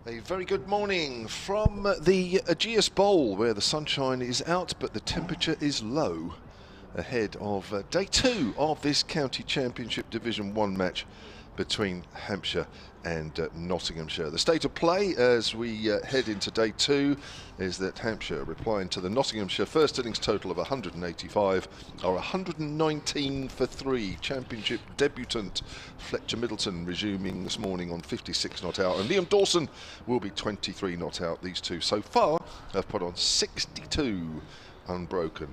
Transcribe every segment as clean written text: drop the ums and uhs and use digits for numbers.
A very good morning from the Ageas Bowl, where the sunshine is out but the temperature is low, ahead of day 2 of this County Championship Division 1 match between Hampshire and Nottinghamshire. The state of play as we head into day 2 is that Hampshire, replying to the Nottinghamshire first innings total of 185, are 119 for 3. Championship debutant Fletcher Middleton resuming this morning on 56 not out, and Liam Dawson will be 23 not out. These two so far have put on 62 unbroken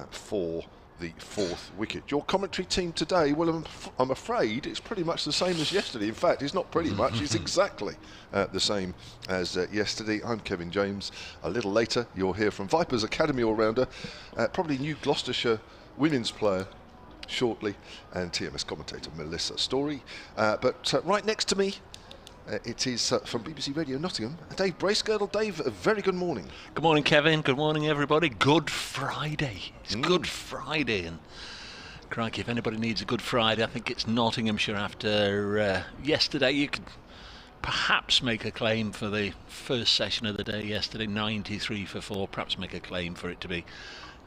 for the 4th wicket. Your commentary team today, well, I'm afraid it's pretty much the same as yesterday. In fact, it's not pretty much, it's exactly the same as yesterday. I'm Kevin James. A little later, you'll hear from Vipers Academy all-rounder, probably new Gloucestershire women's player shortly, and TMS commentator Melissa Story. But right next to me, it is from BBC Radio Nottingham, Dave Bracegirdle. Dave, a very good morning. Good morning, Kevin. Good morning, everybody. Good Friday. It's Good Friday, and crikey, if anybody needs a Good Friday, I think it's Nottinghamshire. After yesterday, you could perhaps make a claim for the first session of the day yesterday, 93 for 4, perhaps make a claim for it to be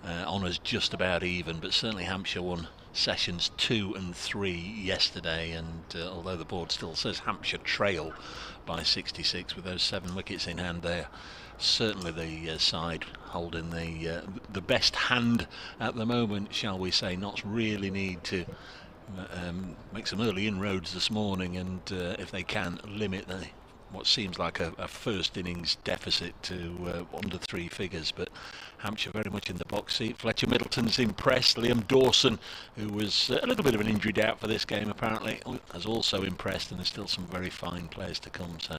honours just about even, but certainly Hampshire won sessions 2 and 3 yesterday, and although the board still says Hampshire trail by 66 with those 7 wickets in hand, there certainly the side holding the best hand at the moment, shall we say. Notts really need to make some early inroads this morning, and if they can, limit what seems like a first innings deficit to under 3 figures. But Hampshire very much in the box seat. Fletcher Middleton's impressed. Liam Dawson, who was a little bit of an injury doubt for this game apparently, has also impressed, and there's still some very fine players to come. So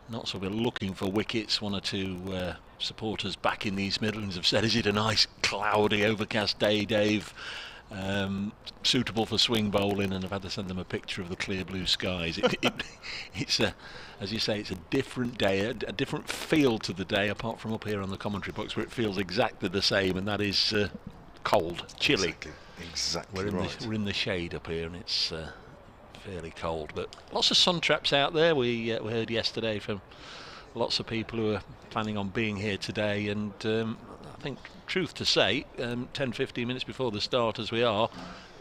Notts will be looking for wickets. 1 or 2 supporters back in the East Midlands have said, is it a nice cloudy overcast day, Dave? Suitable for swing bowling, and I've had to send them a picture of the clear blue skies. It's as you say, it's a different day, a different feel to the day, apart from up here on the commentary box where it feels exactly the same, and that is cold, chilly. Exactly we're in the shade up here, and it's fairly cold, but lots of sun traps out there. We heard yesterday from lots of people who are planning on being here today, and I think, truth to say, 10-15 minutes before the start as we are,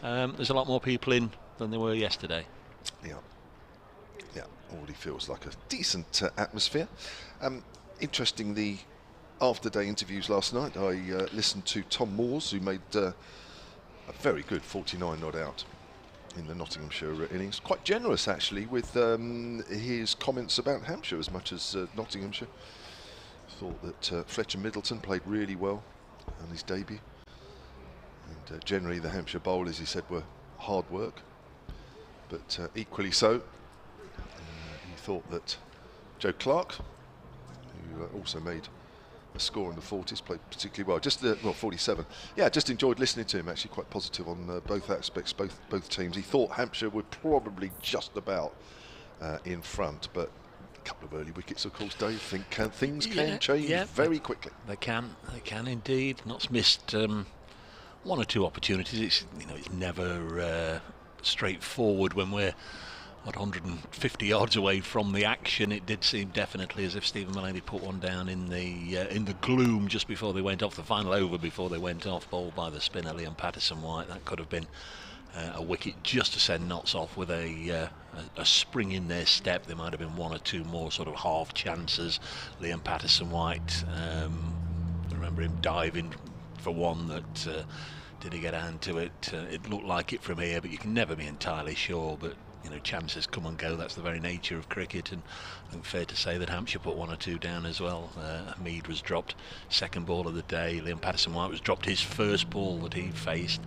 there's a lot more people in than there were yesterday. Yeah, already feels like a decent atmosphere. Interesting, the after-day interviews last night, I listened to Tom Moores, who made a very good 49 not out in the Nottinghamshire innings. Quite generous, actually, with his comments about Hampshire as much as Nottinghamshire. Thought that Fletcher Middleton played really well on his debut, and generally the Hampshire Bowl, as he said, were hard work, but equally so he thought that Joe Clark, who also made a score in the 40s, played particularly well. Just 47. Yeah, just enjoyed listening to him. Actually, quite positive on both aspects, both teams. He thought Hampshire were probably just about in front, but a couple of early wickets, of course, Dave. Things can change very quickly. They can indeed. Not's missed 1 or 2 opportunities. It's never straightforward when we're 150 yards away from the action. It did seem definitely as if Stephen Mullaney put one down in the gloom just before they went off, the final over before they went off, bowled by the spinner Liam Patterson-White. That could have been a wicket just to send Notts off with a spring in their step. There might have been 1 or 2 more sort of half chances. Liam Patterson-White, I remember him diving for one that did he get a hand to it? It looked like it from here, but you can never be entirely sure. But chances come and go. That's the very nature of cricket, and I think fair to say that Hampshire put 1 or 2 down as well. Mead was dropped, second ball of the day. Liam Patterson-White was dropped, his first ball that he faced.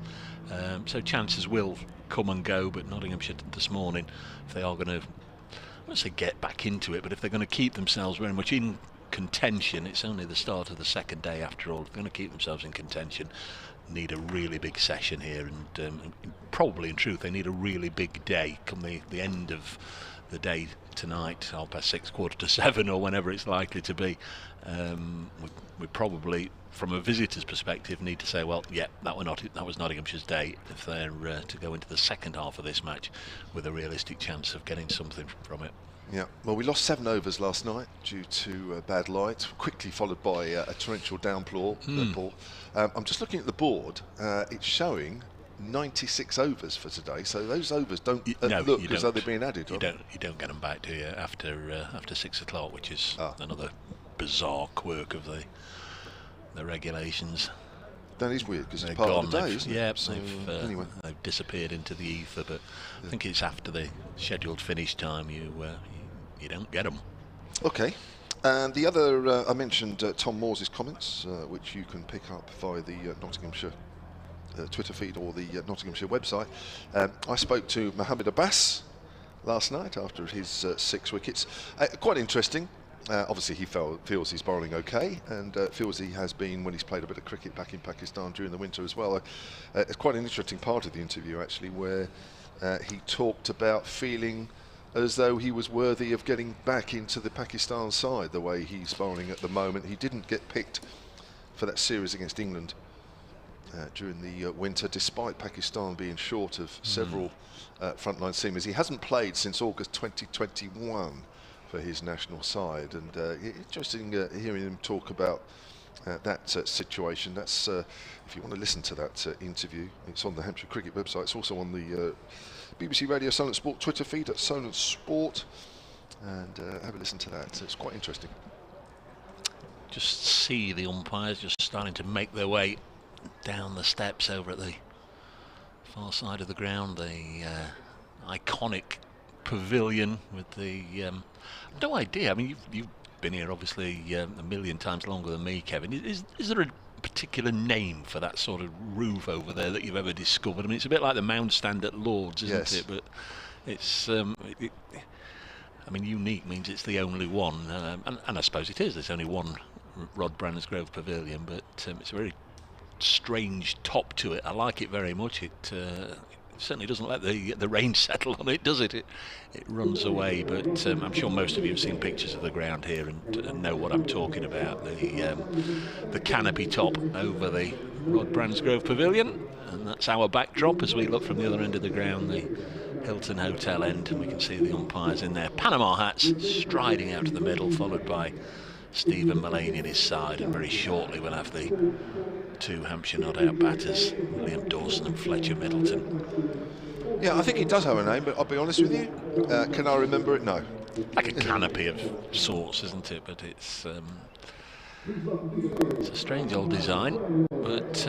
So chances will come and go, but Nottinghamshire this morning, if they are going to, I won't say get back into it, but if they're going to keep themselves very much in contention, it's only the start of the second day after all. If they're going to keep themselves in contention, need a really big session here, and probably in truth they need a really big day come the end of the day tonight, 6:30, 6:45, or whenever it's likely to be. We probably, from a visitor's perspective, need to say, well, yeah, that was Nottinghamshire's day if they're to go into the second half of this match with a realistic chance of getting something from it. Yeah, well, we lost 7 overs last night due to bad light, quickly followed by a torrential downpour. I'm just looking at the board. It's showing 96 overs for today, so those overs don't look as though they're being added. You don't get them back, do you? After 6 o'clock, which is another bizarre quirk of the regulations. That is weird because it's part of the day, isn't it? Yeah, so, anyway, they've disappeared into the ether, but I think it's after the scheduled finish time you don't get them. Okay. And the other, I mentioned Tom Moore's comments, which you can pick up via the Nottinghamshire Twitter feed or the Nottinghamshire website. I spoke to Mohammed Abbas last night after his 6 wickets. Quite interesting. Obviously he feels he's bowling okay, and feels he has been when he's played a bit of cricket back in Pakistan during the winter as well. It's quite an interesting part of the interview actually, where he talked about feeling as though he was worthy of getting back into the Pakistan side the way he's bowling at the moment. He didn't get picked for that series against England during the winter, despite Pakistan being short of several frontline seamers. He hasn't played since August 2021 for his national side, and interesting hearing him talk about that situation. That's if you want to listen to that interview, it's on the Hampshire Cricket website. It's also on the BBC Radio Solent Sport Twitter feed at Solent Sport, and have a listen to that. It's quite interesting. Just see the umpires just starting to make their way down the steps over at the far side of the ground, the iconic pavilion with the no idea. I mean, you've been here obviously a million times longer than me, Kevin. Is there a particular name for that sort of roof over there that you've ever discovered? I mean, it's a bit like the mound stand at Lord's, isn't it? But it's I mean, unique means it's the only one, and I suppose it is. There's only one Rod Bransgrove Pavilion, but it's a very strange top to it. I like it very much. It certainly doesn't let the rain settle on it, does it? It runs away, but I'm sure most of you have seen pictures of the ground here and know what I'm talking about. The canopy top over the Rod Bransgrove Pavilion, and that's our backdrop as we look from the other end of the ground, the Hilton Hotel end, and we can see the umpires in their Panama hats striding out of the middle, followed by Stephen Mullaney at his side, and very shortly we'll have the 2 Hampshire not-out batters, Liam Dawson and Fletcher Middleton. Yeah, I think it does have a name, but I'll be honest with you, can I remember it? No. Like a canopy of sorts, isn't it? But it's a strange old design, but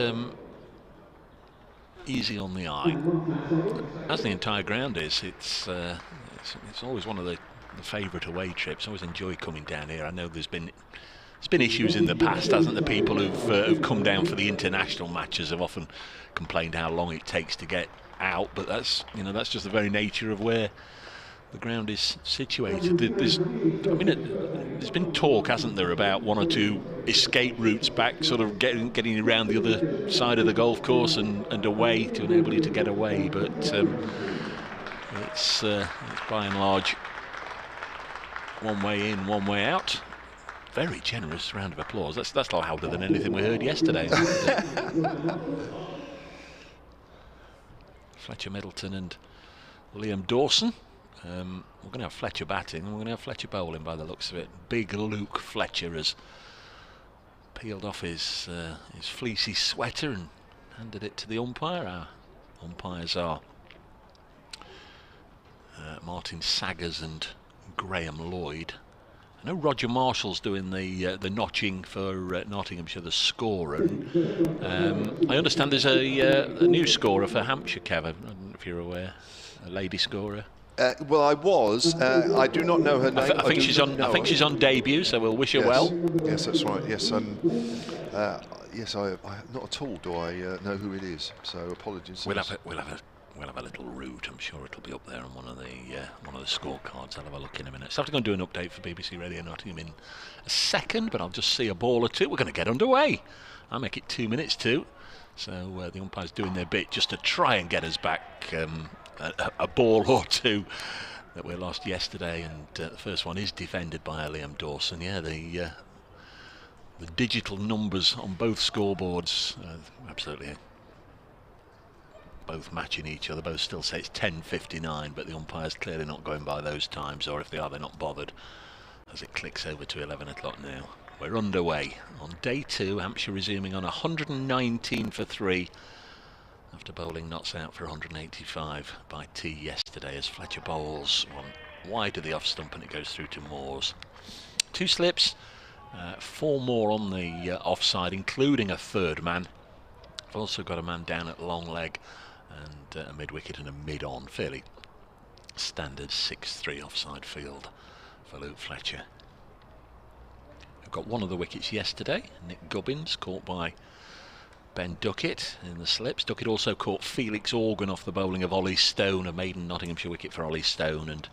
easy on the eye, as the entire ground is. It's always one of the favourite away trips. I always enjoy coming down here. I know there's been issues in the past, hasn't there? People who've come down for the international matches have often complained how long it takes to get out, but that's just the very nature of where the ground is situated. There's been talk, hasn't there, about 1 or 2 escape routes back, sort of getting around the other side of the golf course and away to enable you to get away, but it's by and large one way in, one way out. Very generous round of applause. That's louder than anything we heard yesterday. Fletcher Middleton and Liam Dawson. We're going to have Fletcher batting and we're going to have Fletcher bowling by the looks of it. Big Luke Fletcher has peeled off his fleecy sweater and handed it to the umpire. Our umpires are Martin Saggers and Graham Lloyd. I know Roger Marshall's doing the notching for Nottinghamshire, the scorer. I understand there's a new scorer for Hampshire, Kev. I don't know if you're aware. A lady scorer. Well, I was. I do not know her name. I think she's on debut, so we'll wish her well. Yes, that's right. Yes, yes. I not at all do I know who it is. So apologies. We'll have a little route. I'm sure it'll be up there on one of the scorecards. I'll have a look in a minute. So I have to go and do an update for BBC Radio Nottingham in a second, but I'll just see a ball or two. We're going to get underway. I'll make it 2 minutes to. So the umpires doing their bit just to try and get us back a ball or two. that we lost yesterday, and the first one is defended by Liam Dawson. Yeah, the digital numbers on both scoreboards, absolutely both matching each other. Both still say it's 10:59, but the umpire's clearly not going by those times, or if they are, they're not bothered, as it clicks over to 11 o'clock now. We're underway on day 2. Hampshire resuming on 119 for 3 after bowling Notts out for 185 by T yesterday, as Fletcher bowls one wide of the off stump and it goes through to Moores. 2 slips, 4 more on the offside, including a third man. I've also got a man down at long leg and a mid wicket and a mid on. Fairly standard 6-3 offside field for Luke Fletcher. We've got one of the wickets yesterday, Nick Gubbins, caught by Ben Duckett in the slips. Duckett also caught Felix Organ off the bowling of Ollie Stone, a maiden Nottinghamshire wicket for Ollie Stone, and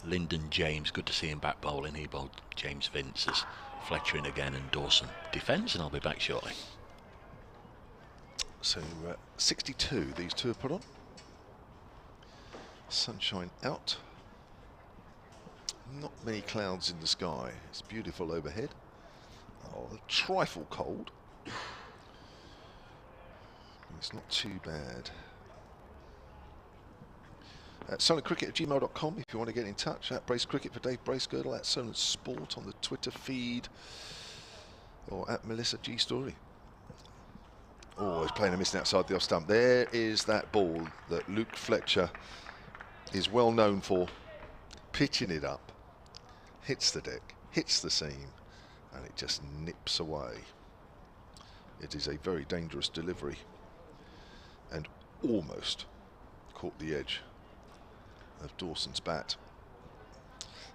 Lyndon James, good to see him back bowling. He bowled James Vince as Fletcher in again and Dawson defends, and I'll be back shortly. So 62 these two have put on. Sunshine out. Not many clouds in the sky. It's beautiful overhead. Oh, a trifle cold. It's not too bad. SolentCricket@gmail.com if you want to get in touch. At Brace Cricket for Dave Bracegirdle. At Solent Sport on the Twitter feed. Or at Melissa G Story. Oh, he's playing a missing outside the off stump. There is that ball that Luke Fletcher is well known for. Pitching it up. Hits the deck. Hits the seam. And it just nips away. It is a very dangerous delivery. And almost caught the edge of Dawson's bat.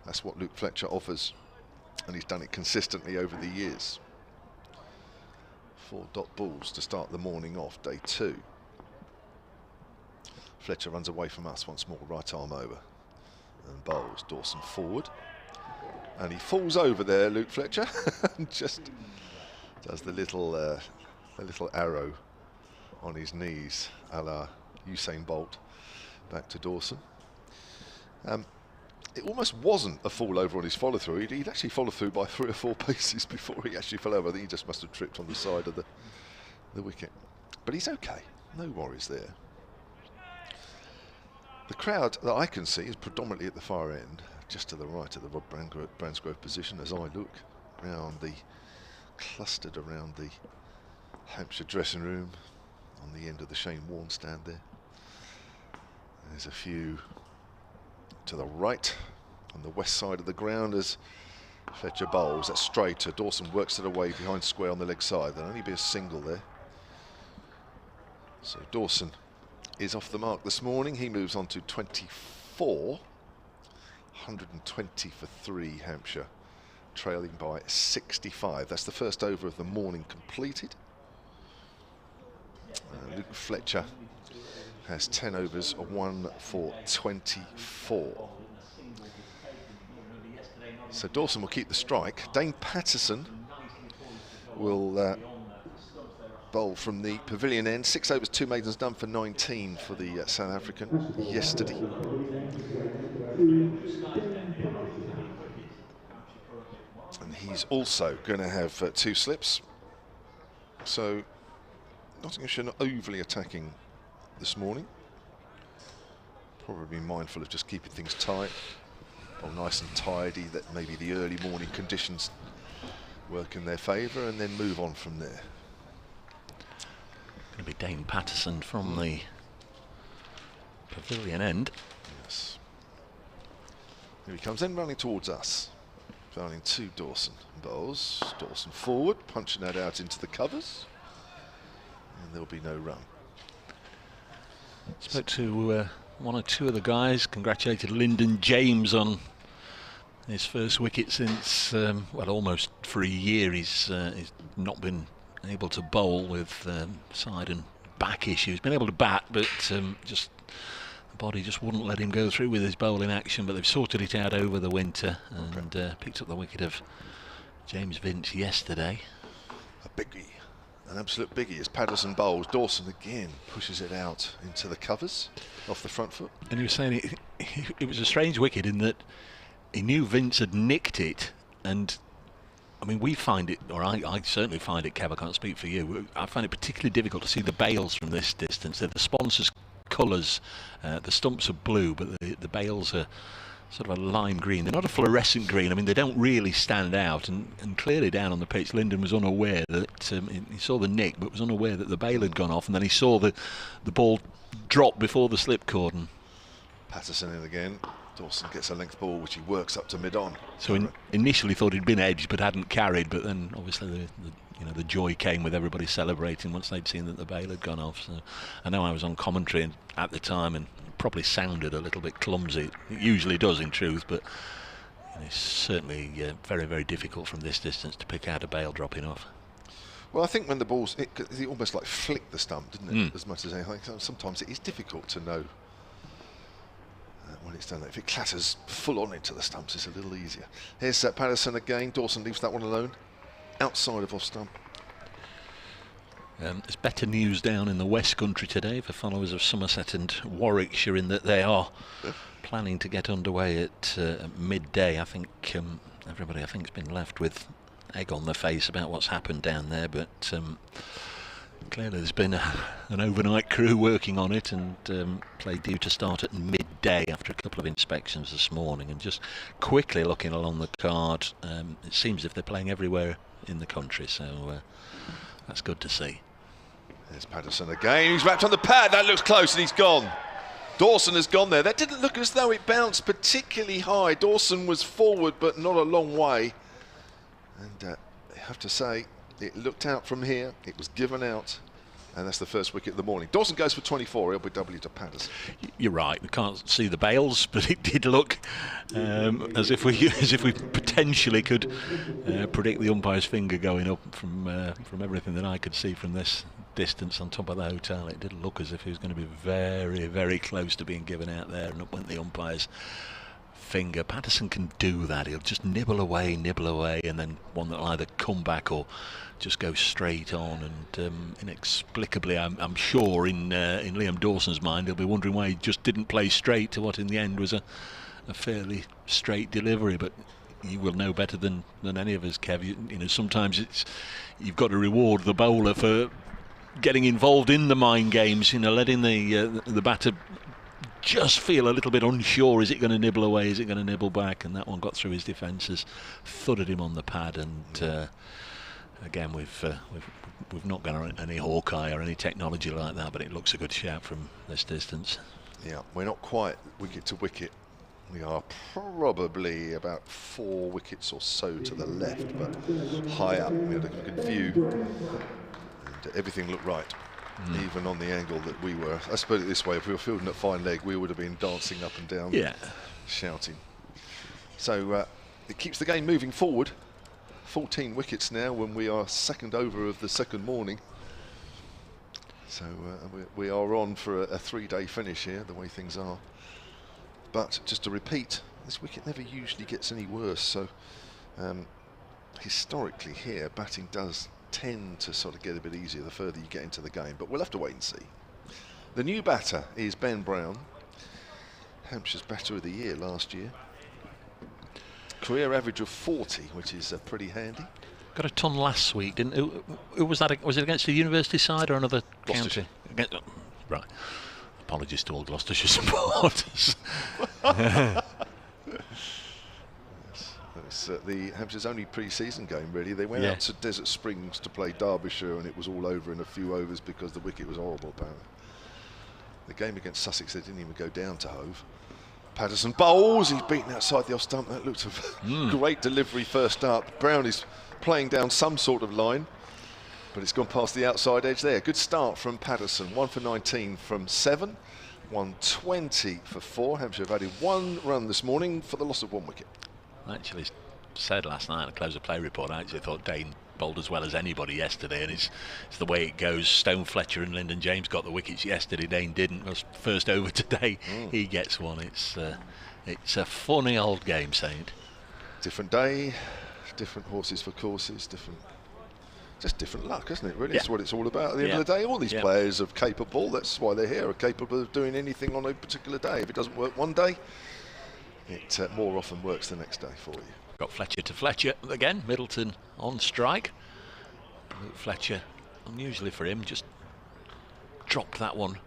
That's what Luke Fletcher offers, and he's done it consistently over the years. 4 dot balls to start the morning off, day 2. Fletcher runs away from us once more, right arm over, and bowls Dawson forward, and he falls over there, Luke Fletcher, and just does the little arrow on his knees, a la Usain Bolt, back to Dawson. It almost wasn't a fall over on his follow through. He'd actually followed through by 3 or 4 paces before he actually fell over. I think he just must have tripped on the side of the wicket. But he's okay, no worries there. The crowd that I can see is predominantly at the far end, just to the right of the Rob Bransgrove position as I look around clustered around the Hampshire dressing room, on the end of the Shane Warne stand there. There's a few to the right on the west side of the ground as Fletcher bowls. That's straighter. Dawson works it away behind square on the leg side. There'll only be a single there. So Dawson is off the mark this morning. He moves on to 24. 120 for 3 Hampshire, trailing by 65. That's the first over of the morning completed. Luke Fletcher has 10 overs, 1 for 24. So Dawson will keep the strike. Dane Patterson will bowl from the pavilion end. 6 overs, 2 maidens done for 19 for the South African yesterday. And he's also going to have 2 slips. So Nottinghamshire not overly attacking this morning. Probably mindful of just keeping things tight, or nice and tidy, that maybe the early morning conditions work in their favour, and then move on from there. Going to be Dane Patterson from the pavilion end. Yes. Here he comes in, running towards us. Bowling to Dawson. Bowls. Dawson forward, punching that out into the covers. And there'll be no run. Spoke to 1 or 2 of the guys. Congratulated Lyndon James on his first wicket since, well, almost for a year. He's not been able to bowl with side and back issues. Been able to bat, but just the body just wouldn't let him go through with his bowling action. But they've sorted it out over the winter and picked up the wicket of James Vince yesterday. A biggie. An absolute biggie as Patterson bowls. Dawson again pushes it out into the covers off the front foot. And he was saying it was a strange wicket in that he knew Vince had nicked it, and I mean, we find it, or I certainly find it, Kev, I can't speak for you, I find it particularly difficult to see the bails from this distance. They're the sponsors' colours, the stumps are blue, but the bails are sort of a lime green. They're not a fluorescent green. I mean, they don't really stand out, and clearly down on the pitch, Lyndon was unaware that, he saw the nick, but was unaware that the bail had gone off, and then he saw the ball drop before the slip cordon. Patterson in again. Dawson gets a length ball, which he works up to mid-on. So initially thought he'd been edged, but hadn't carried. But then obviously the joy came with everybody celebrating once they'd seen that the bail had gone off. So I know I was on commentary at the time, and it probably sounded a little bit clumsy. It usually does, in truth, but it's certainly very, very difficult from this distance to pick out a bail dropping off. Well, I think when the ball's, it almost like flicked the stump, didn't it? As much as anything. Sometimes it is difficult to know when it's done that. If it clatters full on into the stumps, it's a little easier. Here's Patterson again. Dawson leaves that one alone, outside of off stump. There's better news down in the West Country today for followers of Somerset and Warwickshire, in that they are planning to get underway at midday. I think everybody, I think, has been left with egg on their face about what's happened down there, but clearly there's been an overnight crew working on it, and play due to start at midday after a couple of inspections this morning. And just quickly looking along the card, it seems as if they're playing everywhere in the country, so that's good to see. There's Patterson again. He's wrapped on the pad. That looks close, and he's gone. Dawson has gone there. That didn't look as though it bounced particularly high. Dawson was forward, but not a long way. And I have to say, it looked out from here. It was given out, and that's the first wicket of the morning. Dawson goes for 24. He'll be W to Patterson. You're right. We can't see the bails, but it did look as if we potentially could predict the umpire's finger going up from everything that I could see from this distance on top of the hotel. It did look as if he was going to be very, very close to being given out there, and up went the umpire's finger. Patterson can do that. He'll just nibble away, and then one that'll either come back or just go straight on. And inexplicably, I'm sure in Liam Dawson's mind, he'll be wondering why he just didn't play straight to what in the end was a fairly straight delivery. But you will know better than any of us, Kev. You know, sometimes you've got to reward the bowler for getting involved in the mind games. You know, letting the batter just feel a little bit unsure. Is it going to nibble away? Is it going to nibble back? And that one got through his defences, thudded him on the pad. And again, we've not got any Hawkeye or any technology like that, but it looks a good shout from this distance. Yeah, we're not quite wicket to wicket. We are probably about 4 wickets or so to the left, but high up. We had a good view, and everything looked right. Even on the angle that we were. Let's put it this way, if we were fielding at fine leg, we would have been dancing up and down, shouting. So it keeps the game moving forward. 14 wickets now when we are second over of the second morning. So we are on for a 3-day finish here, the way things are. But just to repeat, this wicket never usually gets any worse. So historically here, batting does tend to sort of get a bit easier the further you get into the game, but we'll have to wait and see. The new batter is Ben Brown, Hampshire's batter of the year last year. Career average of 40, which is pretty handy. Got a ton last week, didn't it? Who was that? Was it against the university side or another county? Right. Apologies to all Gloucestershire supporters. It's the Hampshire's only pre-season game, really. They went out to Desert Springs to play Derbyshire, and it was all over in a few overs because the wicket was horrible, apparently. The game against Sussex, they didn't even go down to Hove. Patterson bowls. He's beaten outside the off stump. That looked a great delivery first up. Brown is playing down some sort of line, but it's gone past the outside edge there. Good start from Patterson. 1 for 19 from 7. 120 for 4. Hampshire have added 1 run this morning for the loss of 1 wicket. I actually said last night in a close of play report, I actually thought Dane bowled as well as anybody yesterday, and it's the way it goes. Stone Fletcher and Lyndon James got the wickets yesterday. Dane didn't. Was first over today. He gets one. It's a funny old game, Saint. Different day, different horses for courses, different just different luck, isn't it, really? Yeah. That's what it's all about at the end of the day. All these players are capable, that's why they're here, are capable of doing anything on a particular day. If it doesn't work one day, it more often works the next day for you. Got Fletcher to Fletcher again. Middleton on strike. Luke Fletcher, unusually for him, just dropped that one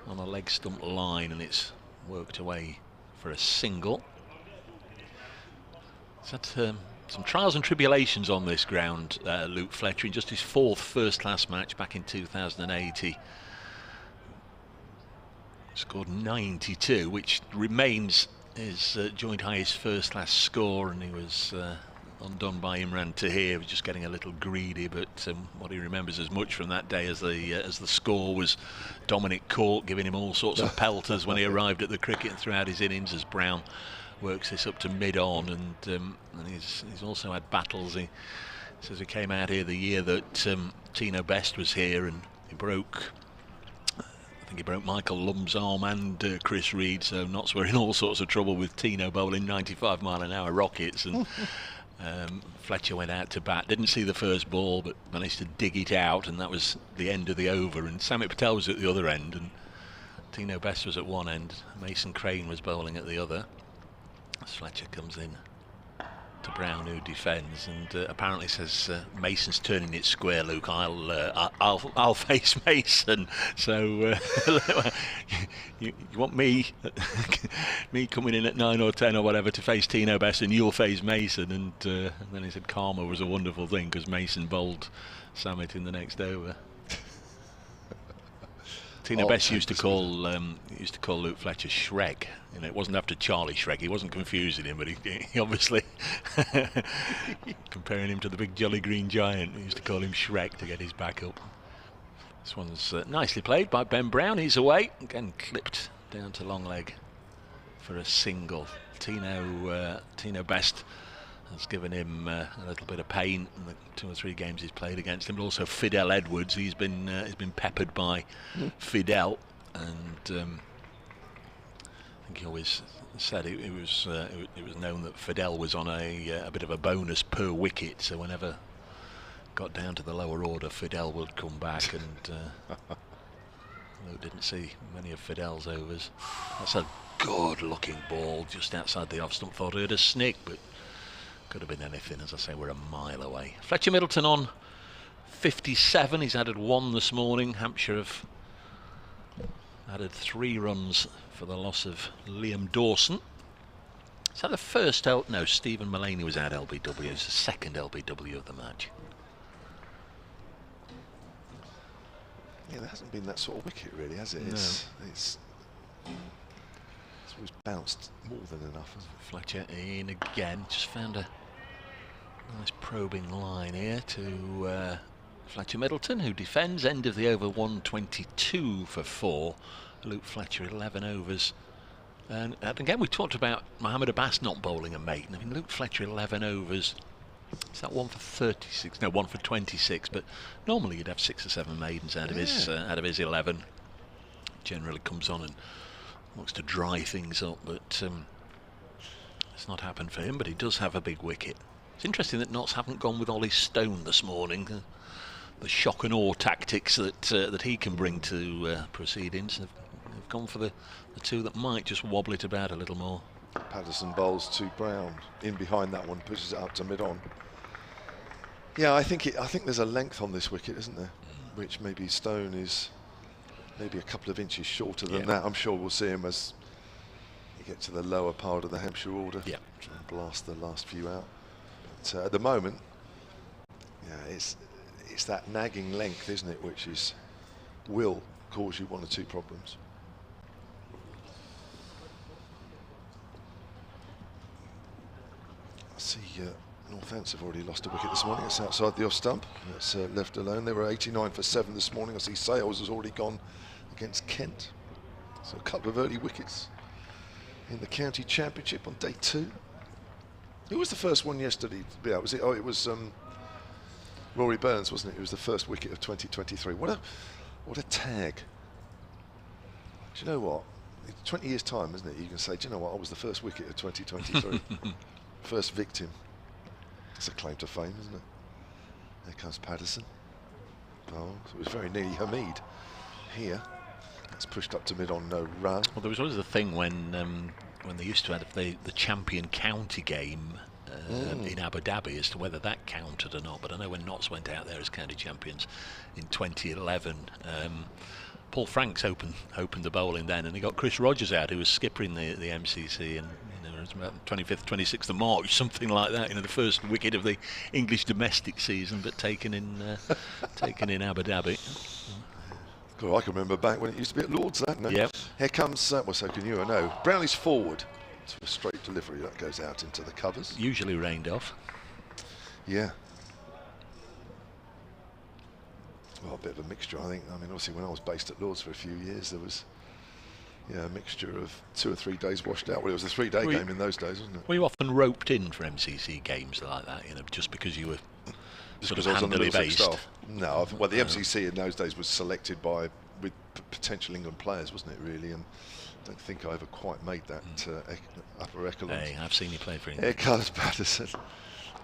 on a leg stump line, and it's worked away for a single. He's had some trials and tribulations on this ground, Luke Fletcher. In just his 4th first-class match back in 2008, he scored 92, which remains his joint highest first-class score, and he was undone by Imran Tahir. He was just getting a little greedy, but what he remembers as much from that day as the score was Dominic Cork giving him all sorts of pelters when he arrived at the cricket and throughout his innings, as Brown works this up to mid-on, and he's also had battles. He says he came out here the year that Tino Best was here, and he broke Michael Lumb's arm and Chris Reed, so Notts were in all sorts of trouble with Tino bowling 95-mile-an-hour rockets, and Fletcher went out to bat, didn't see the first ball, but managed to dig it out, and that was the end of the over. And Samit Patel was at the other end, and Tino Best was at one end. Mason Crane was bowling at the other. As Fletcher comes in to Brown, who defends, and apparently says, "Mason's turning it square, Luke. I'll face Mason." So you want me coming in at 9 or 10 or whatever to face Tino Best, and you'll face Mason. And then he said karma was a wonderful thing, because Mason bowled Samit in the next over. Tino Best used to call Luke Fletcher Shrek. You know, it wasn't after Charlie Shrek. He wasn't confusing him, but he obviously comparing him to the big jolly green giant. He used to call him Shrek to get his back up. This one's nicely played by Ben Brown. He's away again, clipped down to long leg for a single. Tino Best has given him a little bit of pain in the 2 or 3 games he's played against him, but also Fidel Edwards. He's been peppered by Fidel, and I think he always said it was known that Fidel was on a bit of a bonus per wicket, so whenever got down to the lower order, Fidel would come back, and Luke didn't see many of Fidel's overs. That's a good-looking ball just outside the off stump. Thought he had a snick, but could have been anything. As I say, we're a mile away. Fletcher Middleton on 57. He's added 1 this morning. Hampshire have added 3 runs for the loss of Liam Dawson. Is that the first no, Stephen Mullaney was out LBW. It's the second LBW of the match. Yeah, there hasn't been that sort of wicket really, has it? No. It's always bounced more than enough, hasn't it? Fletcher in again, just found a nice probing line here to Fletcher Middleton, who defends. End of the over, 122 for 4. Luke Fletcher 11 overs, and again we talked about Mohammed Abbas not bowling a maiden. I mean, Luke Fletcher 11 overs. Is that 1 for 36? No, 1 for 26. But normally you'd have 6 or 7 maidens out of his 11. Generally comes on and looks to dry things up, but it's not happened for him. But he does have a big wicket. It's interesting that Notts haven't gone with Ollie Stone this morning. The shock and awe tactics that he can bring to proceedings. They've gone for the 2 that might just wobble it about a little more. Patterson bowls to Brown. In behind that one, pushes it up to mid-on. Yeah, I think there's a length on this wicket, isn't there? Which maybe Stone is maybe a couple of inches shorter than that. I'm sure we'll see him as you get to the lower part of the Hampshire order. Yeah. Try and blast the last few out. But at the moment, yeah, it's that nagging length, isn't it, which will cause you 1 or 2 problems. I see Northants have already lost a wicket this morning. It's outside the off stump. It's left alone. They were 89 for 7 this morning. I see Sales has already gone against Kent. So a couple of early wickets in the county championship on day 2. Who was the first one yesterday? Yeah, was it? Oh, it was Rory Burns, wasn't it? It was the first wicket of 2023. What a tag! Do you know what? In 20 years' time, isn't it? You can say, do you know what? I was the first wicket of 2023. First victim. That's a claim to fame, isn't it? There comes Patterson. Oh, so it was very nearly Hamid here. It's pushed up to mid on no run. Well, there was always the thing when they used to have the champion county game in Abu Dhabi as to whether that counted or not. But I know when Notts went out there as county champions in 2011, Paul Franks opened the bowling then, and he got Chris Rogers out, who was skippering the MCC, and it was about 25th, 26th of March, something like that. The first wicket of the English domestic season, but taken in Abu Dhabi. God, I can remember back when it used to be at Lord's, that, no? Yep. Here comes, well, so can you, I know. Brownlie's forward to a straight delivery that goes out into the covers. Usually rained off. Yeah. Well, a bit of a mixture, I think. I mean, obviously, when I was based at Lord's for a few years, there was, a mixture of 2 or 3 days washed out. Well, it was a 3-day game in those days, wasn't it? Were you often roped in for MCC games like that, just because you were sort of handily based? Staff? No, well, the MCC in those days was selected with potential England players, wasn't it, really? And I don't think I ever quite made that upper echelon. Hey, I've seen you play for England. Here comes Patterson.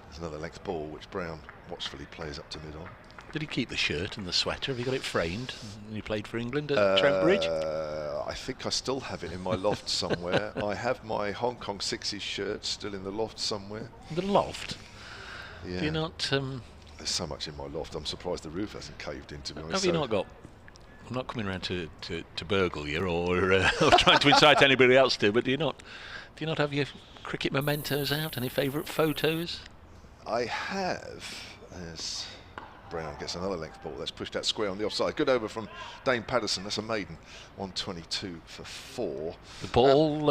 There's another length ball, which Brown watchfully plays up to mid on. Did he keep the shirt and the sweater? Have you got it framed? And you played for England at Trent Bridge? I think I still have it in my loft somewhere. I have my Hong Kong Sixes shirt still in the loft somewhere. The loft? Yeah. Do you not... There's so much in my loft, I'm surprised the roof hasn't caved in, to be honest. Have you not got... I'm not coming around to burgle you or trying to incite anybody else to, but do you not have your cricket mementos out? Any favourite photos? I have. There's Brown gets another length ball that's pushed out square on the offside. Good over from Dane Patterson. That's a maiden. 122 for 4. The ball.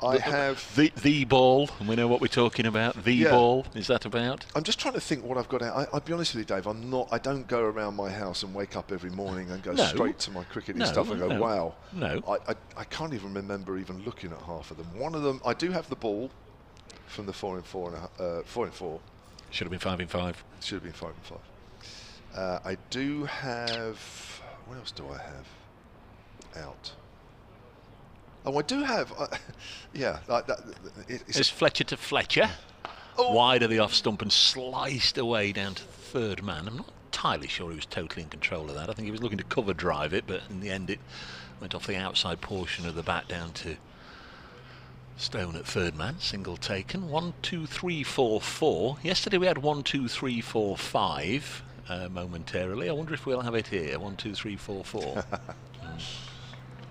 I have the ball, and we know what we're talking about. The ball. Is that about? I'm just trying to think what I've got out. I'll be honest with you, Dave. I don't go around my house and wake up every morning and go straight to my cricketing stuff and go, wow. No. I can't even remember even looking at half of them. One of them, I do have the ball from the 4 in 4 and 4 in 4. Should have been 5 in 5. Should have been 5 in 5. I do have. What else do I have out? Oh, I do have. Like that. It's Fletcher to Fletcher. Oh. Wide of the off stump and sliced away down to third man. I'm not entirely sure he was totally in control of that. I think he was looking to cover drive it, but in the end it went off the outside portion of the bat down to Stone at third man. Single taken. 1, 2, 3, 4, 4. Yesterday we had 1, 2, 3, 4, 5. Momentarily. I wonder if we'll have it here. 1, 2, 3, 4, 4.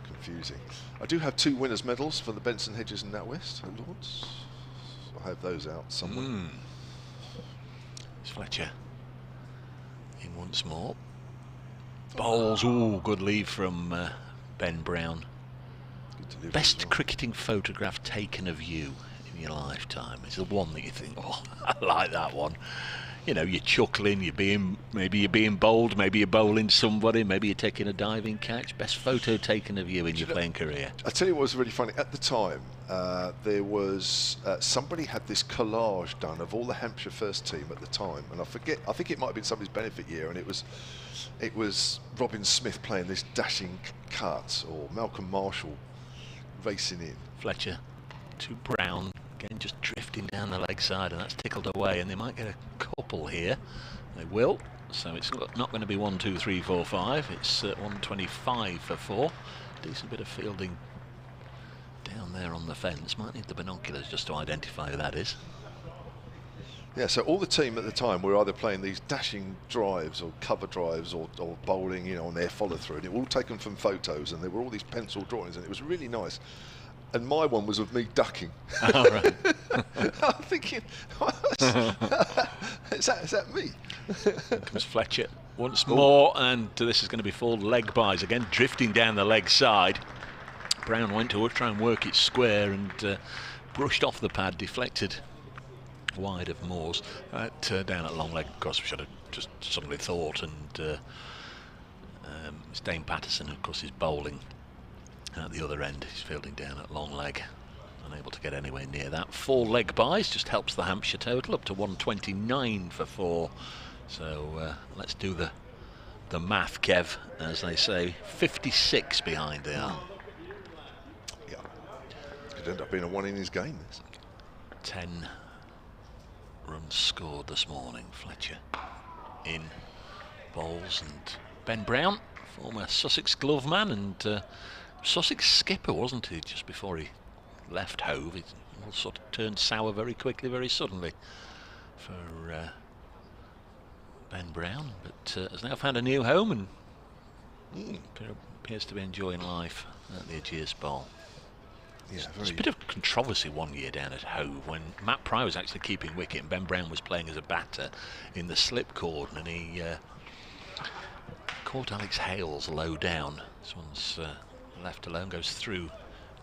Confusing. I do have 2 winners' medals for the Benson Hedges and NatWest at Lord's. I have those out somewhere. It's Fletcher in once more. Bowls. Ooh, good leave from Ben Brown. Best cricketing photograph taken of you in your lifetime? Is the one that you think, oh, I like that one. You're chuckling, maybe you're being bowled, maybe you're bowling somebody, maybe you're taking a diving catch. Best photo taken of you in your playing career? I tell you what was really funny. At the time, there was somebody had this collage done of all the Hampshire first team at the time, and I think it might have been somebody's benefit year, and it was Robin Smith playing this dashing cut, or Malcolm Marshall racing in. Fletcher to Brown. Again, just drifting down the leg side, and that's tickled away, and they might get a couple here. They will. So it's not going to be 1, 2, 3, 4, 5. It's 125 for 4. Decent bit of fielding down there on the fence. Might need the binoculars just to identify who that is. Yeah, so all the team at the time were either playing these dashing drives or cover drives or bowling, on their follow through, and it all taken from photos, and there were all these pencil drawings, and it was really nice. And my one was of me ducking. Oh, right. I'm thinking, is that me? Here comes Fletcher once more, and this is going to be 4 leg byes again, drifting down the leg side. Brown went to try and work it square and brushed off the pad, deflected wide of Moores. Down at long leg, of course, we should have just suddenly thought, and it's Dane Patterson, of course, is bowling. At the other end, he's fielding down at long leg, unable to get anywhere near that. 4 leg byes just helps the Hampshire total up to 129 for 4. So let's do the math, Kev, as they say. 56 behind they are. Yeah, could end up being a 1 innings game. This 10 runs scored this morning, Fletcher. in bowls, and Ben Brown, former Sussex glove man and Sussex skipper, wasn't he, just before he left Hove. It all sort of turned sour very quickly, very suddenly for Ben Brown, but has now found a new home and appears to be enjoying life at the Ageas Bowl. Yeah, there's a bit of controversy one year down at Hove when Matt Pry was actually keeping wicket and Ben Brown was playing as a batter in the slip cordon, and he caught Alex Hales low down. This one's left alone, goes through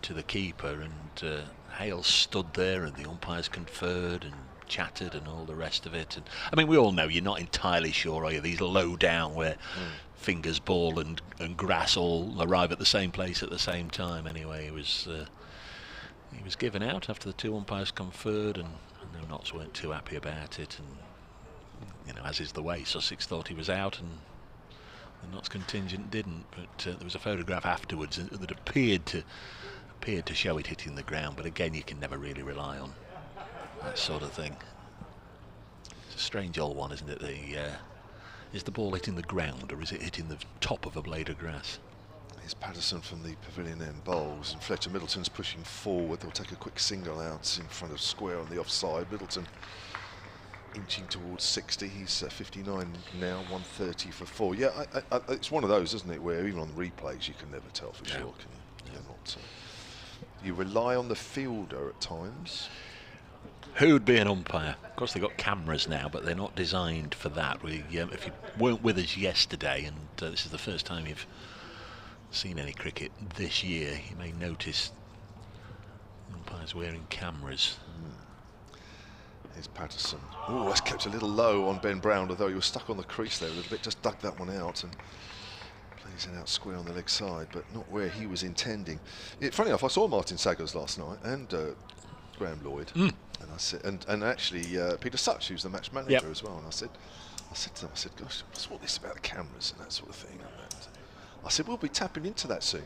to the keeper, and Hales stood there and the umpires conferred and chatted and all the rest of it. And I mean, we all know you're not entirely sure, are you? These low down where fingers, ball and grass all arrive at the same place at the same time. Anyway, he was given out after the two umpires conferred, and the Knots weren't too happy about it. And you know, as is the way, Sussex thought he was out and the Knots contingent didn't. But there was a photograph afterwards that appeared to show it hitting the ground. But again, you can never really rely on that sort of thing. It's a strange old one, isn't it? Is the ball hitting the ground or is it hitting the top of a blade of grass? Here's Patterson from the pavilion end bowls, and Fletcher Middleton's pushing forward. They'll take a quick single out in front of square on the offside. Middleton inching towards 60. He's 59 now, 130 for 4. Yeah, it's one of those, isn't it, where even on replays you can never tell for sure, can you? Yeah. Not, you rely on the fielder at times. Who'd be an umpire? Of course, they've got cameras now, but they're not designed for that. If you weren't with us yesterday, and this is the first time you've seen any cricket this year, you may notice umpires wearing cameras. Here's Patterson. Oh, that's kept a little low on Ben Brown, although he was stuck on the crease there a little bit. Just dug that one out and plays it out square on the leg side, but not where he was intending. Funny enough, I saw Martin Saggers last night and Graham Lloyd, and I said, and actually Peter Such, who's the match manager as well. And I said to them, gosh, what's all this about the cameras and that sort of thing? And I said, we'll be tapping into that soon.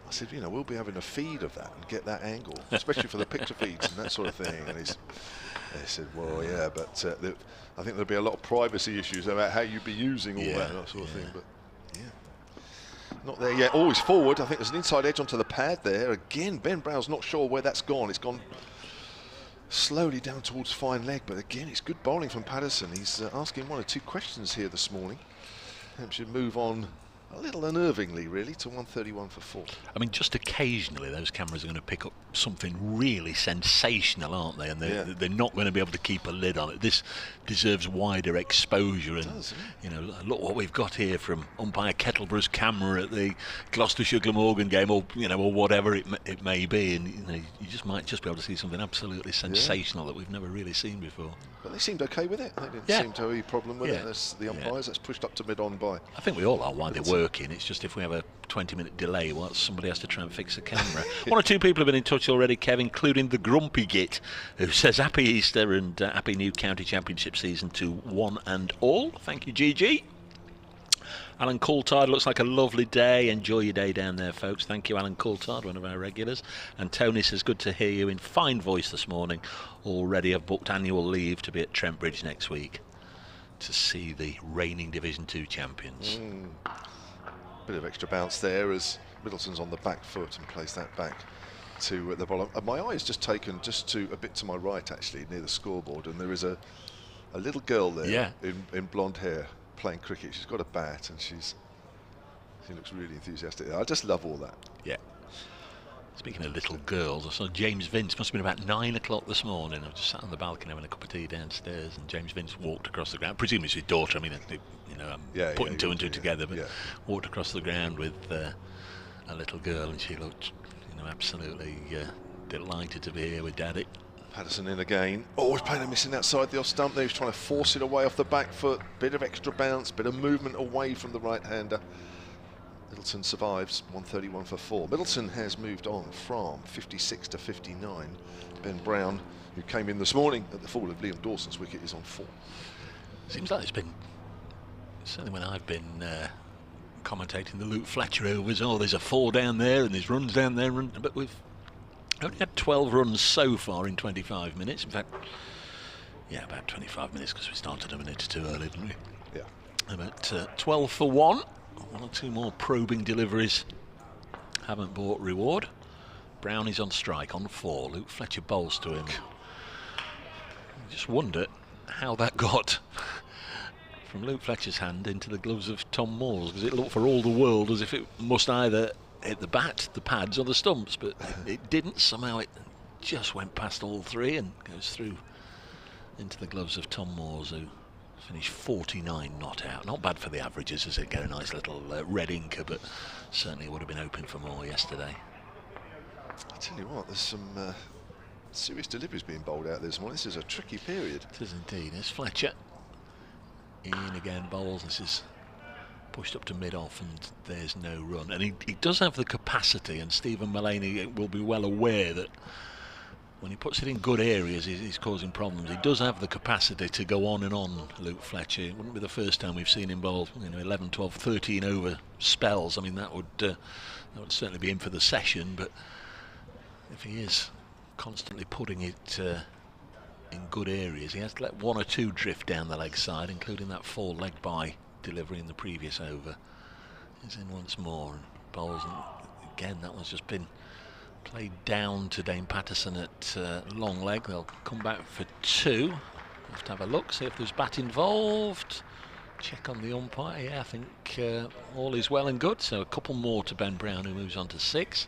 I said, you know, we'll be having a feed of that and get that angle, especially for the picture feeds and that sort of thing. And they said, well, yeah, but I think there'll be a lot of privacy issues about how you'd be using all that sort of thing. But yeah, not there yet. Always forward. I think there's an inside edge onto the pad there. Again, Ben Brown's not sure where that's gone. It's gone slowly down towards fine leg, but again, it's good bowling from Patterson. He's asking one or two questions here this morning. Hampshire move on a little unnervingly, really, to 131 for 4. I mean, just occasionally those cameras are going to pick up something really sensational, aren't they? And they're not going to be able to keep a lid on it. This deserves wider exposure. And you know, look what we've got here from umpire Kettleborough's camera at the Gloucestershire Glamorgan game, or you know, or whatever it may be. And you know, you just might just be able to see something absolutely sensational that we've never really seen before. But they seemed okay with it. They didn't seem to have any problem with it. That's the umpires. That's pushed up to mid-on by. I think we all are while they're working. It's just if we have a 20-minute delay, well, somebody has to try and fix the camera. One or two people have been in touch already, Kev, including the Grumpy Git, who says happy Easter and happy new county championship season to one and all. Thank you, GG. Alan Coulthard, looks like a lovely day. Enjoy your day down there, folks. Thank you, Alan Coulthard, one of our regulars. And Tony says, good to hear you in fine voice this morning. Already have booked annual leave to be at Trent Bridge next week to see the reigning Division 2 champions. Bit of extra bounce there as Middleton's on the back foot and plays that back to the bowler. My eye is just taken to a bit to my right, actually, near the scoreboard, and there is a little girl there in blonde hair playing cricket. She's got a bat and she looks really enthusiastic. I just love all that. Yeah. Speaking of little girls, I saw James Vince, must have been about 9 o'clock this morning. I was just sat on the balcony having a cup of tea downstairs, and James Vince walked across the ground. Presumably it's his daughter. I mean, you know, I'm putting two and two together, but walked across the ground with a little girl, and she looked, you know, absolutely delighted to be here with Daddy. Patterson in again. Oh, he's playing a missing outside the off stump there. He's trying to force it away off the back foot. Bit of extra bounce, bit of movement away from the right-hander. Middleton survives, 131 for 4. Middleton has moved on from 56 to 59. Ben Brown, who came in this morning at the fall of Liam Dawson's wicket, is on 4. Seems like it's been, certainly when I've been commentating the Luke Fletcher overs, oh, there's a 4 down there and there's runs down there, but we've only had 12 runs so far in 25 minutes. In fact, yeah, about 25 minutes, because we started a minute too early, didn't we? About 12 for 1. One or two more probing deliveries haven't brought reward. Brown is on strike on 4. Luke Fletcher bowls to him. I just wonder how that got from Luke Fletcher's hand into the gloves of Tom Moore's, because it looked for all the world as if it must either hit the bat, the pads or the stumps, but it didn't. Somehow it just went past all three and goes through into the gloves of Tom Moore's, who finished 49 not out. Not bad for the averages, as it get a nice little red inker, but certainly would have been open for more yesterday. I tell you what, there's some serious deliveries being bowled out this morning. This is a tricky period. It is indeed. There's Fletcher. In again, bowls. This is pushed up to mid-off, and there's no run. And he does have the capacity, and Stephen Mullaney will be well aware that when he puts it in good areas, he's causing problems. He does have the capacity to go on and on, Luke Fletcher. It wouldn't be the first time we've seen him bowl, 11, 12, 13 over spells. I mean, that would certainly be in for the session, but if he is constantly putting it in good areas, he has to let one or two drift down the leg side, including that full leg by delivery in the previous over. He's in once more and bowls, and again that one's just been played down to Dane Patterson at long leg. They'll come back for 2. Have to have a look, see if there's bat involved, check on the umpire. Yeah, I think all is well and good, so a couple more to Ben Brown, who moves on to 6.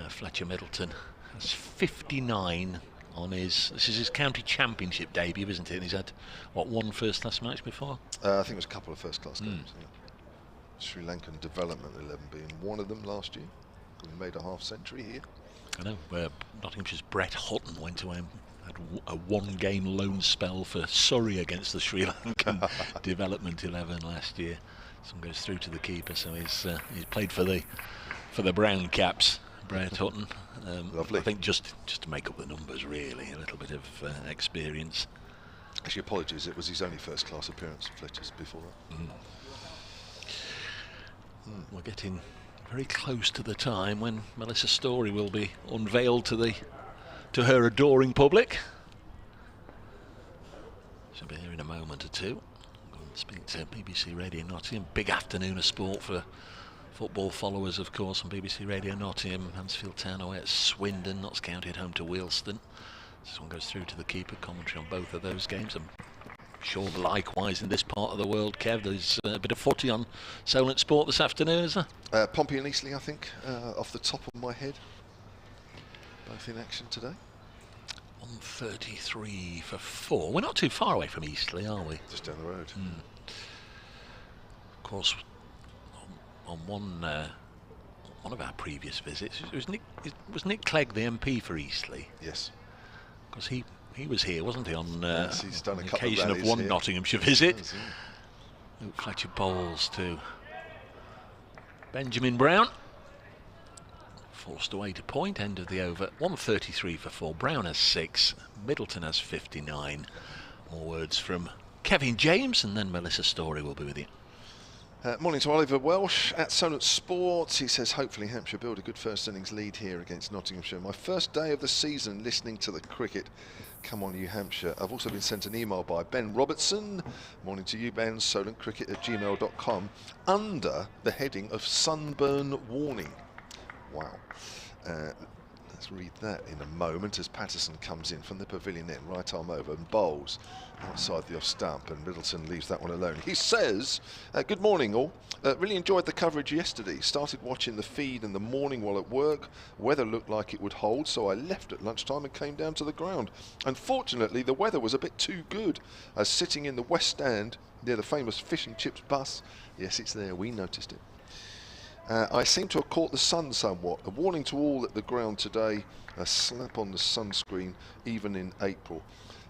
Fletcher Middleton has 59 on this is his county championship debut, isn't it? And he's had, what, one first class match before? I think it was a couple of first class games. Yeah. Sri Lankan Development 11 being one of them last year. We made a half century here. I know, Nottinghamshire's Brett Hutton went to him, had a one-game loan spell for Surrey against the Sri Lankan Development 11 last year. Some goes through to the keeper, so he's played for the Brown Caps. Brett Hutton. Lovely. I think just to make up the numbers, really, a little bit of experience. Actually, apologies, it was his only first class appearance, Fletcher's, before that. We're getting very close to the time when Melissa Story will be unveiled to her adoring public. She'll be here in a moment or two. Go and speak to BBC Radio Nottingham. Big afternoon of sport for football followers, of course, on BBC Radio Nottingham. Mansfield Town away at Swindon, Notts County at home to Wealdstone. This one goes through to the keeper. Commentary on both of those games. I'm sure likewise in this part of the world, Kev, there's a bit of footy on Solent Sport this afternoon, is there? Pompey and Eastleigh, I think, off the top of my head. Both in action today. 1:33 for 4. We're not too far away from Eastleigh, are we? Just down the road. Of course, on one of our previous visits, was Nick Clegg the MP for Eastleigh? Yes. Because he was here, wasn't he, on yes, he's done the a couple occasion of of one here. Nottinghamshire visit. Yes, Luke Fletcher bowls to Benjamin Brown. Forced away to point, end of the over. 1:33 for 4. Brown has 6. Middleton has 59. More words from Kevin James, and then Melissa Story will be with you. Morning to Oliver Welsh at Solent Sports. He says, hopefully Hampshire build a good first innings lead here against Nottinghamshire. My first day of the season listening to the cricket. Come on, you Hampshire. I've also been sent an email by Ben Robertson. Morning to you, Ben. solentcricket@gmail.com. Under the heading of sunburn warning. Wow. Let's read that in a moment as Patterson comes in from the pavilion end, right arm over, and bowls outside the off stump, and Middleton leaves that one alone. He says, good morning all. Really enjoyed the coverage yesterday. Started watching the feed in the morning while at work. Weather looked like it would hold, so I left at lunchtime and came down to the ground. Unfortunately, the weather was a bit too good, as sitting in the West Stand near the famous fish and chips bus. Yes, it's there, we noticed it. I seem to have caught the sun somewhat. A warning to all at the ground today, a slap on the sunscreen even in April.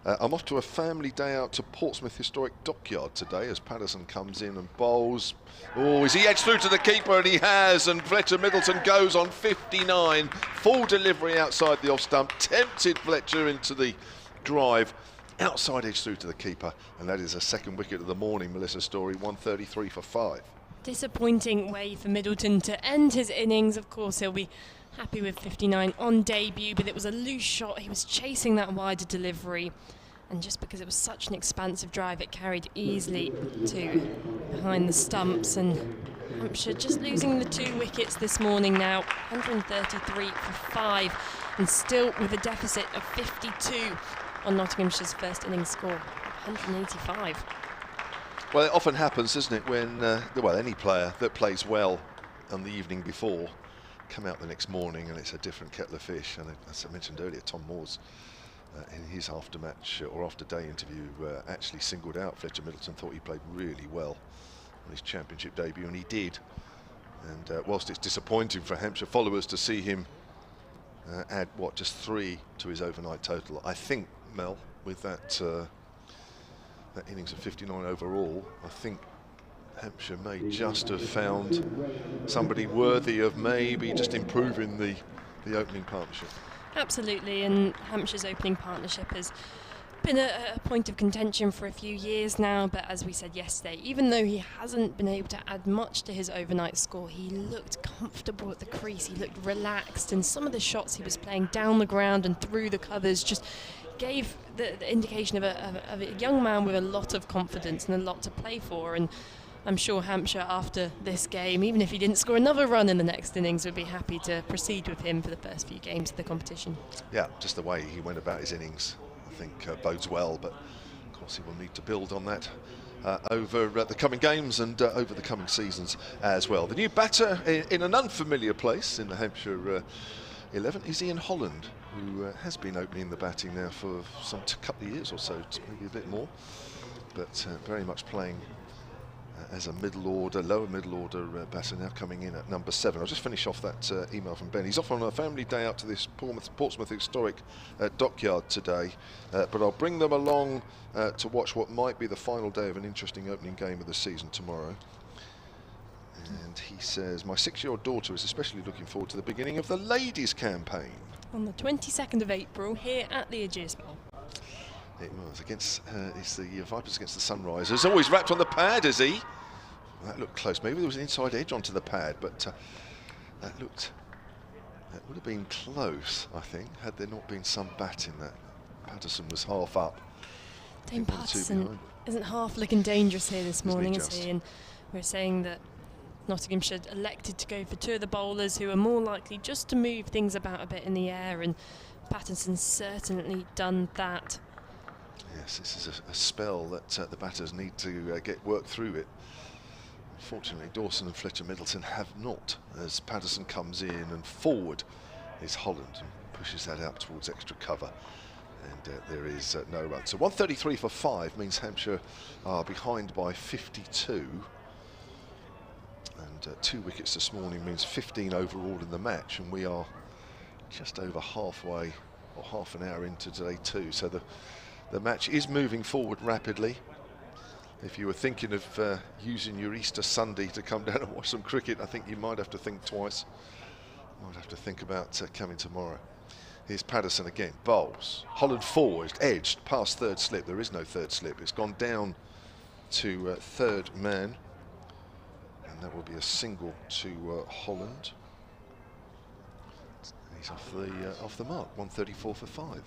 I'm off to a family day out to Portsmouth Historic Dockyard today as Patterson comes in and bowls. Oh, is he edged through to the keeper? And he has, and Fletcher Middleton goes on 59. Full delivery outside the off stump, tempted Fletcher into the drive. Outside edge through to the keeper, and that is a second wicket of the morning, Melissa Story, 1:33 for 5. Disappointing way for Middleton to end his innings. Of course, he'll be happy with 59 on debut, but it was a loose shot. He was chasing that wider delivery, And just because it was such an expansive drive, it carried easily to behind the stumps. And Hampshire just losing the 2 wickets this morning now, 133 for 5, and still with a deficit of 52 on Nottinghamshire's first innings score, 185. Well, it often happens, doesn't it, when well, any player that plays well on the evening before come out the next morning and it's a different kettle of fish. And as I mentioned earlier, Tom Moores in his after-match or after-day interview actually singled out Fletcher Middleton, thought he played really well on his championship debut, and he did. And whilst it's disappointing for Hampshire followers to see him add, what, just 3 to his overnight total, I think, Mel, with that innings of 59 overall, I think Hampshire may just have found somebody worthy of maybe just improving the opening partnership. Absolutely, and Hampshire's opening partnership has been a point of contention for a few years now, but as we said yesterday, even though he hasn't been able to add much to his overnight score, he looked comfortable at the crease, he looked relaxed, and some of the shots he was playing down the ground and through the covers just gave the indication of a young man with a lot of confidence and a lot to play for. And I'm sure Hampshire, after this game, even if he didn't score another run in the next innings, would be happy to proceed with him for the first few games of the competition. Yeah, just the way he went about his innings, I think bodes well, but of course he will need to build on that over the coming games and over the coming seasons as well. The new batter in an unfamiliar place in the Hampshire 11 is Ian Holland, who has been opening the batting now for some couple of years or so, maybe a bit more, but very much playing as a middle order, lower middle order batter, now coming in at number 7. I'll just finish off that email from Ben. He's off on a family day out to this Portsmouth historic dockyard today, but I'll bring them along to watch what might be the final day of an interesting opening game of the season tomorrow. And he says, my 6-year-old daughter is especially looking forward to the beginning of the ladies' campaign. On the 22nd of April here at the Ageas Bowl. It was against, it's the Vipers against the Sunrisers. Always wrapped on the pad, is he? That looked close. Maybe there was an inside edge onto the pad, but that would have been close, I think, had there not been some bat in that. Patterson was half up. Dane Patterson isn't half looking dangerous here this morning, is he? And we're saying that Nottinghamshire elected to go for 2 of the bowlers who are more likely just to move things about a bit in the air, and Patterson's certainly done that. Yes, this is a spell that the batters need to get work through it. Unfortunately, Dawson and Fletcher Middleton have not, as Patterson comes in and forward is Holland and pushes that out towards extra cover. And there is no run. So 133 for 5 means Hampshire are behind by 52. And 2 wickets this morning means 15 overall in the match. And we are just over halfway, or half an hour into day 2. So the match is moving forward rapidly. If you were thinking of using your Easter Sunday to come down and watch some cricket, I think you might have to think twice. Might have to think about coming tomorrow. Here's Patterson again, bowls. Holland forward, edged, past 3rd slip. There is no 3rd slip. It's gone down to 3rd man. And that will be a single to Holland. He's off the mark, 134 for 5.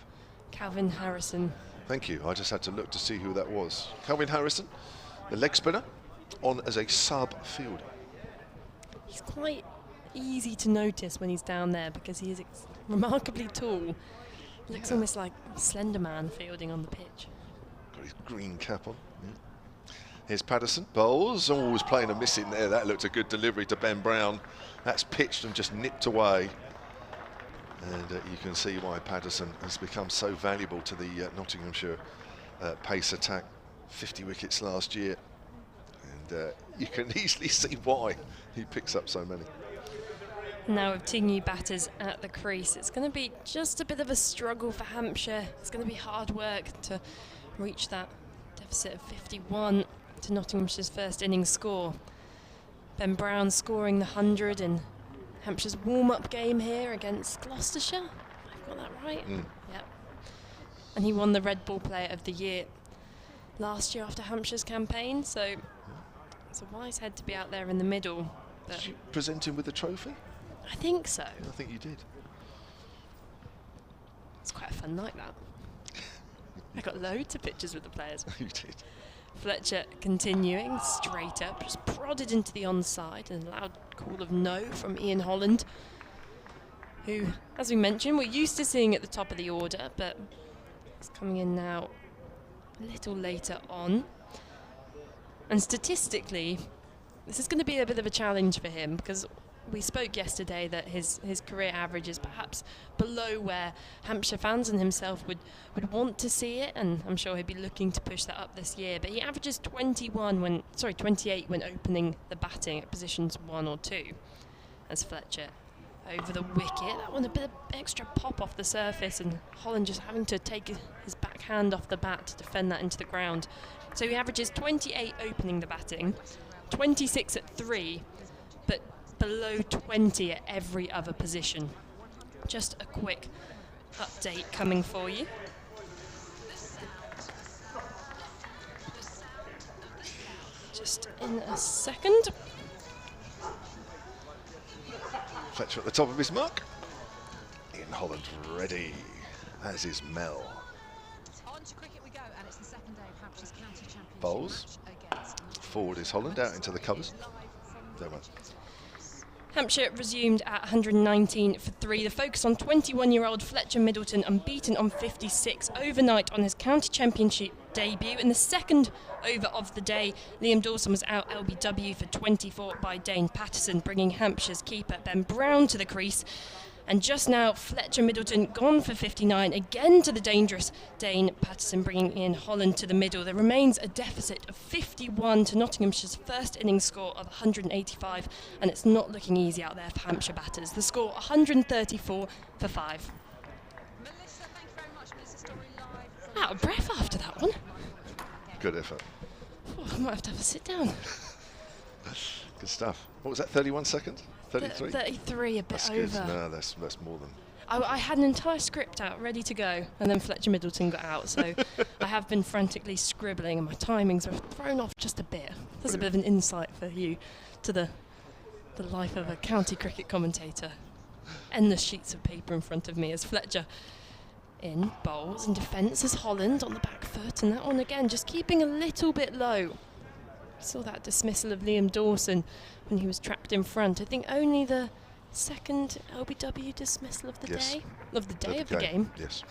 Calvin Harrison. Thank you. I just had to look to see who that was. Calvin Harrison, the leg spinner, on as a sub fielder. He's quite easy to notice when he's down there because he is remarkably tall. Looks almost like Slender Man fielding on the pitch. Got his green cap on. Yeah. Here's Patterson, bowls, always playing a miss in there. That looked a good delivery to Ben Brown. That's pitched and just nipped away. And you can see why Patterson has become so valuable to the Nottinghamshire pace attack. 50 wickets last year. And you can easily see why he picks up so many. Now with 2 new batters at the crease, it's going to be just a bit of a struggle for Hampshire. It's going to be hard work to reach that deficit of 51 to Nottinghamshire's first innings score. Ben Brown scoring the 100 in Hampshire's warm-up game here against Gloucestershire. I've got that right? Yep. And he won the Red Ball Player of the Year last year after Hampshire's campaign, so it's a wise head to be out there in the middle. Did you present him with a trophy? I think so. I think you did. It's quite a fun night, that. I got loads of pictures with the players. You did. Fletcher continuing straight up, just prodded into the onside, and a loud call of no from Ian Holland, who, as we mentioned, we're used to seeing at the top of the order, but he's coming in now a little later on. And statistically, this is going to be a bit of a challenge for him, because we spoke yesterday that his career average is perhaps below where Hampshire fans and himself would want to see it, and I'm sure he'd be looking to push that up this year. But he averages 28 when opening the batting at positions 1 or 2. As Fletcher over the wicket, that one a bit of extra pop off the surface, and Holland just having to take his backhand off the bat to defend that into the ground. So he averages 28 opening the batting, 26 at 3, but below 20 at every other position. Just a quick update coming for you. Just in a second. Fletcher at the top of his mark. Ian Holland ready, as is Mel. On to cricket we go, and it's the second day of Hampshire's County Championship. Bowls. Forward is Holland, out into the covers. There one. Hampshire resumed at 119 for 3. The focus on 21-year-old Fletcher Middleton, unbeaten on 56 overnight on his county championship debut. In the second over of the day, Liam Dawson was out LBW for 24 by Dane Patterson, bringing Hampshire's keeper Ben Brown to the crease. And just now, Fletcher Middleton gone for 59, again to the dangerous Dane Patterson, bringing in Holland to the middle. There remains a deficit of 51 to Nottinghamshire's first innings score of 185, and it's not looking easy out there for Hampshire batters. The score 134 for 5. Melissa, thank you very much. Melissa Story live from Out of breath after that one. Good effort. Oh, I might have to have a sit down. Good stuff. What was that, 31 seconds? 33? 33, a bit That's over. good. No, that's more than... I had an entire script out, ready to go, and then Fletcher Middleton got out, so I have been frantically scribbling, and my timings were thrown off just a bit. There's a bit of an insight for you to the life of a county cricket commentator. Endless sheets of paper in front of me as Fletcher in bowls, and defence as Holland on the back foot, and that one again just keeping a little bit low. Saw that dismissal of Liam Dawson when he was trapped in front. I think only the second LBW dismissal of the Yes. the game. Yes.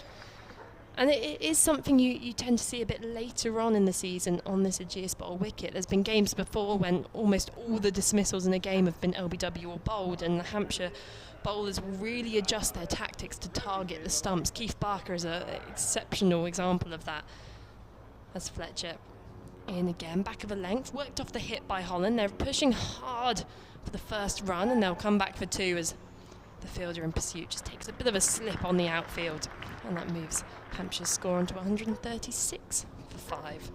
And it is something you tend to see a bit later on in the season on this Ageas Bowl wicket. There's been games before when almost all the dismissals in a game have been LBW or bowled, and the Hampshire bowlers will really adjust their tactics to target the stumps. Keith Barker is an exceptional example of that. As Fletcher in again, back of a length, worked off the hit by Holland. They're pushing hard for the first run, and they'll come back for 2 as the fielder in pursuit just takes a bit of a slip on the outfield, and that moves Hampshire's score onto 136 for 5.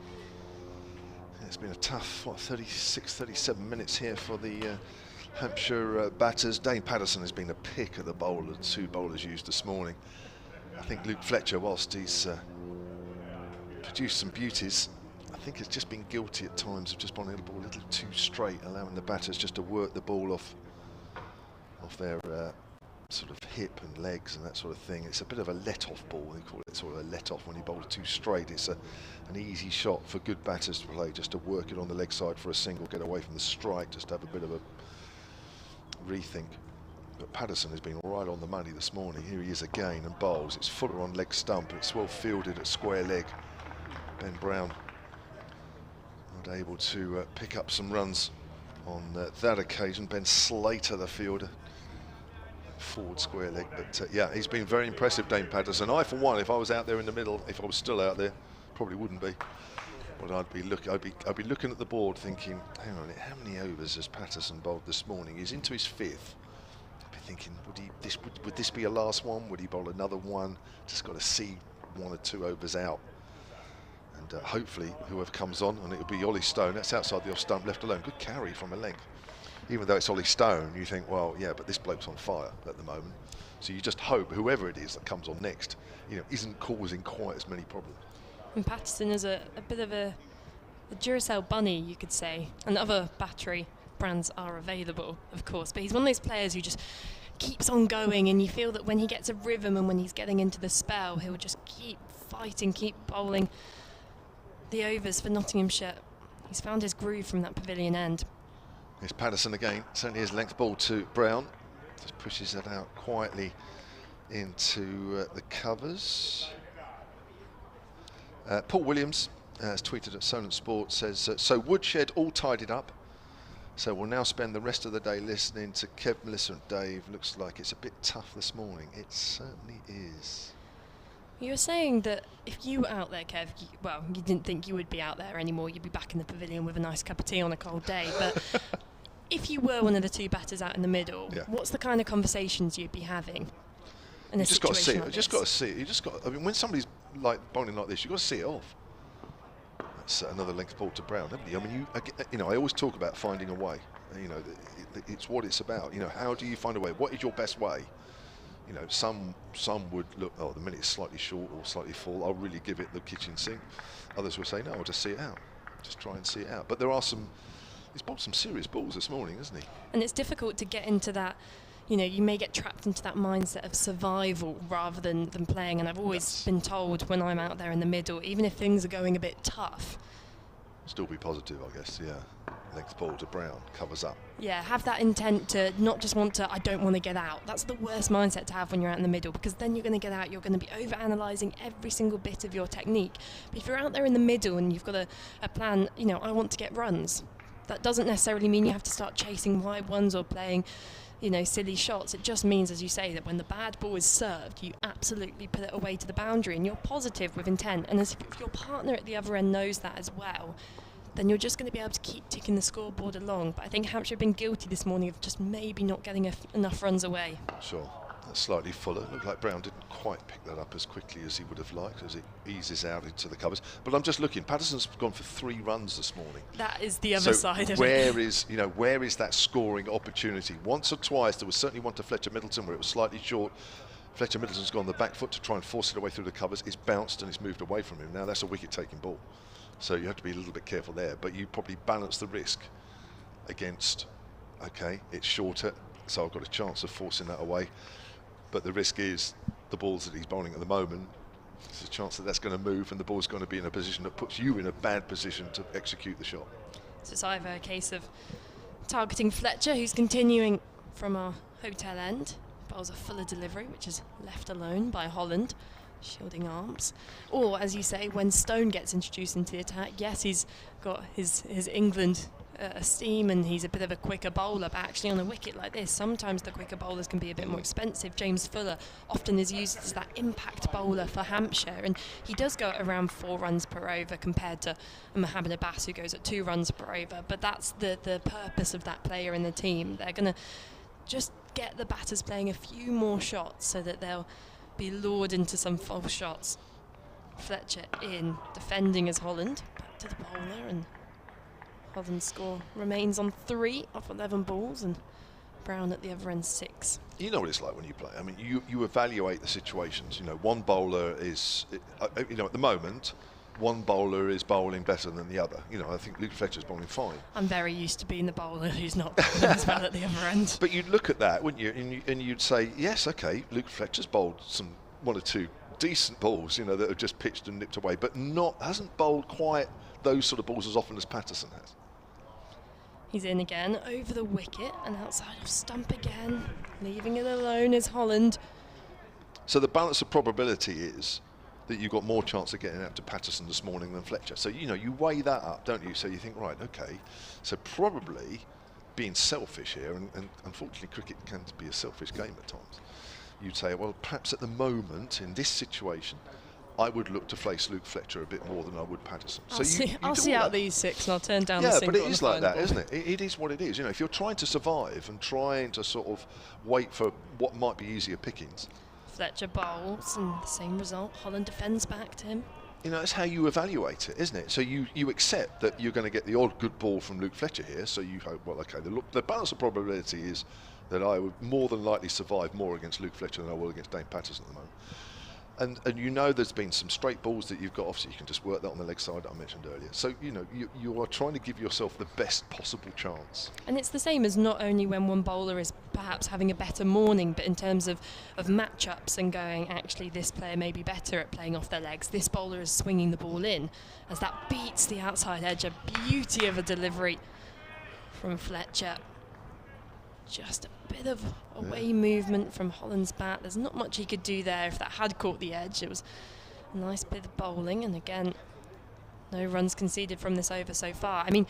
It's been a tough, 36, 37 minutes here for the Hampshire batters. Dane Patterson has been a pick of the bowler, 2 bowlers used this morning. I think Luke Fletcher, whilst he's produced some beauties, I think has just been guilty at times of just bowling the ball a little too straight, allowing the batters just to work the ball off their sort of hip and legs and that sort of thing. It's a bit of a let-off ball, they call it, sort of a let-off when you bowl it too straight. It's an easy shot for good batters to play, just to work it on the leg side for a single, get away from the strike, just to have a bit of a rethink. But Patterson has been right on the money this morning. Here he is again and bowls. It's Fuller on leg stump, it's well fielded at square leg. Ben Brown not able to pick up some runs on that occasion. Ben Slater, the fielder, forward square leg, but yeah, he's been very impressive, Dane Patterson. I, for one, if I was out there in the middle, if I was still out there, probably wouldn't be. But I'd be looking at the board, thinking, hang on a minute, how many overs has Patterson bowled this morning? He's into his 5th. I'd be thinking, would this be a last one? Would he bowl another one? Just got to see 1 or 2 overs out. And hopefully whoever comes on, and it'll be Ollie Stone, that's outside the off stump, left alone. Good carry from a length. Even though it's Ollie Stone, you think, well, yeah, but this bloke's on fire at the moment. So you just hope whoever it is that comes on next, isn't causing quite as many problems. And Patterson is a bit of a Duracell bunny, you could say. And other battery brands are available, of course. But he's one of those players who just keeps on going, and you feel that when he gets a rhythm and when he's getting into the spell, he'll just keep fighting, keep bowling the overs for Nottinghamshire. He's found his groove from that pavilion end. Here's Patterson again, certainly his length ball to Brown. Just pushes that out quietly into the covers. Paul Williams has tweeted at Solent Sport, says, so Woodshed all tidied up. So we'll now spend the rest of the day listening to Kev, Melissa and Dave. Looks like it's a bit tough this morning. It certainly is. You were saying that if you were out there, Kev, you didn't think you would be out there anymore. You'd be back in the pavilion with a nice cup of tea on a cold day. But if you were one of the two batters out in the middle, what's the kind of conversations you'd be having? You just got to see it. You just got to see it. You just got. I mean, when somebody's like bowling like this, you've got to see it off. That's another length ball to Brown, haven't you? I mean, I always talk about finding a way. You know, it's what it's about. You know, how do you find a way? What is your best way? You know, some would look, oh, the minute it's slightly short or slightly full, I'll really give it the kitchen sink. Others will say, no, I'll just see it out. Just try and see it out. But there are he's bowled some serious balls this morning, hasn't he? And it's difficult to get into that, you know, you may get trapped into that mindset of survival rather than playing. And I've always been told when I'm out there in the middle, even if things are going a bit tough, still be positive, I guess, yeah. Length ball to Brown, covers up. Yeah, have that intent to not just I don't want to get out. That's the worst mindset to have when you're out in the middle, because then you're going to get out, you're going to be over-analysing every single bit of your technique. But if you're out there in the middle and you've got a plan, you know, I want to get runs, that doesn't necessarily mean you have to start chasing wide ones or playing, you know, silly shots. It just means, as you say, that when the bad ball is served, you absolutely put it away to the boundary and you're positive with intent. And if your partner at the other end knows that as well, then you're just going to be able to keep ticking the scoreboard along. But I think Hampshire have been guilty this morning of just maybe not getting enough runs away. Sure. That's slightly fuller. Looked like Brown didn't quite pick that up as quickly as he would have liked as it eases out into the covers. But I'm just looking. Patterson's gone for 3 runs this morning. That is the other side of it. Where is that scoring opportunity? Once or twice, there was certainly one to Fletcher Middleton where it was slightly short. Fletcher Middleton's gone on the back foot to try and force it away through the covers. It's bounced and it's moved away from him. Now that's a wicket-taking ball. So you have to be a little bit careful there, but you probably balance the risk against, okay, it's shorter, so I've got a chance of forcing that away. But the risk is the balls that he's bowling at the moment, there's a chance that that's going to move and the ball's going to be in a position that puts you in a bad position to execute the shot. So it's either a case of targeting Fletcher, who's continuing from our hotel end, bowls a fuller delivery, which is left alone by Holland. Shielding arms, or as you say, when Stone gets introduced into the attack, yes, he's got his England esteem and he's a bit of a quicker bowler, but actually on a wicket like this, sometimes the quicker bowlers can be a bit more expensive. James Fuller often is used as that impact bowler for Hampshire, and he does go at around 4 runs per over compared to Mohammed Abbas, who goes at 2 runs per over. But that's the purpose of that player in the team. They're going to just get the batters playing a few more shots so that they'll be lured into some false shots. Fletcher in, defending as Holland, back to the bowler, and Holland's score remains on 3 off 11 balls, and Brown at the other end 6. You know what it's like when you play. I mean, you evaluate the situations. You know, one bowler is, you know, at the moment, one bowler is bowling better than the other. You know, I think Luke Fletcher's bowling fine. I'm very used to being the bowler who's not bowling as well at the other end. But you'd look at that, wouldn't you? And you'd say, yes, okay, Luke Fletcher's bowled 1 or 2 decent balls, you know, that have just pitched and nipped away, but hasn't bowled quite those sort of balls as often as Patterson has. He's in again, over the wicket and outside of stump again. Leaving it alone is Holland. So the balance of probability is that you've got more chance of getting out to Patterson this morning than Fletcher. So, you know, you weigh that up, don't you? So you think, right, okay, so probably being selfish here, and unfortunately cricket can be a selfish game at times, you'd say, well, perhaps at the moment, in this situation, I would look to place Luke Fletcher a bit more than I would Patterson. I'll see out these 6 and I'll turn down the single. Yeah, but it is like that, isn't it? It is what it is. You know, if you're trying to survive and trying to sort of wait for what might be easier pickings, Fletcher bowls and the same result. Holland defends back to him. You know, that's how you evaluate it, isn't it? So you accept that you're going to get the odd good ball from Luke Fletcher here, so you hope, well, okay, the balance of probability is that I would more than likely survive more against Luke Fletcher than I will against Dane Patterson at the moment. And you know there's been some straight balls that you've got off, so you can just work that on the leg side that I mentioned earlier. So, you know, you are trying to give yourself the best possible chance. And it's the same as not only when one bowler is perhaps having a better morning, but in terms of matchups and going, actually, this player may be better at playing off their legs. This bowler is swinging the ball in, as that beats the outside edge. A beauty of a delivery from Fletcher. Just a bit of away movement from Holland's bat. There's not much he could do there if that had caught the edge. It was a nice bit of bowling, and again, no runs conceded from this over so far. I mean,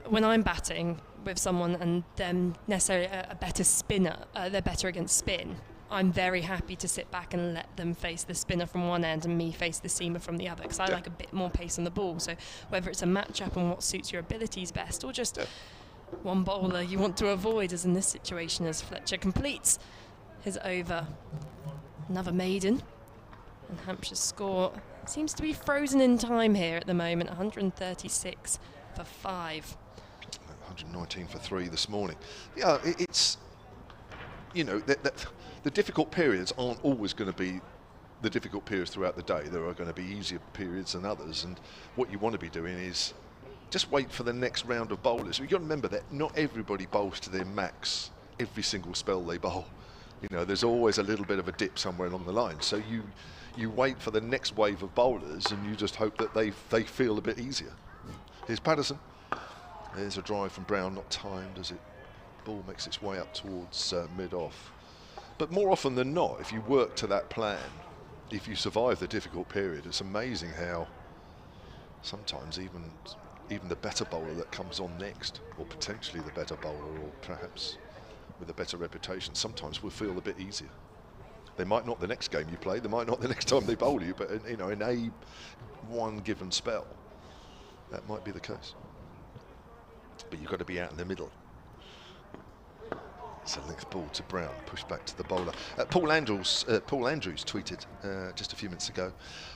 when I'm batting with someone and them necessarily a better spinner, they're better against spin, I'm very happy to sit back and let them face the spinner from one end and me face the seamer from the other, because I like a bit more pace on the ball. So whether it's a match-up and what suits your abilities best, or just one bowler you want to avoid, as in this situation, as Fletcher completes his over. Another maiden, and Hampshire's score seems to be frozen in time here at the moment. 136 for 5. 119 for 3 this morning. Yeah, it's, you know, the difficult periods aren't always going to be the difficult periods throughout the day. There are going to be easier periods than others, and what you want to be doing is just wait for the next round of bowlers. You've got to remember that not everybody bowls to their max every single spell they bowl. You know, there's always a little bit of a dip somewhere along the line. So you wait for the next wave of bowlers, and you just hope that they feel a bit easier. Here's Patterson. There's a drive from Brown, not timed as it ball makes its way up towards mid-off. But more often than not, if you work to that plan, if you survive the difficult period, it's amazing how sometimes even the better bowler that comes on next, or potentially the better bowler, or perhaps with a better reputation, sometimes will feel a bit easier. They might not the next game you play, they might not the next time they bowl you, but you know, in a one given spell, that might be the case. But you've got to be out in the middle. It's a length ball to Brown, pushed back to the bowler. Paul Andrews tweeted just a few minutes ago.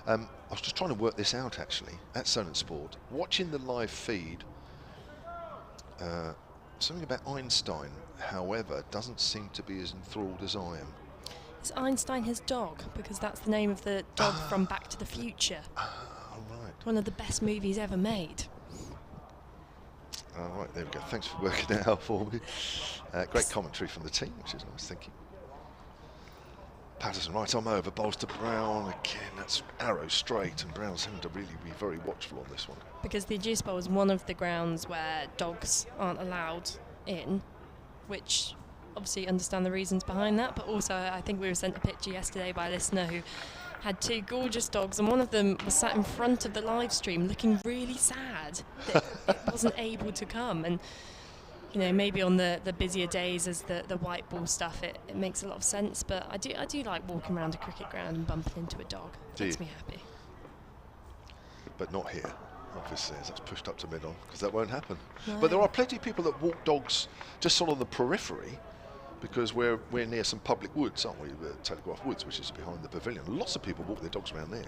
I was just trying to work this out actually at Solent Sport. Watching the live feed, something about Einstein, however, doesn't seem to be as enthralled as I am. Is Einstein his dog? Because that's the name of the dog from Back to the Future. Right. One of the best movies ever made. All right, there we go. Thanks for working it out for me. Great commentary from the team, which is nice, thank you. Patterson right arm over, bowls to Brown. Again, that's arrow straight, and Brown's having to really be very watchful on this one. Because the Ageas Bowl is one of the grounds where dogs aren't allowed in, which obviously understand the reasons behind that, but also I think we were sent a picture yesterday by a listener who had 2 gorgeous dogs, and one of them was sat in front of the live stream looking really sad that it wasn't able to come. And you know, maybe on the busier days as the white ball stuff, it makes a lot of sense, but I do like walking around a cricket ground and bumping into a dog. It makes me happy. But not here, obviously, as that's pushed up to mid-on, because that won't happen. No. But there are plenty of people that walk dogs just sort of on the periphery, because we're near some public woods, aren't we? Telegraph Woods, which is behind the pavilion. Lots of people walk their dogs around there.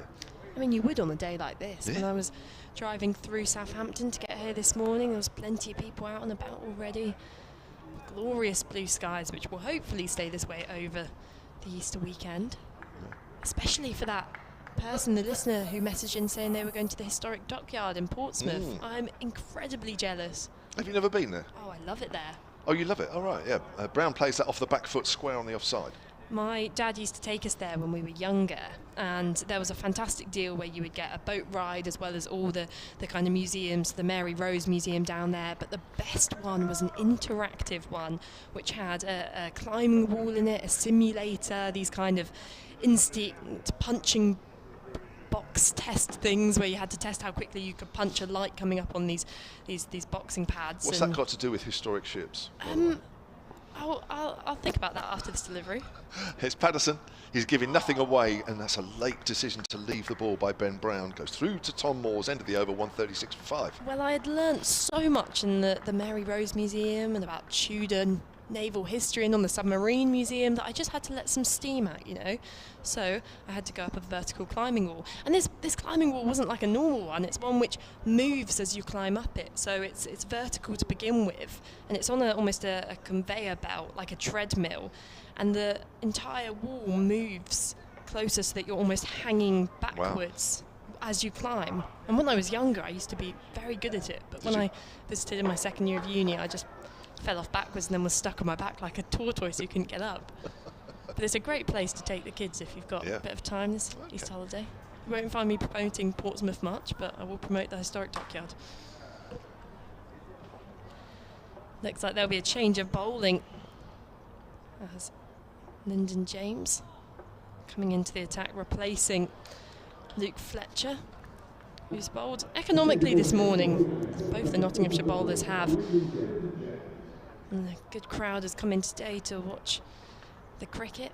I mean, you would on a day like this. Yeah. When I was driving through Southampton to get here this morning, there was plenty of people out and about already. Glorious blue skies, which will hopefully stay this way over the Easter weekend. Yeah. Especially for that person, the listener, who messaged in saying they were going to the historic dockyard in Portsmouth. I'm incredibly jealous. Have you never been there? Oh, I love it there. Oh, you love it? All right, yeah. Brown plays that off the back foot square on the offside. My dad used to take us there when we were younger, and there was a fantastic deal where you would get a boat ride as well as all the kind of museums, the Mary Rose Museum down there, but the best one was an interactive one which had a climbing wall in it, a simulator, these kind of instinct punching box test things where you had to test how quickly you could punch a light coming up on these boxing pads. What's that got to do with historic ships? I'll think about that after this delivery. Here's Patterson. He's giving nothing away, and that's a late decision to leave the ball by Ben Brown. Goes through to Tom Moore's end of the over, 136 for 5. Well, I had learnt so much in the Mary Rose Museum and about Tudor naval history and on the submarine museum that I just had to let some steam out, you know. So I had to go up a vertical climbing wall, and this climbing wall wasn't like a normal one. It's one which moves as you climb up it, so it's vertical to begin with, and it's on almost a conveyor belt, like a treadmill, and the entire wall moves closer so that you're almost hanging backwards as you climb. And when I was younger, I used to be very good at it. But when I visited in my second year of uni, I just fell off backwards and then was stuck on my back like a tortoise who couldn't get up. But it's a great place to take the kids if you've got a bit of time this Easter holiday. You won't find me promoting Portsmouth much, but I will promote the historic dockyard. Looks like there'll be a change of bowling as Lyndon James coming into the attack, replacing Luke Fletcher, who's bowled economically this morning, as both the Nottinghamshire bowlers have. And a good crowd has come in today to watch the cricket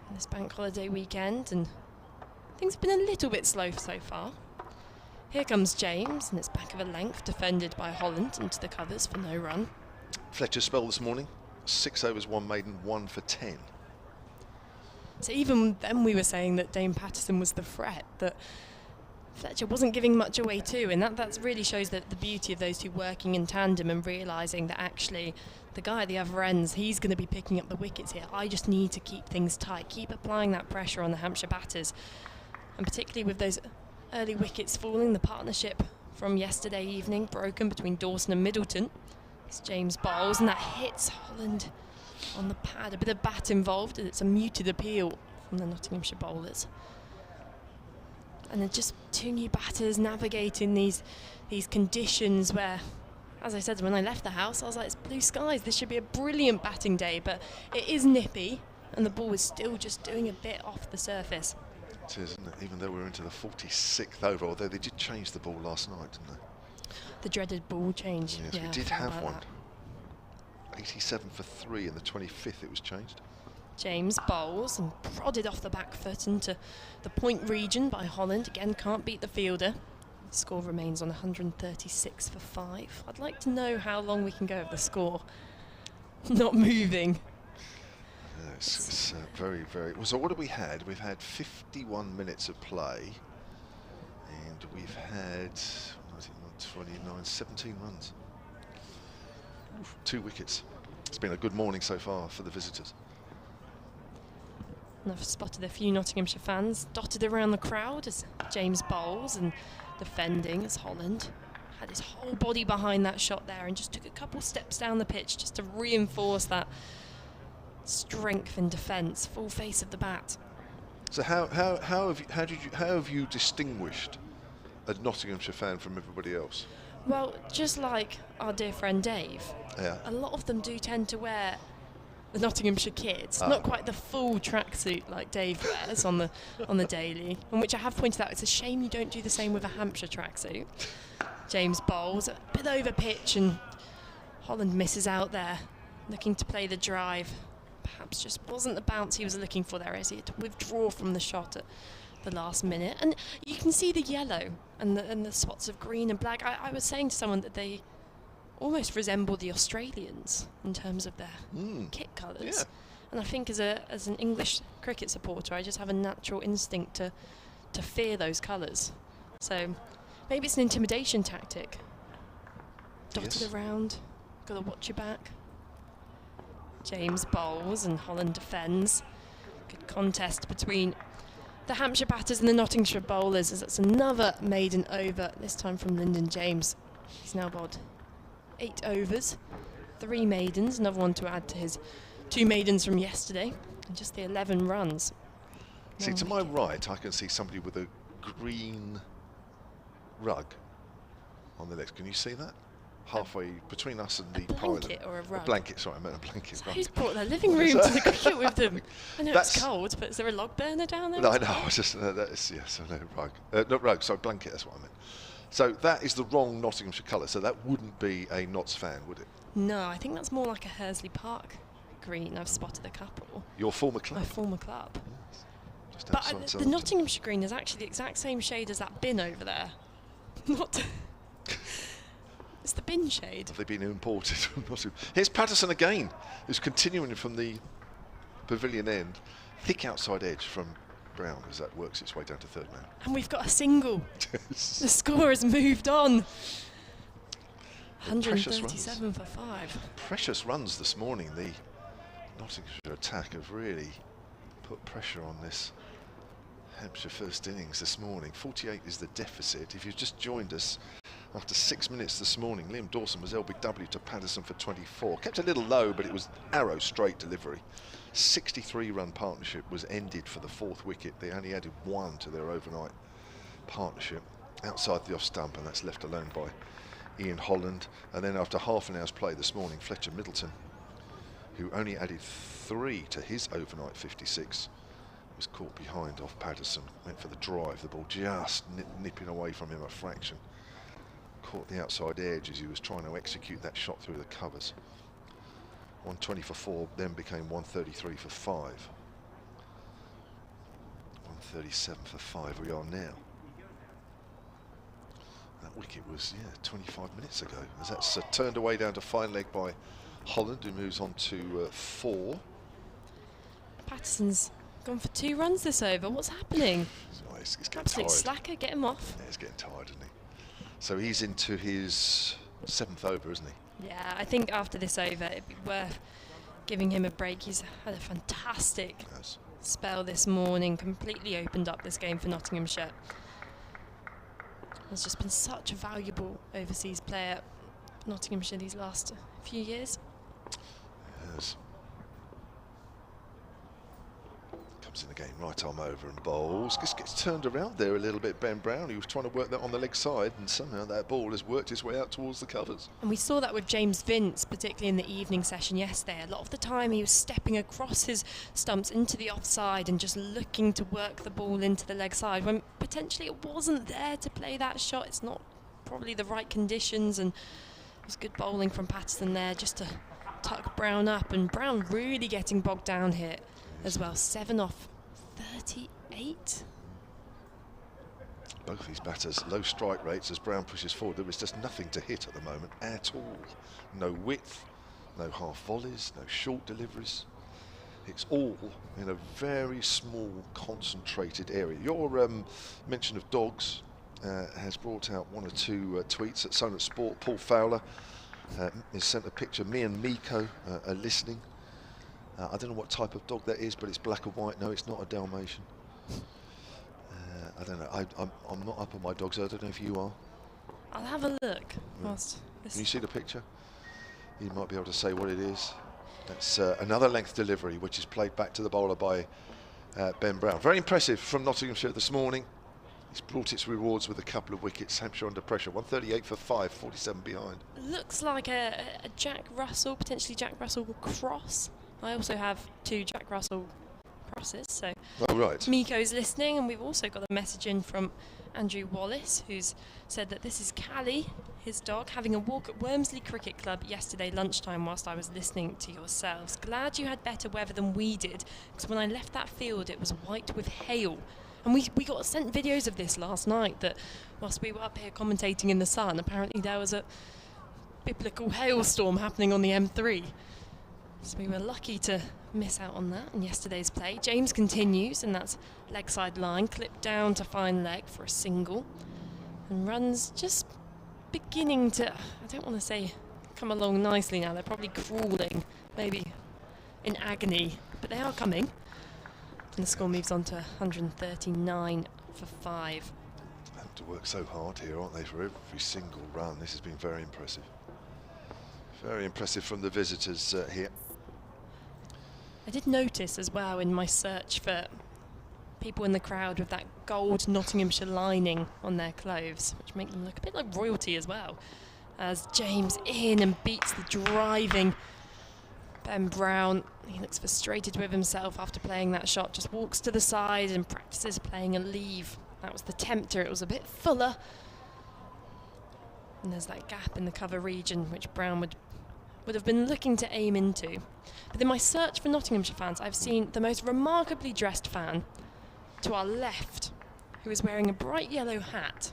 on this bank holiday weekend, and things have been a little bit slow so far. Here comes James, and it's back of a length, defended by Holland into the covers for no run. Fletcher's spell this morning, 6 overs, 1 maiden, 1 for 10. So even then we were saying that Dame Patterson was the threat, that Fletcher wasn't giving much away too, and that really shows the beauty of those two working in tandem and realising that actually the guy at the other ends, he's going to be picking up the wickets here. I just need to keep things tight, keep applying that pressure on the Hampshire batters. And particularly with those early wickets falling, the partnership from yesterday evening broken between Dawson and Middleton. It's James bowls, and that hits Holland on the pad. A bit of bat involved, and it's a muted appeal from the Nottinghamshire bowlers. And then just two new batters navigating these conditions where, as I said, when I left the house, I was like, it's blue skies. This should be a brilliant batting day, but it is nippy, and the ball is still just doing a bit off the surface. It is, isn't it? Even though we're into the 46th over, although they did change the ball last night, didn't they? The dreaded ball change. Yes, yeah, we did have one. That. 87 for 3, and the 25th it was changed. James bowls and prodded off the back foot into the point region by Holland. Again, can't beat the fielder. The score remains on 136 for 5. I'd like to know how long we can go with the score not moving. It's very, very... So what have we had? We've had 51 minutes of play, and we've had 29, 17 runs. Oof, 2 wickets. It's been a good morning so far for the visitors. And I've spotted a few Nottinghamshire fans dotted around the crowd as James bowls, and defending as Holland had his whole body behind that shot there and just took a couple steps down the pitch just to reinforce that strength in defence, full face of the bat. So how have you distinguished a Nottinghamshire fan from everybody else? Well, just like our dear friend Dave, a lot of them do tend to wear the Nottinghamshire kits, not quite the full tracksuit like Dave wears on the daily, on which I have pointed out it's a shame you don't do the same with a Hampshire tracksuit. James bowls a bit over pitch, and Holland misses out there, looking to play the drive. Perhaps just wasn't the bounce he was looking for there, as he had to withdraw from the shot at the last minute. And you can see the yellow and the spots of green and black. I was saying to someone that they almost resemble the Australians in terms of their kit colours. Yeah. And I think as an English cricket supporter, I just have a natural instinct to fear those colours. So maybe it's an intimidation tactic. Dotted around, got to watch your back. James bowls and Holland defends. Good contest between the Hampshire batters and the Nottinghamshire bowlers, as that's another maiden over, this time from Lyndon James. He's now bowled 8 overs, 3 maidens, another one to add to his 2 maidens from yesterday, and just the 11 runs. See, to my right, I can see somebody with a green rug on the legs. Can you see that? Halfway between us and the pilot. A blanket or a rug? A blanket, sorry, I meant a blanket. So who's brought their living room to the cricket with them? I know it's cold, but is there a log burner down there? No, I know, I was just, that is, yes, I know, rug. Not rug, sorry, blanket, that's what I meant. So that is the wrong Nottinghamshire colour, so that wouldn't be a Notts fan, would it? No, I think that's more like a Hursley Park green. I've spotted a couple. Your former club? My former club. Yes. Just But the Nottinghamshire green is actually the exact same shade as that bin over there. Not... It's the bin shade. Have they been imported from Nottingham? Here's Patterson again, who's continuing from the pavilion end. Thick outside edge from Brown as that works its way down to third man. And we've got a single. The score has moved on. 137 for 5. Precious runs this morning. The Nottinghamshire attack have really put pressure on this Hampshire first innings this morning. 48 is the deficit. If you've just joined us, after 6 minutes this morning, Liam Dawson was LBW to Patterson for 24. Kept a little low, but it was arrow straight delivery. 63-run partnership was ended for the 4th wicket. They only added 1 to their overnight partnership outside the off stump, and that's left alone by Ian Holland. And then after half an hour's play this morning, Fletcher Middleton, who only added 3 to his overnight 56, was caught behind off Patterson. Went for the drive, the ball just nipping away from him a fraction. Caught the outside edge as he was trying to execute that shot through the covers. 120 for 4, then became 133 for 5. 137 for 5 we are now. That wicket was, 25 minutes ago. As that's turned away down to fine leg by Holland, who moves on to 4. Patterson's gone for 2 runs this over. What's happening? He's getting Absolute tired. slacker, get him off. Yeah, he's getting tired, isn't he? So he's into his 7th over, isn't he? Yeah, I think after this over, it'd be worth giving him a break. He's had a fantastic spell this morning, completely opened up this game for Nottinghamshire. Has just been such a valuable overseas player for Nottinghamshire these last few years. Yes. Comes in the game, right arm over and bowls. Just gets turned around there a little bit, Ben Brown. He was trying to work that on the leg side, and somehow that ball has worked its way out towards the covers. And we saw that with James Vince, particularly in the evening session yesterday. A lot of the time he was stepping across his stumps into the offside and just looking to work the ball into the leg side, when potentially it wasn't there to play that shot. It's not probably the right conditions, and it was good bowling from Patterson there just to tuck Brown up, and Brown really getting bogged down here as well. 7 off 38. Both these batters low strike rates as Brown pushes forward. There is just nothing to hit at the moment at all. No width, no half volleys, no short deliveries. It's all in a very small concentrated area. Your mention of dogs has brought out 1 or 2 tweets at Sonnet Sport. Paul Fowler has sent a picture. Me and Miko are listening. I don't know what type of dog that is, but it's black and white. No, it's not a Dalmatian. I don't know. I'm not up on my dogs. I don't know if you are. I'll have a look. Whilst Can you see the picture? You might be able to say what it is. That's another length delivery, which is played back to the bowler by Ben Brown. Very impressive from Nottinghamshire this morning. It's brought its rewards with a couple of wickets. Hampshire under pressure. 138 for 5, 47 behind. Looks like a Jack Russell, potentially Jack Russell cross. I also have 2 Jack Russell crosses, so Miko's listening. And we've also got a message in from Andrew Wallace, who's said that this is Callie, his dog, having a walk at Wormsley Cricket Club yesterday lunchtime whilst I was listening to yourselves. Glad you had better weather than we did, because when I left that field it was white with hail. And we got sent videos of this last night, that whilst we were up here commentating in the sun, apparently there was a biblical hailstorm happening on the M3. So we were lucky to miss out on that in yesterday's play. James continues, and that's leg side line, clipped down to fine leg for a single. And runs just beginning to, I don't want to say come along nicely now, they're probably crawling, maybe in agony, but they are coming. And the score moves on to 139 for 5. They have to work so hard here, aren't they, for every single run. This has been very impressive. Very impressive from the visitors here. I did notice as well in my search for people in the crowd with that gold Nottinghamshire lining on their clothes, which make them look a bit like royalty as well, as James in and beats the driving Ben Brown. He looks frustrated with himself after playing that shot, just walks to the side and practices playing a leave. That was the tempter, it was a bit fuller. And there's that gap in the cover region which Brown would have been looking to aim into. But in my search for Nottinghamshire fans, I've seen the most remarkably dressed fan to our left, who is wearing a bright yellow hat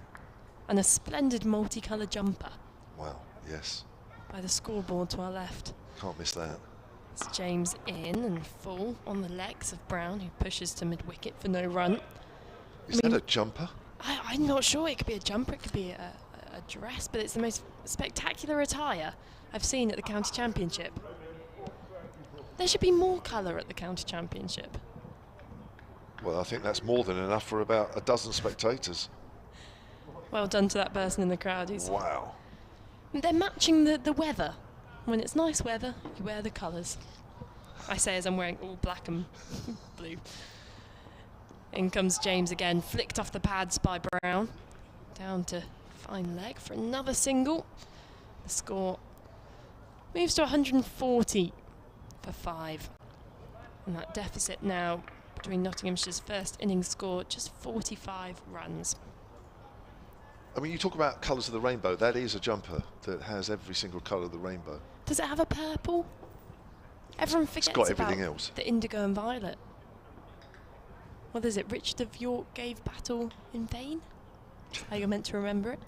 and a splendid multicoloured jumper. Wow, yes. By the scoreboard to our left. Can't miss that. It's James in and full on the legs of Brown, who pushes to mid-wicket for no run. Is that a jumper? I'm not sure. It could be a jumper, it could be a dress, but it's the most spectacular attire I've seen at the County Championship. There should be more colour at the County Championship. Well, I think that's more than enough for about a dozen spectators. Well done to that person in the crowd. Wow. They're matching the weather. When it's nice weather, you wear the colours. I say as I'm wearing all black and blue. In comes James again, flicked off the pads by Brown. Down to fine leg for another single. The score moves to 140 for 5. And that deficit now between Nottinghamshire's first innings score, just 45 runs. I mean, you talk about colours of the rainbow. That is a jumper that has every single colour of the rainbow. Does it have a purple? Everyone forgets It's got everything about else. the indigo and violet. What is it? Richard of York gave battle in vain? How you're meant to remember it.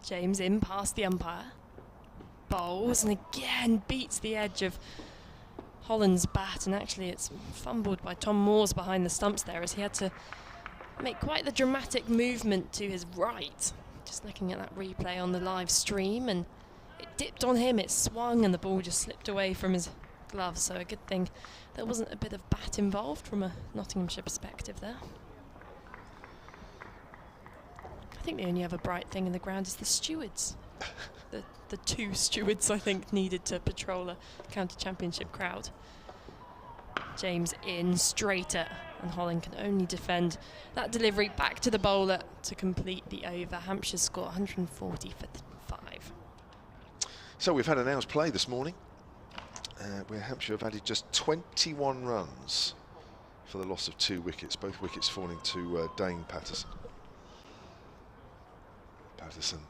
James in past the umpire. Bowls and again beats the edge of Holland's bat, and actually it's fumbled by Tom Moores behind the stumps there as he had to make quite the dramatic movement to his right. Just looking at that replay on the live stream, and it dipped on him, it swung, and the ball just slipped away from his gloves. So a good thing there wasn't a bit of bat involved from a Nottinghamshire perspective there. I think the only other bright thing in the ground is the stewards. the two stewards, I think, needed to patrol a county championship crowd. James in straighter, and Holland can only defend that delivery back to the bowler to complete the over. Hampshire's score 140 for 5. So we've had an hour's play this morning, where Hampshire have added just 21 runs for the loss of 2 wickets, both wickets falling to Dane Patterson. Patterson,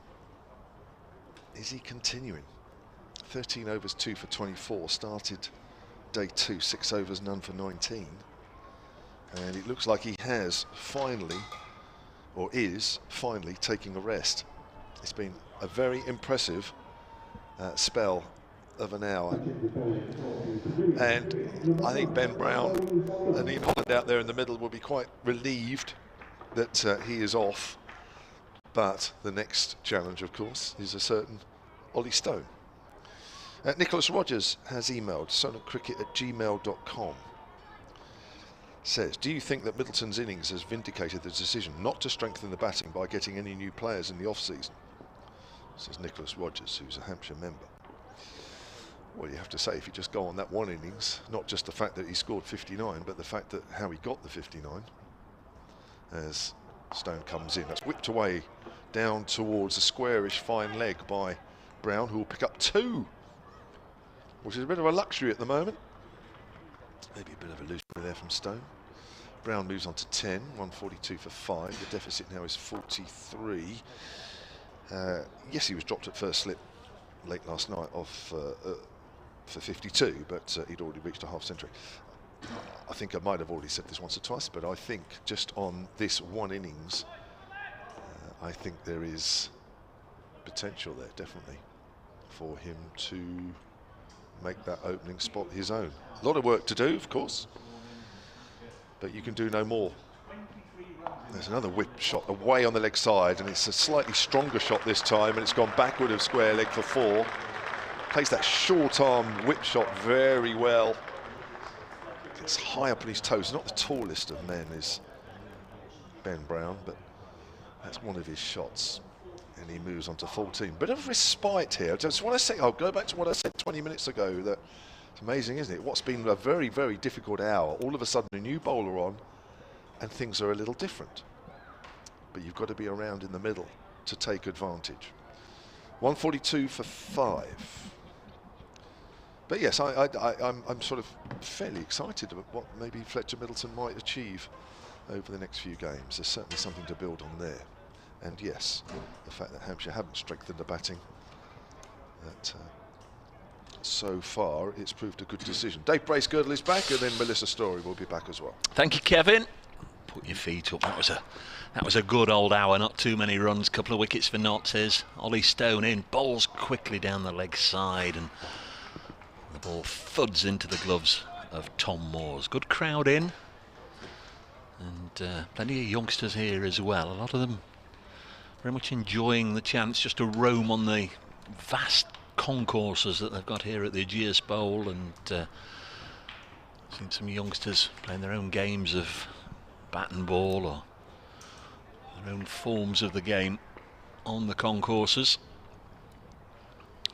is he continuing? 13 overs, 2 for 24, started day 2, 6 overs, none for 19. And it looks like he has finally, or is finally, taking a rest. It's been a very impressive spell of an hour. And I think Ben Brown and Ian Holland out there in the middle will be quite relieved that he is off. But the next challenge, of course, is a certain Ollie Stone. Nicholas Rogers has emailed sonatcricket@gmail.com. Says, do you think that Middleton's innings has vindicated the decision not to strengthen the batting by getting any new players in the off-season? Says Nicholas Rogers, who's a Hampshire member. Well, you have to say, if you just go on that one innings, not just the fact that he scored 59, but the fact that how he got the 59, as Stone comes in. That's whipped away down towards a squarish fine leg by Brown, who will pick up 2, which is a bit of a luxury at the moment. Maybe a bit of a loose there from Stone. Brown moves on to 10, 142 for 5. The deficit now is 43. Yes, he was dropped at first slip late last night off for 52, but he'd already reached a half century. I think I might have already said this once or twice, but I think just on this one innings, I think there is potential there, definitely, for him to make that opening spot his own. A lot of work to do, of course, but you can do no more. There's another whip shot away on the leg side, and it's a slightly stronger shot this time, and it's gone backward of square leg for 4. Plays that short arm whip shot very well. It's high up on his toes. Not the tallest of men is Ben Brown, but that's one of his shots. And he moves on to 14. Bit of respite here. I just want to say, I'll go back to what I said 20 minutes ago, that it's amazing, isn't it? What's been a very, very difficult hour, all of a sudden a new bowler on, and things are a little different. But you've got to be around in the middle to take advantage. 142 for 5. But yes, I'm sort of fairly excited about what maybe Fletcher Middleton might achieve over the next few games. There's certainly something to build on there. And yes, the fact that Hampshire haven't strengthened the batting, that so far it's proved a good decision. Dave Bracegirdle is back, and then Melissa Story will be back as well. Thank you, Kevin. Put your feet up. That was a good old hour. Not too many runs. Couple of wickets for Notts. Says Ollie Stone in, bowls quickly down the leg side, and the ball thuds into the gloves of Tom Moores. Good crowd in, and plenty of youngsters here as well. A lot of them very much enjoying the chance just to roam on the vast concourses that they've got here at the Ageas Bowl, and Seen some youngsters playing their own games of bat and ball or their own forms of the game on the concourses.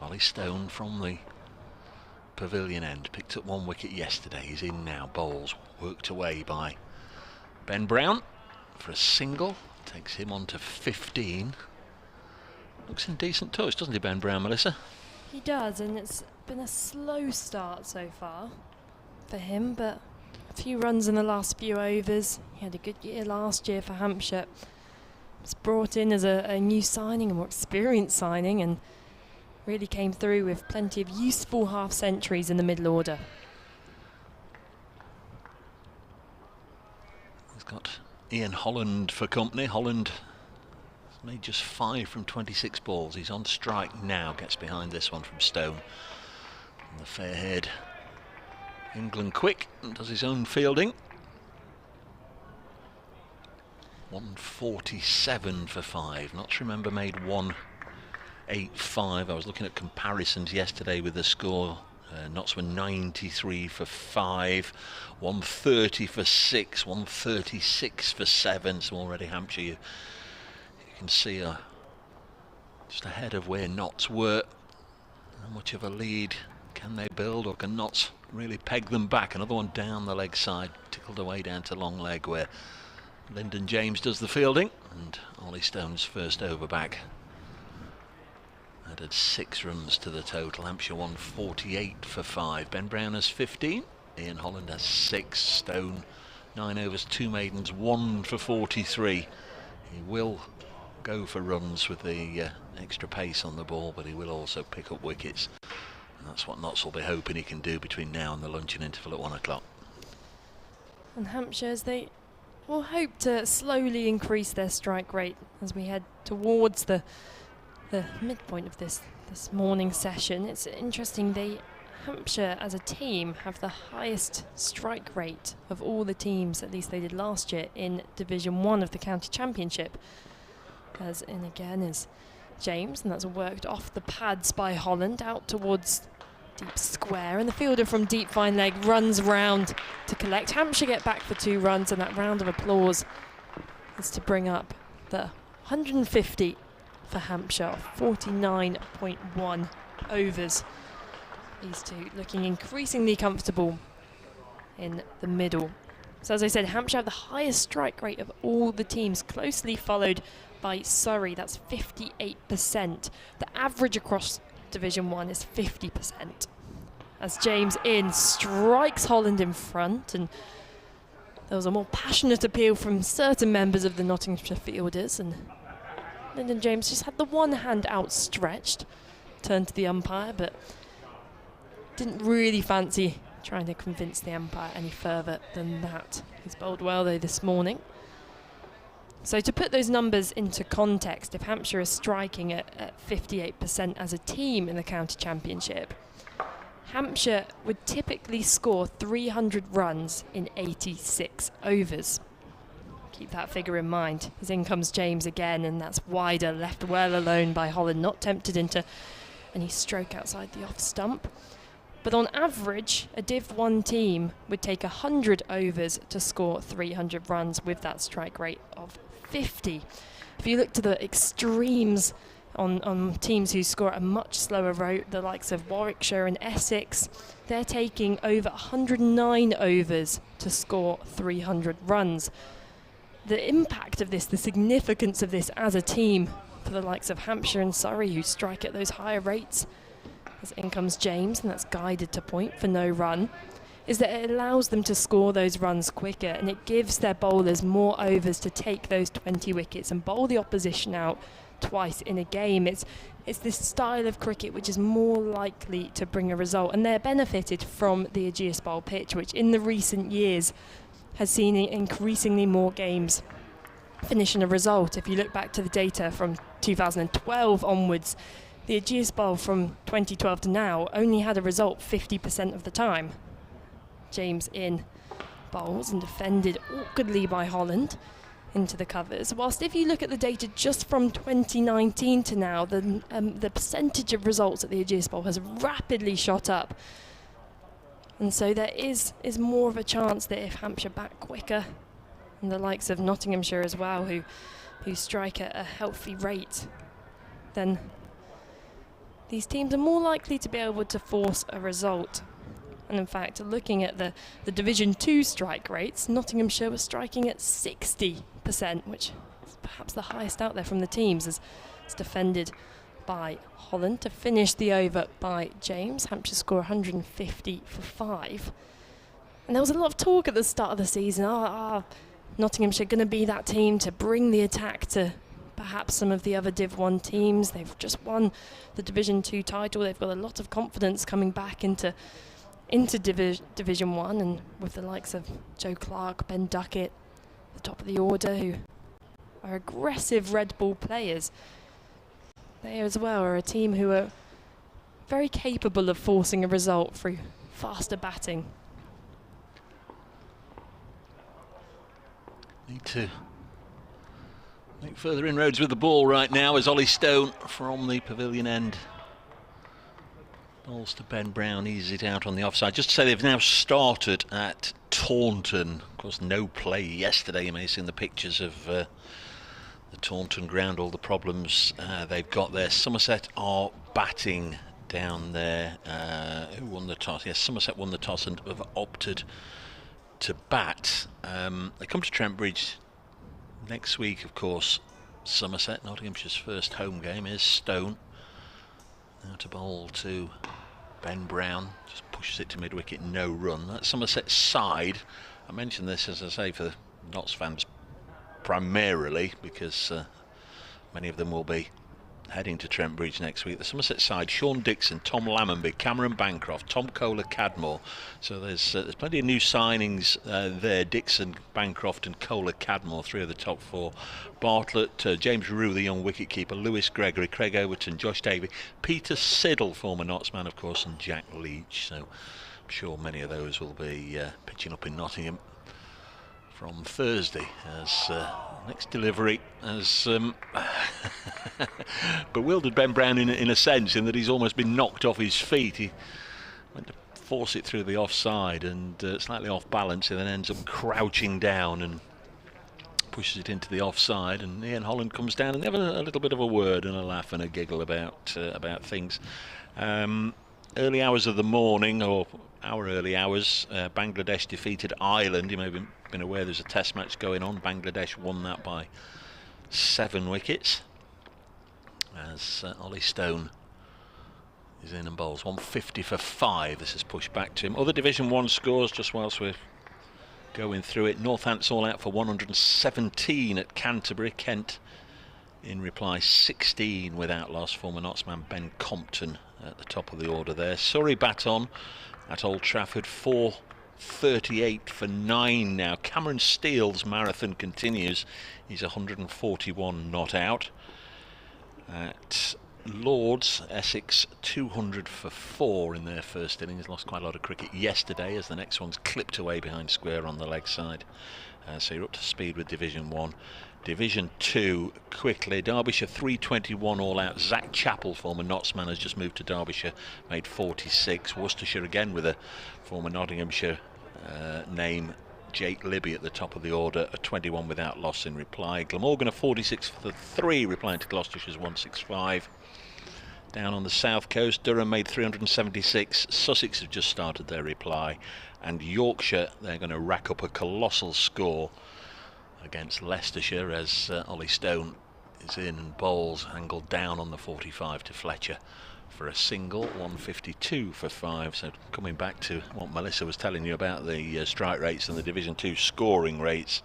Ollie Stone from the pavilion end picked up 1 wicket yesterday. He's in now. Bowls worked away by Ben Brown for a single. Takes him on to 15. Looks in decent touch, doesn't he, Ben Brown, Melissa? He does, and it's been a slow start so far for him, but a few runs in the last few overs. He had a good year last year for Hampshire. Was brought in as a new signing, a more experienced signing, and really came through with plenty of useful half-centuries in the middle order. He's got Ian Holland for company. Holland has made just 5 from 26 balls. He's on strike now, gets behind this one from Stone. And the fair-haired England quick and does his own fielding. 147 for 5. Notts, remember, made 185. I was looking at comparisons yesterday with the score. Notts were 93 for 5, 130 for 6, 136 for 7. So already Hampshire, you can see just ahead of where Notts were. How much of a lead can they build, or can Notts really peg them back? Another one down the leg side, tickled away down to long leg, where Lyndon James does the fielding, and Ollie Stone's first over back added 6 runs to the total. Hampshire 148 for 5. Ben Brown has 15. Ian Holland has 6. Stone 9 overs, 2 maidens, 1 for 43. He will go for runs with the extra pace on the ball, but he will also pick up wickets. And that's what Notts will be hoping he can do between now and the luncheon interval at 1 o'clock. And Hampshire, as they will hope to slowly increase their strike rate as we head towards the midpoint of this morning session. It's interesting, Hampshire as a team have the highest strike rate of all the teams, at least they did last year, in Division 1 of the County Championship. As in again is James, and that's worked off the pads by Holland out towards deep square, and the fielder from deep fine leg runs round to collect. Hampshire get back for 2 runs, and that round of applause is to bring up the 150 for Hampshire, 49.1 overs. These two looking increasingly comfortable in the middle. So as I said, Hampshire have the highest strike rate of all the teams, closely followed by Surrey. That's 58%. The average across Division 1 is 50%. As James strikes Holland in front, and there was a more passionate appeal from certain members of the Nottinghamshire fielders, and Lyndon James just had the one hand outstretched, turned to the umpire, but didn't really fancy trying to convince the umpire any further than that. He's bowled well though this morning. So to put those numbers into context, if Hampshire is striking at 58% as a team in the county championship, Hampshire would typically score 300 runs in 86 overs. Keep that figure in mind. As in comes James again, and that's wider, left well alone by Holland, not tempted into any stroke outside the off stump. But on average, a Div 1 team would take 100 overs to score 300 runs with that strike rate of 50. If you look to the extremes on teams who score at a much slower rate, the likes of Warwickshire and Essex, they're taking over 109 overs to score 300 runs. The impact of this, the significance of this as a team for the likes of Hampshire and Surrey, who strike at those higher rates, as in comes James, and that's guided to point for no run, is that it allows them to score those runs quicker, and it gives their bowlers more overs to take those 20 wickets and bowl the opposition out twice in a game. It's this style of cricket which is more likely to bring a result, and they're benefited from the Ageas Bowl pitch, which in the recent years has seen increasingly more games finish in a result. If you look back to the data from 2012 onwards, the Ageas Bowl from 2012 to now only had a result 50% of the time. James bowls and defended awkwardly by Holland into the covers. Whilst if you look at the data just from 2019 to now, the percentage of results at the Ageas Bowl has rapidly shot up. And so there is more of a chance that if Hampshire bat quicker, and the likes of Nottinghamshire as well, who strike at a healthy rate, then these teams are more likely to be able to force a result. And in fact, looking at the Division 2 strike rates, Nottinghamshire was striking at 60%, which is perhaps the highest out there from the teams, as it's defended by Holland to finish the over by James. Hampshire score 150 for 5. And there was a lot of talk at the start of the season. Nottinghamshire going to be that team to bring the attack to perhaps some of the other Div 1 teams. They've just won the Division 2 title. They've got a lot of confidence coming back into Division 1, and with the likes of Joe Clark, Ben Duckett, the top of the order, who are aggressive red ball players. They as well are a team who are very capable of forcing a result through faster batting. Need to make further inroads with the ball right now as Ollie Stone from the pavilion end bowls to Ben Brown, eases it out on the offside. Just to say they've now started at Taunton. Of course, no play yesterday. You may have seen the pictures of the Taunton ground, all the problems they've got there. Somerset are batting down there. Who won the toss? Yes, Somerset won the toss and have opted to bat. They come to Trent Bridge next week, of course. Somerset, Nottinghamshire's first home game, is Stone. Now to bowl to Ben Brown, just pushes it to mid-wicket, no run. That's Somerset's side. I mention this, as I say, for the Notts fans primarily because many of them will be heading to Trent Bridge next week. The Somerset side: Sean Dixon, Tom Lammonby, Cameron Bancroft, Tom Kohler-Cadmore. So there's plenty of new signings there. Dixon, Bancroft and Kohler-Cadmore, 3 of the top 4. Bartlett, James Rue, the young wicketkeeper, Lewis Gregory, Craig Overton, Josh Davey, Peter Siddle, former Nottsman of course, and Jack Leach. So I'm sure many of those will be pitching up in Nottingham from Thursday, as next delivery has bewildered Ben Brown in a sense, in that he's almost been knocked off his feet. He went to force it through the offside and slightly off balance, and then ends up crouching down and pushes it into the offside, and Ian Holland comes down and they have a little bit of a word and a laugh and a giggle about things. Early hours of the morning, or our early hours, Bangladesh defeated Ireland. You may have been aware there's a test match going on. Bangladesh won that by 7 wickets, as Ollie Stone is in and bowls 150 for 5. This is pushed back to him. Other Division 1 scores, just whilst we're going through it: Northants all out for 117 at Canterbury. Kent in reply 16 without loss. Former Nottsman Ben Compton at the top of the order there. Surrey bat on at Old Trafford, 438 for 9 now. Cameron Steele's marathon continues. He's 141 not out. At Lords, Essex 200 for 4 in their first innings. Lost quite a lot of cricket yesterday, as the next one's clipped away behind square on the leg side. So you're up to speed with Division 1. Division 2 quickly: Derbyshire 321 all out. Zach Chappell, former Nottsman, has just moved to Derbyshire, made 46. Worcestershire again with a former Nottinghamshire name, Jake Libby, at the top of the order, a 21 without loss in reply. Glamorgan a 46 for 3, replying to Gloucestershire's 165. Down on the south coast, Durham made 376. Sussex have just started their reply, and Yorkshire, they're going to rack up a colossal score against Leicestershire, as Ollie Stone is in and bowls, angled down on the 45 to Fletcher for a single, 152 for 5. So coming back to what Melissa was telling you about the strike rates and the Division 2 scoring rates,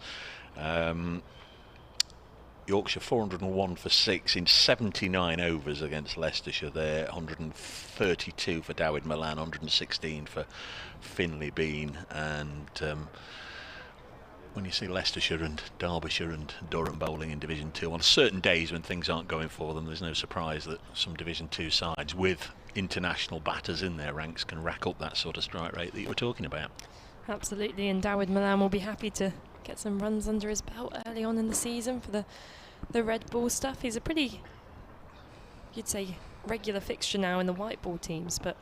Yorkshire 401 for 6 in 79 overs against Leicestershire there. 132 for Dawid Malan, 116 for Finlay Bean. And when you see Leicestershire and Derbyshire and Durham bowling in Division 2 on certain days when things aren't going for them, there's no surprise that some Division 2 sides with international batters in their ranks can rack up that sort of strike rate that you were talking about. Absolutely, and Dawid Malan will be happy to get some runs under his belt early on in the season for the red ball stuff. He's a pretty, you'd say, regular fixture now in the white ball teams, but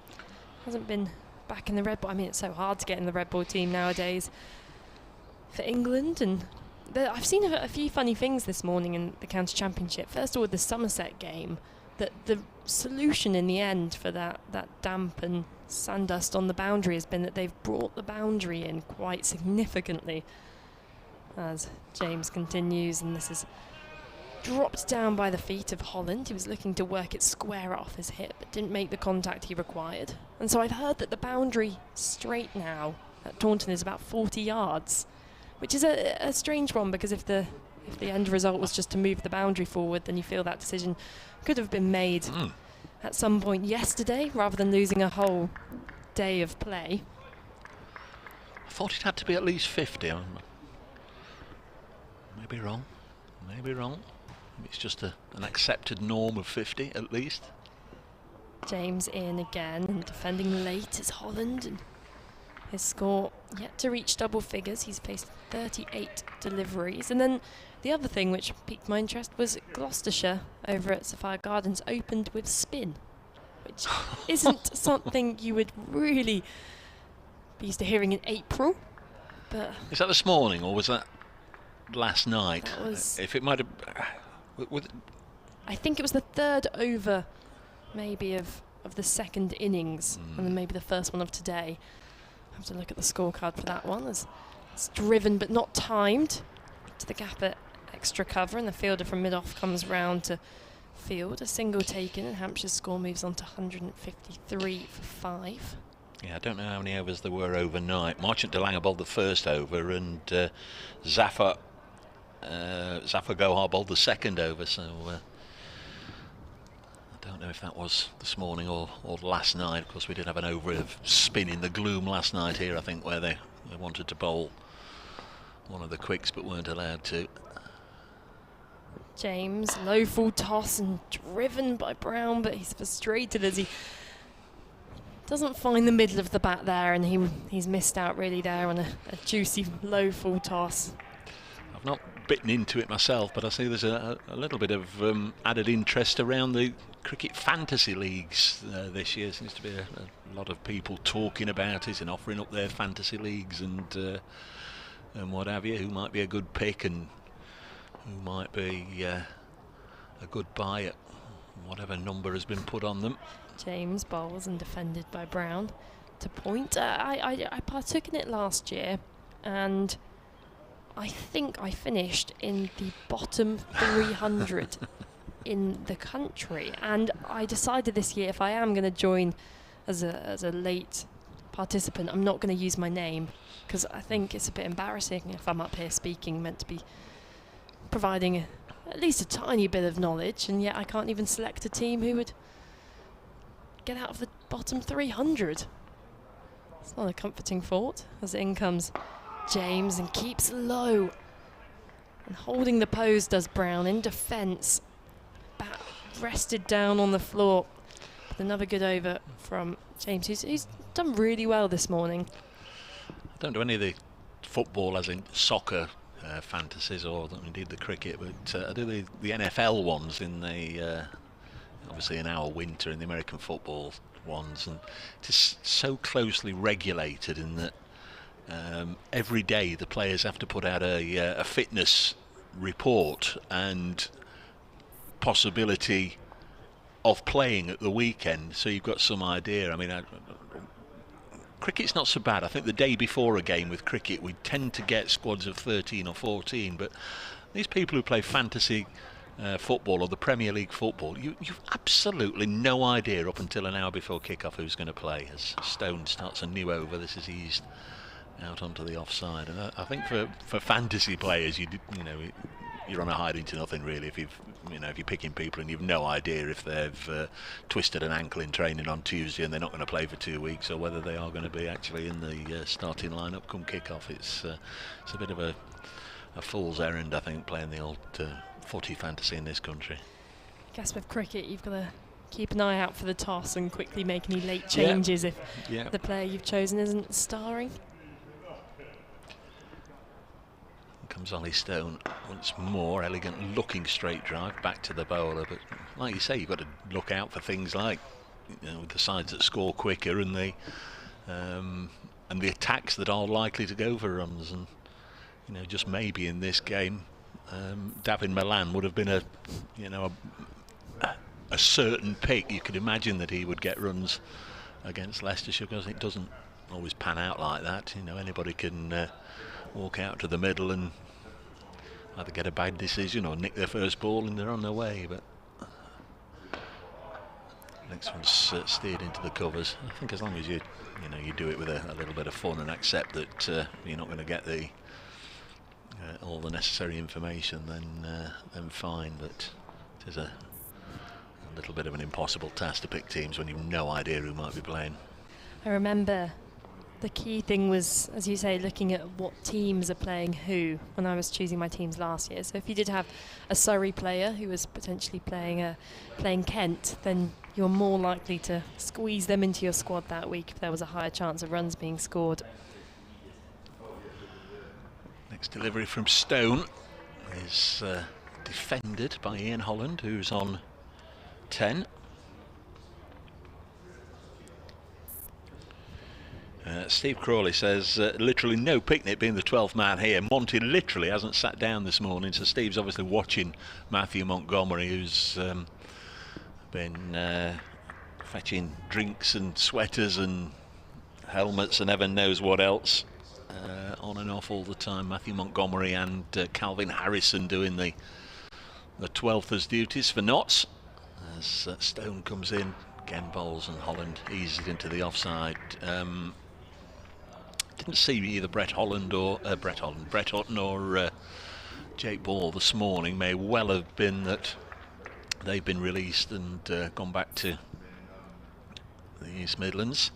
hasn't been back in the red ball. I mean, it's so hard to get in the red ball team nowadays for England. And I've seen a few funny things this morning in the county championship. First of all, with the Somerset game, that the solution in the end for that damp and sand dust on the boundary has been that they've brought the boundary in quite significantly. As James continues, and this is dropped down by the feet of Holland. He was looking to work it square off his hip, but didn't make the contact he required. And so I've heard that the boundary straight now at Taunton is about 40 yards, which is a strange one, because if the end result was just to move the boundary forward, then you feel that decision could have been made at some point yesterday, rather than losing a whole day of play. I thought it had to be at least 50. Maybe wrong. It's just an accepted norm of 50 at least. James in again, and defending late is Holland, and his score yet to reach double figures. He's faced 38 deliveries. And then the other thing which piqued my interest was Gloucestershire over at Sapphire Gardens opened with spin, which isn't something you would really be used to hearing in April. But is that this morning, or was that last night? That was, if it might have, I think it was the third over, maybe of the second innings, and then maybe the first one of today. I have to look at the scorecard for that one. It's driven but not timed to the gap at extra cover, and the fielder from mid-off comes round to field. A single taken, and Hampshire's score moves on to 153 for 5. Yeah, I don't know how many overs there were overnight. Marchant de Lange bowled the first over, and Zafar Gohar bowled the second over, so I don't know if that was this morning or last night. Of course, we did have an over of spin in the gloom last night here, I think, where they wanted to bowl one of the quicks but weren't allowed to. James, low full toss and driven by Brown, but he's frustrated as he doesn't find the middle of the bat there, and he's missed out really there on a juicy low full toss. I've not bitten into it myself, but I see there's a little bit of added interest around the cricket fantasy leagues this year. Seems to be a lot of people talking about it and offering up their fantasy leagues and what have you, who might be a good pick and who might be a good buy at whatever number has been put on them. James bowls and defended by Brown to point. I partook in it last year, and I think I finished in the bottom 300 in the country, and I decided this year, if I am going to join as a late participant, I'm not going to use my name, because I think it's a bit embarrassing if I'm up here speaking, meant to be providing at least a tiny bit of knowledge, and yet I can't even select a team who would get out of the bottom 300. It's not a comforting thought, as in comes James and keeps low. And holding the pose does Brown in defence. Bat rested down on the floor. But another good over from James, who's done really well this morning. I don't do any of the football, as in soccer, fantasies, or indeed the cricket, but I do the NFL ones in the obviously in our winter, in the American football ones, and it is so closely regulated in that every day the players have to put out a fitness report and possibility of playing at the weekend, so you've got some idea. I mean, cricket's not so bad. I think the day before a game with cricket we tend to get squads of 13 or 14, but these people who play fantasy football or the Premier League football, you've absolutely no idea up until an hour before kick-off who's going to play. As Stone starts a new over, this is eased out onto the offside, and I think for fantasy players, you're on a hiding to nothing really if you're picking people and you've no idea if they've twisted an ankle in training on Tuesday and they're not going to play for 2 weeks, or whether they are going to be actually in the starting lineup come kick-off. It's a bit of a fool's errand, I think, playing the old footy fantasy in this country. I guess with cricket you've got to keep an eye out for the toss and quickly make any late changes if the player you've chosen isn't starring. Comes Ollie Stone once more, elegant looking straight drive back to the bowler, but like you say, you've got to look out for things like the sides that score quicker and the and the attacks that are likely to go for runs. And just maybe in this game, David Milan would have been a certain pick. You could imagine that he would get runs against Leicestershire, because it doesn't always pan out like that. Anybody can walk out to the middle and either get a bad decision or nick their first ball and they're on their way. But next one's steered into the covers. I think as long as you do it with a little bit of fun and accept that you're not going to get the all the necessary information, then fine. But it is a little bit of an impossible task to pick teams when you've no idea who might be playing. I remember the key thing was, as you say, looking at what teams are playing who when I was choosing my teams last year. So if you did have a Surrey player who was potentially playing Kent, then you're more likely to squeeze them into your squad that week if there was a higher chance of runs being scored. Next delivery from Stone is defended by Ian Holland, who's on 10. Steve Crawley says literally no picnic being the 12th man here. Monty literally hasn't sat down this morning, so Steve's obviously watching Matthew Montgomery, who's been fetching drinks and sweaters and helmets and heaven knows what else on and off all the time. Matthew Montgomery and Calvin Harrison doing the 12th duties for Notts. As Stone comes in, again bowls, and Holland eases it into the offside. Didn't see either Brett Hutton or Jake Ball this morning. May well have been that they've been released and gone back to the East Midlands.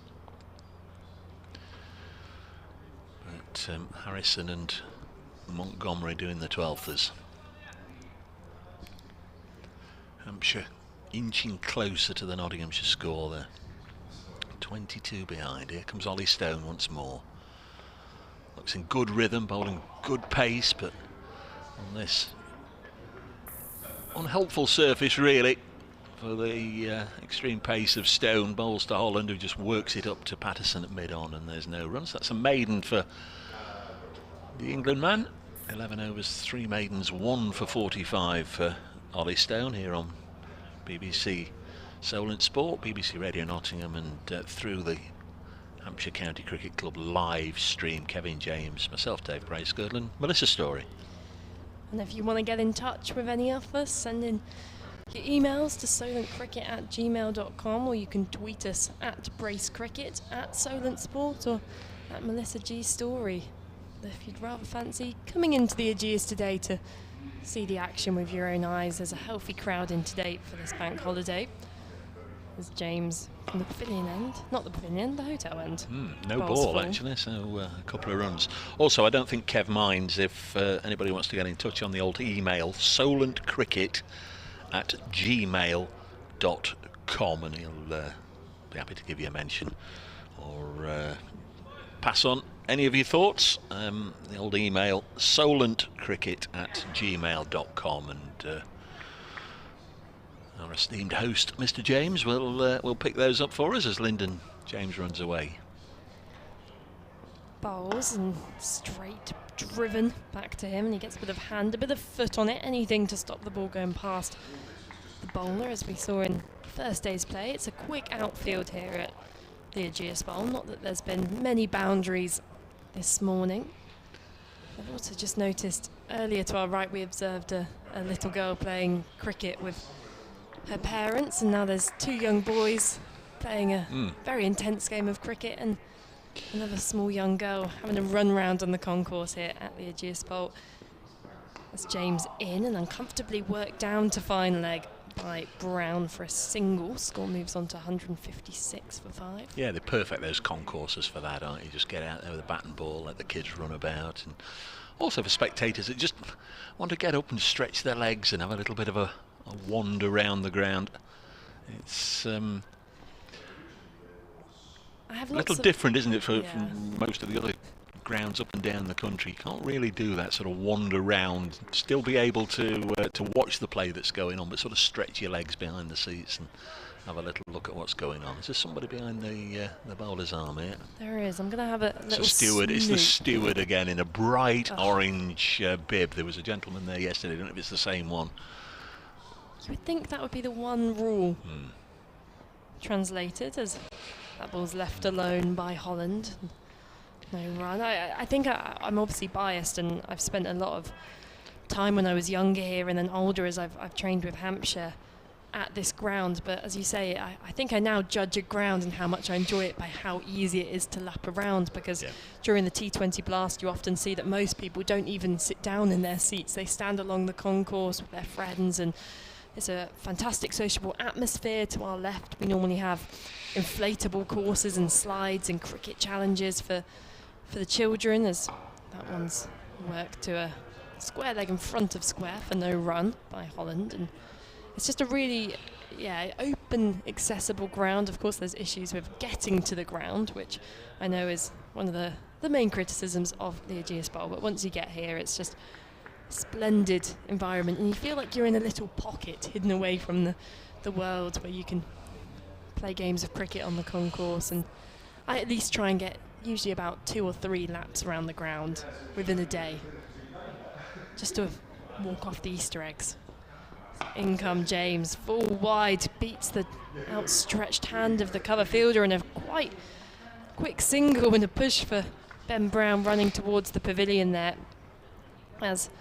But Harrison and Montgomery doing the 12thers. Hampshire inching closer to the Nottinghamshire score there. 22 behind. Here comes Ollie Stone once more. Looks in good rhythm, bowling good pace, but on this unhelpful surface really for the extreme pace of Stone. Bowls to Holland, who just works it up to Patterson at mid-on, and there's no runs. That's a maiden for the England man. 11 overs, 3 maidens, 1 for 45 for Ollie Stone here on BBC Solent Sport, BBC Radio Nottingham, and through the Hampshire County Cricket Club live stream. Kevin James, myself, Dave Bracegirdle, and Melissa Story. And if you want to get in touch with any of us, send in your emails to solentcricket@gmail.com, or you can tweet us at BraceCricket, at Solent Sport, or at Melissa G Story. If you'd rather fancy coming into the Ageas today to see the action with your own eyes, there's a healthy crowd in today for this bank holiday. There's James from the pavilion end, not the pavilion, the hotel end. No ball actually, so a couple of runs. Also, I don't think Kev minds if anybody wants to get in touch on the old email, solentcricket@gmail.com, and he'll be happy to give you a mention or pass on any of your thoughts. The old email, solentcricket@gmail.com, and our esteemed host, Mr. James, will pick those up for us as Lyndon James runs away. Bowls and straight driven back to him, and he gets a bit of hand, a bit of foot on it, anything to stop the ball going past the bowler, as we saw in first day's play. It's a quick outfield here at the Ageas Bowl. Not that there's been many boundaries this morning. I've also just noticed earlier to our right we observed a little girl playing cricket with her parents, and now there's 2 young boys playing a very intense game of cricket, and another small young girl having a run round on the concourse here at the Ageas Bowl. As James in and uncomfortably worked down to fine leg by Brown for a single. Score moves on to 156 for 5. Yeah, they're perfect, those concourses, for that, aren't you? Just get out there with a bat and ball, let the kids run about, and also for spectators that just want to get up and stretch their legs and have a little bit of a wander around the ground. It's a little different, isn't it, from most of the other grounds up and down the country. You can't really do that, sort of wander round, still be able to watch the play that's going on, but sort of stretch your legs behind the seats and have a little look at what's going on. Is there somebody behind the bowler's arm here? There is. I'm going to have a little steward. snoop. It's the steward again in a bright orange bib. There was a gentleman there yesterday. I don't know if it's the same one. You would think that would be the one rule. Translated as that ball's left alone by Holland. No run. I think I'm obviously biased, and I've spent a lot of time when I was younger here and then older as I've trained with Hampshire at this ground, but as you say, I think I now judge a ground and how much I enjoy it by how easy it is to lap around, because during the T20 Blast you often see that most people don't even sit down in their seats. They stand along the concourse with their friends, and it's a fantastic sociable atmosphere. To our left we normally have inflatable courses and slides and cricket challenges for the children, as that one's worked to a square leg in front of square for no run by Holland. And it's just a really, open, accessible ground. Of course, there's issues with getting to the ground, which I know is one of the main criticisms of the Ageas Bowl. But once you get here, it's just a splendid environment, and you feel like you're in a little pocket hidden away from the world, where you can play games of cricket on the concourse. And I at least try and get usually about 2 or 3 laps around the ground within a day, just to walk off the Easter eggs. In come James, full wide, beats the outstretched hand of the cover fielder, and a quite quick single and a push for Ben Brown running towards the pavilion there, as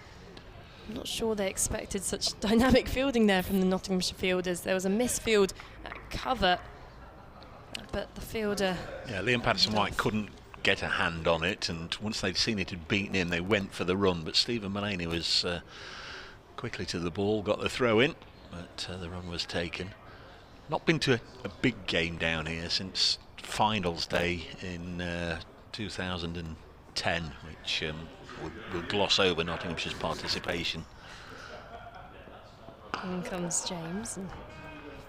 I'm not sure they expected such dynamic fielding there from the Nottinghamshire fielders. There was a misfield at cover, but the fielder... Yeah, Liam Patterson-White couldn't get a hand on it, and once they'd seen it had beaten him, they went for the run, but Stephen Mullaney was... quickly to the ball, got the throw in, but the run was taken. Not been to a big game down here since finals day in 2010, which will gloss over Nottinghamshire's participation. In comes James, and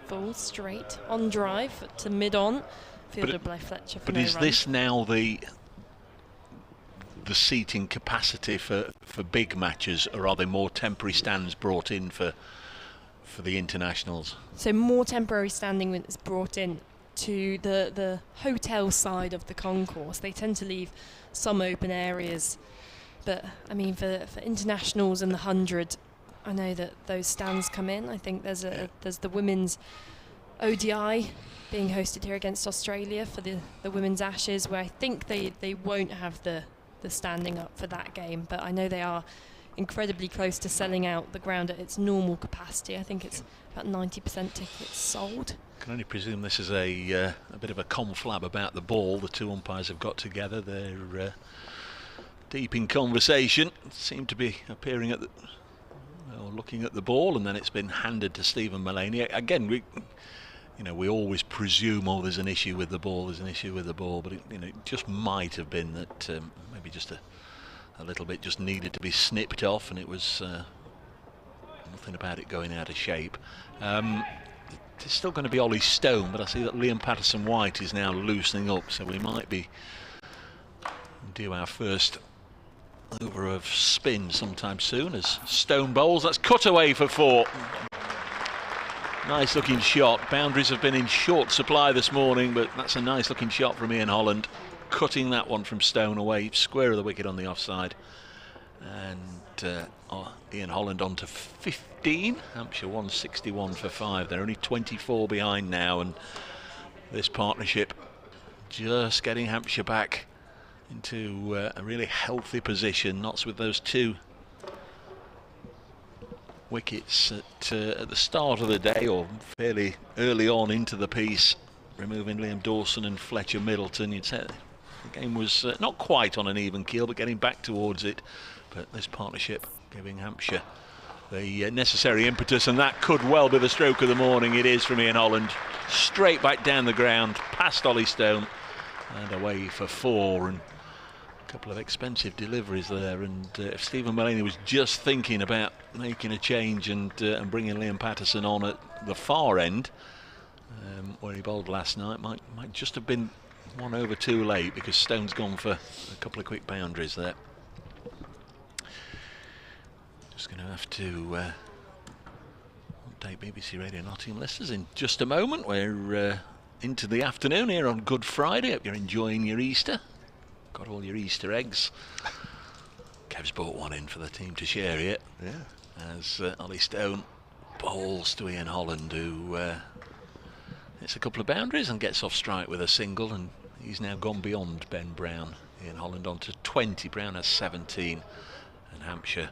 full straight on drive to mid-on, fielded by Fletcher for but no is run. this now the seating capacity for big matches, or are there more temporary stands brought in for the internationals? So more temporary standing is brought in to the hotel side of the concourse. They tend to leave some open areas, but I mean for internationals and the 100, I know that those stands come in. I think there's the women's ODI being hosted here against Australia for the women's Ashes, where I think they won't have the standing up for that game, but I know they are incredibly close to selling out the ground at its normal capacity. I think it's about 90% tickets sold. I can only presume this is a bit of a conflab about the ball. The two umpires have got together. They're deep in conversation. Seem to be appearing at looking at the ball, and then it's been handed to Stephen Mullaney. Again, we always presume, there's an issue with the ball, but it just might have been that maybe just a little bit just needed to be snipped off, and it was nothing about it going out of shape. It's still going to be Ollie Stone, but I see that Liam Patterson-White is now loosening up, so we might be due our first over of spin sometime soon as Stone bowls. That's cut away for 4. Nice looking shot. Boundaries have been in short supply this morning, but that's a nice looking shot from Ian Holland, cutting that one from Stone away, square of the wicket on the offside. And Ian Holland on to 15. Hampshire 161 for 5. They're only 24 behind now, and this partnership just getting Hampshire back into a really healthy position. Notts with those 2 wickets at the start of the day, or fairly early on into the piece, removing Liam Dawson and Fletcher Middleton. You'd say the game was not quite on an even keel, but getting back towards it. But this partnership giving Hampshire the necessary impetus, and that could well be the stroke of the morning. It is from Ian Holland, straight back down the ground, past Ollie Stone, and away for 4. And a couple of expensive deliveries there, and if Stephen Mullaney was just thinking about making a change and bringing Liam Patterson on at the far end, where he bowled last night, might just have been 1 over too late because Stone's gone for a couple of quick boundaries there. Just going to have to update BBC Radio Nottingham listeners in just a moment. We're into the afternoon here on Good Friday. Hope you're enjoying your Easter. Got all your Easter eggs. Kev's brought one in for the team to share here. Yeah. As Ollie Stone bowls to Ian Holland, who hits a couple of boundaries and gets off strike with a single, and he's now gone beyond Ben Brown. Ian Holland on to 20, Brown has 17, and Hampshire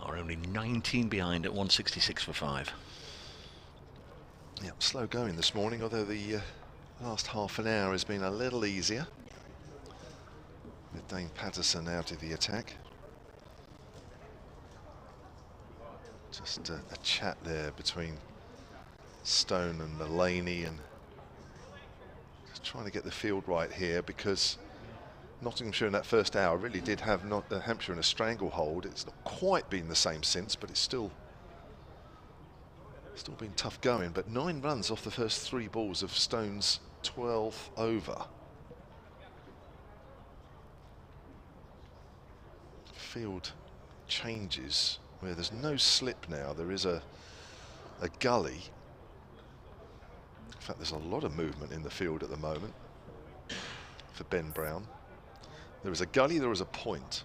are only 19 behind at 166 for 5. Yep, slow going this morning, although the last half an hour has been a little easier. With Dane Patterson out of the attack. Just a chat there between Stone and Mullaney, and just trying to get the field right here, because Nottinghamshire in that first hour really did have Hampshire in a stranglehold. It's not quite been the same since, but it's still been tough going. But 9 runs off the first 3 balls of Stone's 12th over. Field changes where there's no slip now. There is a gully. In fact, there's a lot of movement in the field at the moment for Ben Brown. There is a gully, there is a point,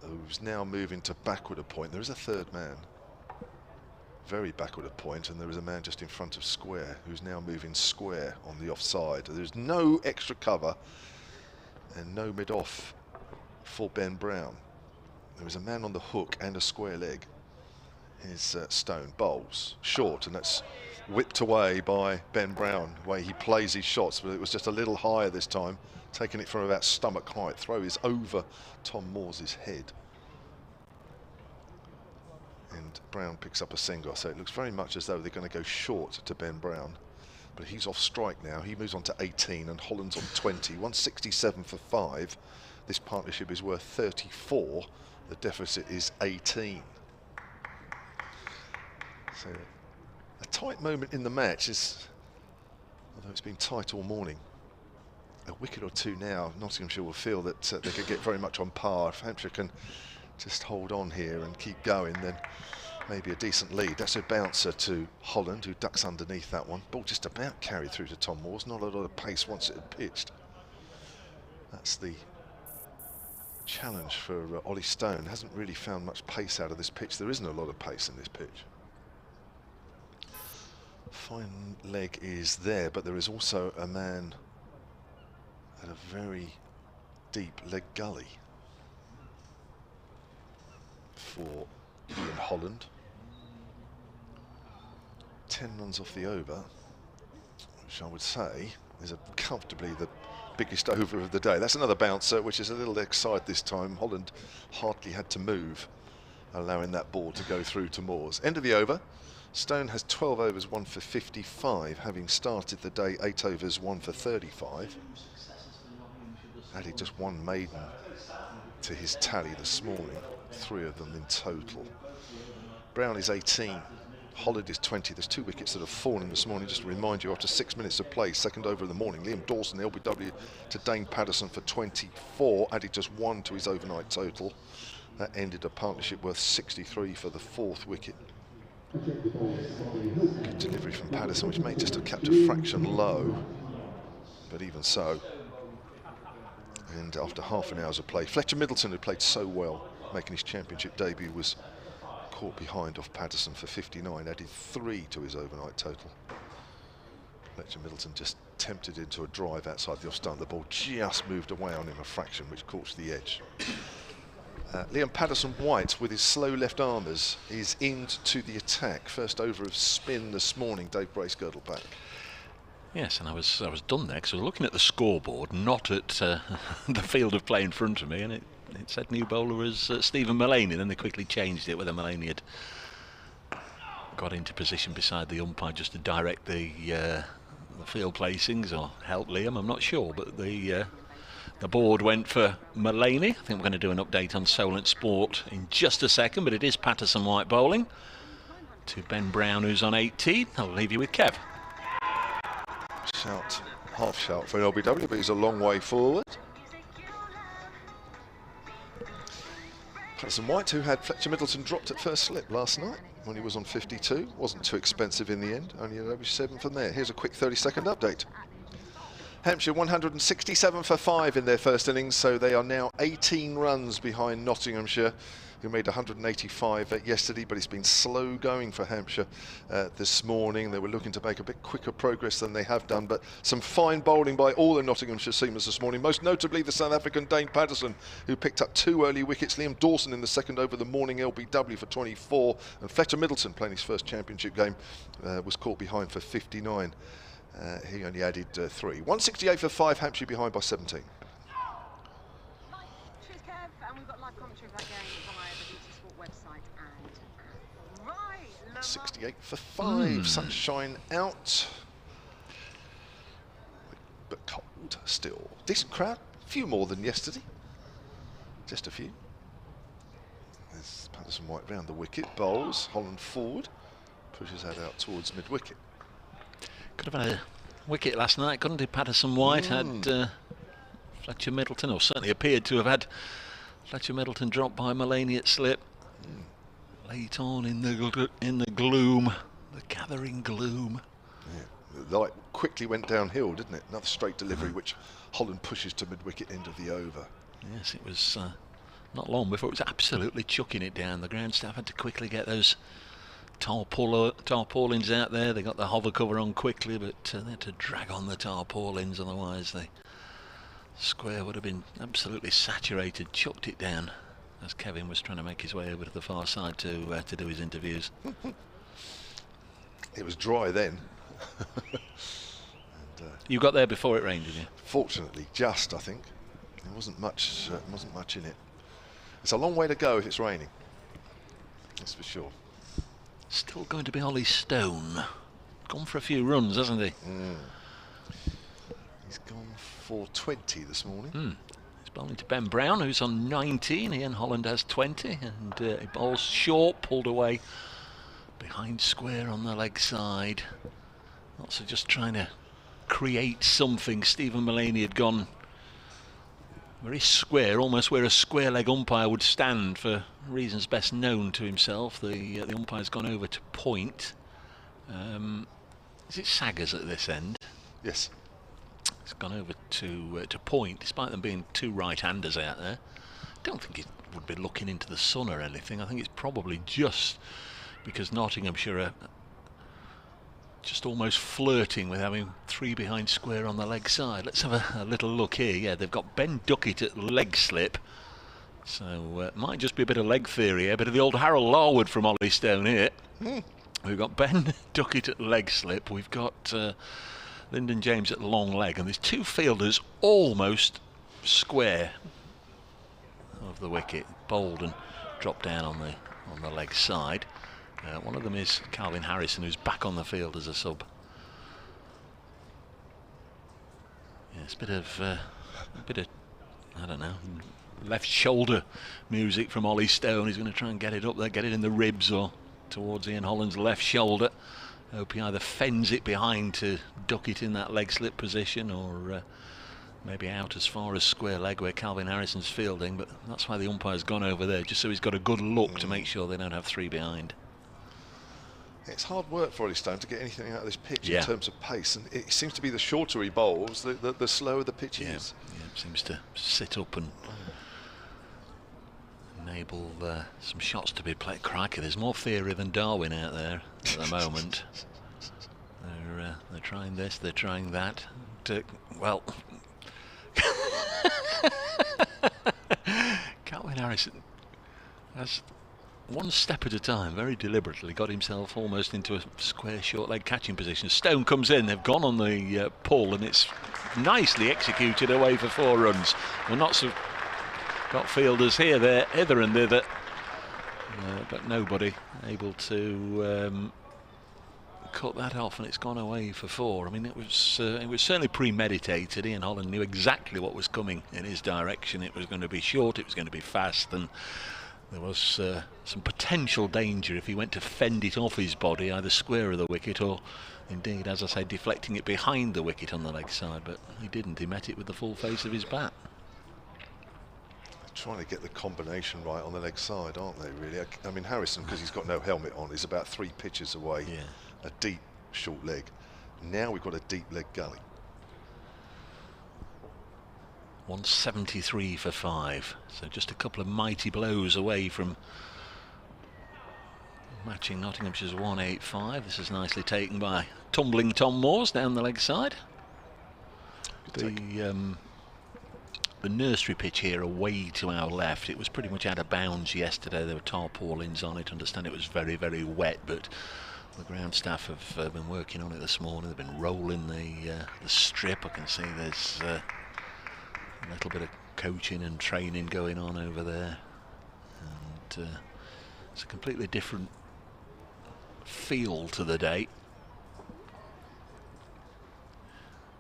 who's now moving to backward a point. There is a third man, very backward a point, and there is a man just in front of square who's now moving square on the offside. There's no extra cover and no mid-off for Ben Brown. There is a man on the hook and a square leg. Here's Stone, bowls short, and that's whipped away by Ben Brown, the way he plays his shots, but it was just a little higher this time, taking it from about stomach height. Throw is over Tom Moore's head. And Brown picks up a single, so it looks very much as though they're going to go short to Ben Brown. But he's off strike now. He moves on to 18, and Holland's on 20. 167 for 5. This partnership is worth 34. The deficit is 18. So a tight moment in the match is, although it's been tight all morning, a wicket or two now, Nottinghamshire will feel that they could get very much on par. If Hampshire can just hold on here and keep going, then maybe a decent lead. That's a bouncer to Holland, who ducks underneath that one. Ball just about carried through to Tom Moore's. Not a lot of pace once it had pitched. That's the challenge for Ollie Stone. Hasn't really found much pace out of this pitch. There isn't a lot of pace in this pitch. Fine leg is there, but there is also a man at a very deep leg gully for Ian Holland. 10 runs off the over, which I would say is comfortably the biggest over of the day. That's another bouncer, which is a little leg side this time. Holland hardly had to move, allowing that ball to go through to Moore's. End of the over. Stone has 12 overs, 1 for 55, having started the day 8 overs, 1 for 35. Added just 1 maiden to his tally this morning, 3 of them in total. Brown is 18, Holland is 20. There's 2 wickets that have fallen this morning. Just to remind you, after 6 minutes of play, second over of the morning, Liam Dawson, the LBW, to Dane Patterson for 24, added just 1 to his overnight total. That ended a partnership worth 63 for the 4th wicket. Good delivery from Patterson, which may just have kept a fraction low, but even so. And after half an hour's of play, Fletcher Middleton, who played so well, making his championship debut, was caught behind off Patterson for 59, added 3 to his overnight total. Fletcher Middleton just tempted into a drive outside the off stump. The ball just moved away on him a fraction, which caught the edge. Liam Patterson-White, with his slow left armers, is into the attack. First over of spin this morning. Dave Brace girdle back. Yes, and I was done there because I was looking at the scoreboard, not at the field of play in front of me, and it said new bowler was Stephen Mullaney. Then they quickly changed it, whether Mullaney had got into position beside the umpire just to direct the field placings or help Liam. I'm not sure, but the board went for Mullaney. I think we're going to do an update on Solent Sport in just a second, but it is Patterson-White bowling to Ben Brown, who's on 18. I'll leave you with Kev. Shout half shout for an LBW, but he's a long way forward. Patterson White, who had Fletcher Middleton dropped at first slip last night when he was on 52. Wasn't too expensive in the end, only an over 7 from there. Here's a quick 30-second update. Hampshire 167 for 5 in their first innings, so they are now 18 runs behind Nottinghamshire, who made 185 yesterday, but it's been slow going for Hampshire this morning. They were looking to make a bit quicker progress than they have done, but some fine bowling by all the Nottinghamshire seamers this morning, most notably the South African Dane Patterson, who picked up 2 early wickets. Liam Dawson in the second over the morning LBW for 24, and Fletcher Middleton, playing his first championship game, was caught behind for 59. He only added 3. 168 for 5, Hampshire behind by 17. Cheers, Kev, and we've got live commentary of that game via the BT Sport website and right. 68 for 5, sunshine out, but cold still. Decent crowd, a few more than yesterday, just a few. There's Patterson White round the wicket, bowls, Holland forward, pushes that out towards mid-wicket. Could have had a wicket last night, couldn't he? Patterson White had Fletcher Middleton, or certainly appeared to have had Fletcher Middleton dropped by Mulaney at slip. Late on in the gloom, the gathering gloom. Yeah. The light quickly went downhill, didn't it? Another straight delivery, which Holland pushes to mid-wicket end of the over. Yes, it was not long before it was absolutely chucking it down. The ground staff had to quickly get those tarpaulins out there. They got the hover cover on quickly, but they had to drag on the tarpaulins, otherwise the square would have been absolutely saturated. Chucked it down as Kevin was trying to make his way over to the far side to do his interviews. It was dry then. And, you got there before it rained, did you? Fortunately, just, I think. There wasn't much in it. It's a long way to go if it's raining, that's for sure. Still going to be Ollie Stone. Gone for a few runs, hasn't he? He's gone for 20 this morning. He's bowling to Ben Brown, who's on 19. Ian Holland has 20, and he bowls short, pulled away behind square on the leg side. Also just trying to create something. Stephen Mulaney had gone very square, almost where a square leg umpire would stand for reasons best known to himself. The umpire's gone over to point. Is it Saggers at this end? Yes. It's gone over to point, despite them being 2 right-handers out there. Don't think it would be looking into the sun or anything. I think it's probably just because Nottinghamshire are just almost flirting with having 3 behind square on the leg side. Let's have a little look here. Yeah, they've got Ben Duckett at leg slip. So it might just be a bit of leg theory here, a bit of the old Harold Larwood from Ollie Stone here. We've got Ben Duckett at leg slip. We've got Lyndon James at long leg, and there's 2 fielders almost square of the wicket, bowled and dropped down on the leg side. One of them is Calvin Harrison, who's back on the field as a sub. Yes, a bit of I don't know, left shoulder music from Ollie Stone. He's going to try and get it up there, get it in the ribs or towards Ian Holland's left shoulder. Hope he either fends it behind to duck it in that leg slip position, or maybe out as far as square leg where Calvin Harrison's fielding. But that's why the umpire's gone over there, just so he's got a good look to make sure they don't have 3 behind. It's hard work for Ollie Stone to get anything out of this pitch in terms of pace, and it seems to be the shorter he bowls, the slower the pitch is. Yeah, it seems to sit up and enable some shots to be played. Crikey, there's more theory than Darwin out there at the moment. They're trying this, they're trying that. Well, Calvin Harrison has, one step at a time, very deliberately got himself almost into a square short leg catching position. Stone comes in, they've gone on the pull, and it's nicely executed away for 4 runs. We're not so got fielders here, there, hither and thither, but nobody able to cut that off, and it's gone away for 4. I mean, it was certainly premeditated. Ian Holland knew exactly what was coming in his direction. It was going to be short, it was going to be fast, and There was some potential danger if he went to fend it off his body, either square of the wicket or indeed, as I say, deflecting it behind the wicket on the leg side, but he didn't. He met it with the full face of his bat. Trying to get the combination right on the leg side, aren't they, really? I mean, Harrison, because he's got no helmet on, is about 3 pitches away. Yeah. A deep short leg. Now we've got a deep leg gully. 173 for 5, so just a couple of mighty blows away from matching Nottinghamshire's 185. This is nicely taken by tumbling Tom Moores down the leg side. The nursery pitch here away to our left, it was pretty much out of bounds yesterday. There were tarpaulins on it. I understand it was very, very wet, but the ground staff have been working on it this morning. They've been rolling the strip. I can see there's a little bit of coaching and training going on over there, and it's a completely different feel to the day.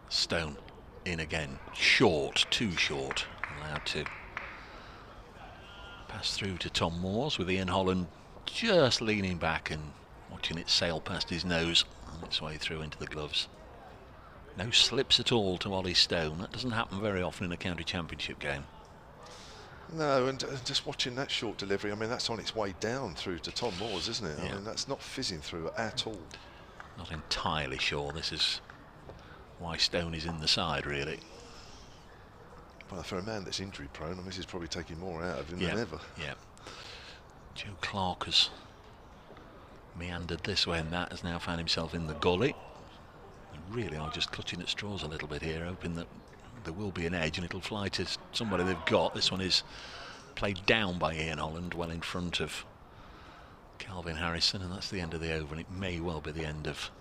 Stone in again, short, too short, allowed to pass through to Tom Moores, with Ian Holland just leaning back and watching it sail past his nose on its way through into the gloves. No slips at all to Ollie Stone. That doesn't happen very often in a county championship game. No, and just watching that short delivery, I mean, that's on its way down through to Tom Moores, isn't it? Yeah. I mean, that's not fizzing through at all. Not entirely sure this is why Stone is in the side, really. Well, for a man that's injury prone, I mean, this is probably taking more out of him than ever. Yeah. Joe Clark has meandered this way, and that has now found himself in the gully. They really are just clutching at straws a little bit here, hoping that there will be an edge and it'll fly to somebody they've got. This one is played down by Ian Holland, well in front of Calvin Harrison, and that's the end of the over, and it may well be the end of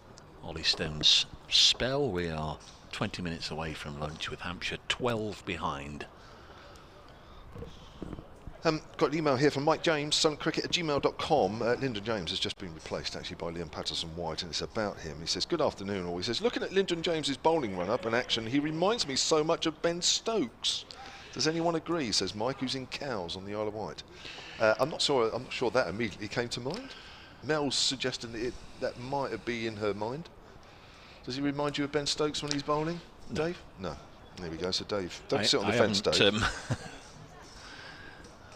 Ollie Stone's spell. We are 20 minutes away from lunch with Hampshire 12 behind. Got an email here from Mike James, suncricket@gmail.com. Lyndon James has just been replaced actually by Liam Patterson-White, and it's about him. He says, good afternoon all. He says, looking at Lyndon James's bowling run-up and action, he reminds me so much of Ben Stokes. Does anyone agree, says Mike, who's in Cowes on the Isle of Wight. I'm not sure that immediately came to mind. Mel's suggesting that that might have been in her mind. Does he remind you of Ben Stokes when he's bowling, No. Dave? No. There we go. So Dave, don't sit on the fence, Dave.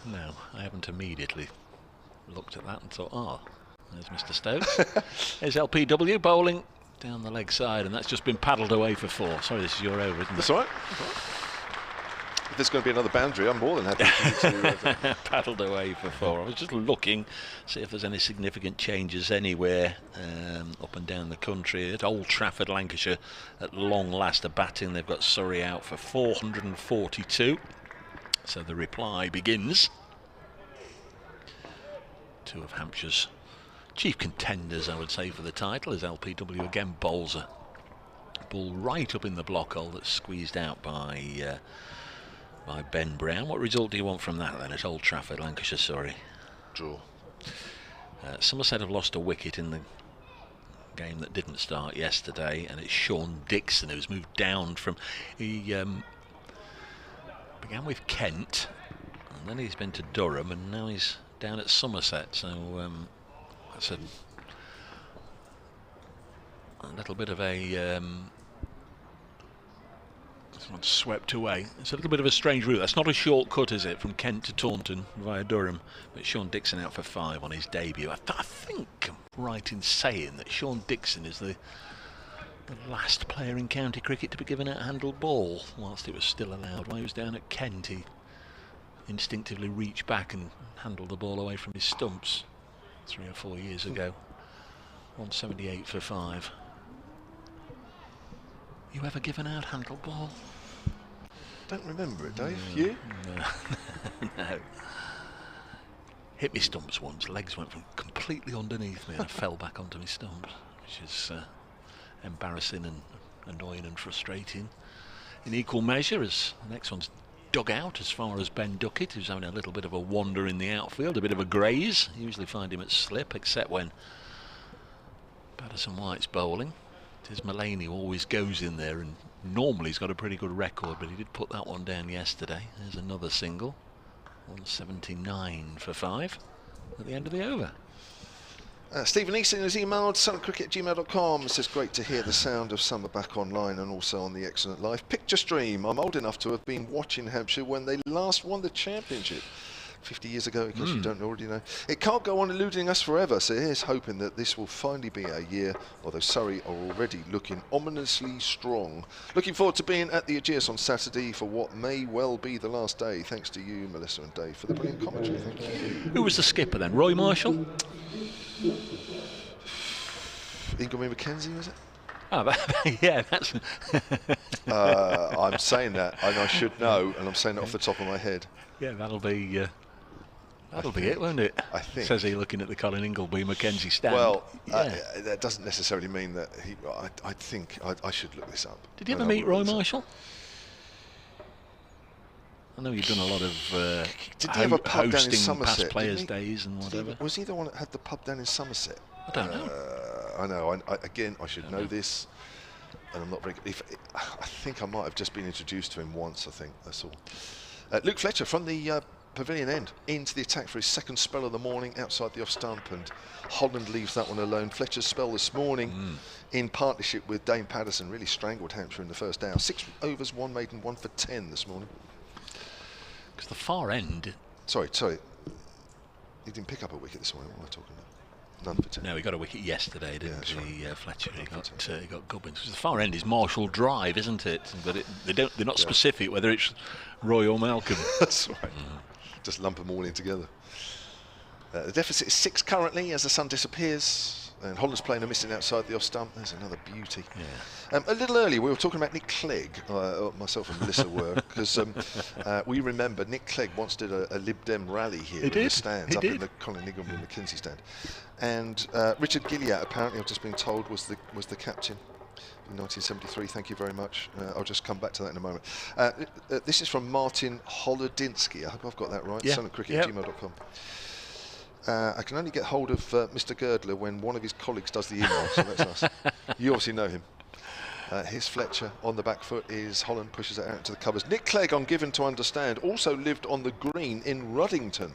No, I haven't immediately looked at that and thought, oh, there's Mr. Stokes. There's LPW bowling down the leg side, and that's just been paddled away for 4. Sorry, this is your over, isn't it? That's all right. If there's going to be another boundary, I'm more than happy to paddled away for 4. I was just looking, see if there's any significant changes anywhere up and down the country. At Old Trafford, Lancashire, at long last, are batting. They've got Surrey out for 442. So the reply begins. 2 of Hampshire's chief contenders, I would say, for the title, as LPW again bowls a ball right up in the block hole that's squeezed out by Ben Brown. What result do you want from that then at Old Trafford, Lancashire, Surrey? Draw. Somerset have lost a wicket in the game that didn't start yesterday, and it's Sean Dixon who's moved down from... He began with Kent, and then he's been to Durham, and now he's down at Somerset, so that's a little bit of a this one's swept away. It's a little bit of a strange route. That's not a shortcut, is it, from Kent to Taunton via Durham? But Sean Dixon out for 5 on his debut. I think I'm right in saying that Sean Dixon is the last player in county cricket to be given a handled ball whilst it was still allowed. While he was down at Kent, he instinctively reached back and handled the ball away from his stumps 3 or 4 years ago. 178 for 5. You ever given out handled ball? Don't remember it, Dave. No. You? No. No. Hit me stumps once. Legs went from completely underneath me and I fell back onto my stumps, which is embarrassing and annoying and frustrating in equal measure, as the next one's dug out as far as Ben Duckett, who's having a little bit of a wander in the outfield, a bit of a graze. You usually find him at slip, except when Patterson-White's bowling. Tis Mullaney who always goes in there, and normally he's got a pretty good record, but he did put that one down yesterday. There's another single. 179 for 5 at the end of the over. Stephen Easton has emailed summercricket@gmail.com. Says, great to hear the sound of summer back online and also on the excellent live picture stream. I'm old enough to have been watching Hampshire when they last won the championship 50 years ago, in case you don't already know. It can't go on eluding us forever, so here's hoping that this will finally be our year, although Surrey are already looking ominously strong. Looking forward to being at the Ageas on Saturday for what may well be the last day. Thanks to you, Melissa and Dave, for the brilliant commentary. Thank you. Who was the skipper then? Roy Marshall? Ingram Mackenzie, was it? Oh, yeah, that's... I'm saying that, and I should know, and I'm saying it off the top of my head. Yeah, that'll be it, won't it? I think. Says he, looking at the Colin Ingleby Mackenzie stand. Well, yeah. That doesn't necessarily mean that he... I think I should look this up. Did you ever meet Roy Marshall? I know you've done a lot of Did he have a pub down in hosting Somerset? past players' days and whatever. Was he the one that had the pub down in Somerset? I don't know. I know. Again, I should know this, and I'm not very. I think I might have just been introduced to him once. I think that's all. Luke Fletcher from the pavilion end into the attack for his second spell of the morning outside the off stump, and Holland leaves that one alone. Fletcher's spell this morning in partnership with Dane Patterson really strangled Hampshire in the first hour. 6 overs, 1 maiden, 1 for 10 this morning. Because the far end... Sorry. He didn't pick up a wicket this morning. What am I talking about? None for 10. No, he got a wicket yesterday, didn't he, right. Fletcher? He got Gubbins. Because the far end is Marshall Drive, isn't it? But they're not specific whether it's Roy or Malcolm. That's right. Just lump them all in together. The deficit is 6 currently as the sun disappears. And Holland's playing a missing outside the off stump. There's another beauty. Yeah. A little earlier, we were talking about Nick Clegg. Myself and Melissa were, because we remember Nick Clegg once did a Lib Dem rally here in the stands, up in the Colin Ingram and Mackenzie stand. And Richard Gilliatt, apparently, I've just been told, was the captain in 1973. Thank you very much. I'll just come back to that in a moment. This is from Martin Holodinsky. I hope I've got that right. Yeah. Sunatcricket@gmail.com. I can only get hold of Mr. Girdler when one of his colleagues does the email, so that's nice. You obviously know him. Here's Fletcher on the back foot. Holland pushes it out into the covers. Nick Clegg, I'm given to understand, also lived on the green in Ruddington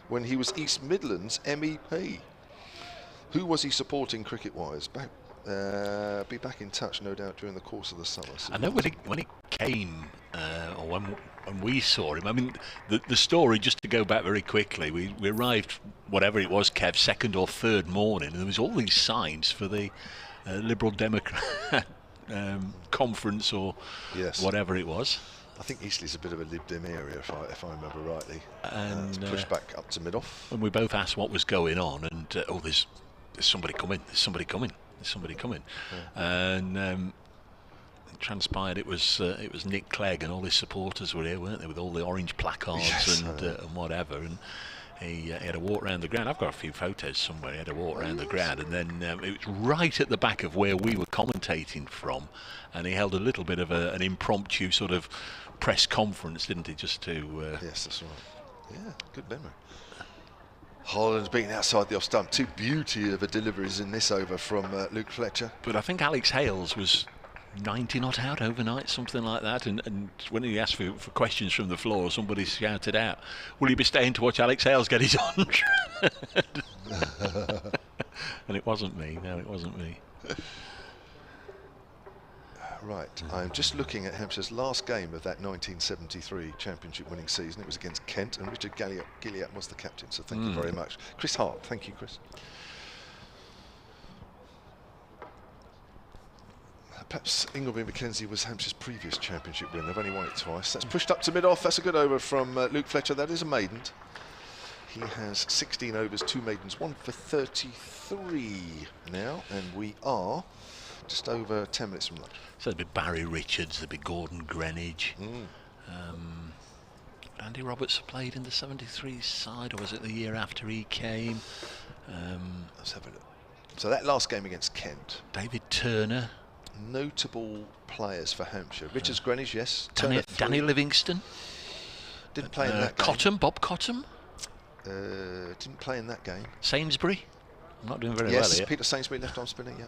when he was East Midlands MEP. Who was he supporting cricket-wise? Be back in touch, no doubt, during the course of the summer. So I know when he came, or when we saw him, I mean, the story, just to go back very quickly, we arrived, whatever it was, Kev, second or third morning, and there was all these signs for the Liberal Democrat conference or whatever it was. I think Eastleigh's a bit of a Lib Dem area, if I remember rightly. And it's pushed back up to mid-off. And we both asked what was going on, and there's somebody coming, there's somebody coming. And it transpired it was Nick Clegg, and all his supporters were here, weren't they, with all the orange placards and whatever. And he had a walk around the ground. I've got a few photos somewhere. He had a walk around the ground, and then it was right at the back of where we were commentating from, and he held a little bit of an impromptu sort of press conference, didn't he, just to... Yes, that's right. Yeah, good memory. Holland's beaten outside the off stump. 2 beauty of a deliveries in this over from Luke Fletcher. But I think Alex Hales was 90 not out overnight, something like that. And when he asked for questions from the floor, somebody shouted out, "Will you be staying to watch Alex Hales get his 100?" And it wasn't me. No, it wasn't me. Right, I'm just looking at Hampshire's last game of that 1973 championship winning season. It was against Kent, and Richard Gilliatt was the captain, so thank you very much. Chris Hart, thank you, Chris. Perhaps Ingleby Mackenzie was Hampshire's previous championship win. They've only won it twice. That's pushed up to mid-off. That's a good over from Luke Fletcher. That is a maiden. He has 16 overs, 2 maidens, 1 for 33 now, and we are just over 10 minutes from lunch. So there'd be Barry Richards, there'd be Gordon Greenwich. Andy Roberts played in the 73 side, or was it the year after he came? Let's have a look. So that last game against Kent. David Turner. Notable players for Hampshire. Richards Greenwich, yes. Danny Livingston. Didn't play in that game. Cotton, Bob Cotton. Didn't play in that game. Sainsbury. I'm not doing very well here. Yes, Peter Sainsbury, left arm spinner, yeah.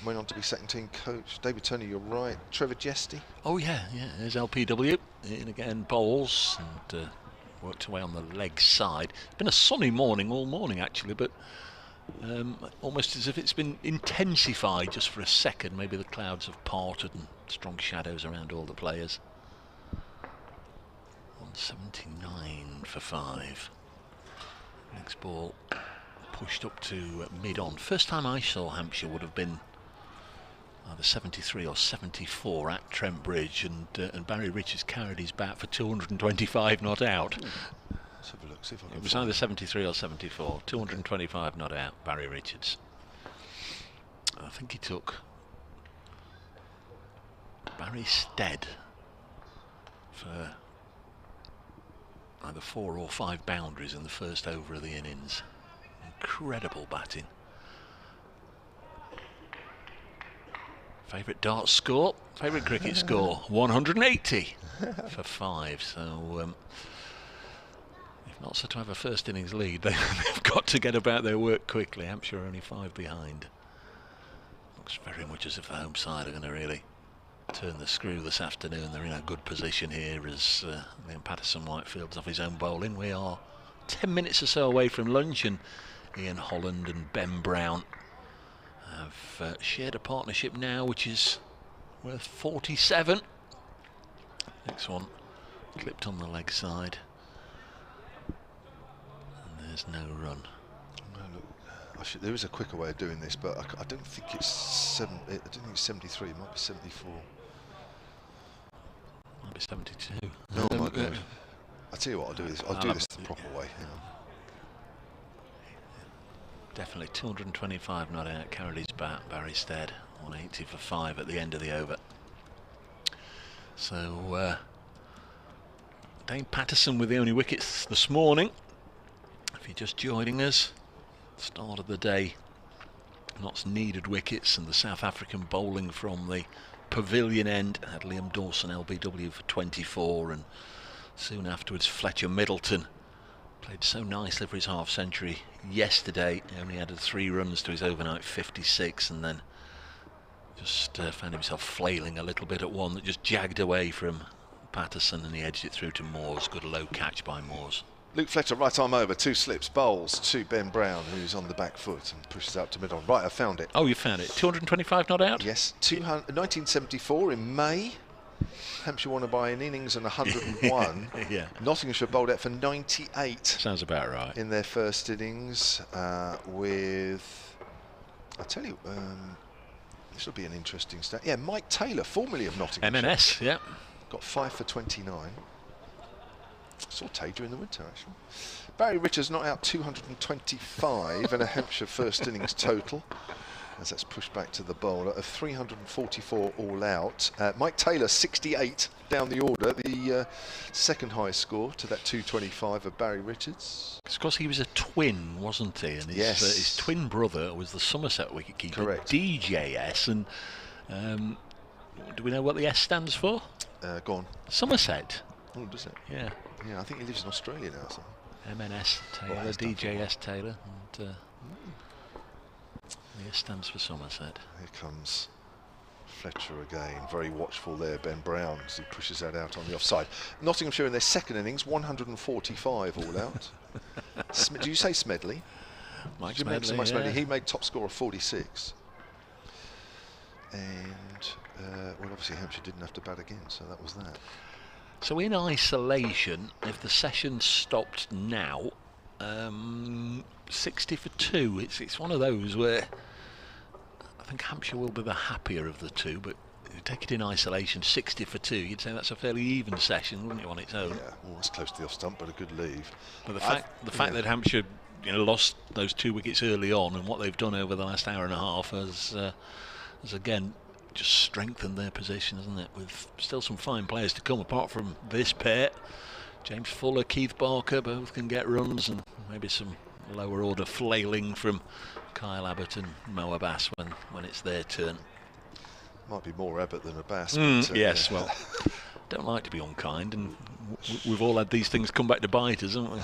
Went on to be second team coach. David Turner, you're right. Trevor Jesty. Oh yeah, there's LPW. And again, bowls. And worked away on the leg side. It's been a sunny morning all morning actually, but almost as if it's been intensified just for a second. Maybe the clouds have parted and strong shadows around all the players. 179 for 5. Next ball pushed up to mid-on. First time I saw Hampshire would have been either 73 or 74 at Trent Bridge, and Barry Richards carried his bat for 225 not out. Let's have a look, see if I can It was either 73 or 74. 225 not out, Barry Richards. I think he took Barry Stead for either 4 or 5 boundaries in the first over of the innings. Incredible batting. Favourite darts score, favourite cricket score, 180 for 5. So if not so to have a first innings lead, they've got to get about their work quickly. Hampshire are only 5 behind. Looks very much as if the home side are going to really turn the screw this afternoon. They're in a good position here as Liam Patterson-Whitefield's off his own bowling. We are 10 minutes or so away from lunch, and Ian Holland and Ben Brown have shared a partnership now which is worth 47. Next one clipped on the leg side, and there's no run. No, look, there is a quicker way of doing this, but I don't think it's I don't think it's 73. It might be 74. Might be 72. Oh my God! I tell you what, I'll do this. I'll do this the proper way. Hang on. Definitely 225 not out, carried his bat, Barry Stead, 180 for 5 at the end of the over. So Dane Patterson with the only wickets this morning. If you're just joining us, start of the day, Notts needed wickets, and the South African bowling from the pavilion end had Liam Dawson LBW for 24, and soon afterwards Fletcher Middleton played so nicely for his half century yesterday. He only added 3 runs to his overnight 56, and then just found himself flailing a little bit at one that just jagged away from Patterson, and he edged it through to Moores. Good low catch by Moores. Luke Fletcher right arm over, 2 slips, bowls to Ben Brown, who's on the back foot and pushes out to mid-on. Right, I found it. Oh, you found it. 225 not out? Yes, 1974 in May. Hampshire won by an innings and 101. Yeah. Nottinghamshire bowled out for 98. Sounds about right. In their first innings with, I'll tell you, this will be an interesting stat. Yeah, Mike Taylor, formerly of Nottinghamshire. MNS, yeah. Got 5 for 29. Saw Tay during the winter, actually. Barry Richards not out 225 and a Hampshire first innings total, as that's pushed back to the bowler, of 344 all out. Mike Taylor 68 down the order, the second highest score to that 225 of Barry Richards. It's because he was a twin, wasn't he? And his, his twin brother was the Somerset wicketkeeper, correct. DJS, and do we know what the S stands for? Go on. Somerset. Oh, does it? Yeah. Yeah, I think he lives in Australia now. So. MNS Taylor, DJS Taylor, and the S stands for Somerset. Here comes Fletcher again, very watchful there, Ben Brown, as he pushes that out on the offside. Nottinghamshire in their second innings, 145 all out. Do you say Smedley? Mike Smedley, Smedley, yeah. He made top score of 46. And, well, obviously Hampshire didn't have to bat again, so that was that. So in isolation, if the session stopped now, 60 for 2, it's one of those where I think Hampshire will be the happier of the two, but if you take it in isolation, 60 for 2, you'd say that's a fairly even session, wouldn't you, on its own? Yeah, almost close to the off stump, but a good leave. But the fact that Hampshire lost those 2 wickets early on, and what they've done over the last hour and a half has again just strengthened their position, hasn't it? With still some fine players to come apart from this pair. James Fuller, Keith Barker, both can get runs, and maybe some lower order flailing from Kyle Abbott and Mo Abbas when it's their turn. Might be more Abbott than Abbas. But, yes, well, don't like to be unkind, and we've all had these things come back to bite us, haven't we?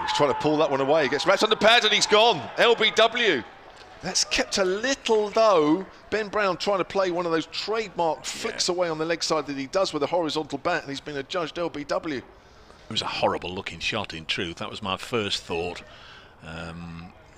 He's trying to pull that one away. He gets wrapped on the pad and he's gone. LBW. That's kept a little, though. Ben Brown trying to play one of those trademark flicks away on the leg side that he does with a horizontal bat, and he's been adjudged LBW. was a horrible looking shot in truth. That was my first thought.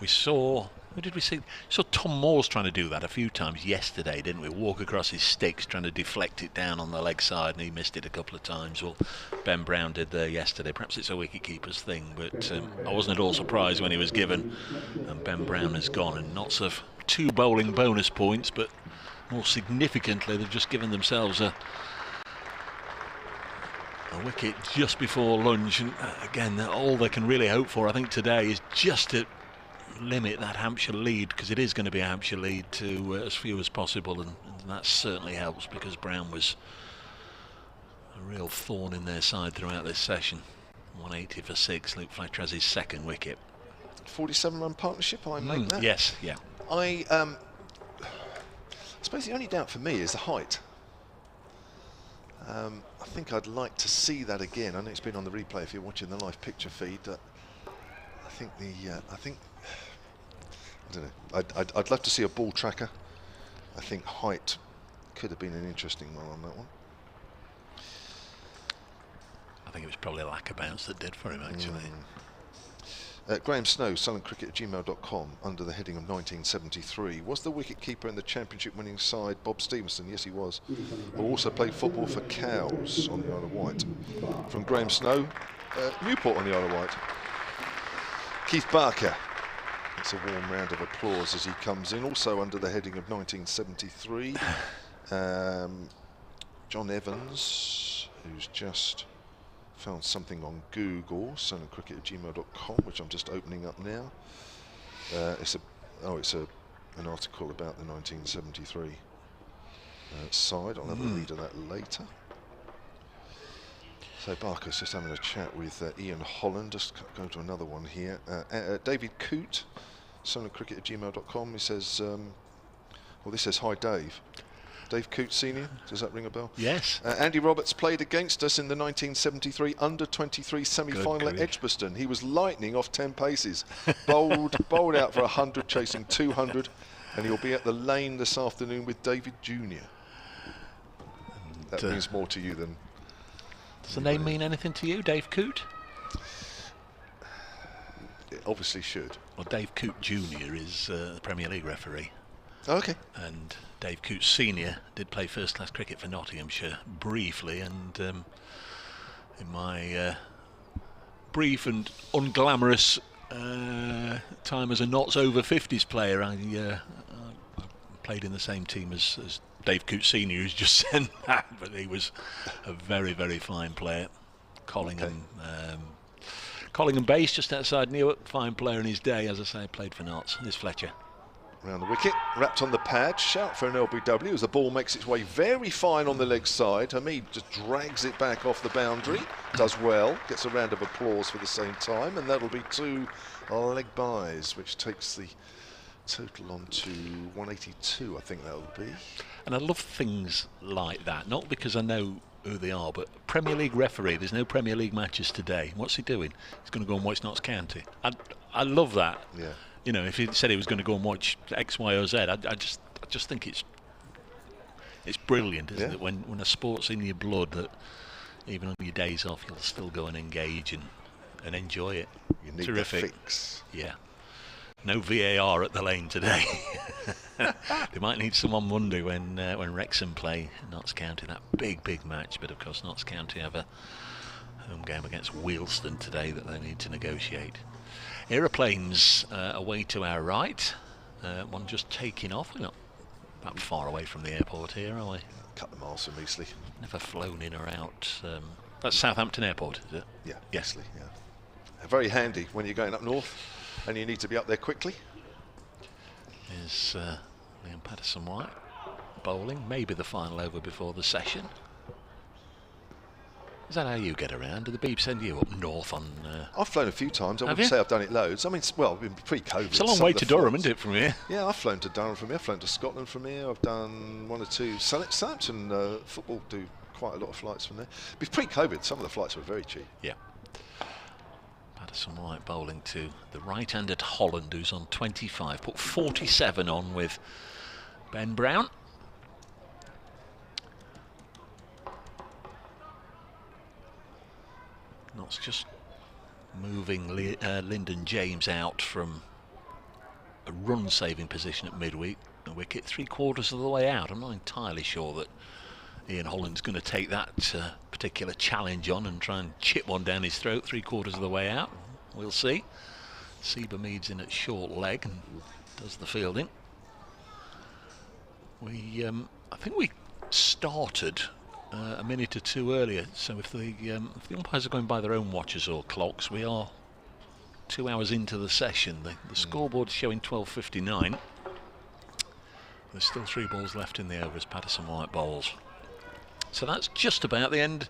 We saw, who did we see? Saw Tom Moore's trying to do that a few times yesterday, didn't we? Walk across his sticks trying to deflect it down on the leg side, and he missed it a couple of times. Well, Ben Brown did there yesterday. Perhaps it's a wicket-keeper's thing, but I wasn't at all surprised when he was given. And Ben Brown has gone, and Notts have 2 bowling bonus points, but more significantly, they've just given themselves a wicket just before lunch. And again, all they can really hope for, I think, today is just to limit that Hampshire lead, because it is going to be a Hampshire lead, to as few as possible, and that certainly helps, because Brown was a real thorn in their side throughout this session. 180 for 6. Luke Fletcher has his 2nd wicket. 47-run partnership, I make that? Yes, yeah. I suppose the only doubt for me is the height. I think I'd like to see that again. I know it's been on the replay if you're watching the live picture feed. I think I don't know. I'd love to see a ball tracker. I think height could have been an interesting one on that one. I think it was probably a lack of bounce that did for him, actually. Graham Snow, sullencricket@gmail.com, under the heading of 1973. Was the wicket-keeper in the championship winning side Bob Stevenson? Yes, he was. Who also played football for Cows on the Isle of Wight. From Graham Snow, Newport on the Isle of Wight. Keith Barker. It's a warm round of applause as he comes in. Also under the heading of 1973. John Evans, who's just found something on Google, sullencricket@gmail.com, which I'm just opening up now. It's an article about the 1973 side. I'll have a read of that later. So Barker's just having a chat with Ian Holland. Just go to another one here. David Coote, sullencricket@gmail.com. He says, well, this says, hi Dave. Dave Coote Senior, does that ring a bell? Yes. Andy Roberts played against us in the 1973 under-23 semi-final at Edgbaston. He was lightning off 10 paces. Bowled out for 100, chasing 200, and he'll be at the Lane this afternoon with David Jr. That means more to you than... Does the name mean anything to you, Dave Coote? It obviously should. Well, Dave Coote Jr. is the Premier League referee. Oh, okay. And Dave Coote Senior did play first-class cricket for Nottinghamshire briefly, and in my brief and unglamorous time as a Notts over 50s player, I played in the same team as Dave Coote Senior, who's just sent that, but he was a very, very fine player. Collingham, Collingham base, just outside Newark, fine player in his day, as I say, played for Notts. Here's Fletcher. Round the wicket, wrapped on the pad, shout for an LBW as the ball makes its way very fine on the leg side. Hamid just drags it back off the boundary, does well, gets a round of applause for the same time, and that'll be 2 leg byes, which takes the total on to 182, I think that'll be. And I love things like that, not because I know who they are, but Premier League referee, there's no Premier League matches today. What's he doing? He's going to go and watch Notts County. I love that. Yeah. You know, if he said he was going to go and watch X, Y, or Z, I just think it's brilliant, isn't it? When a sport's in your blood, that even on your days off, you'll still go and engage and enjoy it. You need Terrific. the fix. Yeah. No VAR at the Lane today. They might need some on Monday when Wrexham play Notts County, that big match. But of course, Notts County have a home game against Wealdstone today that they need to negotiate. Aeroplanes away to our right. One just taking off. We're not that far away from the airport here, are we? A couple of miles from Eastleigh. Never flown in or out. That's Southampton Airport, is it? Yeah, Eastleigh, yeah. Very handy when you're going up north and you need to be up there quickly. Is Liam Patterson-White bowling, maybe the final over before the session. Is that how you get around? Do the Beeb send you up north on... I've flown a few times. I wouldn't say I've done it loads. I mean, well, pre-COVID. It's a long way to Durham, isn't it, from here? Yeah, I've flown to Durham from here. I've flown to Scotland from here. I've done 1 or 2. Southampton football do quite a lot of flights from there. But pre-COVID, some of the flights were very cheap. Yeah. Patterson-White bowling to the right-handed Holland, who's on 25. Put 47 on with Ben Brown. Not That's just moving Lyndon James out from a run-saving position at midweek. A wicket 3/4 of the way out. I'm not entirely sure that Ian Holland's going to take that particular challenge on and try and chip one down his throat 3/4 of the way out. We'll see. Seba Mead's in at short leg and does the fielding. I think we started a minute or two earlier, so if the umpires are going by their own watches or clocks, we are 2 hours into the session. The scoreboard is showing 12:59. There's still 3 balls left in the over as Patterson White bowls. So that's just about the end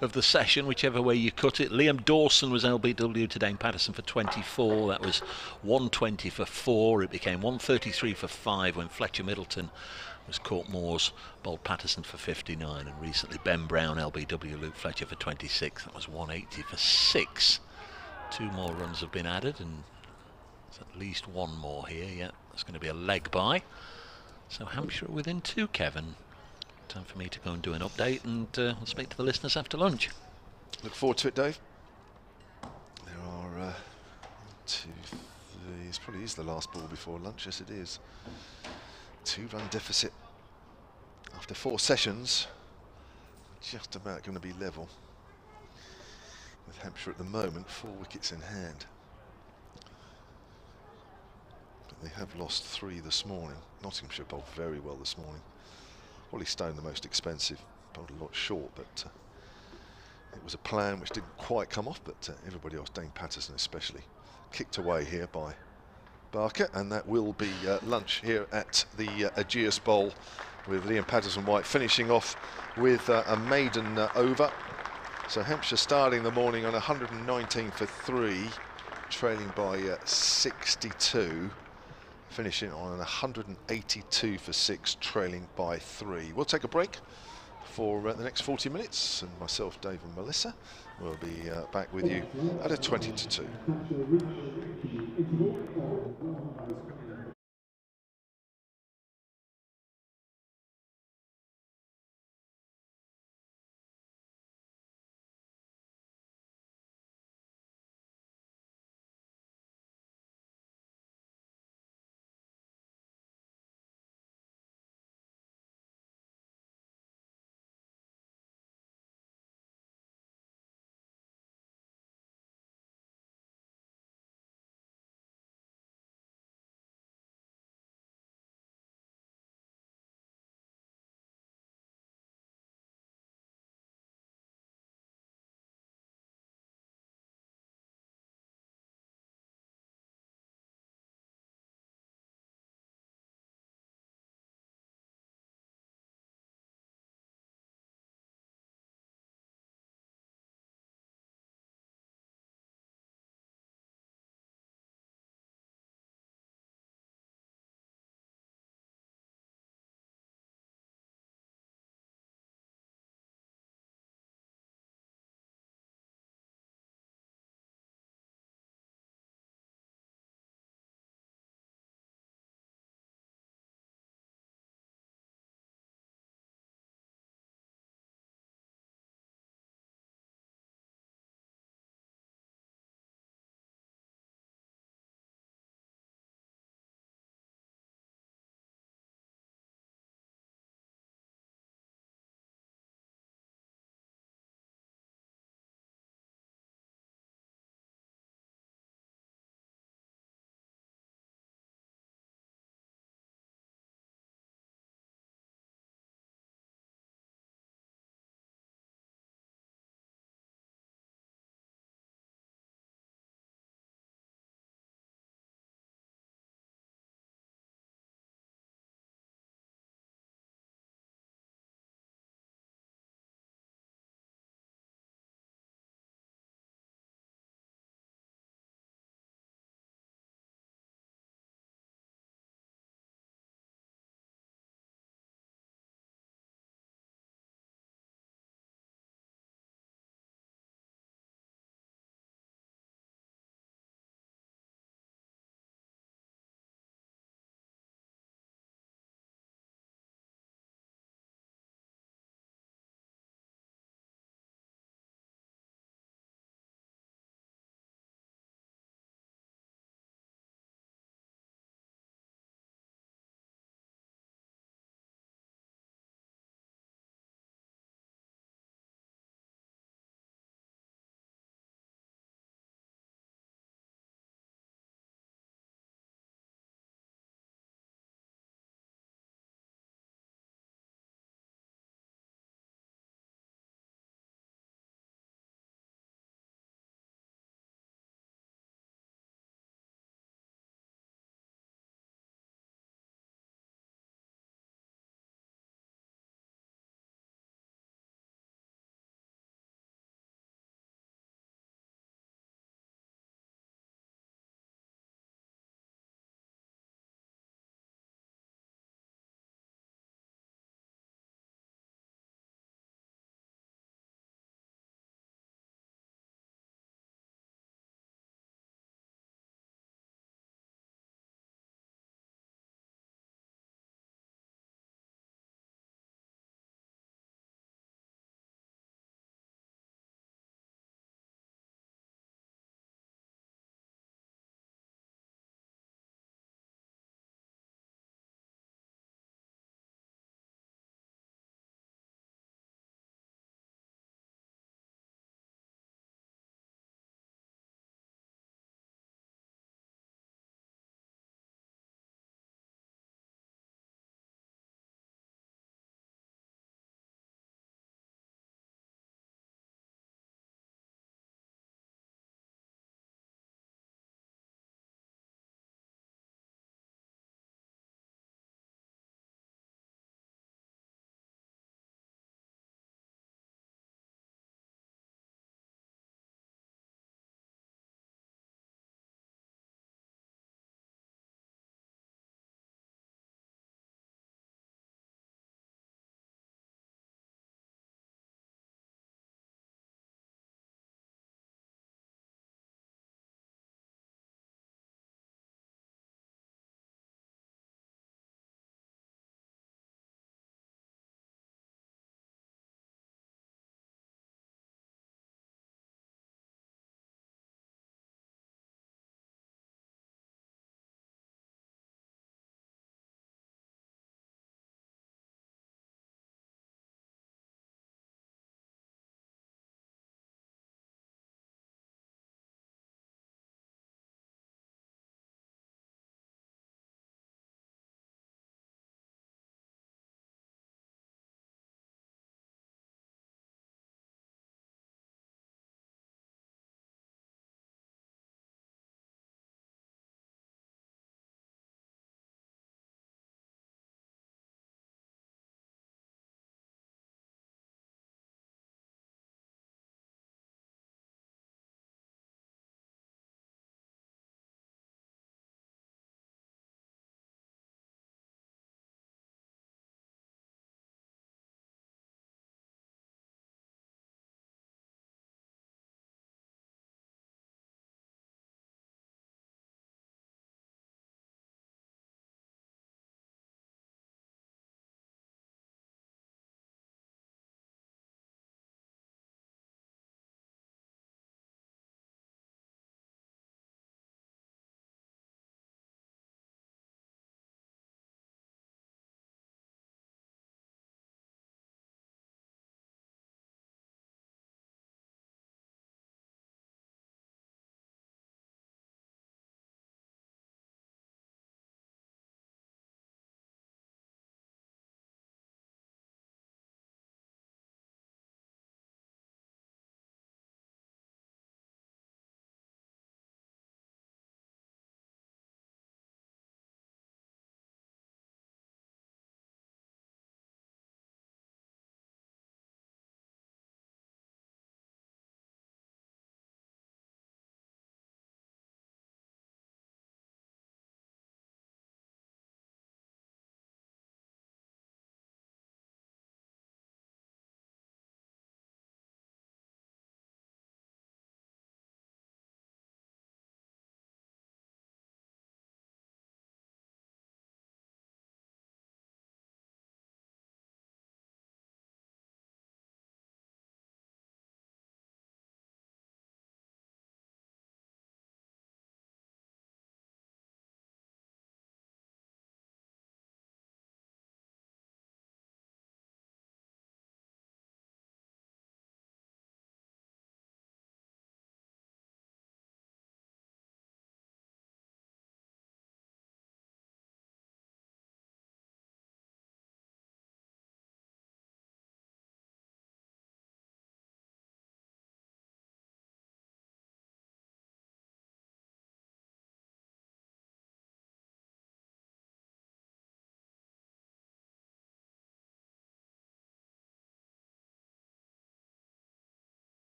of the session, whichever way you cut it. Liam Dawson was LBW to Dane Patterson for 24. That was 120 for 4. It became 133 for 5 when Fletcher Middleton was Court Moore's bowled Patterson for 59. And recently Ben Brown, LBW, Luke Fletcher for 26. That was 180 for 6. 2 more runs have been added, and there's at least 1 more here. Yeah, that's going to be a leg by. So Hampshire within 2, Kevin. Time for me to go and do an update, and we'll speak to the listeners after lunch. Look forward to it, Dave. There are 2, 3. This probably is the last ball before lunch. Yes, it is. 2-run deficit after 4 sessions. Just about going to be level with Hampshire at the moment. 4 wickets in hand. But they have lost 3 this morning. Nottinghamshire bowled very well this morning. Wally Stone, the most expensive, bowled a lot short, but it was a plan which didn't quite come off, but everybody else, Dane Patterson especially, kicked away here by Barker, and that will be lunch here at the Ageas Bowl, with Liam Patterson White finishing off with a maiden over. So Hampshire starting the morning on 119 for 3, trailing by 62. Finishing on 182 for 6, trailing by 3. We'll take a break for the next 40 minutes, and myself, Dave and Melissa will be back with you at a 20 to 2.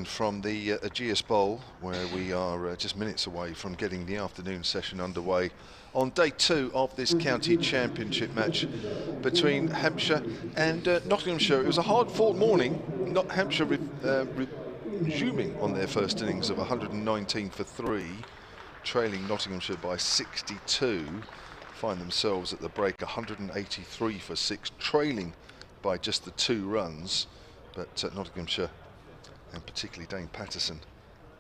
From the Ageas Bowl, where we are just minutes away from getting the afternoon session underway on day 2 of this county championship match between Hampshire and Nottinghamshire. It was a hard-fought morning. Not Hampshire resuming on their first innings of 119 for 3, trailing Nottinghamshire by 62, find themselves at the break 183 for 6, trailing by just the 2 runs, but Nottinghamshire, and particularly Dane Patterson,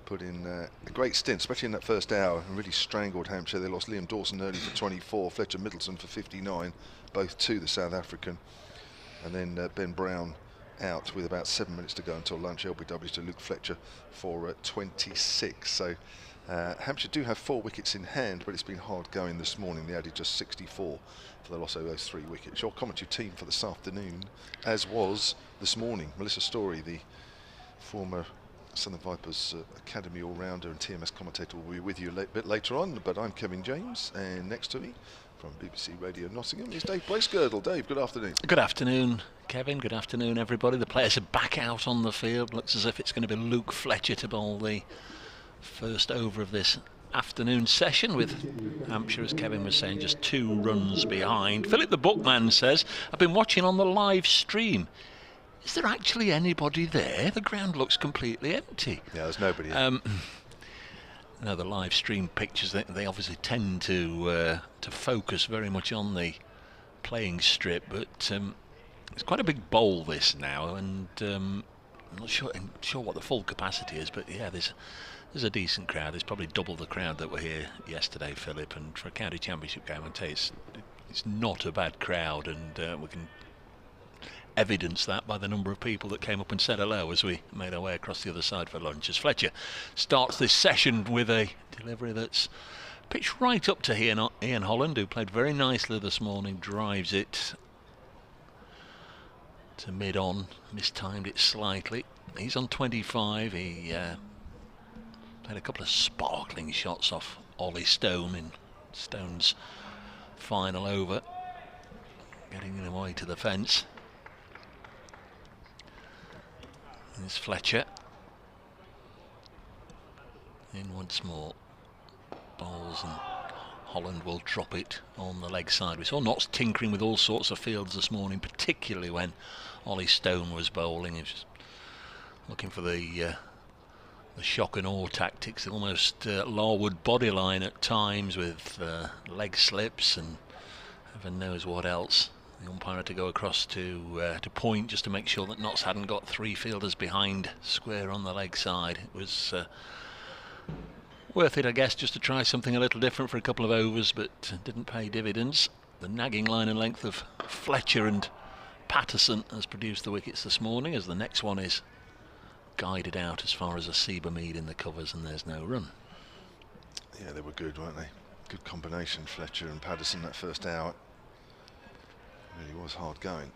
put in a great stint, especially in that first hour, and really strangled Hampshire. They lost Liam Dawson early for 24, Fletcher Middleton for 59, both to the South African, and then Ben Brown out with about 7 minutes to go until lunch. LBW to Luke Fletcher for 26. So Hampshire do have 4 wickets in hand, but it's been hard going this morning. They added just 64 for the loss of those 3 wickets. Your commentary team for this afternoon, as was this morning, Melissa Story, the former Southern Vipers Academy all-rounder and TMS commentator, will be with you a bit later on, but I'm Kevin James, and next to me from BBC Radio Nottingham is Dave Bracegirdle. Dave, good afternoon. Good afternoon, Kevin. Good afternoon, everybody. The players are back out on the field. Looks as if it's going to be Luke Fletcher to bowl the first over of this afternoon session, with Hampshire, as Kevin was saying, just 2 runs behind. Philip the Bookman says, I've been watching on the live stream. Is there actually anybody there? The ground looks completely empty. Yeah, there's nobody. No, the live stream pictures, they obviously tend to focus very much on the playing strip, but it's quite a big bowl this now, and I'm not sure what the full capacity is, but yeah, there's a decent crowd. There's probably double the crowd that were here yesterday, Philip, and for a county championship game, I'd tell you it's not a bad crowd, and we can evidence that by the number of people that came up and said hello as we made our way across the other side for lunch, as Fletcher starts this session with a delivery that's pitched right up to Ian Holland, who played very nicely this morning, drives it to mid-on, mistimed it slightly. He's on 25. He played a couple of sparkling shots off Ollie Stone in Stone's final over, getting him away to the fence. There's Fletcher in once more, bowls, and Holland will drop it on the leg side. We saw Notts tinkering with all sorts of fields this morning, particularly when Ollie Stone was bowling. He was looking for the shock and awe tactics, almost Larwood bodyline at times, with leg slips and heaven knows what else. The umpire had to go across to point just to make sure that Notts hadn't got 3 fielders behind square on the leg side. It was worth it, I guess, just to try something a little different for a couple of overs, but didn't pay dividends. The nagging line and length of Fletcher and Patterson has produced the wickets this morning, as the next one is guided out as far as a Seabermead in the covers, and there's no run. Yeah, they were good, weren't they? Good combination, Fletcher and Patterson, that first hour. Really was hard going.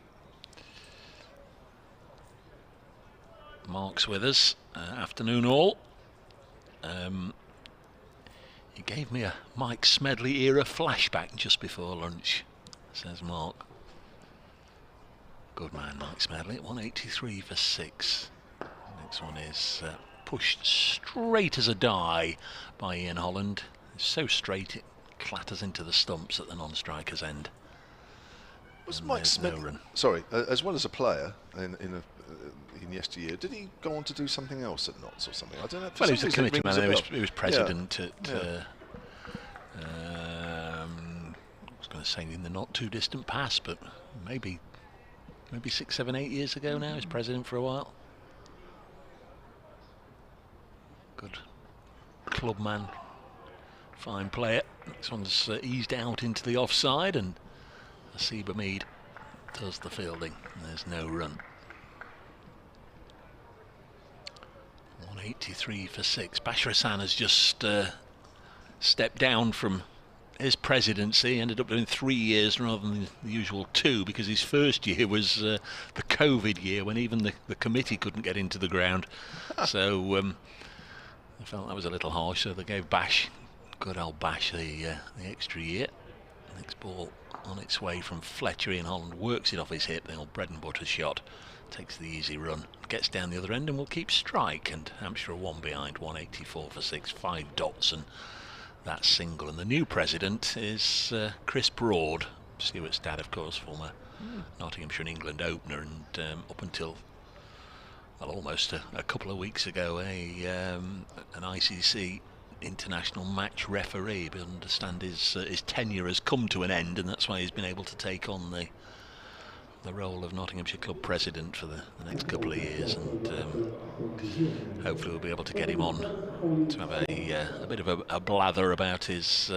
Mark's with us. Afternoon all. He gave me a Mike Smedley era flashback just before lunch, says Mark. Good man, Mike Smedley. 183 for 6. Next one is pushed straight as a die by Ian Holland. It's so straight it clatters into the stumps at the non-striker's end. Was Mike Smedley, sorry, as well as a player in yesteryear, did he go on to do something else at Notts or something? I don't know. Well, he was a committee man. He was president at. I was going to say in the not too distant past, but maybe 6, 7, 8 years ago now. He's president for a while. Good club man, fine player. This one's eased out into the offside, and Seabermead does the fielding. There's no run. 183 for 6. Bashir Hassan has just stepped down from his presidency, ended up doing 3 years rather than the usual 2, because his first year was the COVID year when even the committee couldn't get into the ground. So I felt that was a little harsh, so they gave Bash, good old Bash, the extra year. Next ball on its way from Fletcher. Ian Holland works it off his hip, the old bread and butter shot, takes the easy run, gets down the other end and will keep strike. And Hampshire are 1 behind, 184 for 6, 5 dots, and that single. And the new president is Chris Broad, Stuart's dad, of course, former Nottinghamshire and England opener, and up until, well, almost a couple of weeks ago, an ICC international match referee. But I understand his tenure has come to an end, and that's why he's been able to take on the role of Nottinghamshire club president for the next couple of years, and hopefully we'll be able to get him on to have a bit of a blather about his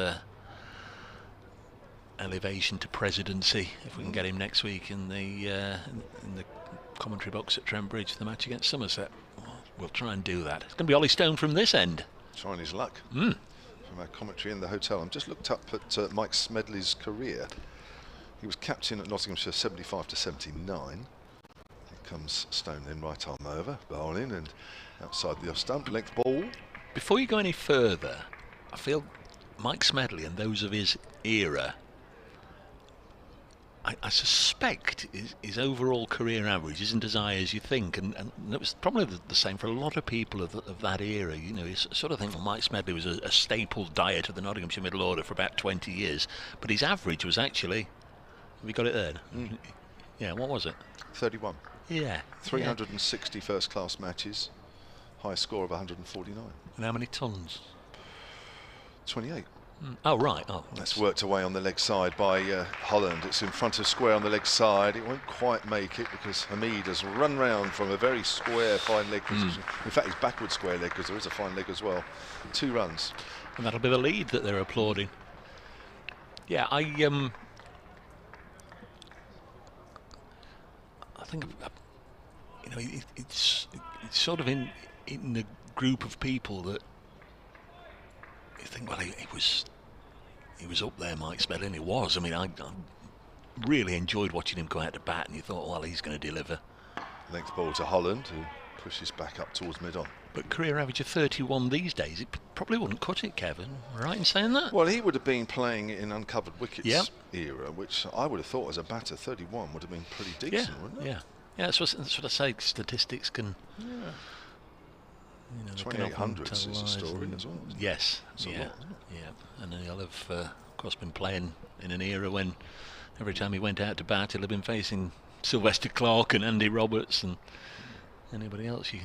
elevation to presidency, if we can get him next week in the commentary box at Trent Bridge for the match against Somerset. We'll try and do that. It's going to be Ollie Stone from this end. Trying his luck from our commentary in the hotel. I've just looked up at Mike Smedley's career. He was captain at Nottinghamshire 75 to 79. Here comes Stone in, right arm over, bowling, and outside the off stump, length ball. Before you go any further, I feel Mike Smedley and those of his era, I suspect his overall career average isn't as high as you think, and it was probably the same for a lot of people of that era. You know, you sort of think, well, Mike Smedley was a staple diet of the Nottinghamshire middle order for about 20 years, but his average was actually, have you got it there? Yeah, what was it? 31. Yeah. 360 first-class matches, high score of 149. And how many tons? 28. Oh, right. Oh, that's worked away on the leg side by Holland. It's in front of square on the leg side. It won't quite make it because Hamid has run round from a very square fine leg position. In fact, it's backward square leg because there is a fine leg as well. 2 runs. And that'll be the lead that they're applauding. Yeah, I think, you know, it's sort of in the group of people that you think, well, he was up there, Mike Smedley, and he was. I mean, I really enjoyed watching him go out to bat, and you thought, well, he's going to deliver. Length ball to Holland, who pushes back up towards mid-on. But career average of 31 these days, it probably wouldn't cut it, Kevin. Right in saying that? Well, he would have been playing in uncovered wickets era, which I would have thought as a batter, 31 would have been pretty decent, wouldn't it? Yeah, that's what I say. Statistics can. Yeah. You know, 2800s is a story as well. Yes, yeah. And he'll have, of course, been playing in an era when every time he went out to bat, he'll have been facing Sylvester Clarke and Andy Roberts and anybody else you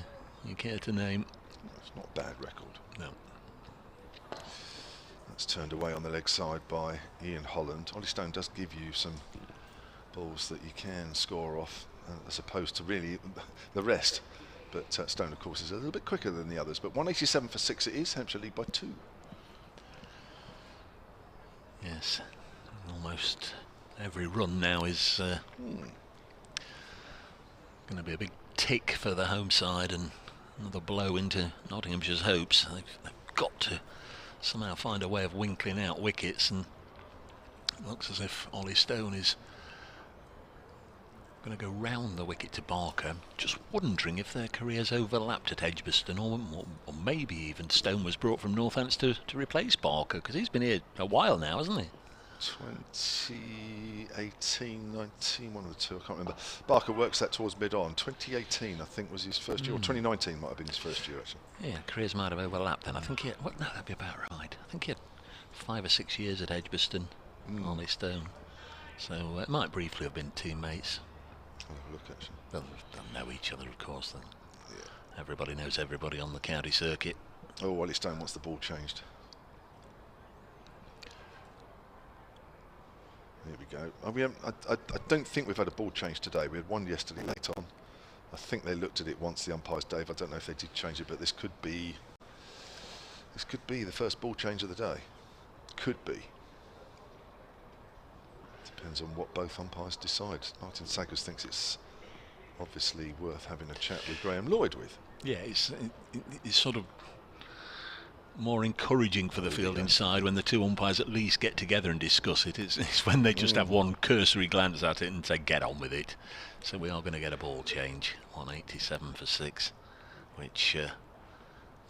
care to name. It's not a bad record. No. That's turned away on the leg side by Ian Holland. Ollie Stone does give you some balls that you can score off, as opposed to really the rest. But Stone, of course, is a little bit quicker than the others. But 187 for 6 it is. Hampshire lead by 2. Yes, almost every run now is going to be a big tick for the home side and another blow into Nottinghamshire's hopes. They've got to somehow find a way of winkling out wickets, and it looks as if Ollie Stone is going to go round the wicket to Barker. Just wondering if their careers overlapped at Edgbaston, or maybe even Stone was brought from Northants to replace Barker, because he's been here a while now, hasn't he? 2018, 19, one of the two, I can't remember. Barker works that towards mid-on. 2018, I think, was his first year, or 2019 might have been his first year, actually. Yeah, careers might have overlapped then. I think he had, no, that'd be about right. I think he had 5 or 6 years at Edgbaston, Ollie Stone. So it might briefly have been teammates. I'll have a look, actually. They'll know each other, of course, then. Yeah. Everybody knows everybody on the county circuit. Oh, Ollie Stone wants the ball changed. Here we go. I don't think we've had a ball change today. We had one yesterday late on. I think they looked at it once, the umpires, Dave. I don't know if they did change it, but this could be the first ball change of the day. Could be. Depends on what both umpires decide. Martin Saggers thinks it's obviously worth having a chat with Graham Lloyd with. Yeah, it's sort of more encouraging for the fielding side when the two umpires at least get together and discuss it. It's when they just have one cursory glance at it and say, get on with it. So we are going to get a ball change, 187 for 6, which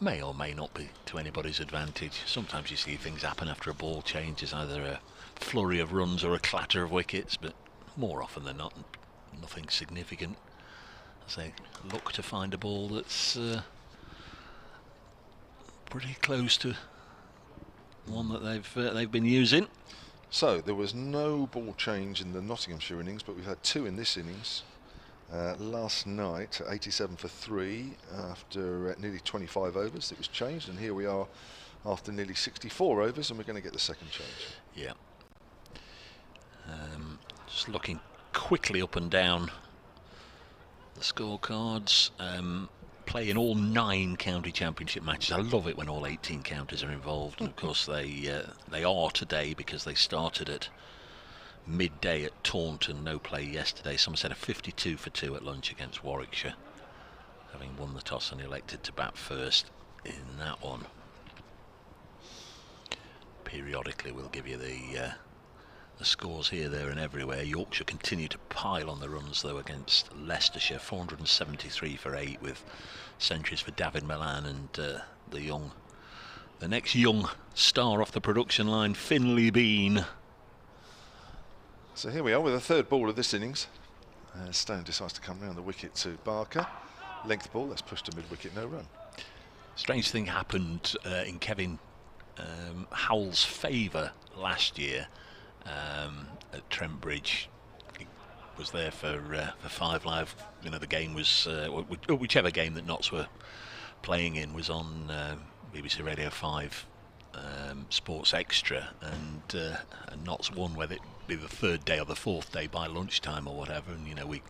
may or may not be to anybody's advantage. Sometimes you see things happen after a ball change. It's either a flurry of runs or a clatter of wickets, but more often than not, nothing significant. As they look to find a ball that's pretty close to one that they've been using. So there was no ball change in the Nottinghamshire innings, but we've had 2 in this innings. Last night, 87 for 3 after nearly 25 overs. It was changed, and here we are after nearly 64 overs, and we're going to get the second change. Yeah. Just looking quickly up and down the scorecards. Playing all 9 county championship matches. I love it when all 18 counties are involved, and of course they are today because they started at midday at Taunton. No play yesterday. Someone said a 52 for 2 at lunch against Warwickshire, having won the toss and elected to bat first in that one. Periodically we'll give you the scores here, there and everywhere. Yorkshire continue to pile on the runs though against Leicestershire, 473 for 8 with centuries for David Milan and the next young star off the production line, Finlay Bean. So here we are with the third ball of this innings. Stone decides to come round the wicket to Barker. Length ball, that's pushed to mid-wicket, no run. Strange thing happened in Kevin Howell's favour last year at Trent Bridge. He was there for 5 Live. You know, the game was whichever game that Notts were playing in was on BBC Radio 5 Sports Extra, and Notts won, whether it be the 3rd day or the 4th day by lunchtime or whatever. And you know, we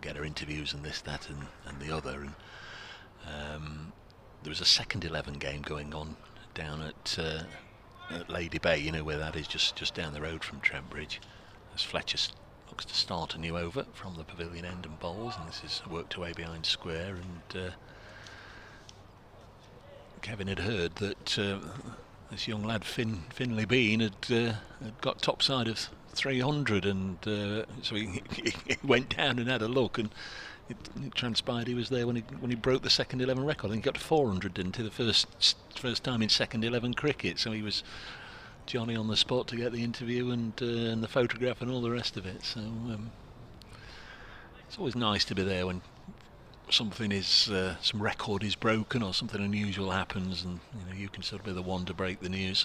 get our interviews and this, that, and the other. And there was a second 11 game going on down at Lady Bay, you know where that is, just down the road from Trent Bridge, as Fletcher looks to start a new over from the pavilion end and bowls, and this is worked away behind square. And Kevin had heard that this young lad Finlay Bean had got topside of 300, and so he went down and had a look, and it transpired he was there when he broke the second 11 record. I think he got to 400, didn't he, the first time in second 11 cricket. So he was Johnny on the spot to get the interview and the photograph and all the rest of it. So it's always nice to be there when something is some record is broken or something unusual happens, and you know, you can sort of be the one to break the news.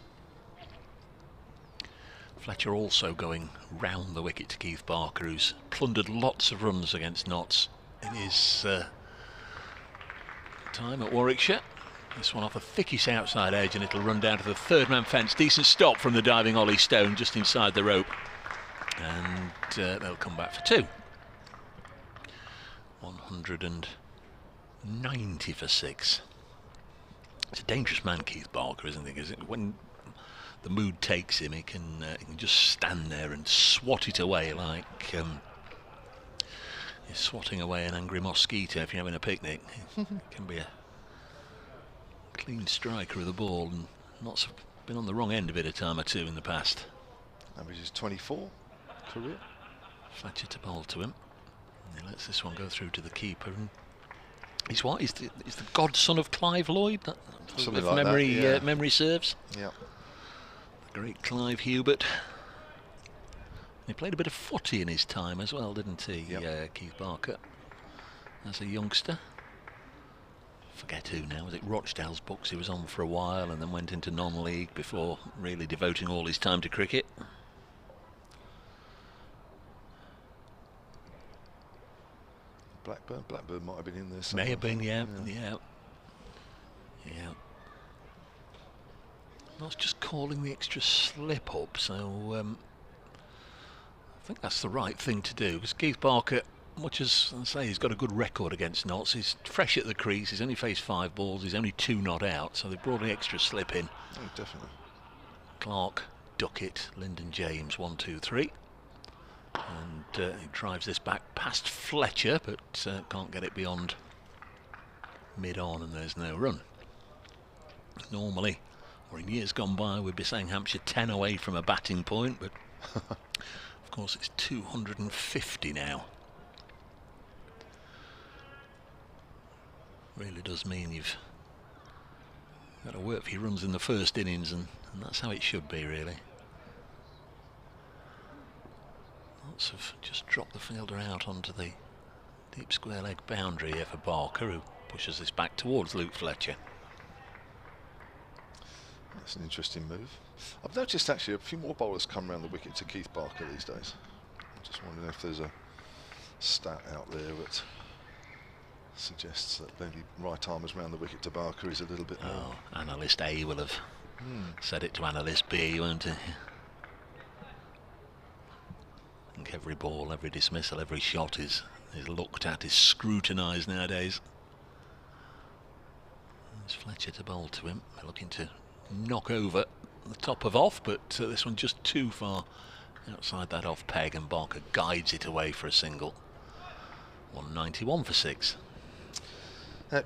Fletcher also going round the wicket to Keith Barker, who's plundered lots of runs against Notts in his time at Warwickshire. This one off a thickish outside edge, and it'll run down to the 3rd man fence. Decent stop from the diving Ollie Stone just inside the rope, and they'll come back for 2. 190 for 6. It's a dangerous man, Keith Barker, isn't he? Because when the mood takes him, he can just stand there and swat it away like you're swatting away an angry mosquito if you're having a picnic. He can be a clean striker of the ball, and Notts have been on the wrong end of it a time or two in the past. Averages 24 career. Fletcher to bowl to him. He lets this one go through to the keeper, and he's what? He's the godson of Clive Lloyd. Something if like memory, that, yeah. Memory serves. Yeah. The great Clive Hubert. He played a bit of footy in his time as well, didn't he? Yep. Keith Barker, as a youngster. Forget who now. Was it Rochdale's books he was on for a while, and then went into non-league before really devoting all his time to cricket. Blackburn might have been in there somewhere. May have been, yeah. I was just calling the extra slip up, so I think that's the right thing to do, because Keith Barker, much as I say he's got a good record against Notts, he's fresh at the crease, he's only faced 5 balls, he's only 2 not out, so they brought an extra slip in. Oh, definitely. Clark, Duckett, Lyndon James, 1, 2, 3. And he drives this back past Fletcher, but can't get it beyond mid-on, and there's no run. Normally, or in years gone by, we'd be saying Hampshire 10 away from a batting point, but of course it's 250 now. Really does mean you've got to work for your runs in the first innings, and that's how it should be, really. chance of just drop the fielder out onto the deep square leg boundary here for Barker, who pushes this back towards Luke Fletcher. That's an interesting move. I've noticed actually a few more bowlers come around the wicket to Keith Barker these days. I'm just wondering if there's a stat out there that suggests that maybe right armers round the wicket to Barker is a little bit more. Oh, analyst A will have said it to analyst B, won't he? I think every ball, every dismissal, every shot is looked at, is scrutinised nowadays. There's Fletcher to bowl to him. They're looking to knock over the top of off, but this one just too far outside that off peg, and Barker guides it away for a single. 191 for 6.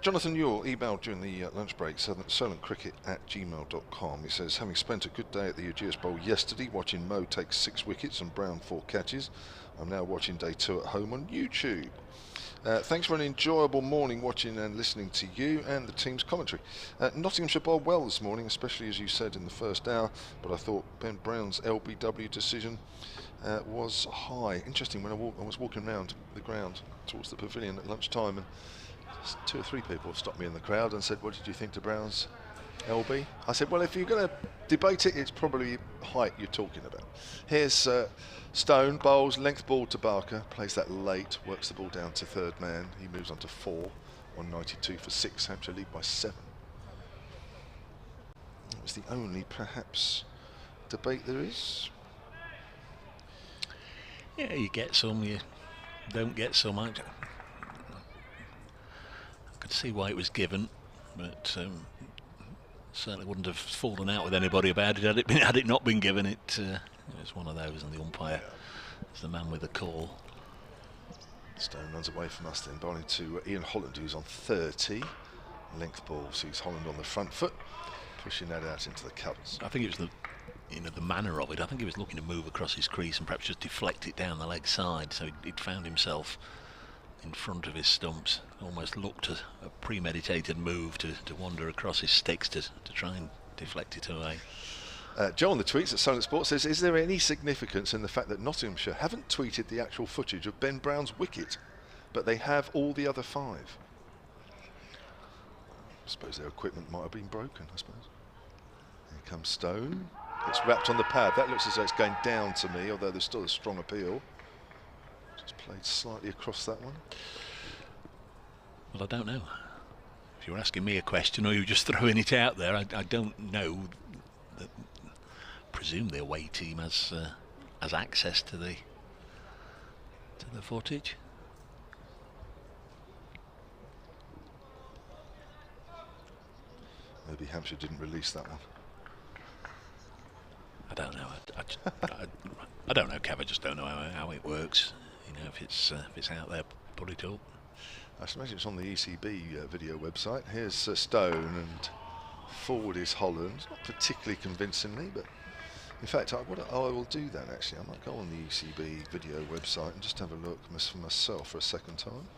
Jonathan Ewell emailed during the lunch break, silentcricket@gmail.com. He says, having spent a good day at the Ageas Bowl yesterday watching Mo take 6 wickets and Brown 4 catches, I'm now watching day 2 at home on YouTube. Thanks for an enjoyable morning watching and listening to you and the team's commentary. Nottinghamshire bowled well this morning, especially as you said in the first hour, but I thought Ben Brown's LBW decision was high. Interesting, when I was walking around the ground towards the pavilion at lunchtime, and 2 or 3 people stopped me in the crowd and said, what did you think to Brown's LB? I said, well, if you're going to debate it, it's probably height you're talking about. Here's Stone, bowls, length ball to Barker, plays that late, works the ball down to third man. He moves on to 4, 192 for 6, Hampshire lead by 7. That was the only, perhaps, debate there is. Yeah, you get some, you don't get some. I could see why it was given, but certainly wouldn't have fallen out with anybody about it had it not been given. It was one of those, and the umpire is the man with the call. Stone runs away from us then, bowling to Ian Holland, who's on 30. Length ball sees Holland on the front foot, pushing that out into the covers. I think it was the manner of it. I think he was looking to move across his crease and perhaps just deflect it down the leg side, so he'd found himself in front of his stumps. Almost looked at a premeditated move to wander across his sticks to try and deflect it away. Joe on the tweets at Silent Sports says, is there any significance in the fact that Nottinghamshire haven't tweeted the actual footage of Ben Brown's wicket, but they have all the other 5? I suppose their equipment might have been broken, I suppose. Here comes Stone. It's wrapped on the pad. That looks as though it's going down to me, although there's still a strong appeal. Just played slightly across that one. Well, I don't know. If you were asking me a question or you were just throwing it out there, I don't know. Presume the away team has access to the footage. Maybe Hampshire didn't release that one. I don't know. I don't know, Kev. I just don't know how it works. You know, if it's out there, put it up. I should imagine it's on the ECB video website. Here's Stone, and forward is Holland. Not particularly convincingly, but in fact, I will do that actually. I might go on the ECB video website and just have a look for myself for a second time.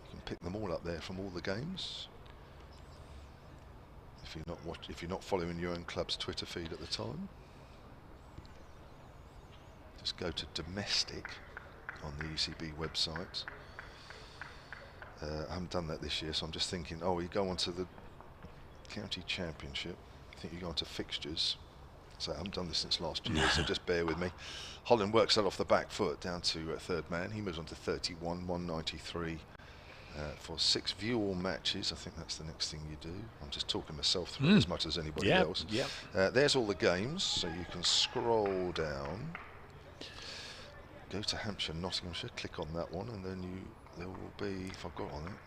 You can pick them all up there from all the games. If you're not following your own club's Twitter feed at the time, just go to domestic on the ECB website. I haven't done that this year, so I'm just thinking, you go onto the county championship. I think you go onto fixtures. So I haven't done this since last year, so just bear with me. Holland works that off the back foot down to third man. He moves on to 31, 193 for 6 view all matches. I think that's the next thing you do. I'm just talking myself through as much as anybody else. There's all the games, so you can scroll down. Go to Hampshire, Nottinghamshire, click on that one, and then there will be, if I've got on it,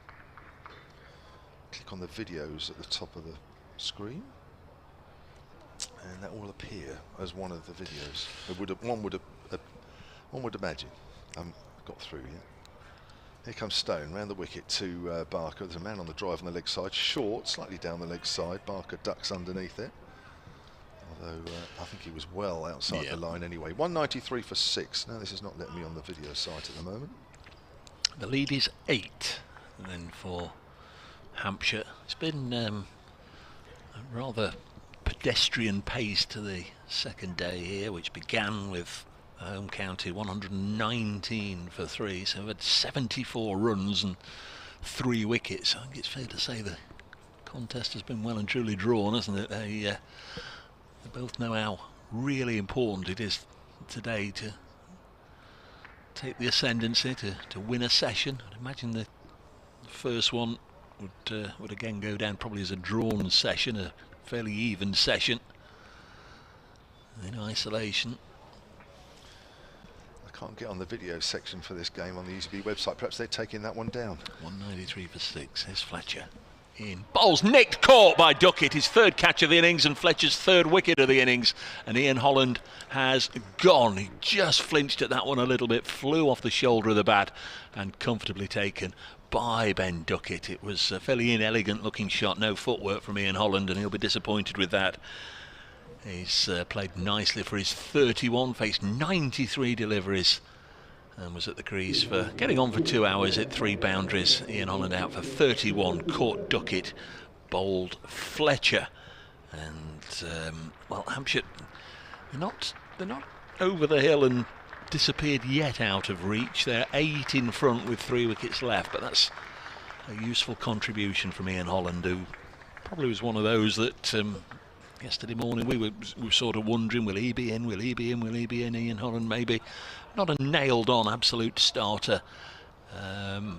click on the videos at the top of the screen, and that will appear as one of the videos. One would imagine. I haven't got through yet. Here comes Stone round the wicket to Barker. There's a man on the drive on the leg side, short, slightly down the leg side. Barker ducks underneath it. Although I think he was well outside the line anyway. 193 for 6. Now this is not letting me on the video site at the moment. The lead is 8, and then for Hampshire, it's been a rather pedestrian pace to the second day here, which began with home county 119 for 3, so we've had 74 runs and 3 wickets. I think it's fair to say the contest has been well and truly drawn, hasn't it? They both know how really important it is today to take the ascendancy, to win a session. I'd imagine the first one would again go down probably as a drawn session, a fairly even session in isolation. I can't get on the video section for this game on the ECB website. Perhaps they're taking that one down. 193 for 6. Here's Fletcher. In bowls, nicked, caught by Duckett, his 3rd catch of the innings and Fletcher's 3rd wicket of the innings, and Ian Holland has gone. He just flinched at that one a little bit, flew off the shoulder of the bat and comfortably taken by Ben Duckett. It was a fairly inelegant looking shot, no footwork from Ian Holland, and he'll be disappointed with that. He's played nicely for his 31, faced 93 deliveries and was at the crease for getting on for 2 hours, hit 3 boundaries. Ian Holland out for 31, caught Duckett, bowled Fletcher, and well, Hampshire, they're not over the hill and disappeared yet out of reach. They're 8 in front with 3 wickets left, but that's a useful contribution from Ian Holland, who probably was one of those that yesterday morning we were sort of wondering, will he be in, will he be in, will he be in? Ian Holland maybe not a nailed on absolute starter,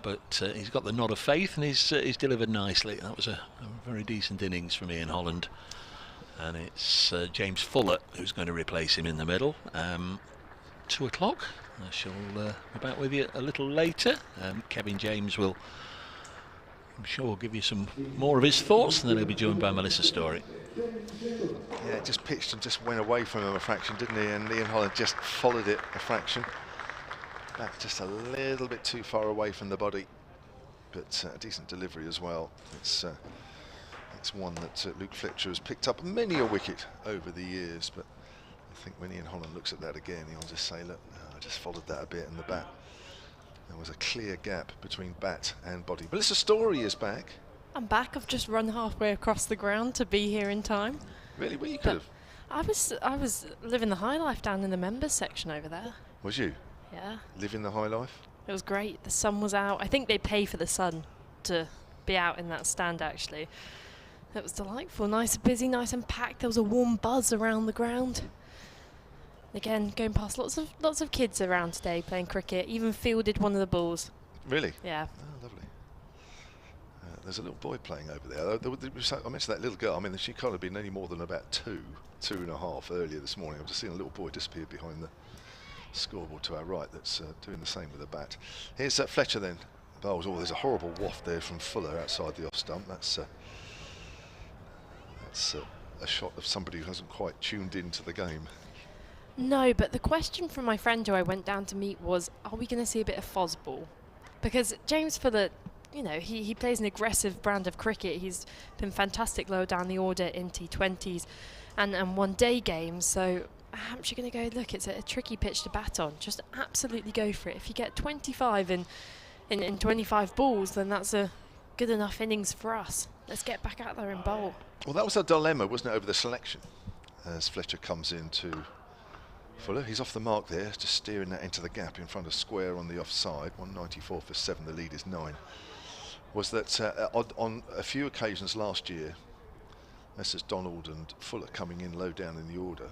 but he's got the nod of faith and he's delivered nicely. That was a very decent innings from Ian Holland, and it's James Fuller who's going to replace him in the middle. 2 o'clock. I shall be back with you a little later. Kevin James will, I'm sure, give you some more of his thoughts, and then he'll be joined by Melissa Story. Yeah, it just pitched and just went away from him a fraction, didn't he? And Ian Holland just followed it a fraction. Back just a little bit too far away from the body, but a decent delivery as well. It's one that Luke Fletcher has picked up many a wicket over the years, but I think when Ian Holland looks at that again, he'll just say, look, no, I just followed that a bit in the bat. There was a clear gap between bat and body. Melissa Story is back. I'm back. I've just run halfway across the ground to be here in time. Really? Well, you could have. I was living the high life down in the members section over there. Was you? Yeah. Living the high life? It was great. The sun was out. I think they pay for the sun to be out in that stand, actually. It was delightful. Nice and busy, nice and packed. There was a warm buzz around the ground. Again, going past lots of kids around today playing cricket. Even fielded one of the balls. Really? Yeah. Oh, lovely. There's a little boy playing over there. I mentioned that little girl. I mean, she can't have been any more than about 2.5 earlier this morning. I've just seen a little boy disappear behind the scoreboard to our right that's doing the same with a bat. Here's Fletcher then. Bowls. Oh, there's a horrible waft there from Fuller outside the off stump. That's a shot of somebody who hasn't quite tuned into the game. No, but the question from my friend who I went down to meet was, are we going to see a bit of Fosball? Because James Fuller, you know, he plays an aggressive brand of cricket. He's been fantastic lower down the order in T20s and one-day games. So Hampshire going to go, look, it's a tricky pitch to bat on. Just absolutely go for it. If you get 25 in 25 balls, then that's a good enough innings for us. Let's get back out there and bowl. Well, that was a dilemma, wasn't it, over the selection? As Fletcher comes into Fuller, he's off the mark there, just steering that into the gap in front of square on the offside. 194 for 7, the lead is 9. Was that on a few occasions last year, this is Donald and Fuller coming in low down in the order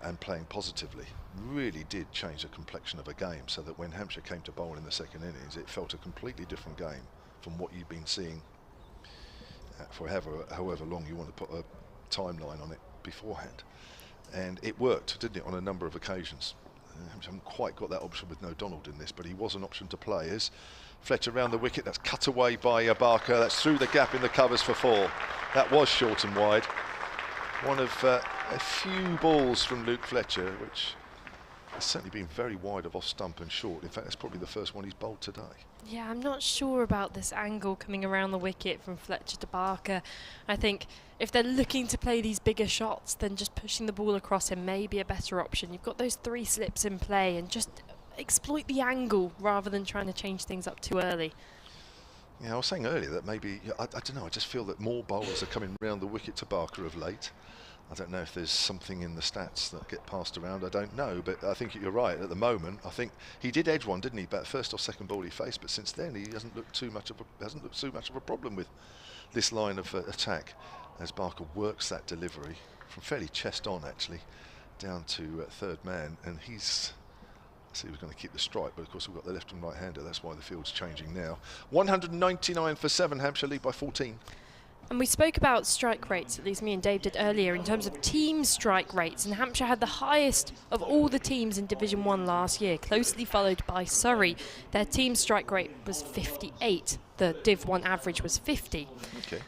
and playing positively, really did change the complexion of a game, so that when Hampshire came to bowl in the second innings, it felt a completely different game from what you've been seeing for however long you want to put a timeline on it beforehand. And it worked, didn't it, on a number of occasions. I haven't quite got that option with no Donald in this, but he was an option to play. As Fletcher round the wicket, that's cut away by Barker, that's through the gap in the covers for 4. That was short and wide. One of a few balls from Luke Fletcher, which has certainly been very wide of off stump and short. In fact, that's probably the first one he's bowled today. Yeah, I'm not sure about this angle coming around the wicket from Fletcher to Barker. I think if they're looking to play these bigger shots, then just pushing the ball across him may be a better option. You've got those 3 slips in play and just exploit the angle rather than trying to change things up too early. Yeah, I was saying earlier that maybe, I don't know, I just feel that more bowlers are coming round the wicket to Barker of late. I don't know if there's something in the stats that get passed around, I don't know, but I think you're right. At the moment, I think he did edge one, didn't he, about first or second ball he faced, but since then he hasn't looked too much of a problem with this line of attack as Barker works that delivery from fairly chest on, actually, down to third man, and he's... So he was going to keep the strike, but of course we've got the left and right hander. That's why the field's changing now. 199 for 7, Hampshire lead by 14. And we spoke about strike rates, at least me and Dave did earlier, in terms of team strike rates. And Hampshire had the highest of all the teams in Division 1 last year, closely followed by Surrey. Their team strike rate was 58. The Div 1 average was 50. Okay.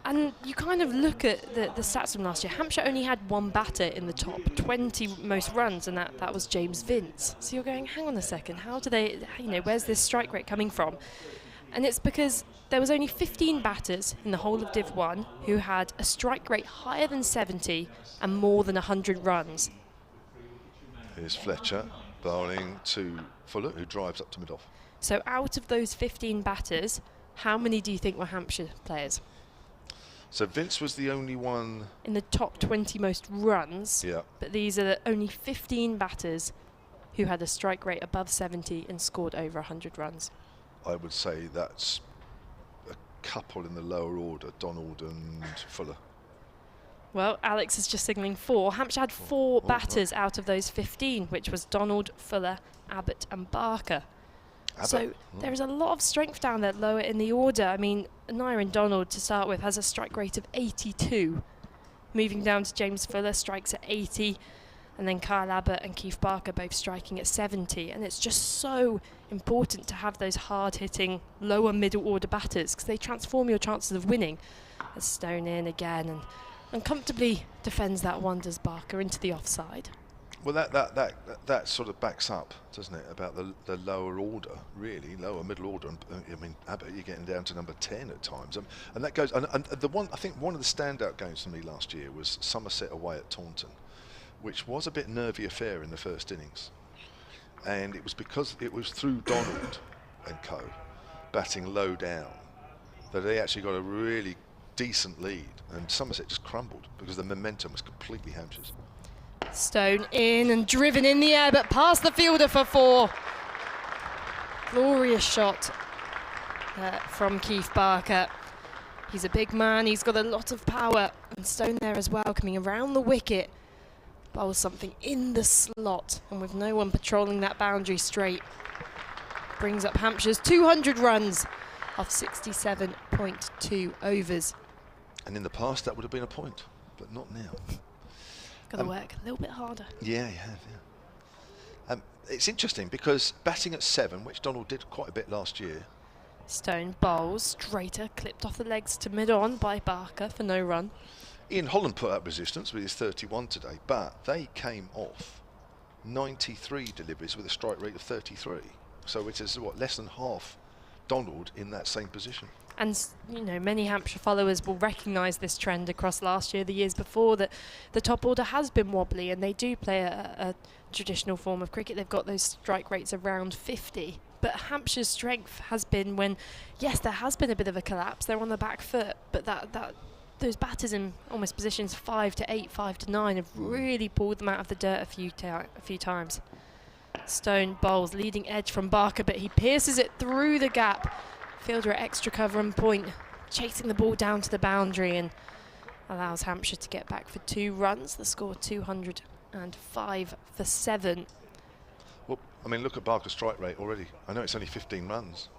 And you kind of look at the stats from last year. Hampshire only had one batter in the top 20 most runs, and that was James Vince. So you're going, hang on a second, how do they, where's this strike rate coming from? And it's because there was only 15 batters in the whole of Div 1 who had a strike rate higher than 70 and more than 100 runs. Here's Fletcher bowling to Fuller, who drives up to mid-off. So out of those 15 batters, how many do you think were Hampshire players? So Vince was the only one in the top 20 most runs, yeah. But these are the only 15 batters who had a strike rate above 70 and scored over 100 runs. I would say that's a couple in the lower order, Donald and Fuller. Well, Alex is just signalling 4. Hampshire had 4 batters out of those 15, which was Donald, Fuller, Abbott and Barker. So there is a lot of strength down there lower in the order. I mean, Nyron Donald, to start with, has a strike rate of 82. Moving down to James Fuller, strikes at 80. And then Kyle Abbott and Keith Barker both striking at 70. And it's just so important to have those hard-hitting, lower middle order batters because they transform your chances of winning. As Stone in again and comfortably defends that one, does Barker, into the offside. Well, that sort of backs up, doesn't it, about the lower order, really, lower middle order. And I mean, Abbott, you're getting down to number 10 at times, and that goes. And the one, I think, one of the standout games for me last year was Somerset away at Taunton, which was a bit nervy affair in the first innings, and it was because it was through Donald and co batting low down that they actually got a really decent lead, and Somerset just crumbled because the momentum was completely Hampshire's. Stone in and driven in the air, but past the fielder for 4. Glorious shot from Keith Barker. He's a big man, he's got a lot of power, and Stone there as well, coming around the wicket. Bowls something in the slot, and with no one patrolling that boundary straight, brings up Hampshire's 200 runs off 67.2 overs. And in the past that would have been a point, but not now. Got to work a little bit harder. Yeah, you have, yeah. It's interesting because batting at 7, which Donald did quite a bit last year. Stone bowls straighter, clipped off the legs to mid-on by Barker for no run. Ian Holland put up resistance with his 31 today, but they came off 93 deliveries with a strike rate of 33. So it is, what, less than half Donald in that same position. And, many Hampshire followers will recognise this trend across last year, the years before, that the top order has been wobbly, and they do play a traditional form of cricket. They've got those strike rates around 50. But Hampshire's strength has been when, yes, there has been a bit of a collapse. They're on the back foot, but those batters in almost positions 5 to 8, 5 to 9 have really pulled them out of the dirt a few times. Stone bowls leading edge from Barker, but he pierces it through the gap. Fielder at extra cover and point, chasing the ball down to the boundary, and allows Hampshire to get back for 2 runs. The score 205 for 7. Well, I mean, look at Barker's strike rate already. I know it's only 15 runs,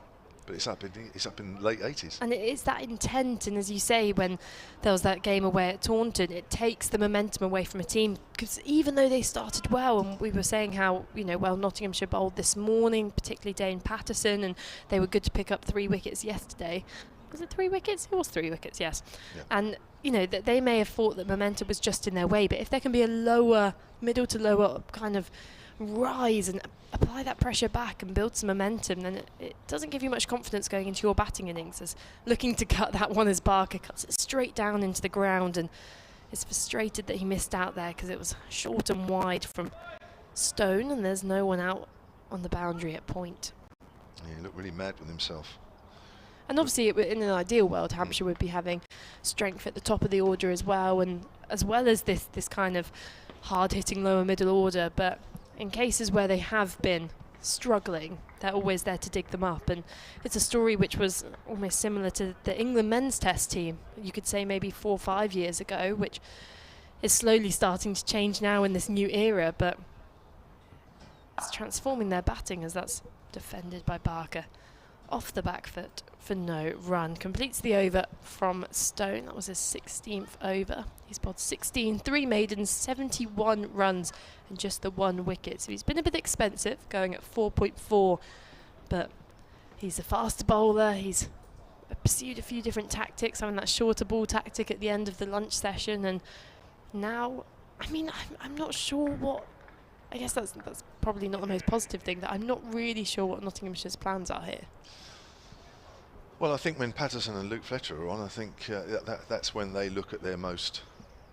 but it's up in late 80s. And it is that intent, and as you say, when there was that game away at Taunton, it takes the momentum away from a team, because even though they started well, and we were saying how, Nottinghamshire bowled this morning, particularly Dane Patterson, and they were good to pick up 3 wickets yesterday. Was it 3 wickets? It was 3 wickets, yes. Yeah. And, that they may have thought that momentum was just in their way, but if there can be a middle to lower kind of rise and apply that pressure back and build some momentum, then it doesn't give you much confidence going into your batting innings. As looking to cut that one as Barker cuts it straight down into the ground, and is frustrated that he missed out there because it was short and wide from Stone, and there's no one out on the boundary at point. Yeah, he looked really mad with himself. And obviously, in an ideal world, Hampshire would be having strength at the top of the order as well, and as well as this kind of hard-hitting lower middle order. But in cases where they have been struggling, they're always there to dig them up. And it's a story which was almost similar to the England men's test team, you could say maybe 4 or 5 years ago, which is slowly starting to change now in this new era, but it's transforming their batting as that's defended by Barker. Off the back foot for no run. Completes the over from Stone. That was his 16th over. He's bowled 16, 3 maidens, 71 runs and just the 1 wicket. So he's been a bit expensive, going at 4.4, but he's a faster bowler. He's pursued a few different tactics, having that shorter ball tactic at the end of the lunch session, and now, I mean, I'm not sure what, I guess that's probably not the most positive thing, that I'm not really sure what Nottinghamshire's plans are here. Well, I think when Patterson and Luke Fletcher are on, I think that's when they look at their most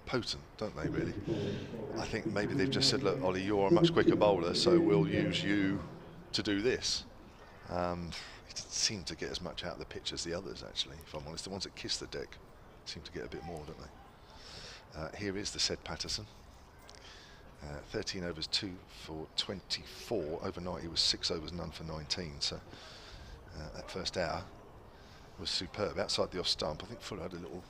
potent, don't they, really? I think maybe they've just said, look, Ollie, you're a much quicker bowler, so we'll use you to do this. He didn't seem to get as much out of the pitch as the others, actually, if I'm honest. The ones that kiss the deck seem to get a bit more, don't they? Here is the said Patterson. 13 overs, 2 for 24. Overnight he was 6 overs, none for 19. So that first hour was superb. Outside the off stump, I think Fuller had a little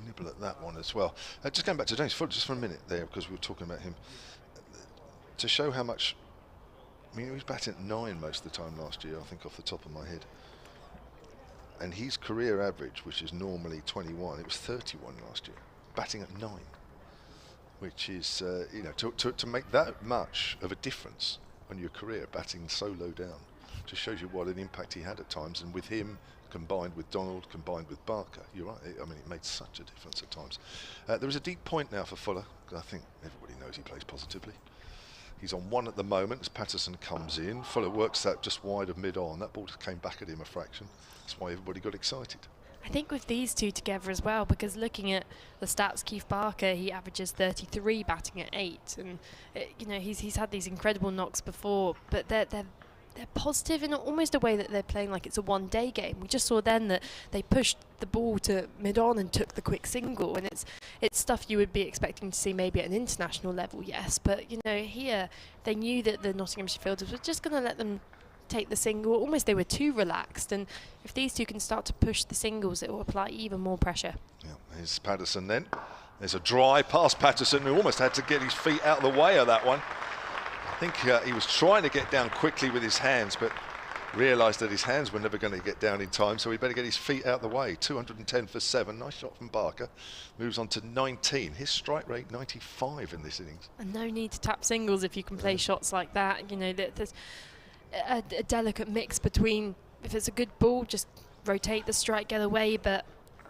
nibble at that one as well. Just going back to James Fuller just for a minute there, because we were talking about him. To show how much, I mean, he was batting at 9 most of the time last year, I think, off the top of my head. And his career average, which is normally 21, it was 31 last year, batting at 9. Which is, you know, to make that much of a difference on your career, batting so low down, just shows you what an impact he had at times. And with him, combined with Donald, combined with Barker, you're right, I mean, it made such a difference at times. There is a deep point now for Fuller. I think everybody knows he plays positively. He's on 1 at the moment as Patterson comes in. Fuller works that just wide of mid-on. That ball came back at him a fraction. That's why everybody got excited. I think with these two together as well, because looking at the stats, Keith Barker, he averages 33 batting at 8, and you know, he's had these incredible knocks before, but they're positive in almost a way that they're playing like it's a one-day game. We just saw then that they pushed the ball to mid-on and took the quick single, and it's stuff you would be expecting to see maybe at an international level, yes, but you know, here they knew that the Nottinghamshire fielders were just going to let them take the single. Almost they were too relaxed, and if these two can start to push the singles, it will apply even more pressure. Yeah, here's Patterson then. There's a dry past Patterson, who almost had to get his feet out of the way of that one. I think he was trying to get down quickly with his hands, but realised that his hands were never going to get down in time, so he better get his feet out of the way. 210 for 7. Nice shot from Barker. Moves on to 19. His strike rate 95 in this innings. And no need to tap singles if you can play shots like that. You know, there's a delicate mix between, if it's a good ball, just rotate the strike, get away. But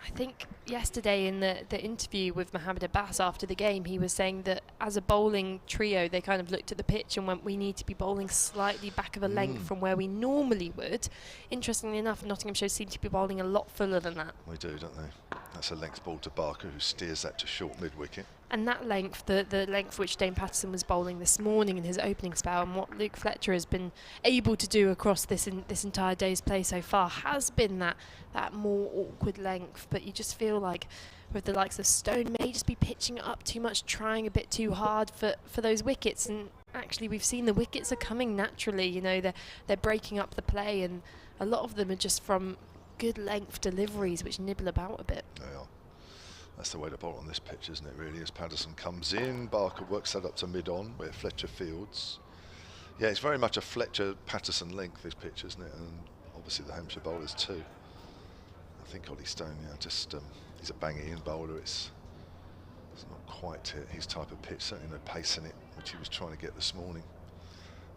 I think yesterday in the interview with Mohammed Abbas after the game, he was saying that as a bowling trio, they kind of looked at the pitch and went, we need to be bowling slightly back of a length from where we normally would. Interestingly enough, Nottinghamshire seem to be bowling a lot fuller than that. They do, don't they? That's a length ball to Barker, who steers that to short mid-wicket. And that length, the length which Dane Patterson was bowling this morning in his opening spell, and what Luke Fletcher has been able to do across this entire day's play so far, has been that more awkward length. But you just feel like with the likes of Stone, may just be pitching it up too much, trying a bit too hard for those wickets. And actually, we've seen the wickets are coming naturally. You know, they're breaking up the play, and a lot of them are just from good length deliveries which nibble about a bit. They are. That's the way to bowl on this pitch, isn't it, really? As Patterson comes in, Barker works that up to mid-on, where Fletcher fields. Yeah, it's very much a Fletcher-Patterson length, this pitch, isn't it? And obviously the Hampshire bowlers too. I think Ollie Stone, yeah, just he's a banging-in bowler. It's not quite his type of pitch, certainly no pace in it, which he was trying to get this morning.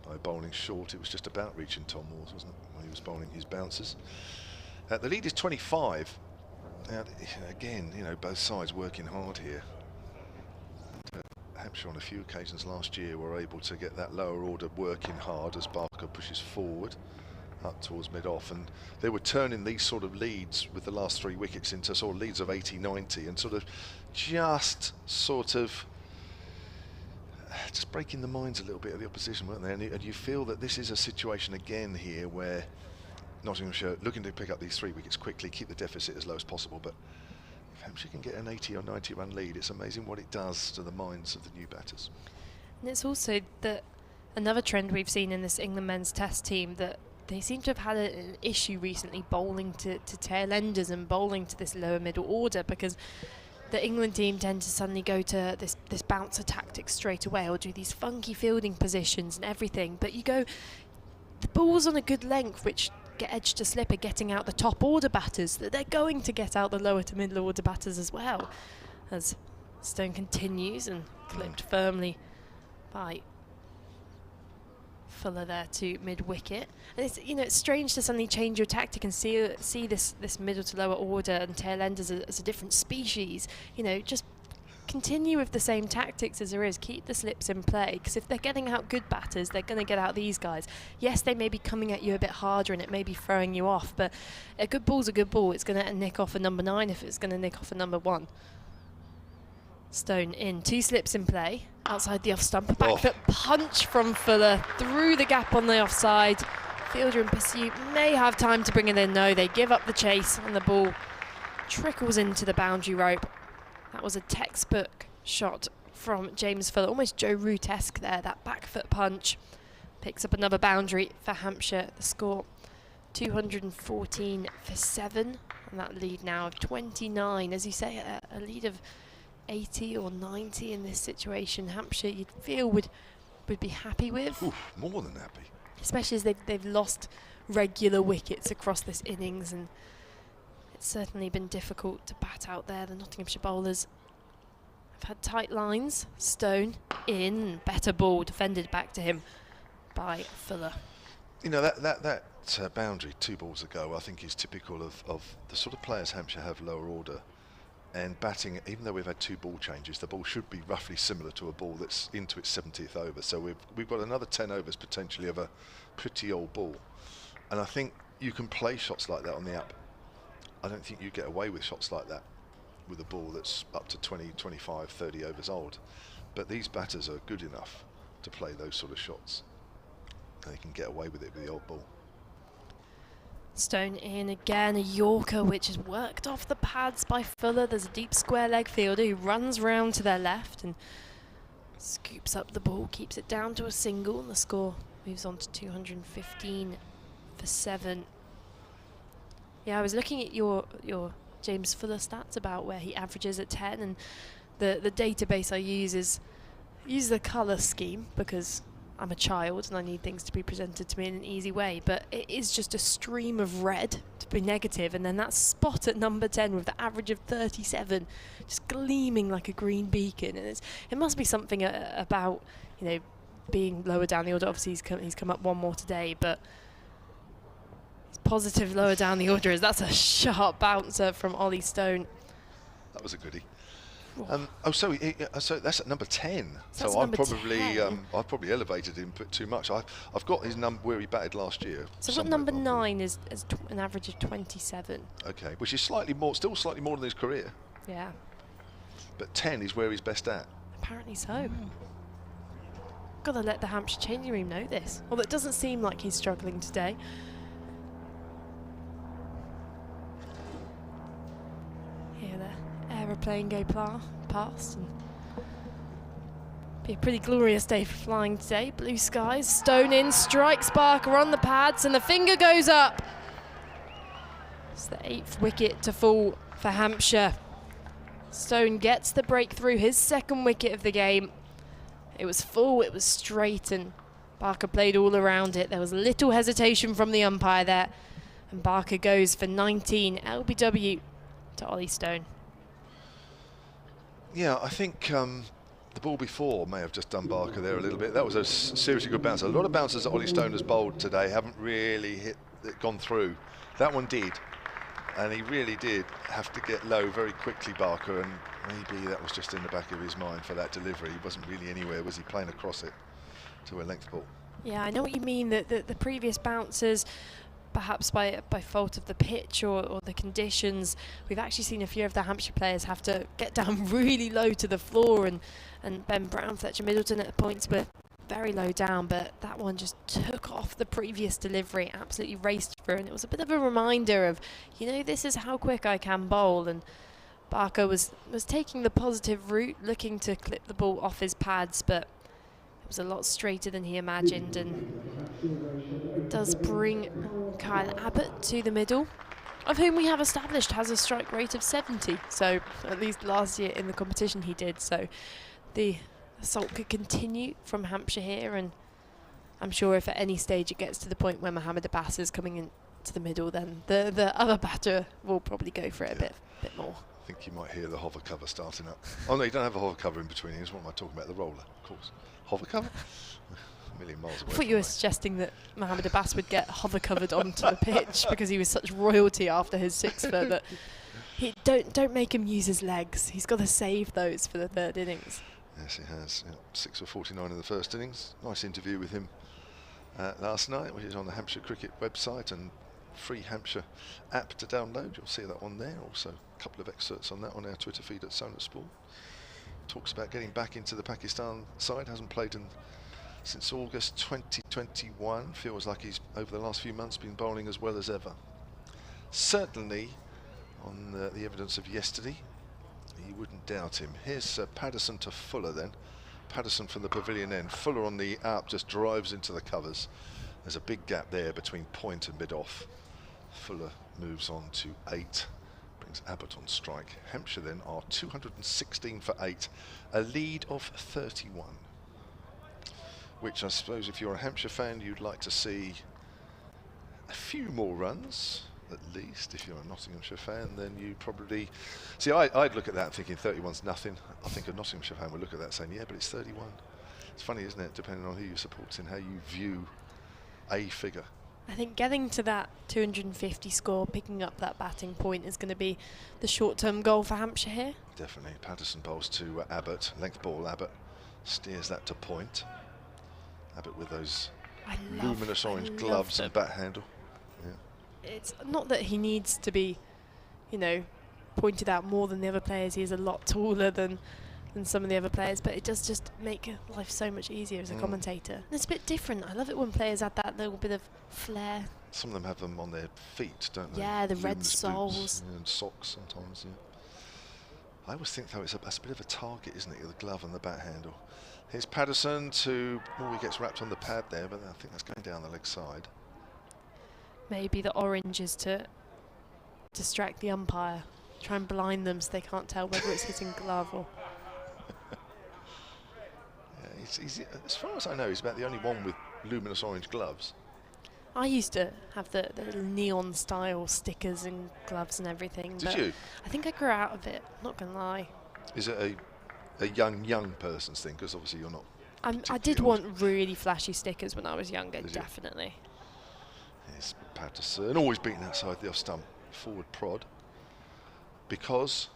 By bowling short, it was just about reaching Tom Moores, wasn't it, when he was bowling his bouncers. The lead is 25. Now, again, you know, both sides working hard here. Hampshire on a few occasions last year were able to get that lower order working hard as Barker pushes forward up towards mid-off, and they were turning these sort of leads with the last 3 wickets into sort of leads of 80-90 and sort of just breaking the minds a little bit of the opposition, weren't they? And you feel that this is a situation again here where Nottinghamshire looking to pick up these 3 wickets quickly, keep the deficit as low as possible, but if Hampshire can get an 80 or 90 run lead, it's amazing what it does to the minds of the new batters. And it's also that another trend we've seen in this England men's test team, that they seem to have had an issue recently bowling to tail enders and bowling to this lower middle order, because the England team tend to suddenly go to this bouncer tactic straight away, or do these funky fielding positions and everything. But you go, the ball's on a good length, which get edge to slip are getting out the top order batters, that they're going to get out the lower to middle order batters as well. As Stone continues and clipped firmly by Fuller there to mid-wicket. And it's, you know, it's strange to suddenly change your tactic and see this middle to lower order and tail end as a different species. You know, just continue with the same tactics as there is. Keep the slips in play, because if they're getting out good batters, they're going to get out these guys. Yes, they may be coming at you a bit harder and it may be throwing you off, but a good ball's a good ball. It's going to nick off a number 9 if it's going to nick off a number 1. Stone in, 2 slips in play, outside the off stump, a back foot punch from Fuller through the gap on the offside. Fielder in pursuit may have time to bring it in. No, they give up the chase and the ball trickles into the boundary rope. That was a textbook shot from James Fuller, almost Joe Root-esque there, that back foot punch. Picks up another boundary for Hampshire. The score 214 for 7, and that lead now of 29. As you say, a lead of 80 or 90 in this situation, Hampshire, you'd feel would be happy with. Oof, more than happy. Especially as they've lost regular wickets across this innings, and it's certainly been difficult to bat out there. The Nottinghamshire bowlers have had tight lines. Stone in, better ball defended back to him by Fuller. You know, that boundary 2 balls ago, I think is typical of the sort of players Hampshire have lower order. And batting, even though we've had 2 ball changes, the ball should be roughly similar to a ball that's into its 70th over. So we've got another 10 overs potentially of a pretty old ball. And I think you can play shots like that on the app. I don't think you get away with shots like that with a ball that's up to 20, 25, 30 overs old. But these batters are good enough to play those sort of shots. And they can get away with it with the old ball. Stone in again, a Yorker which is worked off the pads by Fuller. There's a deep square leg fielder who runs round to their left and scoops up the ball, keeps it down to a single, and the score moves on to 215 for 7. Yeah, I was looking at your James Fuller stats about where he averages at 10, and the database I use uses the colour scheme because I'm a child and I need things to be presented to me in an easy way, but it is just a stream of red to be negative, and then that spot at number 10 with the average of 37 just gleaming like a green beacon. And it must be something about, you know, being lower down the order. Obviously he's come up 1 more today, but he's positive lower down the order. That's a sharp bouncer from Ollie Stone. That was a goodie. So that's at number 10. So I'm probably I've probably elevated him too much. I've got his number where he batted last year. So what number 9 is an average of 27. Okay, which is still slightly more than his career. Yeah. But 10 is where he's best at. Apparently so. Gotta let the Hampshire changing room know this. Although it doesn't seem like he's struggling today. Here the aeroplane go past, and be a pretty glorious day for flying today. Blue skies, Stone in, strikes Barker on the pads, and the finger goes up. It's the 8th wicket to fall for Hampshire. Stone gets the breakthrough, his 2nd wicket of the game. It was full, it was straight, and Barker played all around it. There was little hesitation from the umpire there, and Barker goes for 19 LBW to Ollie Stone. Yeah, I think the ball before may have just done Barker there a little bit. That was a seriously good bounce. A lot of bounces that Ollie Stone has bowled today haven't really gone through. That one did, and he really did have to get low very quickly, Barker, and maybe that was just in the back of his mind for that delivery. He wasn't really anywhere, was he, playing across it to a length ball? Yeah, I know what you mean, that the previous bounces, perhaps by fault of the pitch or the conditions, we've actually seen a few of the Hampshire players have to get down really low to the floor, and Ben Brown, Fletcher Middleton at points were very low down, but that one just took off the previous delivery, absolutely raced through, and it was a bit of a reminder of, this is how quick I can bowl. And Barker was taking the positive route, looking to clip the ball off his pads, but it was a lot straighter than he imagined, and does bring Kyle Abbott to the middle, of whom we have established has a strike rate of 70. So at least last year in the competition he did. So the assault could continue from Hampshire here, and I'm sure if at any stage it gets to the point where Mohammed Abbas is coming into the middle, then the other batter will probably go for it a bit more. I think you might hear the hover cover starting up. Oh no, you don't have a hover cover in between here. What am I talking about? The roller, of course. Hover cover? A million miles away. I thought you were suggesting that Mohammed Abbas would get hover covered onto the pitch because he was such royalty after his sixfer that don't make him use his legs. He's got to save those for the third innings. Yes, he has. 6 for 49 in the first innings. Nice interview with him last night, which is on the Hampshire Cricket website and free Hampshire app to download. You'll see that on there. Also, a couple of excerpts on that on our Twitter feed at Sonat Sport. Talks about getting back into the Pakistan side. Hasn't played since August 2021. Feels like he's, over the last few months, been bowling as well as ever. Certainly, on the evidence of yesterday, you wouldn't doubt him. Here's Patterson to Fuller then. Patterson from the pavilion end. Fuller on the up just drives into the covers. There's a big gap there between point and mid-off. Fuller moves on to 8. Brings Abbott on strike. Hampshire then are 216 for 8. A lead of 31. Which I suppose if you're a Hampshire fan, you'd like to see a few more runs. At least, if you're a Nottinghamshire fan, then you probably see. I'd look at that thinking 31's nothing. I think a Nottinghamshire fan would look at that saying, yeah, but it's 31. It's funny, isn't it, depending on who you support and how you view a figure. I think getting to that 250 score, picking up that batting point, is going to be the short-term goal for Hampshire here. Definitely. Patterson bowls to Abbott, length ball. Abbott steers that to point. Abbott with those luminous orange gloves and bat handle. Yeah. It's not that he needs to be, pointed out more than the other players. He is a lot taller than some of the other players, but it does just make life so much easier as a commentator. And it's a bit different. I love it when players add that little bit of flair. Some of them have them on their feet, don't they? Yeah, the red Luminous soles. Boots, and socks sometimes, yeah. I always think, though, that's a bit of a target, isn't it? The glove and the bat handle. Here's Patterson to... Oh, he gets wrapped on the pad there, but I think that's going down the leg side. Maybe the orange is to distract the umpire. Try and blind them so they can't tell whether it's hitting glove or... He's, as far as I know, he's about the only one with luminous orange gloves. I used to have the little neon style stickers and gloves and everything. Did you? I think I grew out of it, not going to lie. Is it a young person's thing? Because obviously you're not. I did want really flashy stickers when I was younger, definitely. Here's Patterson, always beaten outside the off stump, forward prod. Because?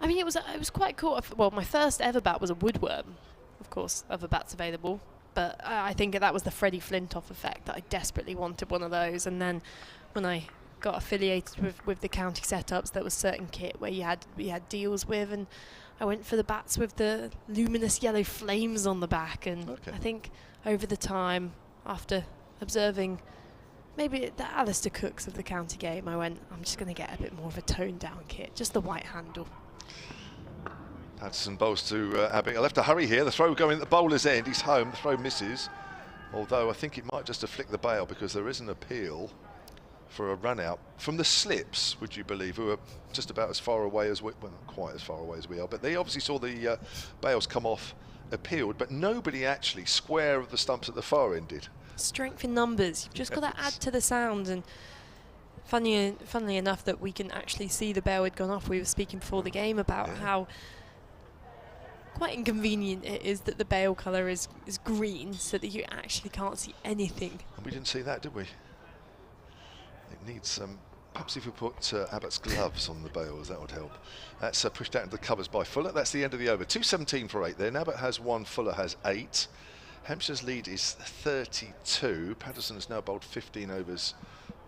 I mean, it was quite cool. Well, my first ever bat was a woodworm. Of course, other bats available, but I think that was the Freddie Flintoff effect, that I desperately wanted one of those. And then when I got affiliated with the county setups, there was certain kit where we had deals with, and I went for the bats with the luminous yellow flames on the back. And I think over the time, after observing maybe the Alistair Cooks of the county game, I went, I'm just going to get a bit more of a toned down kit, just the white handle. Patterson bowls to Abbott. I'll have to hurry here. The throw going at the bowler's end. He's home. The throw misses. Although I think it might just have flicked the bail, because there is an appeal for a run out from the Slips, would you believe, who are just about as far away as well, not quite as far away as we are, but they obviously saw the bails come off, appealed, but nobody actually square of the stumps at the far end did. Strength in numbers. You've just got to add to the sound. And funnily enough, that we can actually see the bail had gone off. We were speaking before the game about how quite inconvenient it is that the bail colour is green, so that you actually can't see anything. And we didn't see that, did we? It needs some... Perhaps if we put Abbott's gloves on the bails, that would help. That's pushed out into the covers by Fuller. That's the end of the over. 2:17 for 8 then. Abbott has 1, Fuller has 8. Hampshire's lead is 32. Patterson has now bowled 15 overs,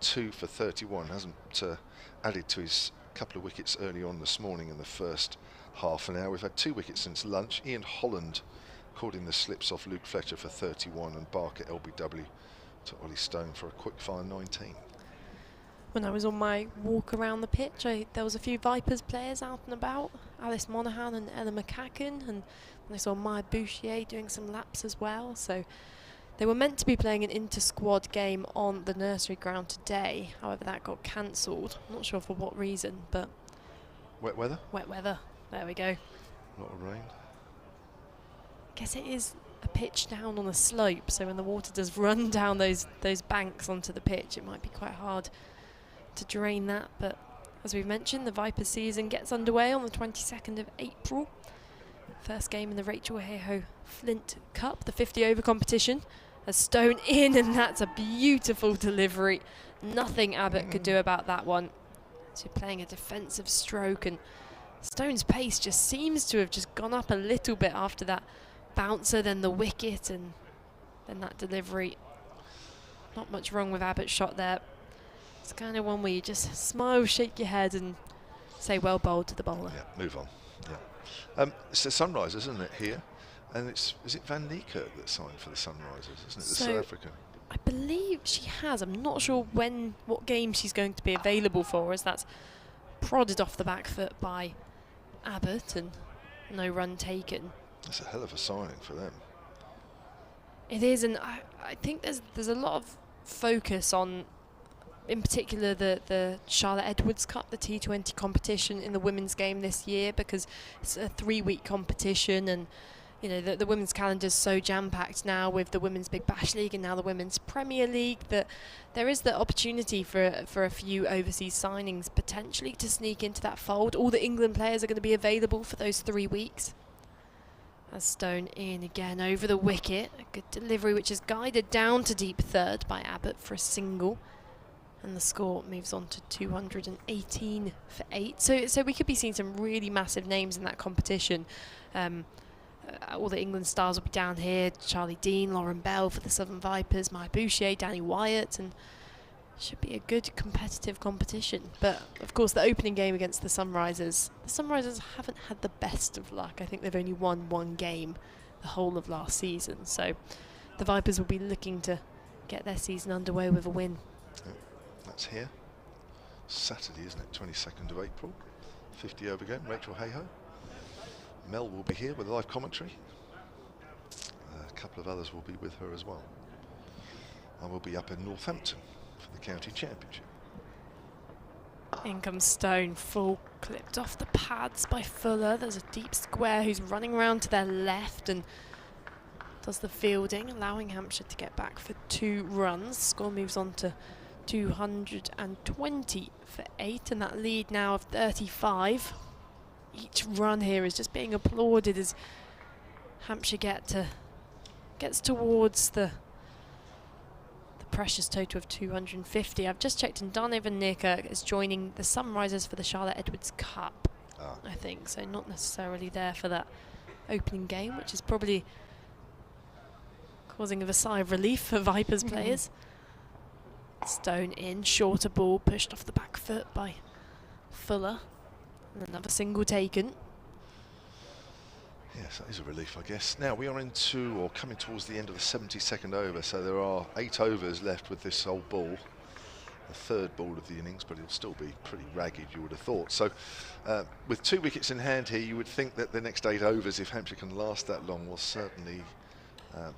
2 for 31. Hasn't added to his couple of wickets early on this morning in the first half an hour. We've had 2 wickets since lunch. Ian Holland recording the slips off Luke Fletcher for 31 and Barker LBW to Ollie Stone for a quick fire 19. When I was on my walk around the pitch, there was a few Vipers players out and about. Alice Monaghan and Ella McCacken, and I saw Maya Bouchier doing some laps as well. So they were meant to be playing an inter-squad game on the nursery ground today. However, that got cancelled. I'm not sure for what reason, but... Wet weather? Wet weather. There we go. A lot of rain. Guess it is a pitch down on a slope, so when the water does run down those banks onto the pitch, it might be quite hard to drain that. But as we've mentioned, the Vipers season gets underway on the 22nd of April. First game in the Rachel Hayhoe Flint Cup, the 50 over competition. A Stone in, and that's a beautiful delivery. Nothing Abbott could do about that one. So playing a defensive stroke, and Stone's pace just seems to have just gone up a little bit after that bouncer, then the wicket, and then that delivery. Not much wrong with Abbott's shot there. It's kind of one where you just smile, shake your head, and say well bowled to the bowler. Yeah, move on. Yeah. It's the Sunrisers, isn't it, here? And is it Van Niekerk that signed for the Sunrisers, isn't it? The South African. I believe she has. I'm not sure what game she's going to be available for, as that's prodded off the back foot by Abbott and no run taken. That's a hell of a signing for them. It is, and I think there's a lot of focus on, in particular, the Charlotte Edwards Cup, the T20 competition in the women's game this year, because it's a 3-week competition, and you know the women's calendar is so jam-packed now with the Women's Big Bash League and now the Women's Premier League, that there is the opportunity for a few overseas signings potentially to sneak into that fold. All the England players are going to be available for those 3 weeks. As Stone in again over the wicket, a good delivery which is guided down to deep third by Abbott for a single. And the score moves on to 218 for 8. So we could be seeing some really massive names in that competition. All the England stars will be down here. Charlie Dean, Lauren Bell for the Southern Vipers, Maya Bouchier, Danny Wyatt, and should be a good competitive competition. But of course the opening game against the Sunrisers haven't had the best of luck. I think they've only won one game the whole of last season. So the Vipers will be looking to get their season underway with a win. That's here. Saturday, isn't it? 22nd of April. 50 over game. Rachel Hayhoe. Mel will be here with live commentary. A couple of others will be with her as well. I will be up in Northampton for the county championship. In comes Stone, full clipped off the pads by Fuller. There's a deep square who's running around to their left and does the fielding, allowing Hampshire to get back for 2 runs. Score moves on to 220 for 8, and that lead now of 35. Each run here is just being applauded as Hampshire gets towards the precious total of 250. I've just checked, and Dane Van Niekerk is joining the Sunrisers for the Charlotte Edwards Cup, I think, so not necessarily there for that opening game, which is probably causing a sigh of relief for Vipers players. Stone in, shorter ball pushed off the back foot by Fuller. And another single taken. Yes, that is a relief, I guess. Now we are coming towards the end of the 72nd over, so there are 8 overs left with this old ball. The 3rd ball of the innings, but it'll still be pretty ragged, you would have thought. So with 2 wickets in hand here, you would think that the next 8 overs, if Hampshire can last that long, will certainly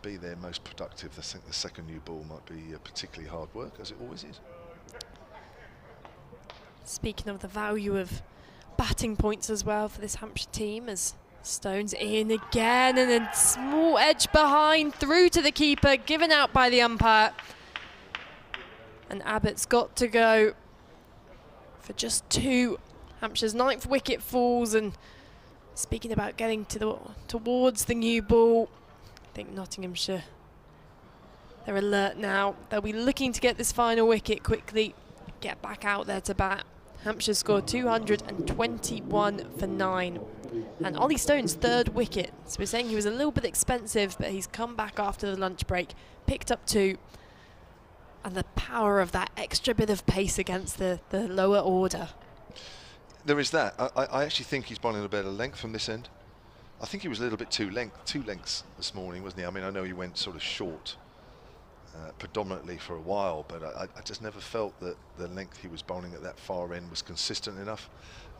be their most productive. I think the second new ball might be particularly hard work, as it always is. Speaking of the value of batting points as well for this Hampshire team, as Stone's in again, and then small edge behind through to the keeper, given out by the umpire. And Abbott's got to go for just 2. Hampshire's 9th wicket falls, and speaking about getting towards the new ball, I think Nottinghamshire, they're alert now. They'll be looking to get this final wicket quickly, get back out there to bat. Hampshire scored 221 for 9. And Ollie Stone's 3rd wicket. So we're saying he was a little bit expensive, but he's come back after the lunch break, picked up 2. And the power of that extra bit of pace against the lower order. There is that. I actually think he's bowling a better length from this end. I think he was a little bit two lengths this morning, wasn't he? I mean, I know he went sort of short predominantly for a while, but I just never felt that the length he was bowling at that far end was consistent enough.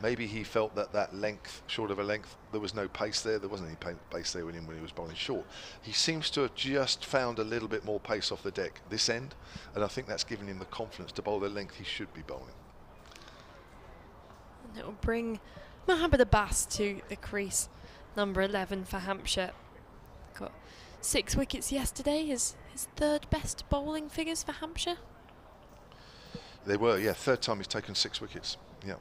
Maybe he felt that length, short of a length, there was no pace there. There wasn't any pace there when he was bowling short. He seems to have just found a little bit more pace off the deck this end, and I think that's given him the confidence to bowl the length he should be bowling. And it will bring Mohammed Abbas to the crease, number 11 for Hampshire. Got 6 wickets yesterday, his third best bowling figures for Hampshire. They were, yeah, third time he's taken 6 wickets, yeah.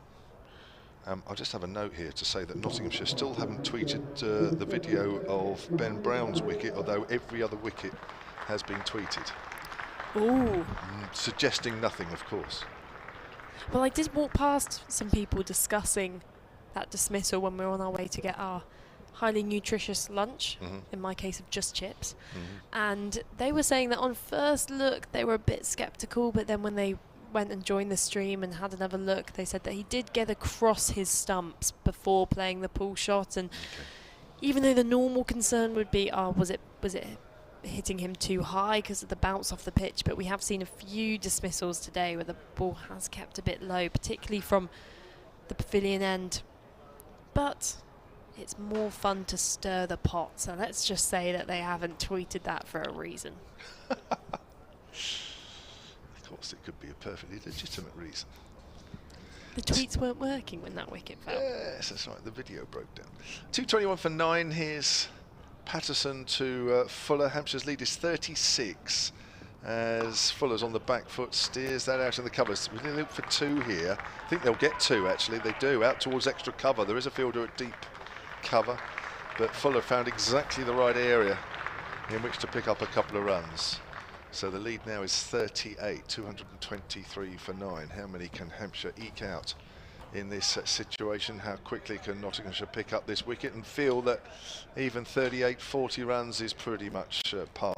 I'll just have a note here to say that Nottinghamshire still haven't tweeted the video of Ben Brown's wicket, although every other wicket has been tweeted. Ooh. Suggesting nothing, of course. Well, I did walk past some people discussing that dismissal when we were on our way to get our highly nutritious lunch, in my case of just chips. And they were saying that on first look they were a bit sceptical, but then when they went and joined the stream and had another look, they said that he did get across his stumps before playing the pull shot, and even though the normal concern would be, was it hitting him too high because of the bounce off the pitch, but we have seen a few dismissals today where the ball has kept a bit low, particularly from the pavilion end. But it's more fun to stir the pot, so let's just say that they haven't tweeted that for a reason. Of course, it could be a perfectly legitimate reason. The tweets weren't working when that wicket fell. Yes, that's right, the video broke down. 2:21 for 9, here's Patterson to Fuller. Hampshire's lead is 36 as Fuller's on the back foot, steers that out in the covers. We look for 2 here. I think they'll get 2 actually, they do, out towards extra cover. There is a fielder at deep cover, but Fuller found exactly the right area in which to pick up a couple of runs. So the lead now is 38, 223 for 9. How many can Hampshire eke out in this situation? How quickly can Nottinghamshire pick up this wicket and feel that even 38, 40 runs is pretty much par?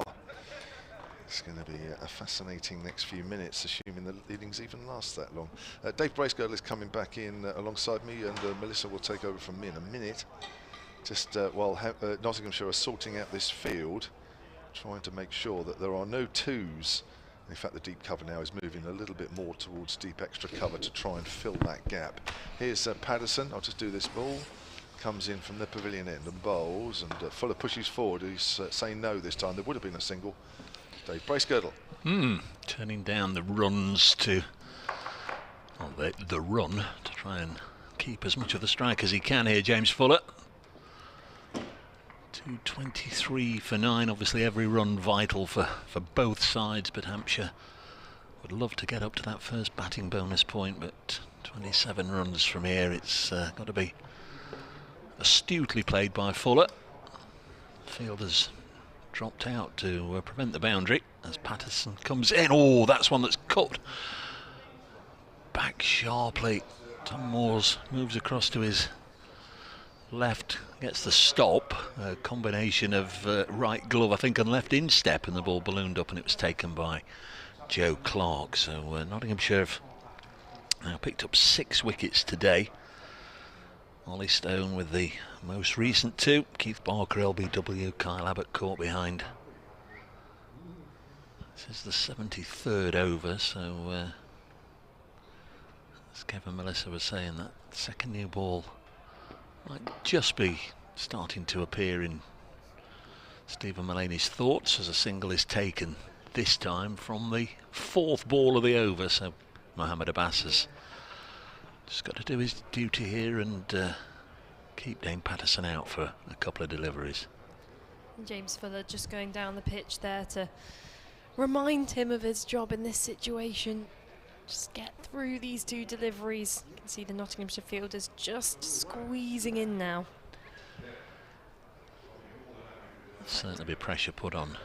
It's going to be a fascinating next few minutes, assuming the innings even last that long. Dave Bracegirdle is coming back in alongside me, and Melissa will take over from me in a minute. Just while Nottinghamshire are sorting out this field, trying to make sure that there are no 2s. In fact, the deep cover now is moving a little bit more towards deep extra cover to try and fill that gap. Here's Patterson. I'll just do this ball. Comes in from the pavilion end and bowls, and Fuller pushes forward. He's saying no this time. There would have been a single. Dave Bracegirdle. Turning down the runs to, well, the run to try and keep as much of the strike as he can here, James Fuller. 223 for 9, obviously every run vital for both sides, but Hampshire would love to get up to that first batting bonus point, but 27 runs from here, it's got to be astutely played by Fuller. Fielder's dropped out to prevent the boundary as Patterson comes in. Oh, that's one that's cut back sharply. Tom Moores moves across to his left, gets the stop, a combination of right glove I think and left instep, and the ball ballooned up and it was taken by Joe Clark. So Nottinghamshire have now picked up 6 wickets today. Ollie Stone with the most recent 2, Keith Barker, LBW, Kyle Abbott caught behind. This is the 73rd over, so as Kevin Melissa was saying, that second new ball might just be starting to appear in Stephen Mullaney's thoughts as a single is taken, this time from the 4th ball of the over. So Mohammed Abbas has just got to do his duty here and keep Dane Patterson out for a couple of deliveries. James Fuller just going down the pitch there to remind him of his job in this situation. Just get through these 2 deliveries. You can see the Nottinghamshire fielders just squeezing in now. Certainly be pressure put on.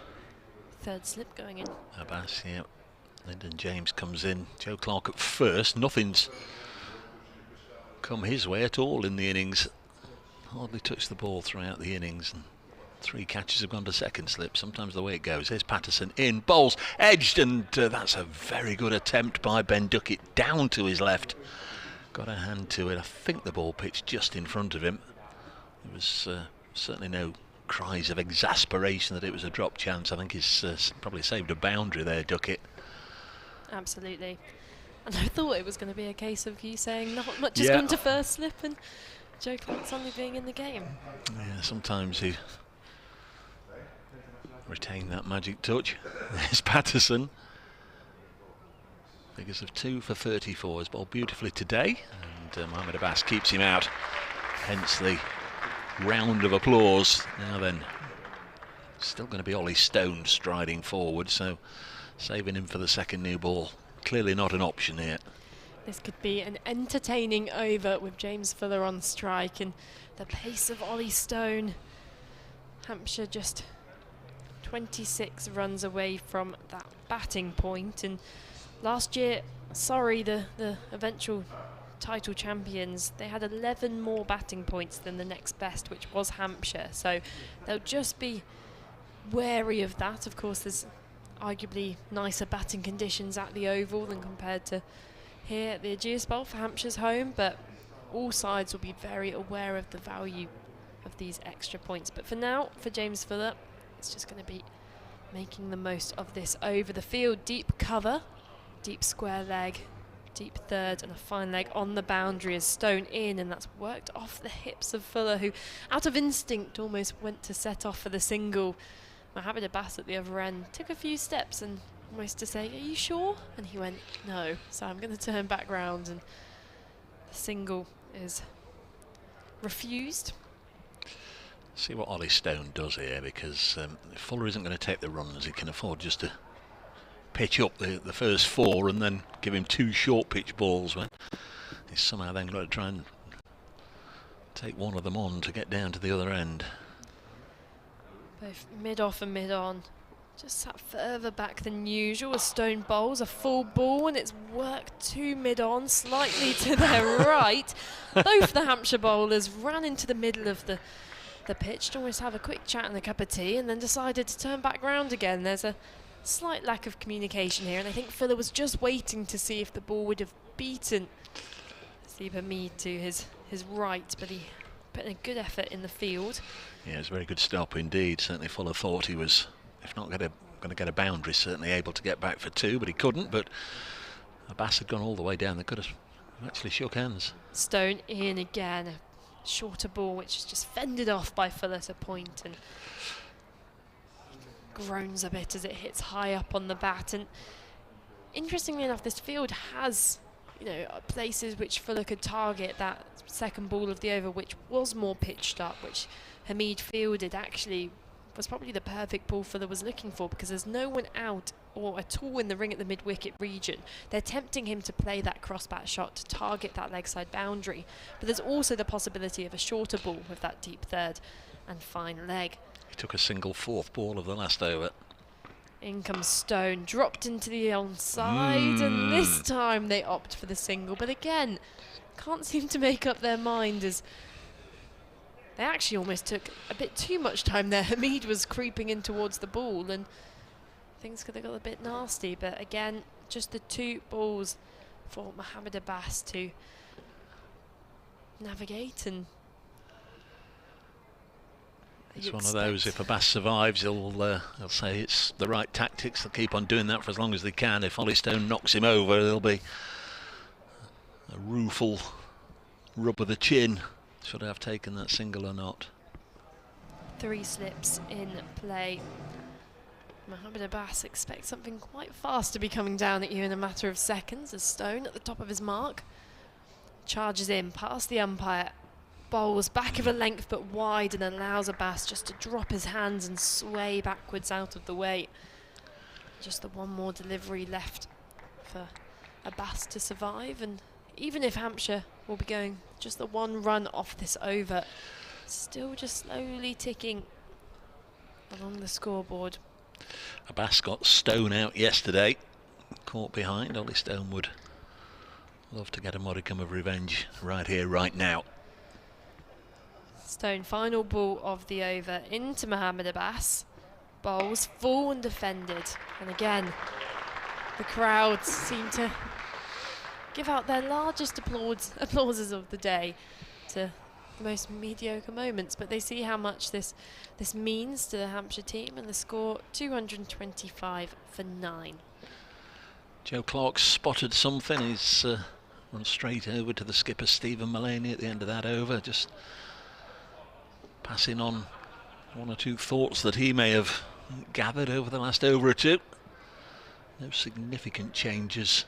3rd slip going in. Abbas, yeah. Lyndon James comes in. Joe Clark at first. Nothing's come his way at all in the innings. Hardly touched the ball throughout the innings, and 3 catches have gone to second slip. Sometimes the way it goes. Here's Patterson in, bowls, edged, and that's a very good attempt by Ben Duckett down to his left. Got a hand to it. I think the ball pitched just in front of him. It was certainly no cries of exasperation that it was a drop chance. I think he's probably saved a boundary there, Duckett. Absolutely. And I thought it was going to be a case of you saying not much has gone to first slip and Joe Clark suddenly being in the game. Yeah, sometimes he retain that magic touch. There's Patterson. Figures of 2 for 34. Has bowled beautifully today, and Mohamed Abbas keeps him out. Hence the round of applause. Now then, still going to be Ollie Stone striding forward, so saving him for the second new ball. Clearly not an option here. This could be an entertaining over with James Fuller on strike and the pace of Ollie Stone. Hampshire just 26 runs away from that batting point, and last year, the eventual title champions, they had 11 more batting points than the next best, which was Hampshire, so they'll just be wary of that. Of course, there's arguably nicer batting conditions at the Oval than compared to here at the Ageas Bowl for Hampshire's home, but all sides will be very aware of the value of these extra points. But for now, for James Fuller, it's just going to be making the most of this over the field. Deep cover, deep square leg, deep third, and a fine leg on the boundary as Stone in, and that's worked off the hips of Fuller, who out of instinct almost went to set off for the single. Mohamed Abbas at the other end took a few steps and almost to say, "Are you sure?" And he went, "No." So I'm going to turn back round, and the single is refused. See what Ollie Stone does here, because Fuller isn't going to take the runs. He can afford just to pitch up the first 4 and then give him 2 short pitch balls, when he's somehow then got to try and take one of them on to get down to the other end. Both mid-off and mid-on just sat further back than usual as Stone bowls a full ball, and it's worked to mid-on, slightly to their right. Both the Hampshire bowlers ran into the middle of the pitch to almost have a quick chat and a cup of tea, and then decided to turn back round again. There's a slight lack of communication here, and I think Fuller was just waiting to see if the ball would have beaten Steve Hamid to his right, but he put in a good effort in the field. Yeah, it's a very good stop indeed. Certainly Fuller thought he was, if not going to get a boundary, certainly able to get back for 2, but he couldn't. But Abbas had gone all the way down. They could have actually shook hands. Stone in again, a shorter ball which is just fended off by Fuller to point, and groans a bit as it hits high up on the bat. And interestingly enough, this field has, you know, places which Fuller could target. That second ball of the over, which was more pitched up, which Hamid fielded, actually was probably the perfect ball Fuller was looking for, because there's no one out or at all in the ring at the mid-wicket region. They're tempting him to play that cross-bat shot to target that leg side boundary, but there's also the possibility of a shorter ball with that deep third and fine leg. He took a single 4th ball of the last over. In comes Stone, dropped into the onside, and this time they opt for the single, but again, can't seem to make up their mind, as they actually almost took a bit too much time there. Hamid was creeping in towards the ball, and things could have got a bit nasty, but again, just the 2 balls for Mohamed Abbas to navigate. And it's one of those, if Abbas survives, he'll say it's the right tactics. They'll keep on doing that for as long as they can. If Ollie Stone knocks him over, there'll be a rueful rub of the chin. Should I have taken that single or not? 3 slips in play. Mohamed Abbas expects something quite fast to be coming down at you in a matter of seconds, as Stone at the top of his mark charges in past the umpire, bowls back of a length but wide, and allows Abbas just to drop his hands and sway backwards out of the way. Just the one more delivery left for Abbas to survive, and even if Hampshire will be going just the 1 run off this over, still just slowly ticking along the scoreboard. Abbas got Stone out yesterday, caught behind. Ollie Stone would love to get a modicum of revenge right here, right now. Stone, final ball of the over into Mohamed Abbas. Bowls full and defended, and again the crowds seem to give out their largest applauses of the day to the most mediocre moments, but they see how much this means to the Hampshire team, and the score 225 for 9. Joe Clark spotted something. He's run straight over to the skipper Stephen Mullaney at the end of that over, just passing on one or two thoughts that he may have gathered over the last over or two. No significant changes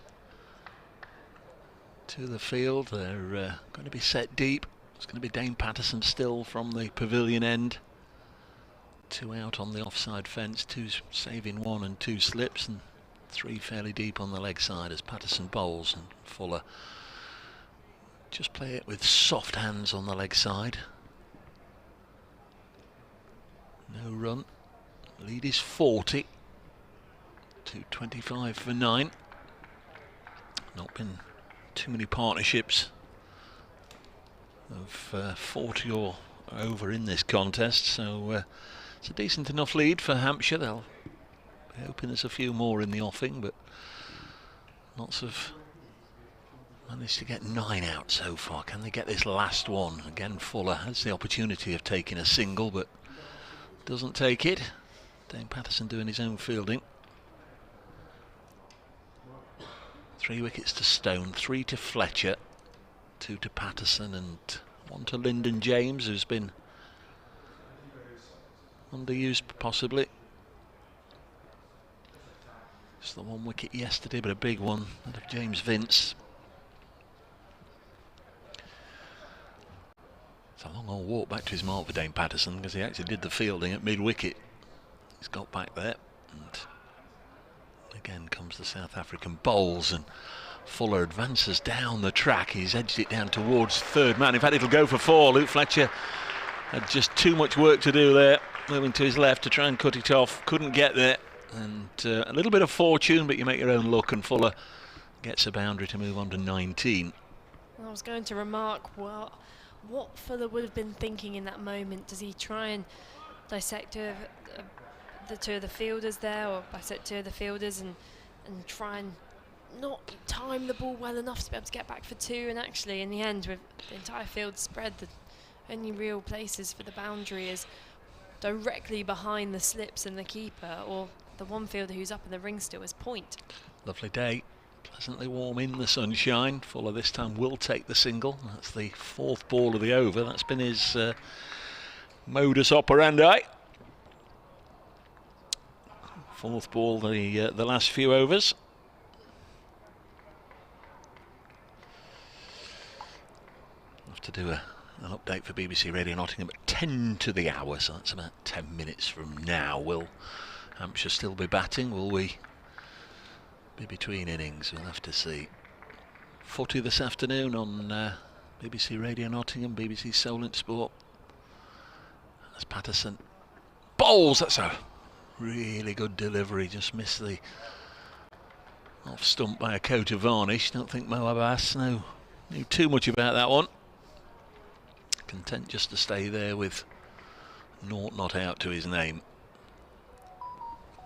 to the field. They're going to be set deep. It's going to be Dane Patterson still from the pavilion end. 2 out on the offside fence, 2 saving 1 and 2 slips, and 3 fairly deep on the leg side as Patterson bowls, and Fuller just play it with soft hands on the leg side. No run. Lead is 40. 225 for 9. Not been too many partnerships of 40 or over in this contest, so it's a decent enough lead for Hampshire. They'll be hoping there's a few more in the offing, but lots of managed to get 9 out so far. Can they get this last one? Again, Fuller has the opportunity of taking a single, but doesn't take it. Dane Patterson doing his own fielding. 3 wickets to Stone, 3 to Fletcher, 2 to Patterson, and 1 to Lyndon James, who's been underused possibly. Just the 1 wicket yesterday, but a big one, that of James Vince. It's a long old walk back to his mark for Dane Patterson, because he actually did the fielding at mid-wicket. He's got back there, and again comes the South African bowls, and Fuller advances down the track. He's edged it down towards third man. In fact, it'll go for 4. Luke Fletcher had just too much work to do there, moving to his left to try and cut it off. Couldn't get there, and a little bit of fortune, but you make your own luck, and Fuller gets a boundary to move on to 19. I was going to remark, well, what Fuller would have been thinking in that moment. Does he try and dissect the 2 of the fielders there, or dissect 2 of the fielders and try and not time the ball well enough to be able to get back for 2? And actually, in the end, with the entire field spread, the only real places for the boundary is directly behind the slips and the keeper, or the one fielder who's up in the ring still is point. Lovely day. Pleasantly warm in the sunshine. Fuller this time will take the single. That's the 4th ball of the over. That's been his modus operandi. 4th ball the last few overs. I'll have to do an update for BBC Radio Nottingham at 10 to the hour, so that's about 10 minutes from now. Will Hampshire still be batting? Will we be between innings? We'll have to see. Footy this afternoon on BBC Radio Nottingham, BBC Solent Sport. As Patterson bowls, that's a really good delivery. Just missed the off stump by a coat of varnish. Don't think Mo Abbas knew too much about that one. Content just to stay there with 0 not out to his name.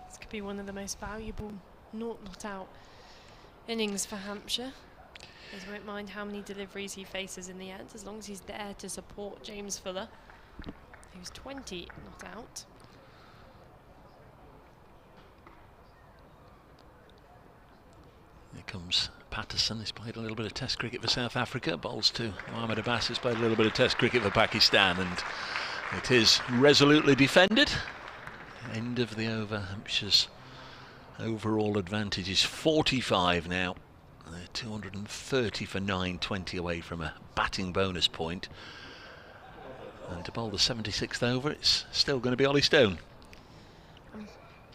This could be one of the most valuable not out innings for Hampshire. He won't mind how many deliveries he faces in the end, as long as he's there to support James Fuller, who's 20 not out. Here comes Patterson. He's played a little bit of Test cricket for South Africa. Bowls to Mohammad Abbas, who's played a little bit of Test cricket for Pakistan, and it is resolutely defended. End of the over. Hampshire's overall advantage is 45 now. They're 230 for 9, 20 away from a batting bonus point. And to bowl the 76th over, it's still going to be Ollie Stone. I'm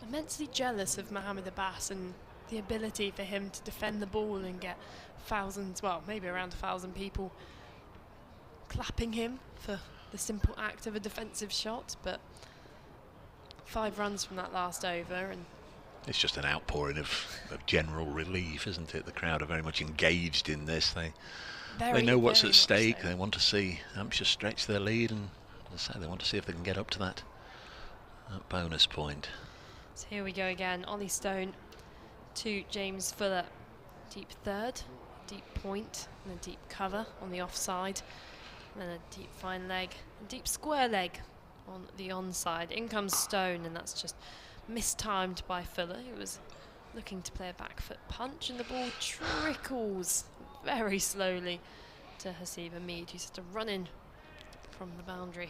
immensely jealous of Mohammad Abbas and the ability for him to defend the ball and get thousands, well, maybe around 1,000 people clapping him for the simple act of a defensive shot. But 5 runs from that last over, and it's just an outpouring of general relief, isn't it? The crowd are very much engaged in this. They know what's at stake. So. They want to see Hampshire stretch their lead, and as I say, they want to see if they can get up to that bonus point. So here we go again. Ollie Stone to James Fuller. Deep third, deep point, and a deep cover on the offside. Then a deep fine leg, a deep square leg on the onside. In comes Stone, and that's just mistimed by Fuller, who was looking to play a back foot punch, and the ball trickles very slowly to Haseeb Hameed, who's just a run in from the boundary.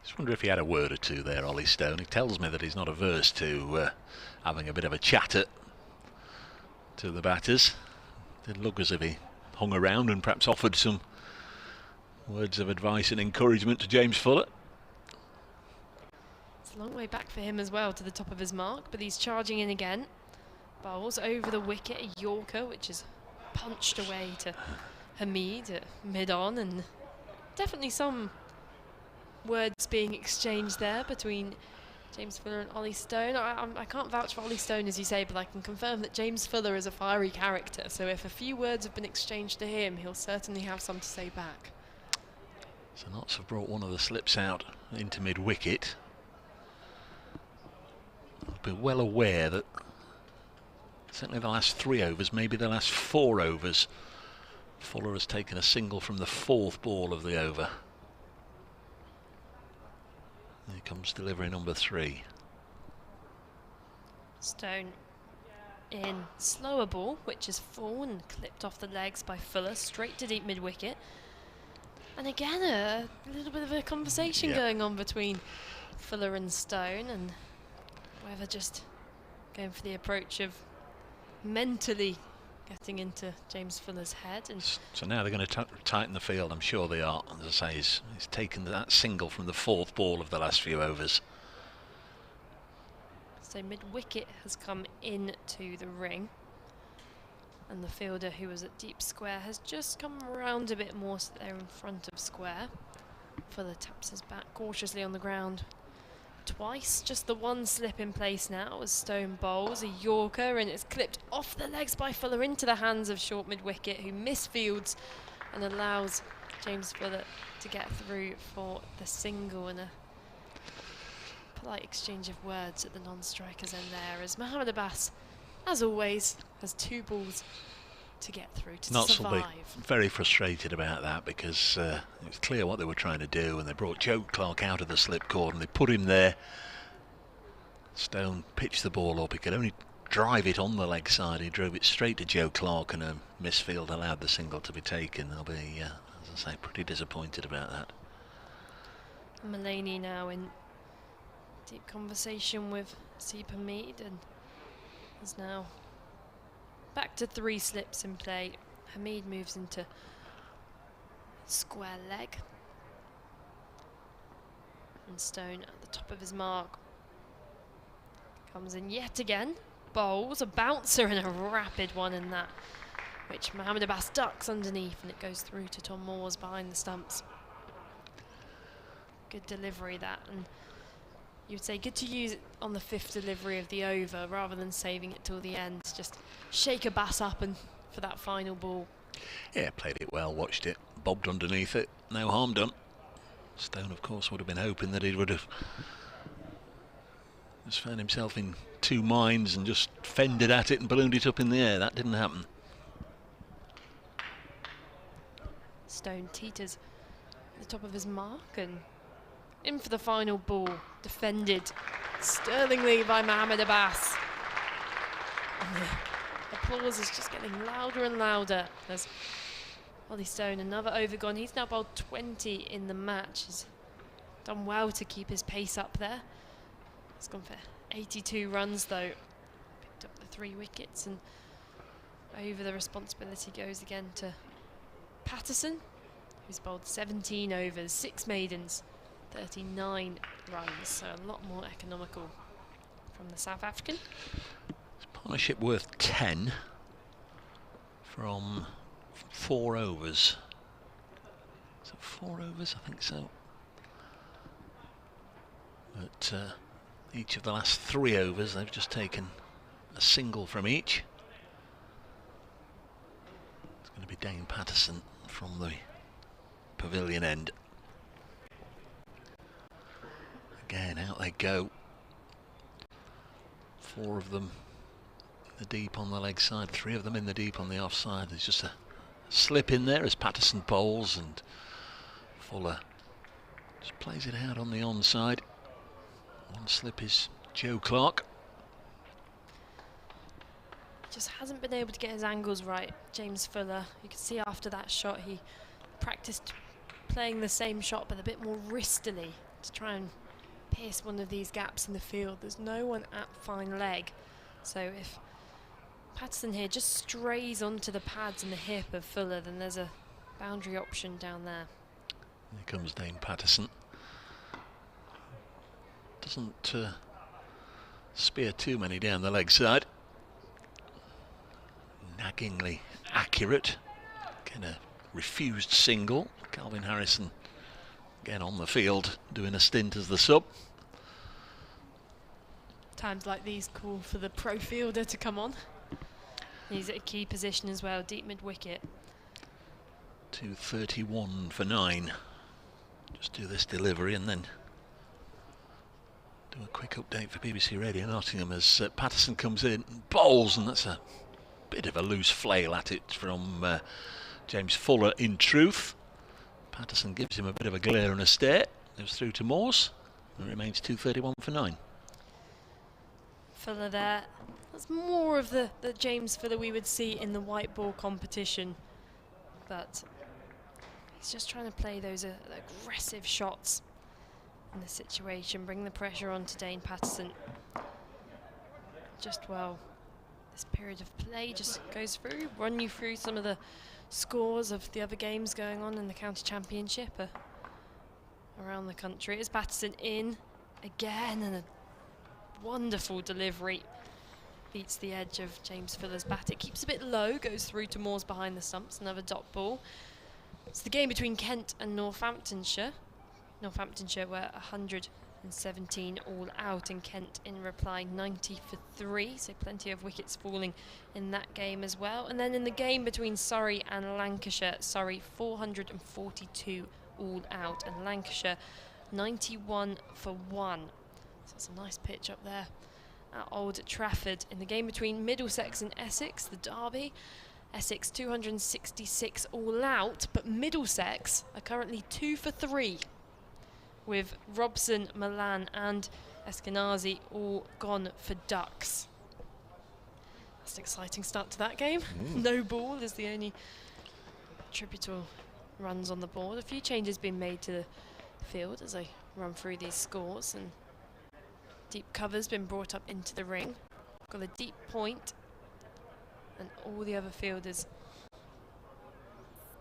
Just wonder if he had a word or two there, Ollie Stone. He tells me that he's not averse to having a bit of a chatter to the batters. Did look as if he hung around and perhaps offered some words of advice and encouragement to James Fuller. It's a long way back for him as well to the top of his mark, but he's charging in again. Bowls over the wicket, a Yorker, which is punched away to Hameed at mid-on, and definitely some words being exchanged there between James Fuller and Ollie Stone. I can't vouch for Ollie Stone, as you say, but I can confirm that James Fuller is a fiery character, so if a few words have been exchanged to him, he'll certainly have some to say back. So Notts have brought one of the slips out into mid-wicket. I'll be well aware that certainly the last 3 overs, maybe the last 4 overs, Fuller has taken a single from the 4th ball of the over. Here comes delivery number 3. Stone in slower ball, which is full and clipped off the legs by Fuller, straight to deep mid-wicket. And again, a little bit of a conversation going on between Fuller and Stone, and whether just going for the approach of mentally getting into James Fuller's head. And so now they're going to tighten the field, I'm sure they are. As I say, he's taken that single from the 4th ball of the last few overs. So mid-wicket has come into the ring, and the fielder, who was at deep square, has just come around a bit more, so they're in front of square. Fuller taps his bat cautiously on the ground twice, just the one slip in place now as Stone bowls a Yorker, and it's clipped off the legs by Fuller into the hands of short mid-wicket, who misfields and allows James Fuller to get through for the single, and a polite exchange of words at the non-striker's end there, as Mohamed Abbas, as always, has 2 balls to get through to Notts survive. will be very frustrated about that, because it was clear what they were trying to do, and they brought Joe Clark out of the slip cord and they put him there. Stone pitched the ball up. He could only drive it on the leg side. He drove it straight to Joe Clark, and a misfield allowed the single to be taken. They'll be, as I say, pretty disappointed about that. Mullaney now in deep conversation with Haseeb Hameed, and is now back to 3 slips in play. Hameed moves into square leg, and Stone at the top of his mark comes in yet again, bowls a bouncer and a rapid one in that, which Mohamed Abbas ducks underneath, and it goes through to Tom Moores behind the stumps. Good delivery that, and you'd say good to use it on the 5th delivery of the over rather than saving it till the end. Just shake Abbas up and for that final ball. Yeah, played it well, watched it, bobbed underneath it, no harm done. Stone, of course, would have been hoping that he would have just found himself in 2 minds and just fended at it and ballooned it up in the air. That didn't happen. Stone teeters at the top of his mark and in for the final ball, defended sterlingly by Mohamed Abbas. And the applause is just getting louder and louder as Ollie Stone, another over gone. He's now bowled 20 in the match. He's done well to keep his pace up there. He's gone for 82 runs though. Picked up the 3 wickets, and over the responsibility goes again to Patterson, who's bowled 17 overs, 6 maidens, 39 runs, so a lot more economical from the South African. It's partnership worth 10 from 4 overs. Is it 4 overs? I think so. But each of the last 3 overs, they've just taken a single from each. It's going to be Dane Patterson from the pavilion end. Again, out they go. 4 of them in the deep on the leg side, 3 of them in the deep on the offside. There's just a slip in there as Patterson bowls, and Fuller just plays it out on the onside. One slip is Joe Clark. Just hasn't been able to get his angles right, James Fuller. You can see after that shot he practiced playing the same shot but a bit more wristily to try and pierce one of these gaps in the field. There's no one at fine leg, so if Patterson here just strays onto the pads and the hip of Fuller, then there's a boundary option down there. Here comes Dane Patterson. Doesn't spear too many down the leg side. Naggingly accurate. Again, a refused single. Calvin Harrison again on the field doing a stint as the sub. Times like these call for the pro fielder to come on. He's at a key position as well, deep mid wicket. 2:31 for 9. Just do this delivery and then do a quick update for BBC Radio Nottingham as Patterson comes in and bowls, and that's a bit of a loose flail at it from James Fuller in truth. Patterson gives him a bit of a glare and a stare. Goes through to Moores. And it remains 2:31 for 9. Fuller there. That's more of the James Fuller we would see in the white ball competition. But he's just trying to play those aggressive shots in the situation. Bring the pressure on to Dane Patterson. Just well, this period of play just goes through. Run you through some of the scores of the other games going on in the county championship around the country. Is Patterson in again, and a wonderful delivery beats the edge of James Fuller's bat. It keeps a bit low, goes through to Moores behind the stumps. Another dot ball. It's the game between Kent and Northamptonshire. Northamptonshire were 117 all out, and Kent in reply 90 for 3, so plenty of wickets falling in that game as well. And then in the game between Surrey and Lancashire, Surrey 442 all out, and Lancashire 91 for 1. So it's a nice pitch up there at Old Trafford. In the game between Middlesex and Essex, the derby, Essex 266 all out, but Middlesex are currently 2 for 3. With Robson, Milan and Eskenazi all gone for ducks. That's an exciting start to that game. No ball is the only tributal runs on the board. A few changes been made to the field as I run through these scores, and deep cover's been brought up into the ring. Got a deep point, and all the other fielders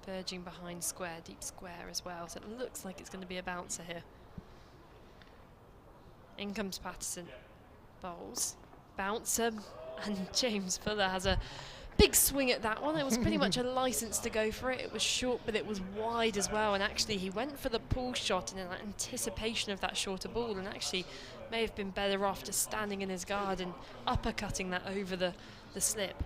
verging behind square, deep square as well, so it looks like it's going to be a bouncer here. In comes Patterson, bowls, bouncer, and James Fuller has a big swing at that one. It was pretty much a license to go for it. It was short, but it was wide as well, and actually he went for the pull shot in anticipation of that shorter ball, and actually may have been better off just standing in his guard and uppercutting that over the slip.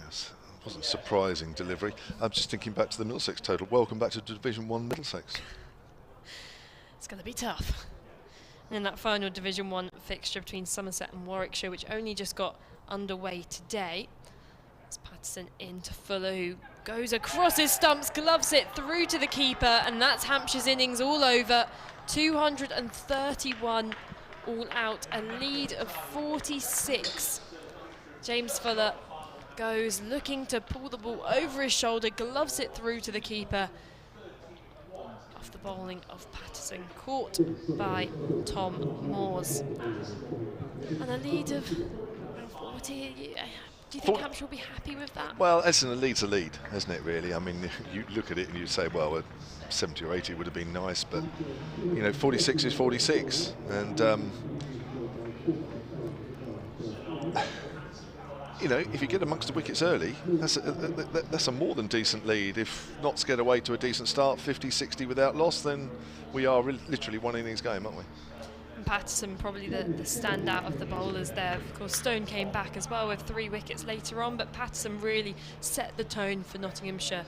Yes. Wasn't surprising delivery. I'm just thinking back to the Middlesex total. Welcome back to Division 1 Middlesex. It's going to be tough. And in that final Division 1 fixture between Somerset and Warwickshire, which only just got underway today, it's Patterson into Fuller, who goes across his stumps, gloves it through to the keeper, and that's Hampshire's innings all over. 231 all out, a lead of 46. James Fuller goes looking to pull the ball over his shoulder, gloves it through to the keeper. Off the bowling of Patterson, caught by Tom Moores. And a lead of 40. Do you think Hampshire will be happy with that? Well, a lead's a lead, isn't it, really? I mean, you look at it and you say, well, 70 or 80 would have been nice, but, you know, 46 is 46. And, you know, if you get amongst the wickets early, that's a more than decent lead. If Notts get away to a decent start, 50, 60 without loss, then we are literally one innings game, aren't we? And Patterson probably the standout of the bowlers there. Of course, Stone came back as well with 3 wickets later on, but Patterson really set the tone for Nottinghamshire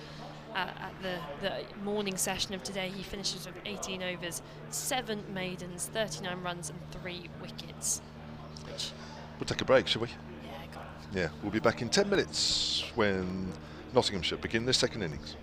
at the morning session of today. He finishes with 18 overs, 7 maidens, 39 runs and 3 wickets. Which We'll take a break, shall we? Yeah, we'll be back in 10 minutes when Nottinghamshire begin their second innings.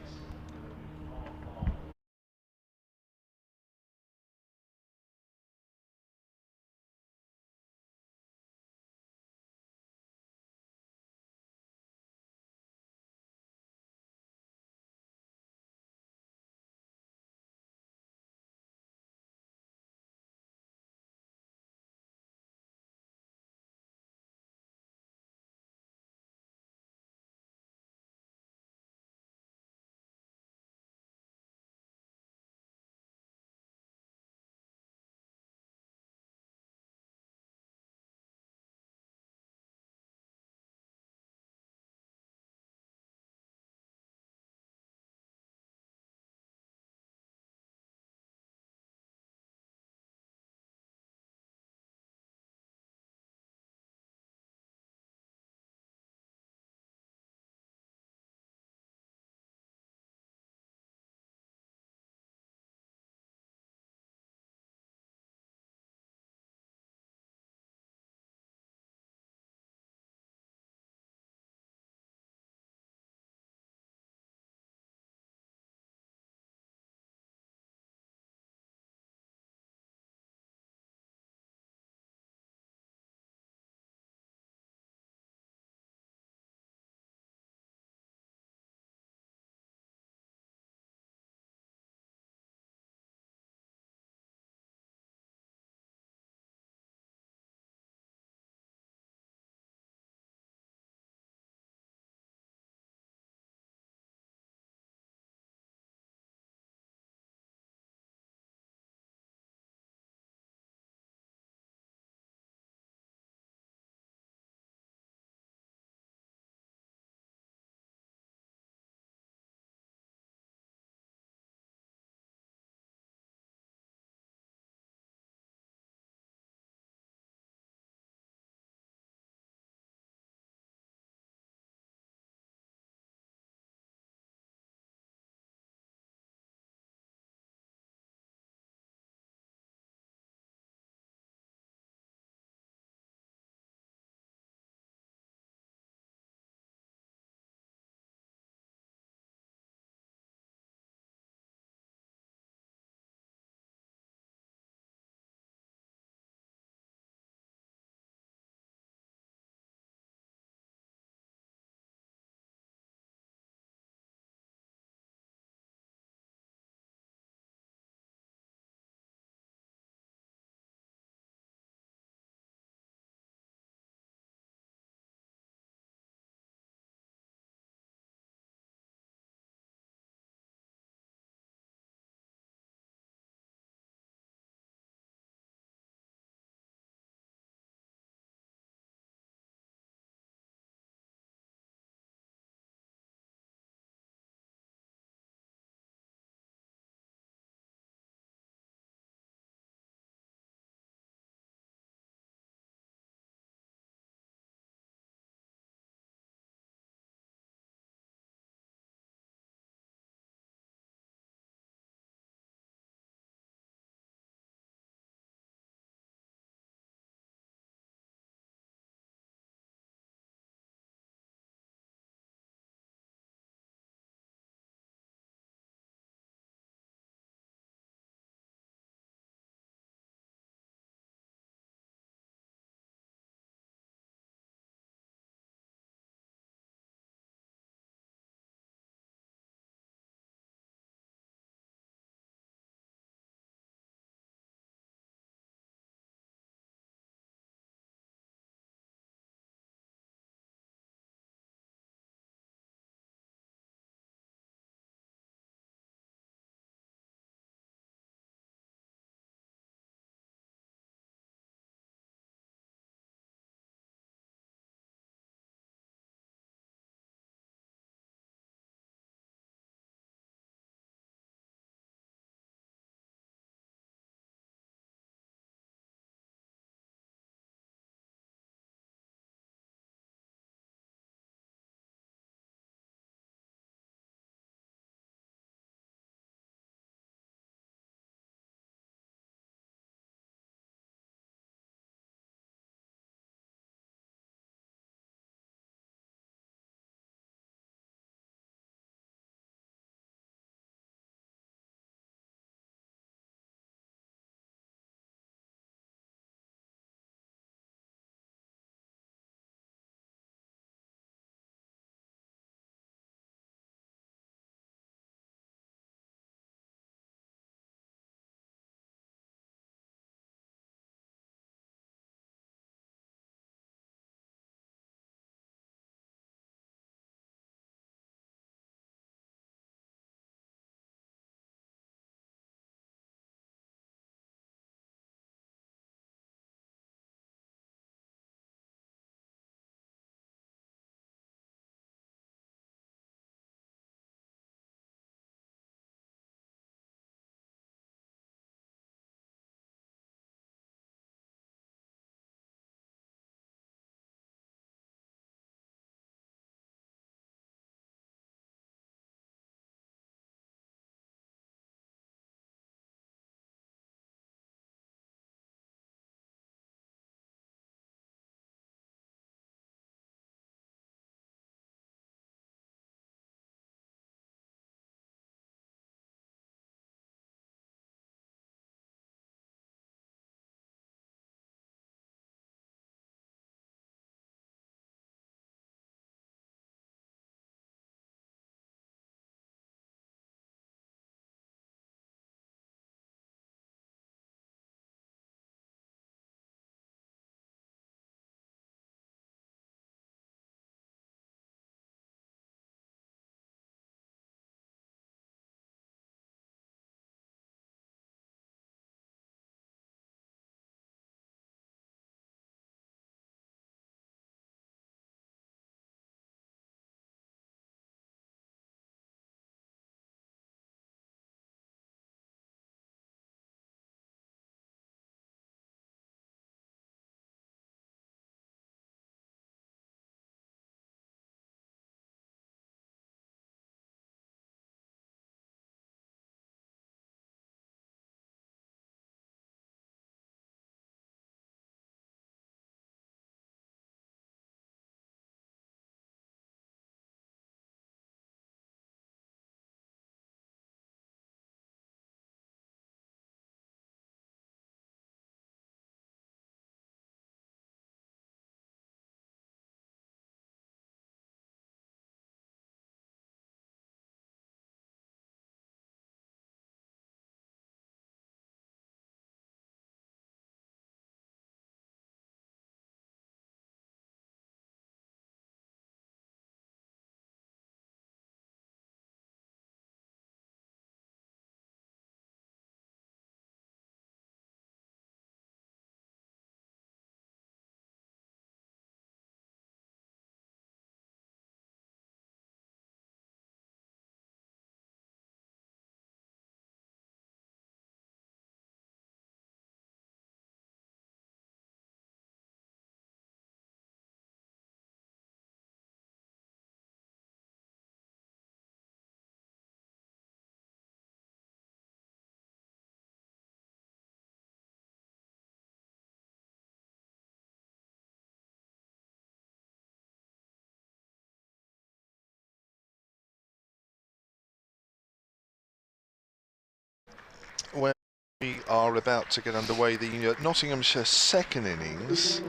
We are about to get underway the Nottinghamshire second innings.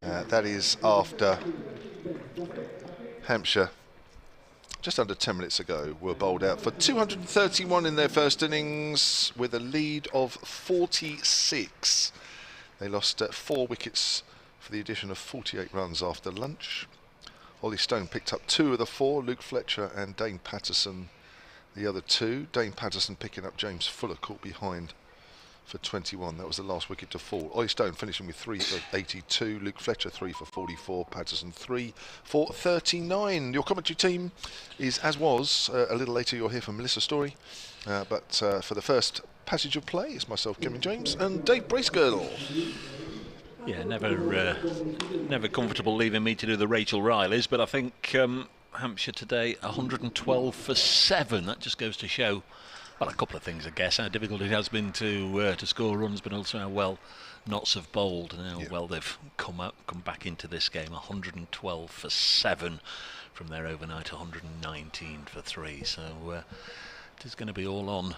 That is after Hampshire, just under 10 minutes ago, were bowled out for 231 in their first innings with a lead of 46. They lost 4 wickets for the addition of 48 runs after lunch. Ollie Stone picked up 2 of the 4, Luke Fletcher and Dane Patterson the other 2. Dane Patterson picking up James Fuller, caught behind for 21. That was the last wicket to fall. Ollie Stone finishing with 3 for 82, Luke Fletcher 3 for 44, Patterson 3 for 39. Your commentary team is, as was, a little later you'll hear from Melissa Story, but for the first passage of play, it's myself, Kevin James, and Dave Bracegirdle. Yeah, never comfortable leaving me to do the Rachel Rileys, but I think Hampshire today 112 for 7. That just goes to show, well, a couple of things, I guess, how difficult it has been to score runs, but also how well Notts have bowled and how well they've come back into this game. 112 for 7 from their overnight 119 for 3. So it is going to be all on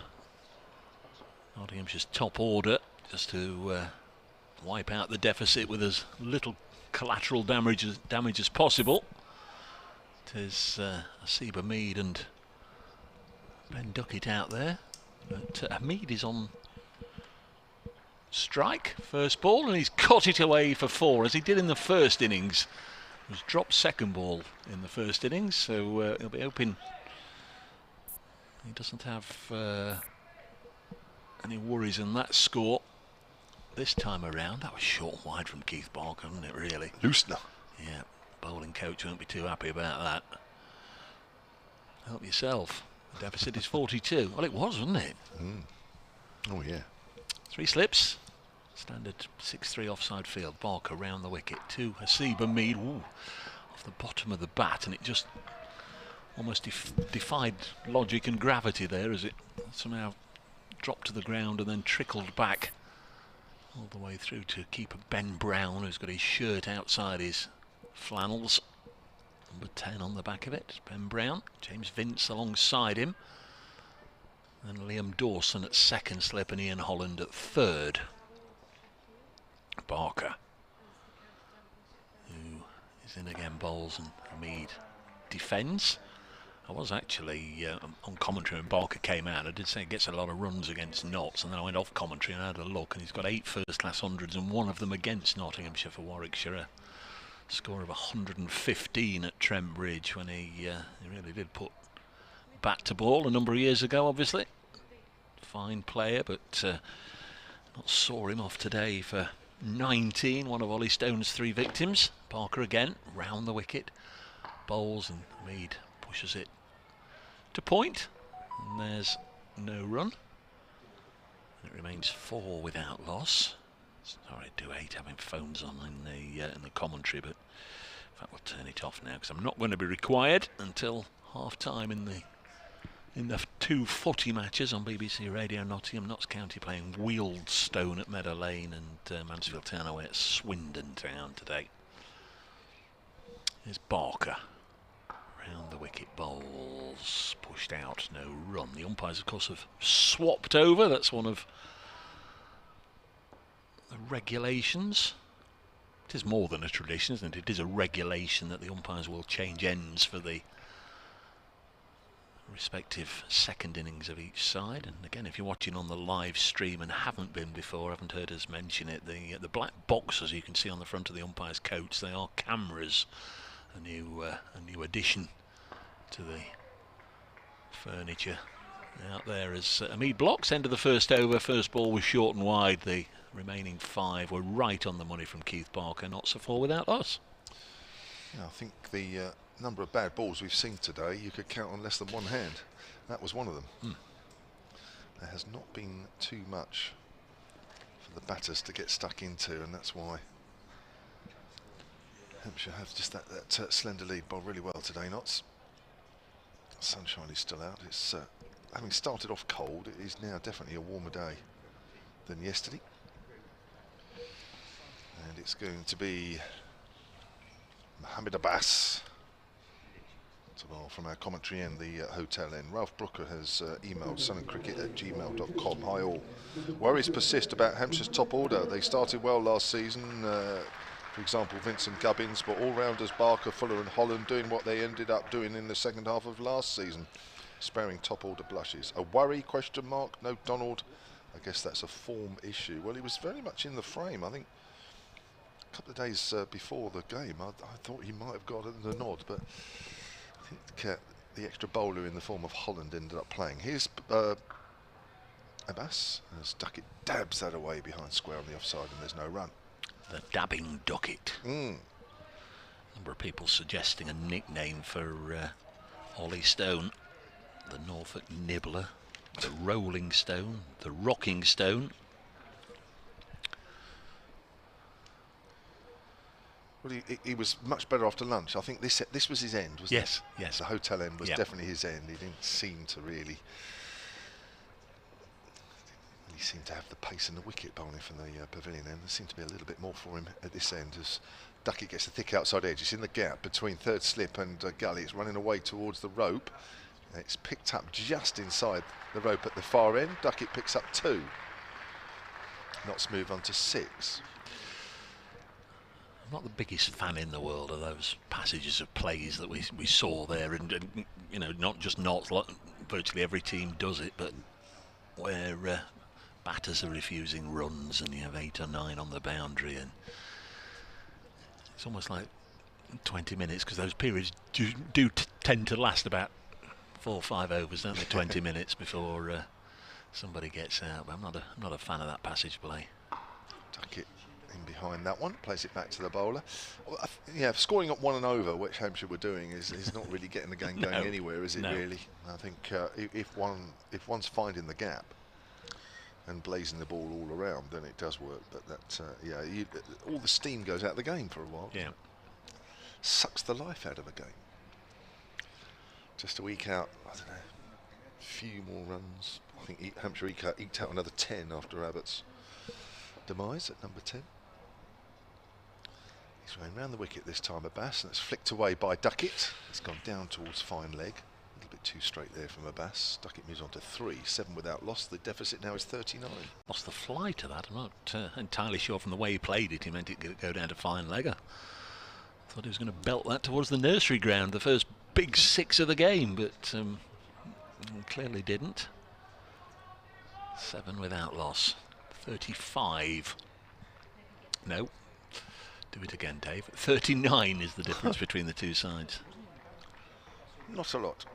Nottinghamshire's top order just to wipe out the deficit with as little collateral damage as possible. It is Asiba Mead and Ben Duckett out there, but Mead is on strike, first ball, and he's got it away for 4, as he did in the first innings. He was dropped second ball in the first innings, so he'll be hoping he doesn't have any worries in that score this time around. That was short and wide from Keith Barker, wasn't it, really? Loosener. Yeah, bowling coach won't be too happy about that. Help yourself. The deficit is 42. Well, it was, wasn't it? Oh, yeah. 3 slips. Standard 6-3 offside field. Barker round the wicket to Asiba Mead. Ooh, off the bottom of the bat, and it just almost defied logic and gravity there as it somehow dropped to the ground and then trickled back all the way through to keeper Ben Brown, who's got his shirt outside his flannels. Number 10 on the back of it, Ben Brown. James Vince alongside him. And Liam Dawson at second slip and Ian Holland at third. Barker, who is in again, bowls, and Mead defends. I was actually on commentary when Barker came out. I did say he gets a lot of runs against Notts, and then I went off commentary and had a look, and he's got 8 first-class hundreds and 1 of them against Nottinghamshire for Warwickshire. A score of 115 at Trent Bridge when he really did put bat to ball a number of years ago, obviously. Fine player, but not saw him off today for 19, one of Ollie Stone's 3 victims. Barker again, round the wicket, bowls, and Mead pushes it to point, and there's no run. It remains 4 without loss. Sorry, I do hate having phones on in the commentary, but in fact we'll turn it off now because I'm not going to be required until half time in the 2 footy matches on BBC Radio Nottingham. Notts County playing Wealdstone at Meadow Lane and Mansfield Town away at Swindon Town today. Here's Barker. Round the wicket, bowls, pushed out, no run. The umpires, of course, have swapped over. That's one of the regulations. It is more than a tradition, isn't it? It is a regulation that the umpires will change ends for the respective second innings of each side. And again, if you're watching on the live stream and haven't been before, haven't heard us mention it, the black boxes you can see on the front of the umpire's coats, they are cameras. A new addition to the furniture out there as Mead blocks. End of the first over. First ball was short and wide. The remaining 5 were right on the money from Keith Barker. Not so far without loss. Yeah, I think the number of bad balls we've seen today, you could count on less than one hand. That was one of them. There has not been too much for the batters to get stuck into, and that's why Hampshire have just that slender lead. Bowled really well today, Notts. Sunshine is still out. It's having started off cold, it is now definitely a warmer day than yesterday. And it's going to be Mohammed Abbas From our commentary and the hotel end. Ralph Brooker has emailed sunandcricket@gmail.com. Hi all. Worries persist about Hampshire's top order. They started well last season. For example, Vincent Gubbins, but all-rounders Barker, Fuller and Holland doing what they ended up doing in the second half of last season, sparing top order blushes. A worry, question mark? No, Donald. I guess that's a form issue. Well, he was very much in the frame. I think a couple of days before the game, I thought he might have got the nod, but I think the extra bowler in the form of Holland ended up playing. Here's Abbas as Duckett dabs that away behind square on the offside, and there's no run. The dabbing Duckett. Mm. Number of people suggesting a nickname for Ollie Stone. The Norfolk Nibbler, the Rolling Stone, the Rocking Stone. Well, he was much better after lunch. I think this was his end, wasn't it? Yes, yes. The hotel end was Yep. definitely his end. He didn't seem to really... He seemed to have the pace and the wicket bowling from the pavilion end. There seemed to be a little bit more for him at this end as Duckett gets the thick outside edge. It's in the gap between third slip and gully. It's running away towards the rope. It's picked up just inside the rope at the far end. Duckett picks up 2. Knots move on to 6. I'm not the biggest fan in the world of those passages of plays that we saw there, and you know, not just Knots, virtually every team does it, but where batters are refusing runs and you have 8 or 9 on the boundary, and it's almost like 20 minutes, because those periods do tend to last about 4 or 5 overs, don't they? 20 minutes before somebody gets out. But I'm not a fan of that passage play. Duckett in behind that one, plays it back to the bowler. Well, yeah, scoring up 1 and over, which Hampshire were doing, is not really getting the game going anywhere, is it? No. Really? I think if one's finding the gap and blazing the ball all around, then it does work. But that, all the steam goes out of the game for a while. Yeah. Sucks the life out of a game. Just a week out, I don't know, a few more runs. I think Hampshire eked out another 10 after Abbott's demise at number 10. He's going round the wicket this time, Abbas, and it's flicked away by Duckett. It's gone down towards fine leg. A little bit too straight there from Abbas. Duckett moves on to 3, 7 without loss. The deficit now is 39. Lost the fly to that. I'm not entirely sure from the way he played it. He meant it to go down to fine legger. Thought he was going to belt that towards the nursery ground, the first big 6 of the game, but clearly didn't. 7 without loss. 35. No. Do it again, Dave. 39 is the difference between the two sides. Not a lot.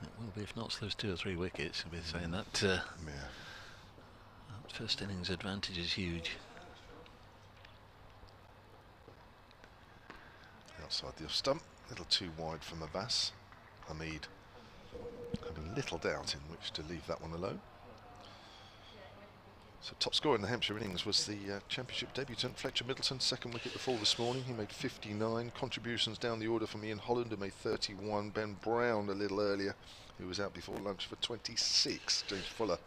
It will be if not those 2 or 3 wickets. We'll be saying that, that first innings advantage is huge. Outside the off stump, a little too wide from Abbas. Hamid having little doubt in which to leave that one alone. So top scorer in the Hampshire innings was the championship debutant Fletcher Middleton, 2nd wicket before this morning. He made 59. Contributions down the order from Ian Holland, who made 31. Ben Brown a little earlier, who was out before lunch, for 26. James Fuller,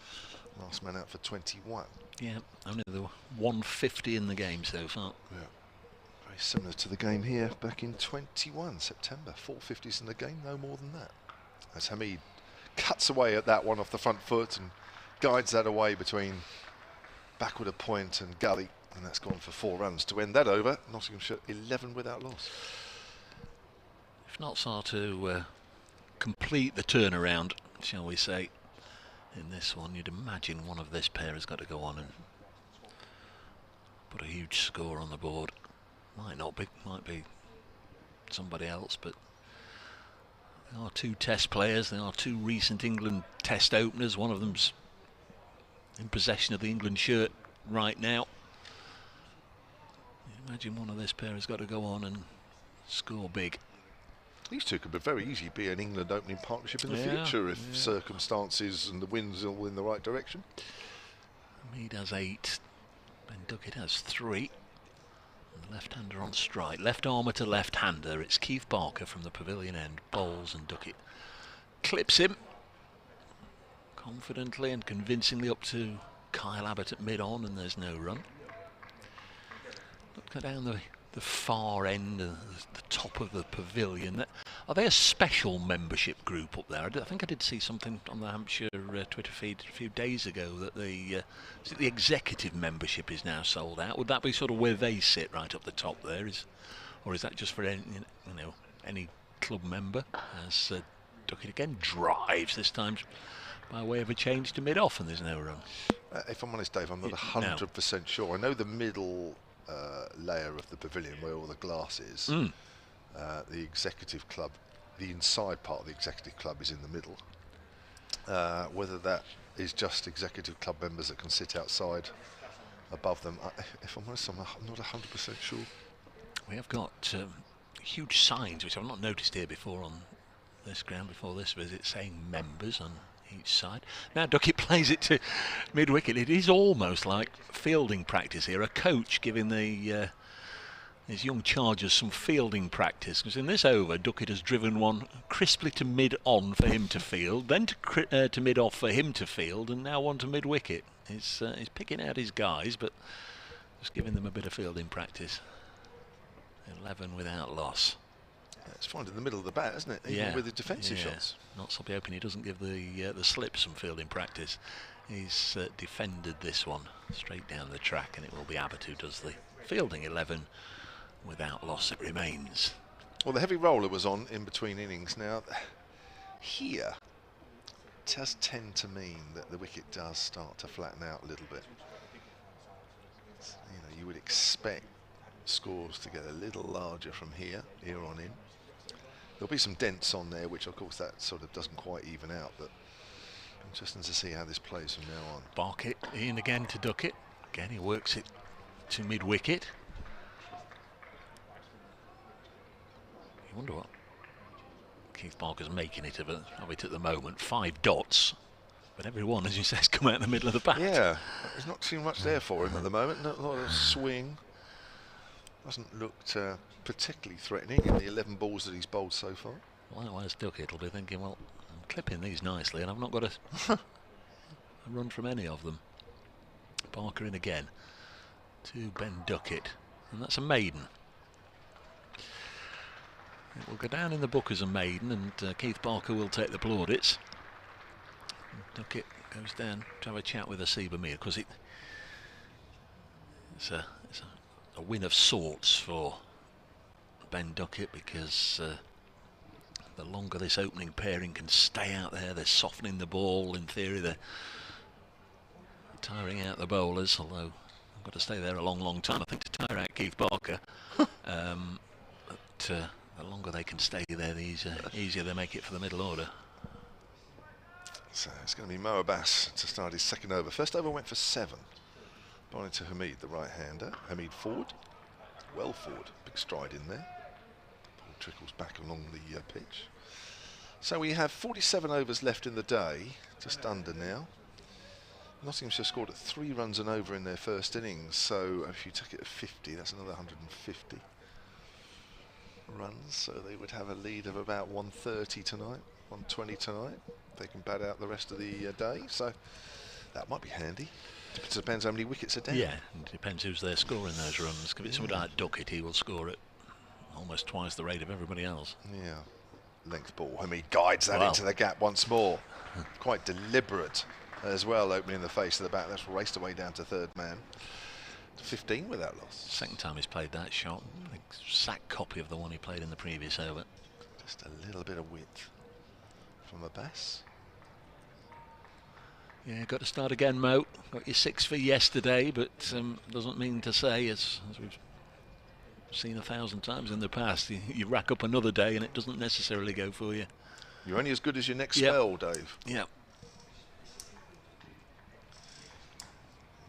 last man out, for 21. Yeah, only the 150 in the game so far. Yeah. Very similar to the game here back in 21 September. 450s in the game, no more than that. As Hamid cuts away at that one off the front foot and guides that away between backward a point and gully, and that's gone for 4 runs to end that over. Nottinghamshire 11 without loss. If Notts are to complete the turnaround, shall we say, in this one, you'd imagine one of this pair has got to go on and put a huge score on the board. Might not be, might be somebody else, but they are 2 test players. They are 2 recent England test openers. One of them's in possession of the England shirt right now. You imagine one of this pair has got to go on and score big. These 2 could be very easy be an England opening partnership in the future if circumstances and the winds are all in the right direction. Hamid has 8, Ben Duckett has 3. And the left-hander on strike. Left armour to left-hander. It's Keith Barker from the pavilion end. Bowls and Duckett clips him confidently and convincingly up to Kyle Abbott at mid-on, and there's no run. Look down the the far end, the top of the pavilion. Are they a special membership group up there? I think I did see something on the Hampshire Twitter feed a few days ago that the executive membership is now sold out. Would that be sort of where they sit, right up the top there? Or is that just for any club member? As Duckett again drives, this time by way of a change to mid-off, and there's no run. If I'm honest, Dave, I'm not 100% sure. I know the middle layer of the pavilion where all the glass is, the executive club, the inside part of the executive club is in the middle. Whether that is just executive club members that can sit outside above them, if I'm honest, I'm not 100% sure. We have got huge signs, which I've not noticed here before on this ground before this visit, saying members on each side. Now Duckett plays it to mid-wicket. It is almost like fielding practice here. A coach giving his young chargers some fielding practice, because in this over Duckett has driven one crisply to mid-on for him to field, then to mid-off for him to field, and now one to mid-wicket. He's picking out his guys, but just giving them a bit of fielding practice. 11 without loss. It's fine in the middle of the bat, isn't it? Even with the defensive shots. Not Soppy hoping he doesn't give the slip some fielding practice. He's defended this one straight down the track, and it will be Abbott who does the fielding. 11 without loss it remains. Well, the heavy roller was on in between innings. Now, here, it does tend to mean that the wicket does start to flatten out a little bit. You would expect scores to get a little larger from here on in. There'll be some dents on there, which of course that sort of doesn't quite even out, but interesting to see how this plays from now on. Barkett in again to Duckett. Again he works it to mid-wicket. You wonder what Keith Barker's making it of it at the moment. 5 dots, but every one, as you say, has come out in the middle of the bat. Yeah, there's not too much there for him at the moment. Not a lot of swing. Hasn't looked particularly threatening in the 11 balls that he's bowled so far. Likewise, Duckett will be thinking, well, I'm clipping these nicely and I've not got a run from any of them. Barker in again to Ben Duckett, and that's a maiden. It will go down in the book as a maiden, and Keith Barker will take the plaudits. Duckett goes down to have a chat with Asiba Mir, because it's a win of sorts for Ben Duckett, because the longer this opening pairing can stay out there, they're softening the ball. In theory, they're tiring out the bowlers, although I've got to stay there a long time, I think, to tire out Keith Barker. But the longer they can stay there, the easier they make it for the middle order. So it's going to be Mo Abbas to start his second over. First over went for 7. Bowling to Hamid, the right-hander. Hamid forward, well forward, big stride in there. Ball trickles back along the pitch. So we have 47 overs left in the day, just under now. Nottinghamshire scored at 3 runs and over in their first innings, so if you took it at 50, that's another 150 runs, so they would have a lead of about 130 tonight, 120 tonight. They can bat out the rest of the day, so that might be handy. It depends how many wickets are down. Yeah, it depends who's there scoring those runs. If it's somebody like Duckett, he will score at almost twice the rate of everybody else. Yeah, length ball. Hamid guides that into the gap once more. Quite deliberate as well, opening the face of the bat. That's raced away down to third man. 15 without loss. Second time he's played that shot. Exact copy of the one he played in the previous over. Just a little bit of width from Abbas. Yeah, got to start again, Mo. Got your 6 for yesterday, but doesn't mean to say, as we've seen 1,000 times in the past, you rack up another day and it doesn't necessarily go for you. You're only as good as your next spell, Dave. Yeah.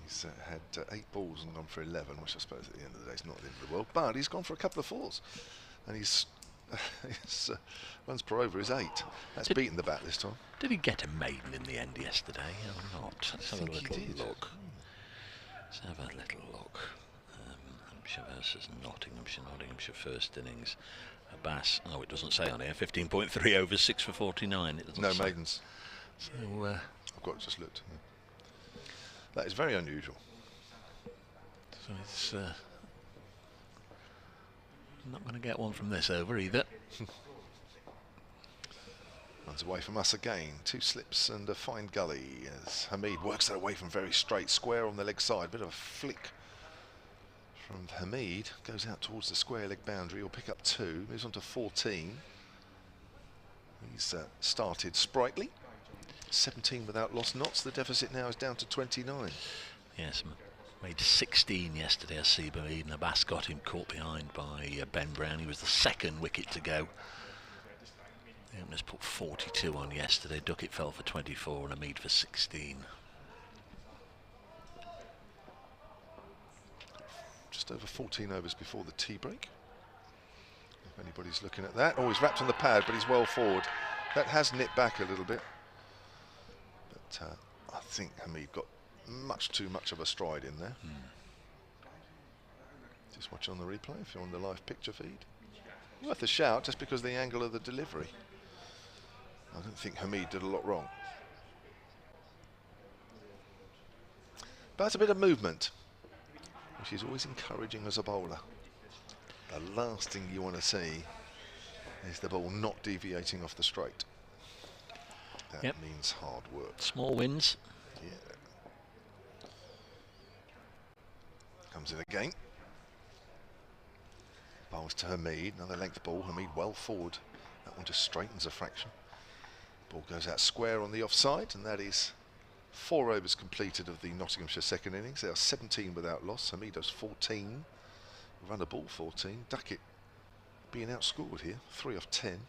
He's had 8 balls and gone for 11, which I suppose at the end of the day is not the end of the world, but he's gone for a couple of 4s, and his runs per over is 8. That's beaten the bat this time. Did he get a maiden in the end yesterday or not? Let's have a little look. Let's have a little look. Hampshire versus Nottinghamshire first innings. Abbas, oh, it doesn't say on here, 15.3 overs, 6 for 49. It doesn't no say. maidens. So I've just looked. That is very unusual. So it's Not going to get one from this over either. Runs away from us again. 2 slips and a fine gully as Hamid works that away from very straight. Square on the leg side. Bit of a flick from Hamid. Goes out towards the square leg boundary. He'll pick up 2. Moves on to 14. He's started sprightly. 17 without lost knots. The deficit now is down to 29. Yes, made 16 yesterday. I see, but even the Bass got him caught behind by Ben Brown. He was the 2nd wicket to go. The openers put 42 on yesterday. Duckett fell for 24 and Hamid for 16. Just over 14 overs before the tea break. If anybody's looking at that. Oh, he's wrapped on the pad, but he's well forward. That has nipped back a little bit. But I think Hamid got much too much of a stride in there. Just watch on the replay if you're on the live picture feed. Worth a shout just because of the angle of the delivery. I don't think Hamid did a lot wrong. But a bit of movement, which is always encouraging as a bowler. The last thing you want to see is the ball not deviating off the straight. That means hard work. Small wins. Yeah. Comes in again. Bowls to Hamid. Another length ball. Hamid well forward. That one just straightens a fraction. Ball goes out square on the offside, and that is 4 overs completed of the Nottinghamshire 2nd innings. They are 17 without loss. Hamid has 14. Run a ball 14. Duckett being outscored here. 3 off 10.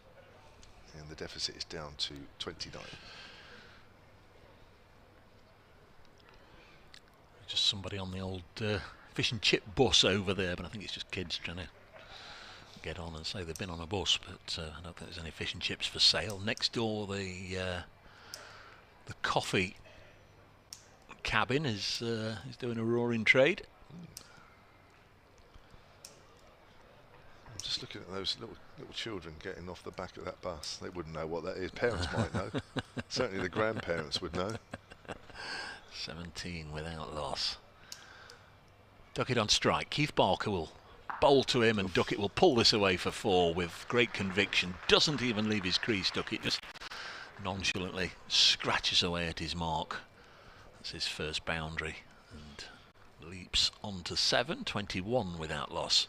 And the deficit is down to 29. Just somebody on the old fish and chip bus over there, but I think it's just kids trying to get on and say they've been on a bus, but I don't think there's any fish and chips for sale. Next door, the coffee cabin is doing a roaring trade. I'm just looking at those little children getting off the back of that bus. They wouldn't know what that is. Parents might know. Certainly the grandparents would know. 17 without loss. Duckett on strike. Keith Barker will bowl to him, and Duckett will pull this away for 4 with great conviction. Doesn't even leave his crease. Duckett just nonchalantly scratches away at his mark. That's his first boundary, and leaps on to 7. 21 without loss.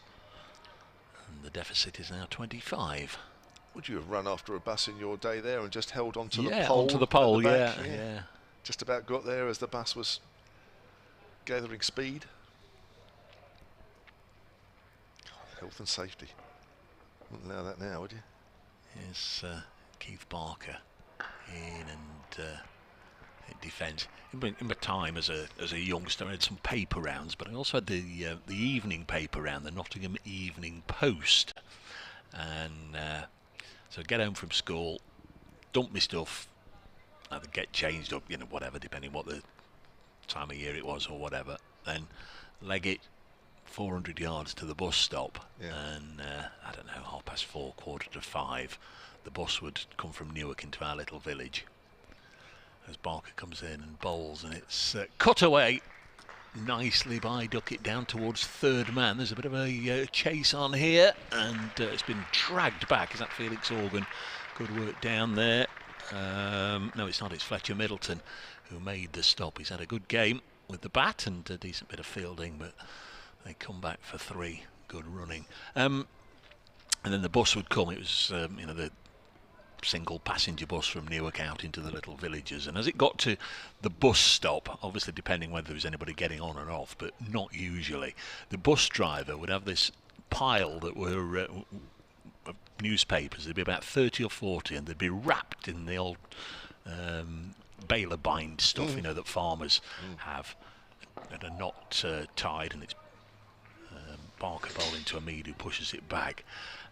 And the deficit is now 25. Would you have run after a bus in your day there and just held onto the Yeah, pole? onto the pole, at the back? yeah. Just about got there as the bus was gathering speed. God, health and safety. Wouldn't allow that now, would you? Here's Keith Barker in and in defence. In my time as a youngster, I had some paper rounds, but I also had the evening paper round, the Nottingham Evening Post. And so I'd get home from school, dump my stuff, either get changed up, whatever, depending what the time of year it was or whatever, then leg it 400 yards to the bus stop, and I don't know, 4:30, 4:45, the bus would come from Newark into our little village. As Barker comes in and bowls, and it's cut away nicely by Duckett down towards 3rd man. There's a bit of a chase on here, and it's been dragged back. Is that Felix Organ? Good work down there. No, it's not. It's Fletcher Middleton who made the stop. He's had a good game with the bat and a decent bit of fielding, but they come back for 3. Good running. And then the bus would come. It was, the single passenger bus from Newark out into the little villages. And as it got to the bus stop, obviously depending whether there was anybody getting on or off, but not usually, the bus driver would have this pile that were newspapers. There'd be about 30 or 40, and they'd be wrapped in the old baler bind stuff, that farmers have, that are not tied, and it's Barker bowling to Hamid, who pushes it back,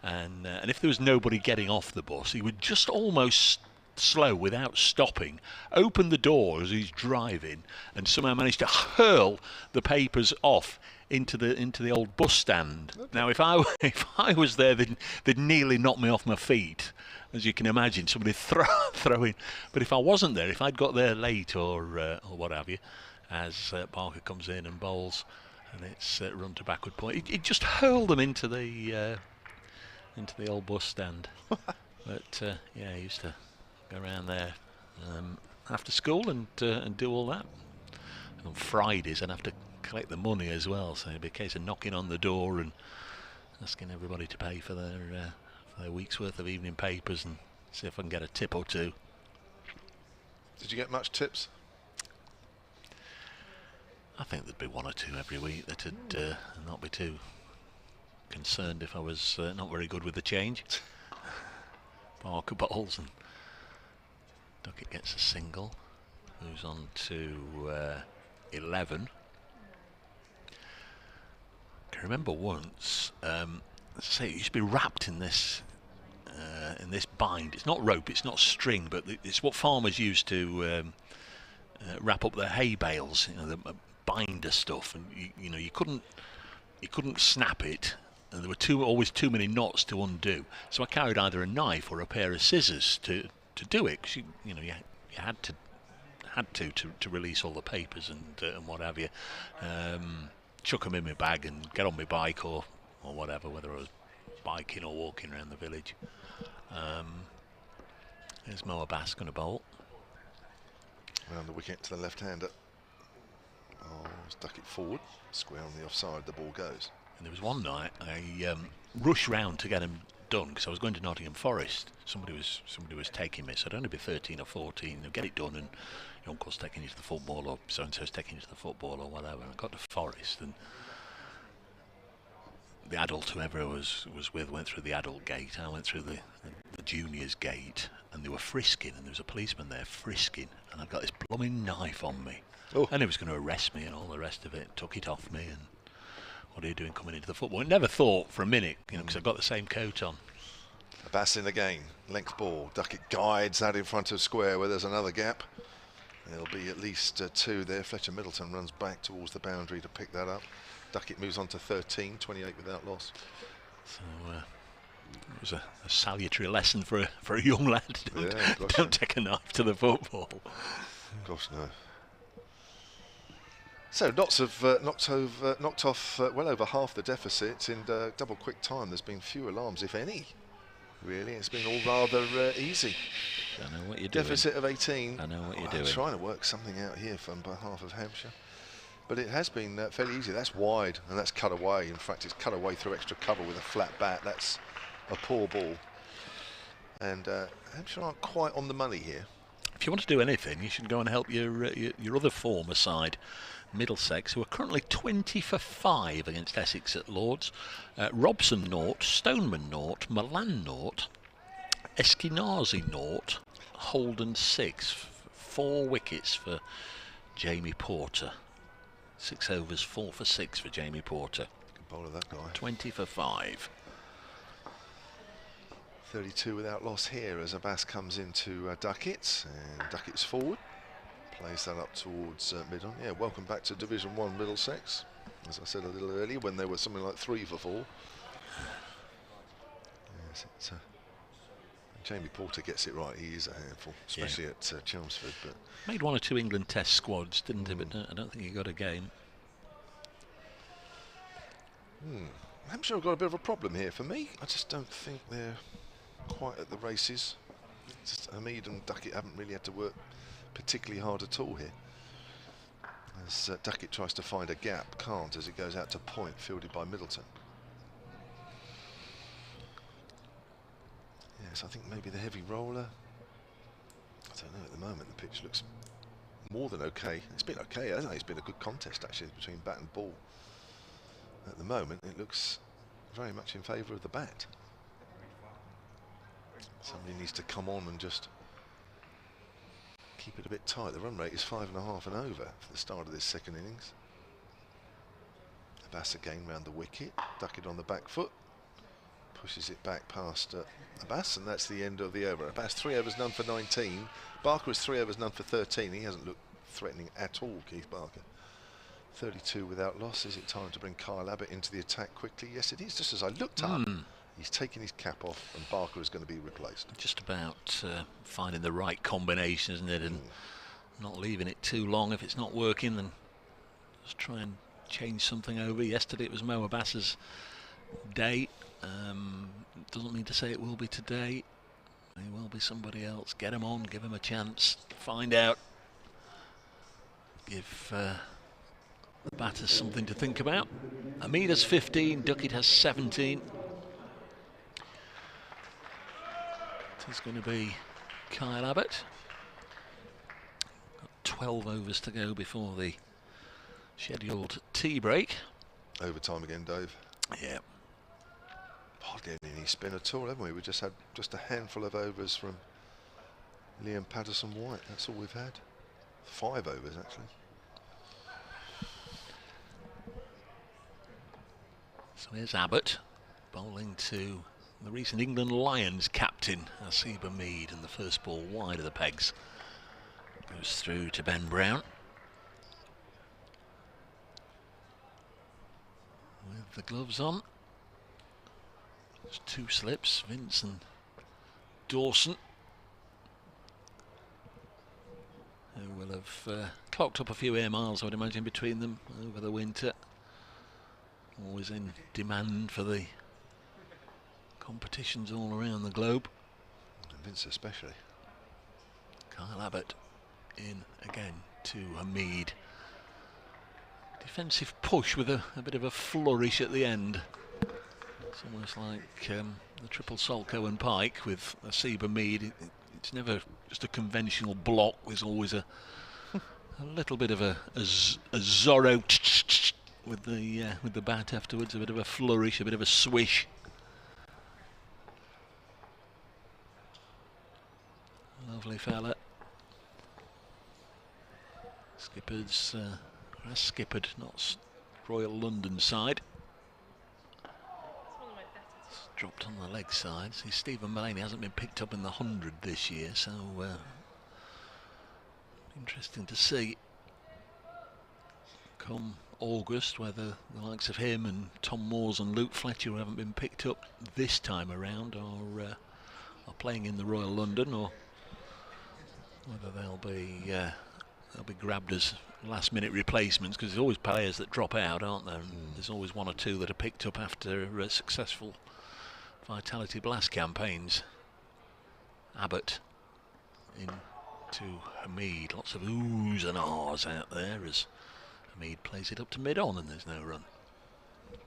and if there was nobody getting off the bus, he would just almost slow without stopping, open the door as he's driving, and somehow manage to hurl the papers off into the old bus stand. Okay. Now, if I was there, they'd nearly knock me off my feet, as you can imagine. Somebody throwing. But if I wasn't there, if I'd got there late or what have you, as Barker comes in and bowls, and it's run to backward point, it just hurled them into the into the old bus stand. But yeah, I used to go around there after school and do all that. And on Fridays I'd have to collect the money as well, so it'd be a case of knocking on the door and asking everybody to pay for their week's worth of evening papers and see if I can get a tip or two. Did you get much tips? I think there'd be one or two every week that'd not be too concerned if I was not very good with the change. Barker bowls, and Duckett gets a single, moves on to 11. I can remember once, as I say, it used to be wrapped in this bind. It's not rope, it's not string, but it's what farmers used to wrap up their hay bales. You know, the binder stuff, and you couldn't snap it, and there were always too many knots to undo. So I carried either a knife or a pair of scissors to do it, because you had to release all the papers and what have you. Chuck them in my bag and get on my bike or whatever, whether I was biking or walking around the village. There's Mo Abbas going to bowl. Round the wicket to the left-hander. Oh, stuck it forward. Square on the offside, the ball goes. And there was one night I rushed round to get him done because I was going to Nottingham Forest. Somebody was taking me, so I'd only be 13 or 14. They'll get it done, and your uncle's taking you to the football, or so-and-so's taking you to the football, or whatever. And I got to Forest, and the adult, whoever I was with, went through the adult gate. I went through the juniors gate, and they were frisking, and there was a policeman there frisking, and I've got this blooming knife on me. Oh. And he was going to arrest me and all the rest of it. Took it off me, and what are you doing coming into the football? I never thought for a minute, because I've got the same coat on. Abbas in again, length ball. Duckett guides that in front of square where there's another gap. There'll be at least two there. Fletcher Middleton runs back towards the boundary to pick that up. Duckett moves on to 13, 28 without loss. So it was a salutary lesson for a young lad. Don't take a knife to the football. Gosh, no. So Notts have knocked off well over half the deficit in double quick time. There's been few alarms, if any. Really, it's been all rather easy. I know what you're doing. Deficit of 18. I know what you're doing. I'm trying to work something out here on behalf of Hampshire. But it has been fairly easy. That's wide, and that's cut away. In fact, it's cut away through extra cover with a flat bat. That's a poor ball. And Hampshire aren't quite on the money here. If you want to do anything, you should go and help your other former side, Middlesex, who are currently 20 for 5 against Essex at Lords. Robson 0, Stoneman 0, Milan 0, Eskinazi 0, Holden 6. 4 wickets for Jamie Porter. 6 overs, 4 for 6 for Jamie Porter. Good bowler, that guy. 20 for 5. 32 without loss here as Abbas comes into Duckett, and Duckett's forward. Plays that up towards mid-on. Yeah, welcome back to Division 1 Middlesex. As I said a little earlier, when there was something like 3 for 4. Yes, it's, Jamie Porter gets it right. He is a handful, especially at Chelmsford. But made 1 or 2 England Test squads, didn't he? But I don't think he got a game. Hampshire have got a bit of a problem here for me. I just don't think they're quite at the races. Just Hamid and Duckett haven't really had to work particularly hard at all here. As Duckett tries to find a gap, can't, as it goes out to point, fielded by Middleton. Yes, I think maybe the heavy roller. I don't know, at the moment the pitch looks more than okay. It's been okay, hasn't it? It's been a good contest actually between bat and ball. At the moment it looks very much in favour of the bat. Somebody needs to come on and just keep it a bit tight. The run rate is 5.5 and over for the start of this second innings. Abbas again round the wicket. Duckett on the back foot. Pushes it back past Abbas, and that's the end of the over. Abbas 3 overs, none for 19. Barker is 3 overs, none for 13. He hasn't looked threatening at all, Keith Barker. 32 without loss. Is it time to bring Kyle Abbott into the attack quickly? Yes, it is. Just as I looked up, he's taking his cap off, and Barker is going to be replaced. Just about finding the right combination, isn't it? And not leaving it too long. If it's not working, then just try and change something over. Yesterday it was Mo Abbas's day. Doesn't mean to say it will be today. It will be somebody else. Get him on, give him a chance, find out. Give the batters something to think about. Hamid has 15, Duckett has 17. It is going to be Kyle Abbott. Got 12 overs to go before the scheduled tea break. Overtime again, Dave. Yeah. Hardly any spin at all, haven't we? We just had just a handful of overs from Liam Patterson-White. That's all we've had. 5 overs, actually. So here's Abbott bowling to the recent England Lions captain, Asiba Mead, and the first ball wide of the pegs. Goes through to Ben Brown. With the gloves on. There's 2 slips, Vince and Dawson, who will have clocked up a few air miles, I would imagine, between them over the winter. Always in demand for the competitions all around the globe. And Vince especially. Kyle Abbott in again to Hamid. Defensive push with a bit of a flourish at the end. It's almost like the triple Solco and Pike with Asiba Mead. It's never just a conventional block. There's always a little bit of a Zorro with the bat afterwards. A bit of a flourish, a bit of a swish. Lovely fella. Skipper's skippered, not Royal London side. It's dropped on the leg side. See, Stephen Mullany hasn't been picked up in the 100 this year, so interesting to see come August whether the likes of him and Tom Moores and Luke Fletcher, who haven't been picked up this time around, are playing in the Royal London, or whether they'll be grabbed as last-minute replacements, because there's always players that drop out, aren't there? There's always 1 or 2 that are picked up after successful Vitality Blast campaigns. Abbott into Hamid. Lots of oohs and ahs out there as Hamid plays it up to mid-on and there's no run.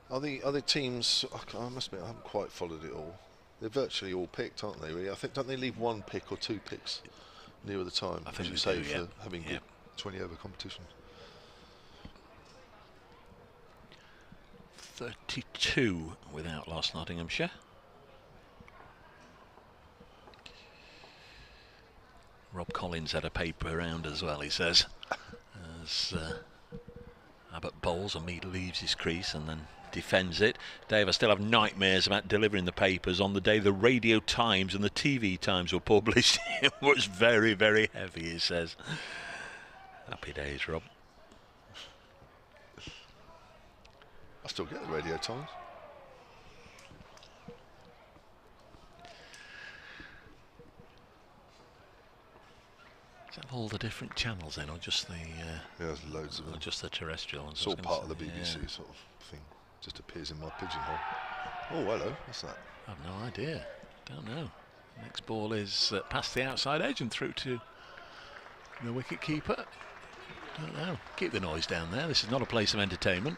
Are the teams? I must admit, I haven't quite followed it all. They're virtually all picked, aren't they? Really? I think, don't they leave 1 pick or 2 picks nearer the time? I think you they say do, for yeah. having good 20-over competition. 32 without lost Nottinghamshire. Rob Collins had a paper around as well, he says, as Abbott bowls and Mead leaves his crease and then defends it. Dave, I still have nightmares about delivering the papers on the day the Radio Times and the TV Times were published. It was very, very heavy, he says. Happy days, Rob. I still get the Radio Times. Is that all the different channels then, or just the? Yeah, there's loads of them. Or just the terrestrial ones? It's all part of the BBC sort of thing. Just appears in my pigeonhole. Oh, hello. What's that? I've no idea. Don't know. Next ball is past the outside edge and through to the wicket keeper. Don't know. Keep the noise down there. This is not a place of entertainment.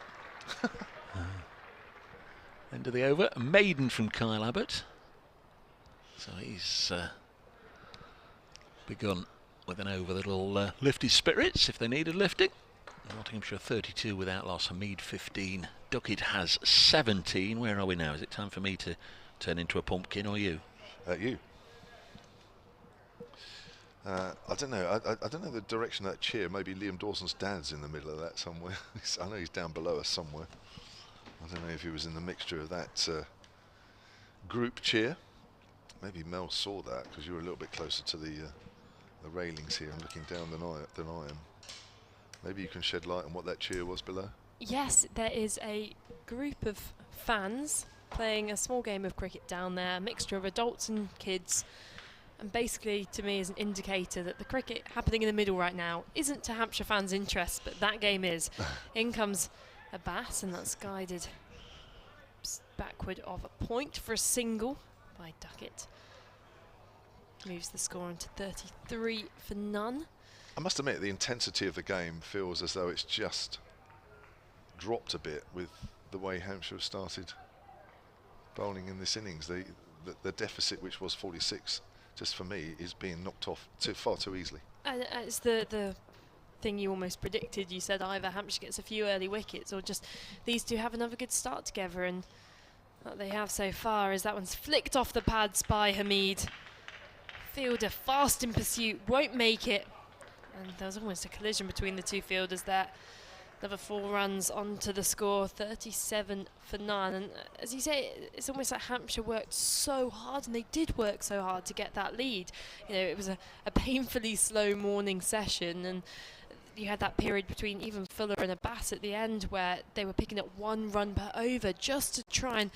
End of the over. A maiden from Kyle Abbott. So he's begun with an over that'll lift his spirits if they needed lifting. Nottinghamshire 32 without loss. Hamid 15. Duckett has 17. Where are we now? Is it time for me to turn into a pumpkin, or you? You. I don't know. I don't know the direction of that cheer. Maybe Liam Dawson's dad's in the middle of that somewhere. I know he's down below us somewhere. I don't know if he was in the mixture of that group cheer. Maybe Mel saw that because you were a little bit closer to the railings here and looking down than I am. Maybe you can shed light on what that cheer was below. Yes, there is a group of fans playing a small game of cricket down there, a mixture of adults and kids. And basically, to me, is an indicator that the cricket happening in the middle right now isn't to Hampshire fans' interest, but that game is. In comes a bat, and that's guided backward of a point for a single by Duckett. Moves the score on to 33 for none. I must admit, the intensity of the game feels as though it's just dropped a bit with the way Hampshire have started bowling in this innings. The deficit, which was 46, just for me, is being knocked off far too easily. And it's the thing you almost predicted. You said either Hampshire gets a few early wickets or just these two have another good start together, and what they have so far is that one's flicked off the pads by Hamid. Fielder fast in pursuit, won't make it, and there was almost a collision between the two fielders there. Another 4 runs onto the score, 37 for none. And as you say, it's almost like Hampshire worked so hard, and they did work so hard to get that lead. You know, it was a painfully slow morning session, and you had that period between even Fuller and Ageas at the end where they were picking up 1 run per over just to try and,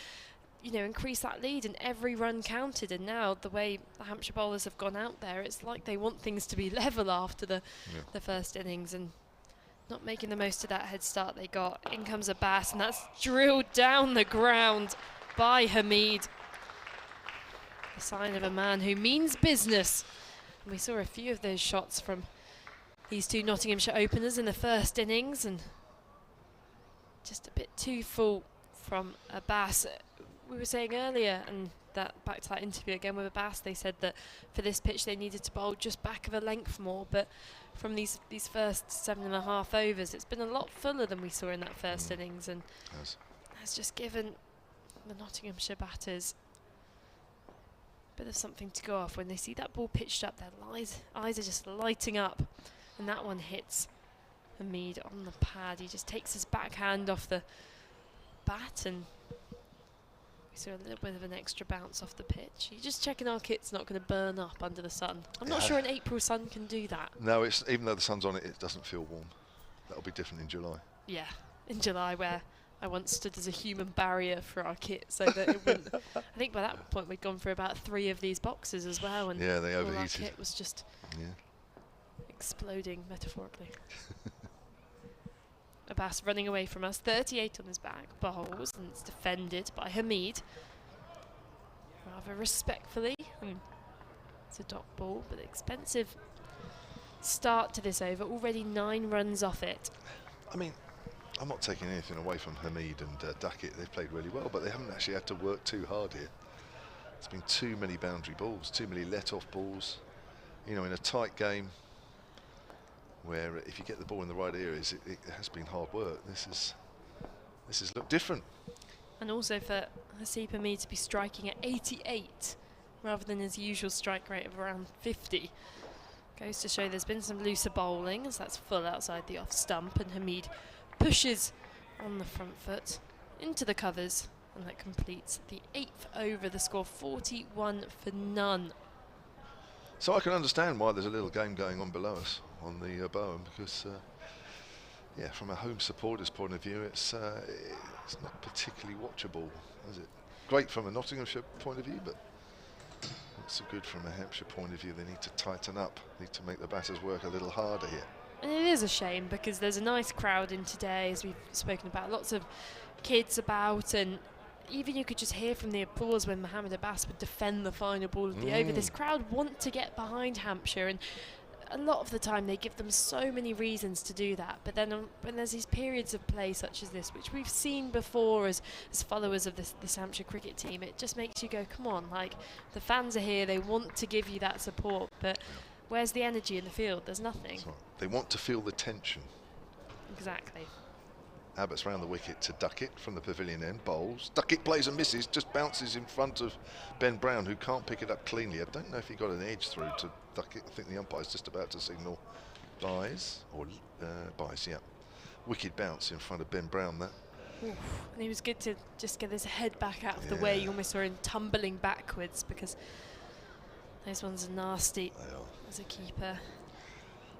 you know, increase that lead, and every run counted. And now the way the Hampshire bowlers have gone out there, it's like they want things to be level after the first innings, and not making the most of that head start they got. In comes Ageas, and that's drilled down the ground by Hamid. The sign of a man who means business. And we saw a few of those shots from these two Nottinghamshire openers in the first innings, and just a bit too full from Ageas. We were saying earlier, and that back to that interview again with Ageas, they said that for this pitch they needed to bowl just back of a length more, but from these first 7.5 overs, it's been a lot fuller than we saw in that first innings, and has just given the Nottinghamshire batters a bit of something to go off. When they see that ball pitched up, their eyes are just lighting up, and that one hits Hamid on the pad. He just takes his backhand off the bat, and we saw a little bit of an extra bounce off the pitch. You're just checking our kit's not going to burn up under the sun. I'm not sure an April sun can do that. No, it's even though the sun's on it, it doesn't feel warm. That'll be different in July. Yeah, in July, where I once stood as a human barrier for our kit so that it wouldn't. I think by that point we'd gone for about 3 of these boxes as well, and yeah, they all our overheated. kit was just exploding metaphorically. Ageas running away from us, 38 on his back, bowls, and it's defended by Hamid. Rather respectfully. It's a dot ball, but expensive start to this over. Already 9 runs off it. I mean, I'm not taking anything away from Hamid and Duckett. They've played really well, but they haven't actually had to work too hard here. There's been too many boundary balls, too many let-off balls. You know, in a tight game, where if you get the ball in the right areas, it has been hard work. This has looked different. And also for Haseeb Hamid to be striking at 88 rather than his usual strike rate of around 50 goes to show there's been some looser bowling, as that's full outside the off stump, and Hamid pushes on the front foot into the covers, and that completes the 8th over. The score 41 for none. So I can understand why there's a little game going on below us on the Bowen, because yeah, from a home supporter's point of view, it's not particularly watchable, is it? Great from a Nottinghamshire point of view, but not so good from a Hampshire point of view. They need to tighten up, need to make the batters work a little harder here. And it is a shame, because there's a nice crowd in today, as we've spoken about, lots of kids about, and even you could just hear from the applause when Mohammed Ageas would defend the final ball of the over. This crowd want to get behind Hampshire, and a lot of the time they give them so many reasons to do that, but then when there's these periods of play such as this, which we've seen before as followers of this Hampshire cricket team, it just makes you go, come on, like, the fans are here, they want to give you that support, but where's the energy in the field? There's nothing. So they want to feel the tension. Exactly. Abbott's round the wicket to Duckett from the pavilion end, bowls. Duckett plays and misses, just bounces in front of Ben Brown, who can't pick it up cleanly. I don't know if he got an edge through to Duckett. I think the umpire's just about to signal buys, or buys, yeah. Wicked bounce in front of Ben Brown there. Oof. And he was good to just get his head back out of the way. You almost saw him tumbling backwards, because those ones are nasty as a keeper.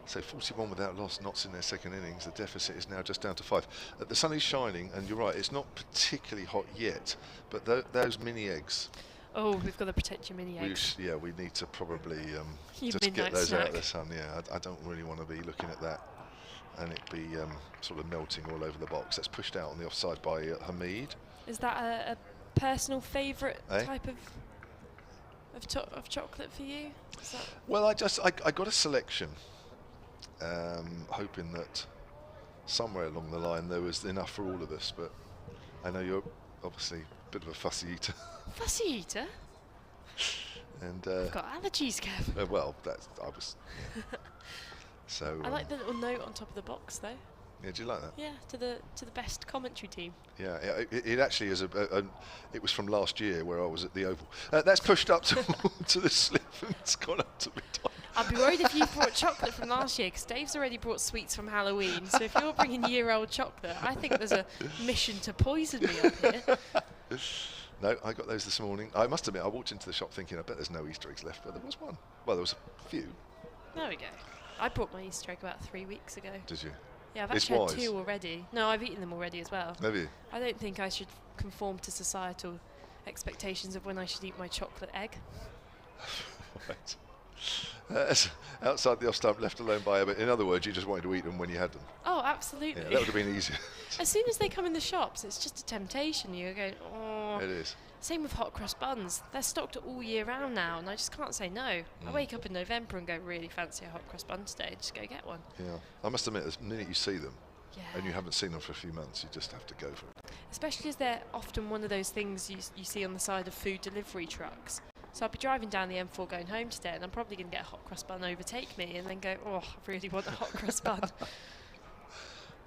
So 41 without loss, Notts in their second innings. The deficit is now just down to 5. The sun is shining, and you're right, it's not particularly hot yet, but those mini eggs. Oh, we've got to protect your mini eggs. Yeah, we need to probably just get those out of the sun. Yeah, I don't really want to be looking at that and it be sort of melting all over the box. That's pushed out on the offside by Hamid. Is that a personal favourite Eh? type of chocolate for you? Is that Well, I got a selection, hoping that somewhere along the line there was enough for all of us. But I know you're obviously a bit of a fussy eater, fussy eater? and I've got allergies, Kev. well, I was. Yeah. So I like the little note on top of the box, though. yeah, do you like that? Yeah, to the best commentary team. Yeah, it actually is it was from last year where I was at the Oval. That's pushed up to the slip and it's gone up to the top. I'd be worried if you brought chocolate from last year, because Dave's already brought sweets from Halloween. So if you're bringing year-old chocolate, I think there's a mission to poison me up here. No, I got those this morning. I must admit, I walked into the shop thinking, I bet there's no Easter eggs left, but there was one. Well, there was a few. There we go. I brought my Easter egg about 3 weeks ago. Did you? Yeah, I've It's actually had wise. 2 already. No, I've eaten them already as well. Have you? I don't think I should conform to societal expectations of when I should eat my chocolate egg. Right. Outside the off stump, left alone by a bit. In other words, you just wanted to eat them when you had them. Oh, absolutely. Yeah, that would have been easier. As soon as they come in the shops, it's just a temptation. You're going, oh. It is. Same with hot cross buns. They're stocked all year round now, and I just can't say no. I wake up in November and go, really fancy a hot cross bun today. Just go get one. Yeah. I must admit, the minute you see them Yeah. and you haven't seen them for a few months, you just have to go for it. Especially as they're often one of those things you see on the side of food delivery trucks. So I'll be driving down the M4 going home today, and I'm probably going to get a hot cross bun overtake me and then go, oh, I really want a hot cross bun.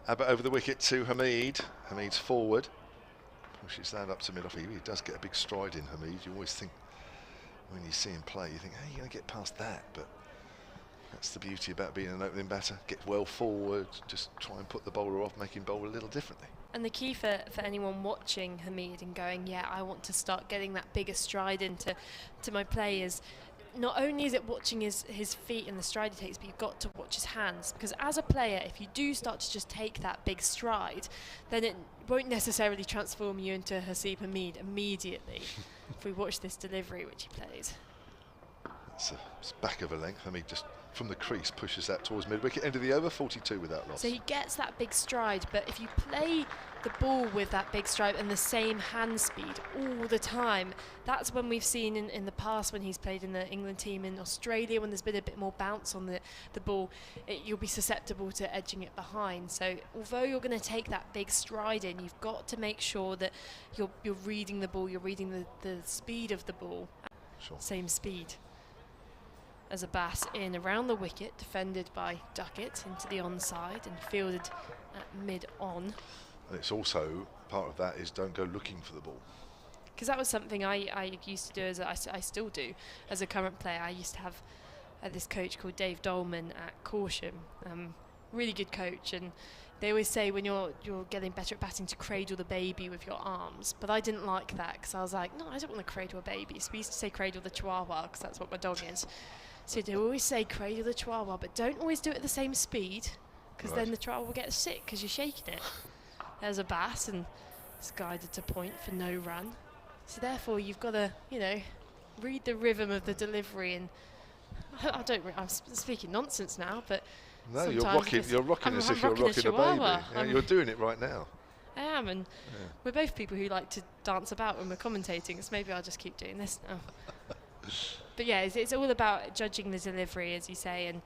Abbott over the wicket to Hamid. Hamid's forward. Pushes that up to mid-off. He does get a big stride in, Hamid. You always think, when you see him play, you think, hey, you're going to get past that. But that's the beauty about being an opening batter. Get well forward, just try and put the bowler off, make him bowl a little differently. And the key for anyone watching Hamid and going, yeah, I want to start getting that bigger stride into my play is not only is it watching his feet and the stride he takes, but you've got to watch his hands. Because as a player, if you do start to just take that big stride, then it won't necessarily transform you into Haseeb Hamid immediately. If we watch this delivery, which he plays. It's back of a length. Hamid just from the crease pushes that towards mid-wicket. End of the over, 42 without loss. So he gets that big stride, but if you play the ball with that big stride and the same hand speed all the time, that's when we've seen in the past when he's played in the England team in Australia, when there's been a bit more bounce on the ball, you'll be susceptible to edging it behind. So although you're going to take that big stride in, you've got to make sure that you're reading the ball, you're reading the speed of the ball. Sure. Same speed as a Bass in around the wicket, defended by Duckett into the onside and fielded at mid-on. And it's also, part of that is don't go looking for the ball. Because that was something I used to do, I still do, as a current player. I used to have this coach called Dave Dolman at Corsham, really good coach, and they always say when you're getting better at batting to cradle the baby with your arms, but I didn't like that because I was like, no, I don't want to cradle a baby. So we used to say cradle the chihuahua because that's what my dog is. So they always say cradle the chihuahua, but don't always do it at the same speed, because then the chihuahua will get sick because you're shaking it. There's a Bass, and it's guided to point for no run. So therefore, you've got to, read the rhythm of the delivery. And I'm speaking nonsense now, but no, you're rocking as if you're rocking a baby. Yeah, you're doing it right now. I am, and we're both people who like to dance about when we're commentating, so maybe I'll just keep doing this now. But yeah, it's all about judging the delivery, as you say, and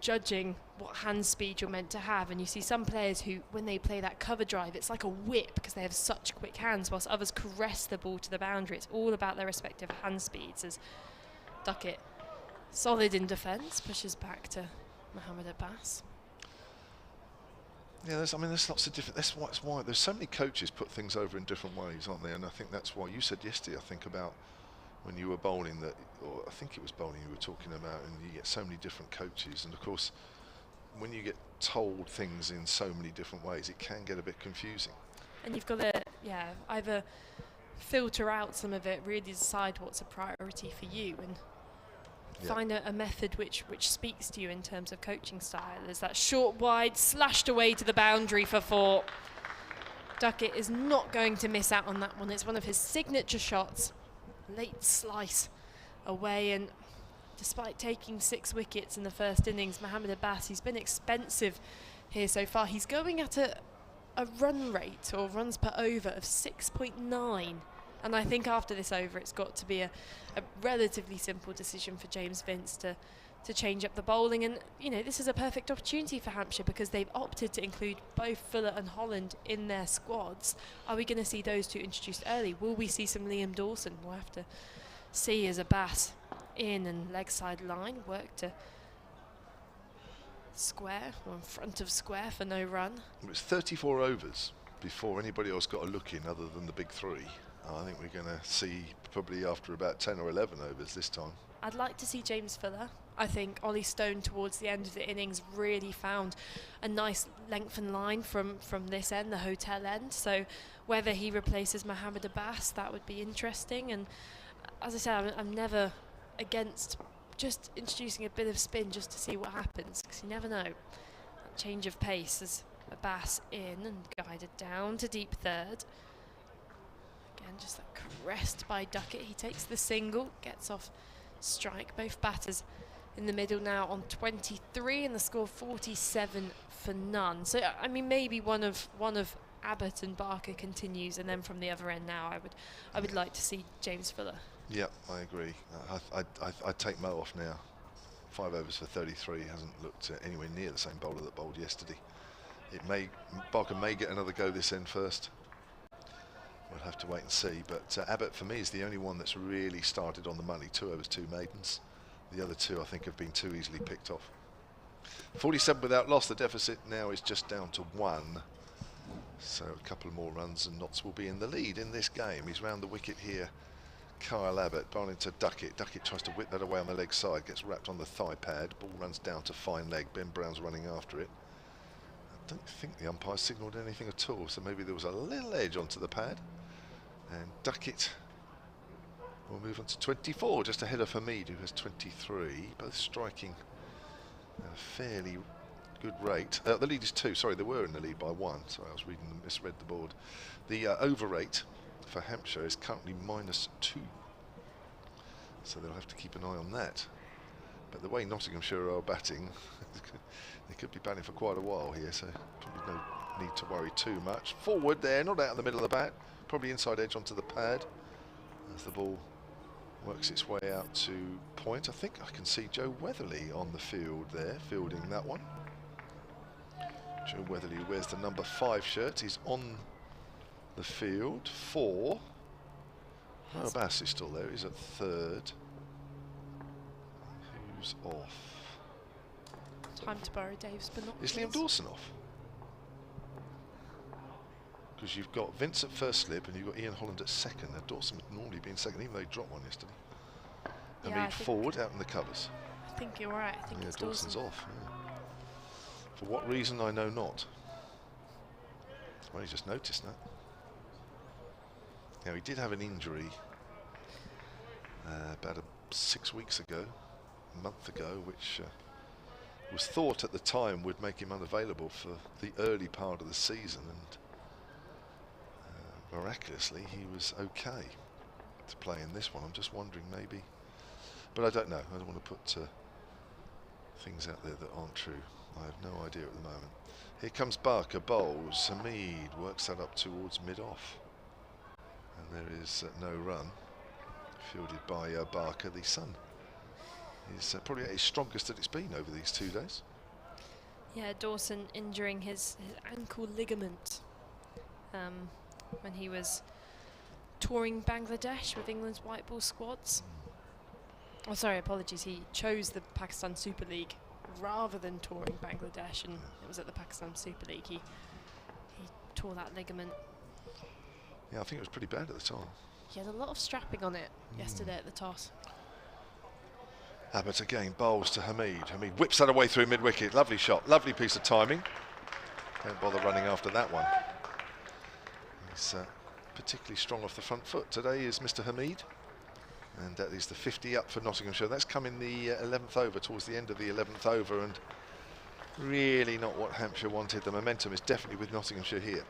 judging what hand speed you're meant to have. And you see some players who, when they play that cover drive, it's like a whip because they have such quick hands, whilst others caress the ball to the boundary. It's all about their respective hand speeds. As Duckett, solid in defence, pushes back to Mohammed Abbas. Yeah, there's lots of different. That's why there's so many coaches put things over in different ways, aren't there? And I think that's why you said yesterday, I think, about when you were bowling that, or I think it was bowling you were talking about, and you get so many different coaches, and of course, when you get told things in so many different ways, it can get a bit confusing. And you've got to, either filter out some of it, really decide what's a priority for you, and find a method which speaks to you in terms of coaching style. There's that short wide slashed away to the boundary for 4. Duckett is not going to miss out on that one. It's one of his signature shots. Late slice away, and despite taking 6 wickets in the first innings, Mohammed Abbas, he's been expensive here so far. He's going at a a run rate or runs per over of 6.9. And I think after this over, it's got to be a relatively simple decision for James Vince to change up the bowling. And, you know, this is a perfect opportunity for Hampshire because they've opted to include both Fuller and Holland in their squads. Are we going to see those two introduced early? Will we see some Liam Dawson? We'll have to see as Ageas in and leg side line work to square or in front of square for no run. It was 34 overs before anybody else got a look in other than the big three. I think we're going to see probably after about 10 or 11 overs this time. I'd like to see James Fuller. I think Ollie Stone towards the end of the innings really found a nice length and line from this end, the hotel end. So whether he replaces Mohammed Ageas, that would be interesting. And as I said, I'm never against just introducing a bit of spin just to see what happens, because you never know. That change of pace as Ageas in and guided down to deep third. Again, just that crest by Duckett. He takes the single, gets off strike. Both batters in the middle now on 23 and the score 47 for none. So I mean, maybe one of Abbott and Barker continues, and then from the other end now I would like to see James Fuller. Yeah, I agree. I'd take Mo off now. 5 overs for 33 hasn't looked anywhere near the same bowler that bowled yesterday. Barker may get another go this end first. We'll have to wait and see. But Abbott for me is the only one that's really started on the money. 2 overs, 2 maidens. The other 2 I think have been too easily picked off. 47 without loss. The deficit now is just down to 1. So a couple more runs and Notts will be in the lead in this game. He's round the wicket here. Kyle Abbott bowling to Duckett. Duckett tries to whip that away on the leg side, gets wrapped on the thigh pad. Ball runs down to fine leg. Ben Brown's running after it. I don't think the umpire signalled anything at all, so maybe there was a little edge onto the pad. And Duckett will move on to 24, just ahead of Hamid, who has 23. Both striking at a fairly good rate. The lead is 2. Sorry, they were in the lead by 1. Sorry, I was reading and misread the board. The over rate for Hampshire is currently -2. So they'll have to keep an eye on that. But the way Nottinghamshire are batting, they could be batting for quite a while here, so probably no need to worry too much. Forward there, not out in the middle of the bat, probably inside edge onto the pad as the ball works its way out to point. I think I can see Joe Weatherly on the field there, fielding that one. Joe Weatherly wears the number 5 shirt. He's on the field for... Oh, Ageas is still there. He's at third. Who's off? Time to borrow Dave's binoculars. Is Liam Dawson off? Because you've got Vince at first slip and you've got Ian Holland at second. Now Dawson would normally be in second, even though he dropped one yesterday. And Yeah, Reed forward out in the covers. I think you're right. I think Yeah, it's Dawson's Dawson. off. Yeah. For what reason, I know not. Well, he just noticed that. Now, he did have an injury about 6 weeks ago, a month ago, which was thought at the time would make him unavailable for the early part of the season, and miraculously he was okay to play in this one. I'm just wondering, maybe, but I don't know. I don't want to put things out there that aren't true. I have no idea at the moment. Here comes Barker, bowls. Hamid works that up towards mid-off. And there is no run. Fielded by Barker. The sun is probably at his strongest that it's been over these 2 days. Yeah, Dawson injuring his ankle ligament when he was touring Bangladesh with England's white ball squads. Oh, sorry, apologies. He chose the Pakistan Super League rather than touring Bangladesh, and it was at the Pakistan Super League he tore that ligament. Yeah, I think it was pretty bad at the time. He had a lot of strapping on it yesterday at the toss. Abbott again bowls to Hamid. Hamid whips that away through mid-wicket. Lovely shot, lovely piece of timing. Don't bother running after that one. He's particularly strong off the front foot today is Mr. Hamid. And that is the 50 up for Nottinghamshire. That's come in the 11th over, towards the end of the 11th over, and really not what Hampshire wanted. The momentum is definitely with Nottinghamshire here.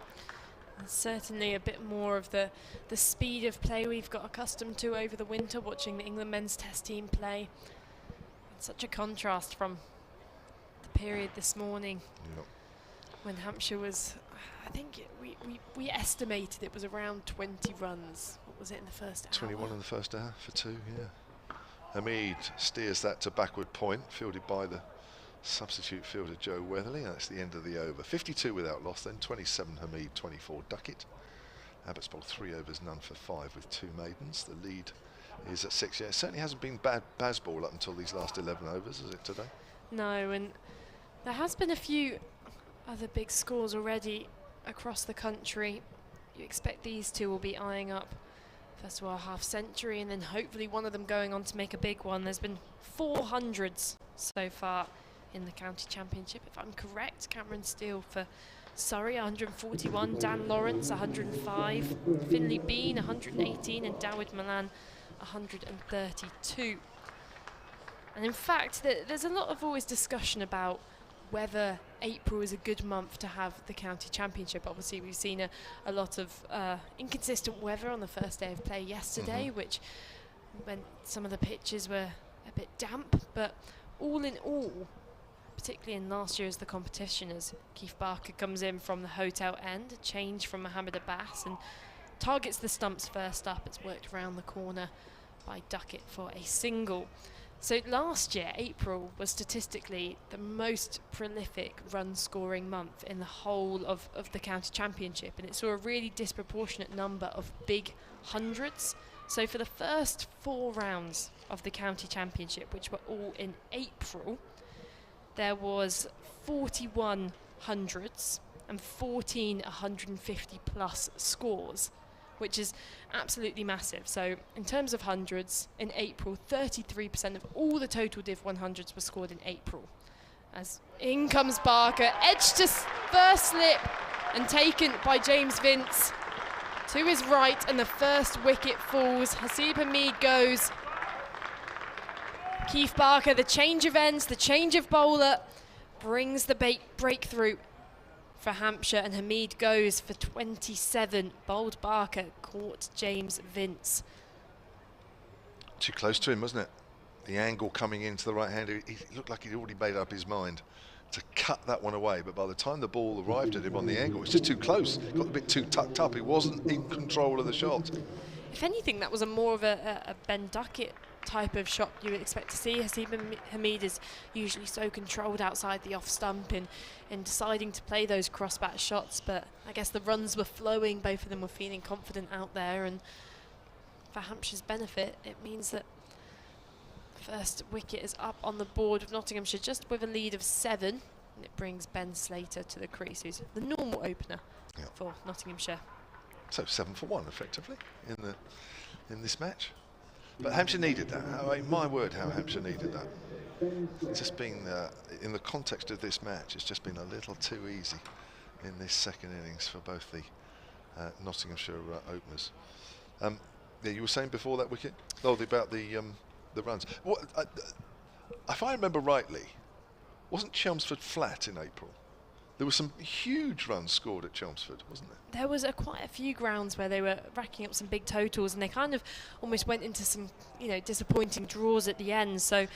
And certainly a bit more of the speed of play we've got accustomed to over the winter, watching the England men's test team play. It's such a contrast from the period this morning. Yep. when Hampshire was, I think we estimated it was around 20 runs. What was it in the first hour? 21 in the first hour for 2, yeah. Hamid steers that to backward point, fielded by the substitute fielder Joe Weatherly. That's the end of the over. 52 without loss then, 27 Hamid, 24 Duckett. Ageas Bowl 3 overs, none for 5 with 2 maidens. The lead is at 6. Yeah, it certainly hasn't been bad baseball up until these last 11 overs, has it, today? No, and there has been a few other big scores already across the country. You expect these two will be eyeing up first of all a half century, and then hopefully one of them going on to make a big one. There's been 400s so far in the county championship, if I'm correct. Cameron Steele for Surrey 141, Dan Lawrence 105, Finley Bean 118, and Dawid Milan 132. And in fact, there's a lot of always discussion about whether April is a good month to have the county championship. Obviously, we've seen a lot of inconsistent weather on the first day of play yesterday, which meant some of the pitches were a bit damp. But all in all, particularly in last year as the competition, as Keith Barker comes in from the hotel end, a change from Mohammed Abbas, and targets the stumps first up. It's worked around the corner by Duckett for a single. So last year, April was statistically the most prolific run-scoring month in the whole of the county championship, and it saw a really disproportionate number of big hundreds. So for the first 4 rounds of the county championship, which were all in April, there was 41 hundreds and 14 150 plus scores, which is absolutely massive. So in terms of hundreds, in April, 33% of all the total Div 100s were scored in April. As in comes Barker, edged to first slip and taken by James Vince to his right, and the first wicket falls. Hasib Hamid goes. Keith Barker, the change of ends, the change of bowler, brings the breakthrough for Hampshire, and Hamid goes for 27. Bowled Barker, caught James Vince. Too close to him, wasn't it? The angle coming into the right hander, he looked like he'd already made up his mind to cut that one away, but by the time the ball arrived at him on the angle, it was just too close. Got a bit too tucked up. He wasn't in control of the shot. If anything, that was more of a Ben Duckett type of shot you would expect to see. Hasib Hamid is usually so controlled outside the off stump in deciding to play those cross-bat shots, but I guess the runs were flowing, both of them were feeling confident out there, and for Hampshire's benefit, it means that first wicket is up on the board of Nottinghamshire, just with a lead of 7, and it brings Ben Slater to the crease, who's the normal opener for Nottinghamshire. So 7 for 1, effectively, in this match. But Hampshire needed that. I mean, my word, how Hampshire needed that. It's just been, in the context of this match, it's just been a little too easy in this second innings for both the Nottinghamshire openers. Yeah, you were saying before that wicket, about the runs. If I remember rightly, wasn't Chelmsford flat in April? There were some huge runs scored at Chelmsford, wasn't there? There was quite a few grounds where they were racking up some big totals, and they kind of almost went into some, disappointing draws at the end. So,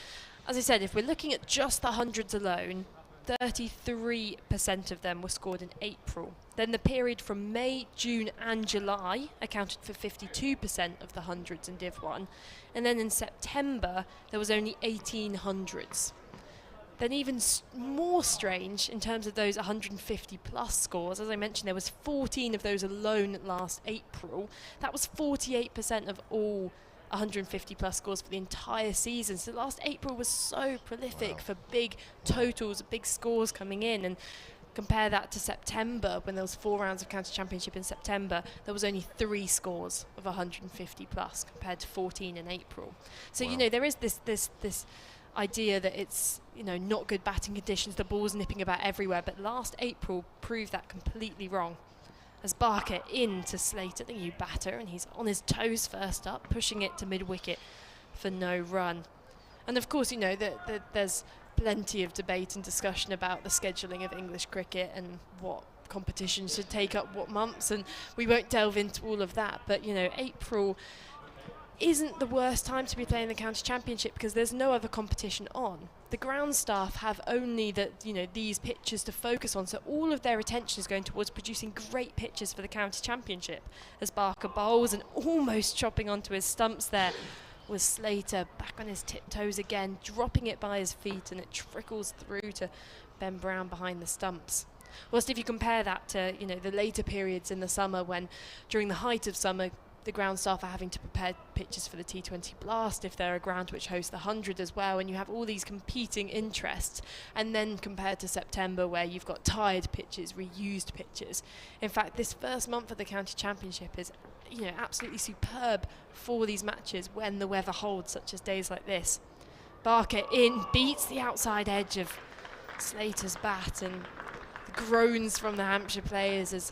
as I said, if we're looking at just the hundreds alone, 33% of them were scored in April. Then the period from May, June and July accounted for 52% of the hundreds in Div 1. And then in September, there was only 18 hundreds. Then even more strange in terms of those 150 plus scores, as I mentioned, there was 14 of those alone last April. That was 48% of all 150 plus scores for the entire season. So last April was so prolific for big totals, big scores coming in. And compare that to September, when there was 4 rounds of county championship in September, there was only 3 scores of 150 plus compared to 14 in April. So there is this idea that it's not good batting conditions, the ball's nipping about everywhere, but last April proved that completely wrong. As Barker in to Slater, the new batter, and he's on his toes first up, pushing it to mid-wicket for no run. And of course, there's plenty of debate and discussion about the scheduling of English cricket and what competitions should take up what months, and we won't delve into all of that, but April isn't the worst time to be playing the county championship because there's no other competition on. The ground staff have only these pitches to focus on, so all of their attention is going towards producing great pitches for the county championship. As Barker bowls and almost chopping onto his stumps there was Slater, back on his tiptoes again, dropping it by his feet, and it trickles through to Ben Brown behind the stumps. Whilst if you compare that to the later periods in the summer, when during the height of summer the ground staff are having to prepare pitches for the T20 Blast if they're a ground which hosts the 100 as well, and you have all these competing interests, and then compared to September where you've got tired pitches, reused pitches. In fact, this first month of the county championship is absolutely superb for these matches when the weather holds, such as days like this. Barker in, beats the outside edge of Slater's bat, and the groans from the Hampshire players as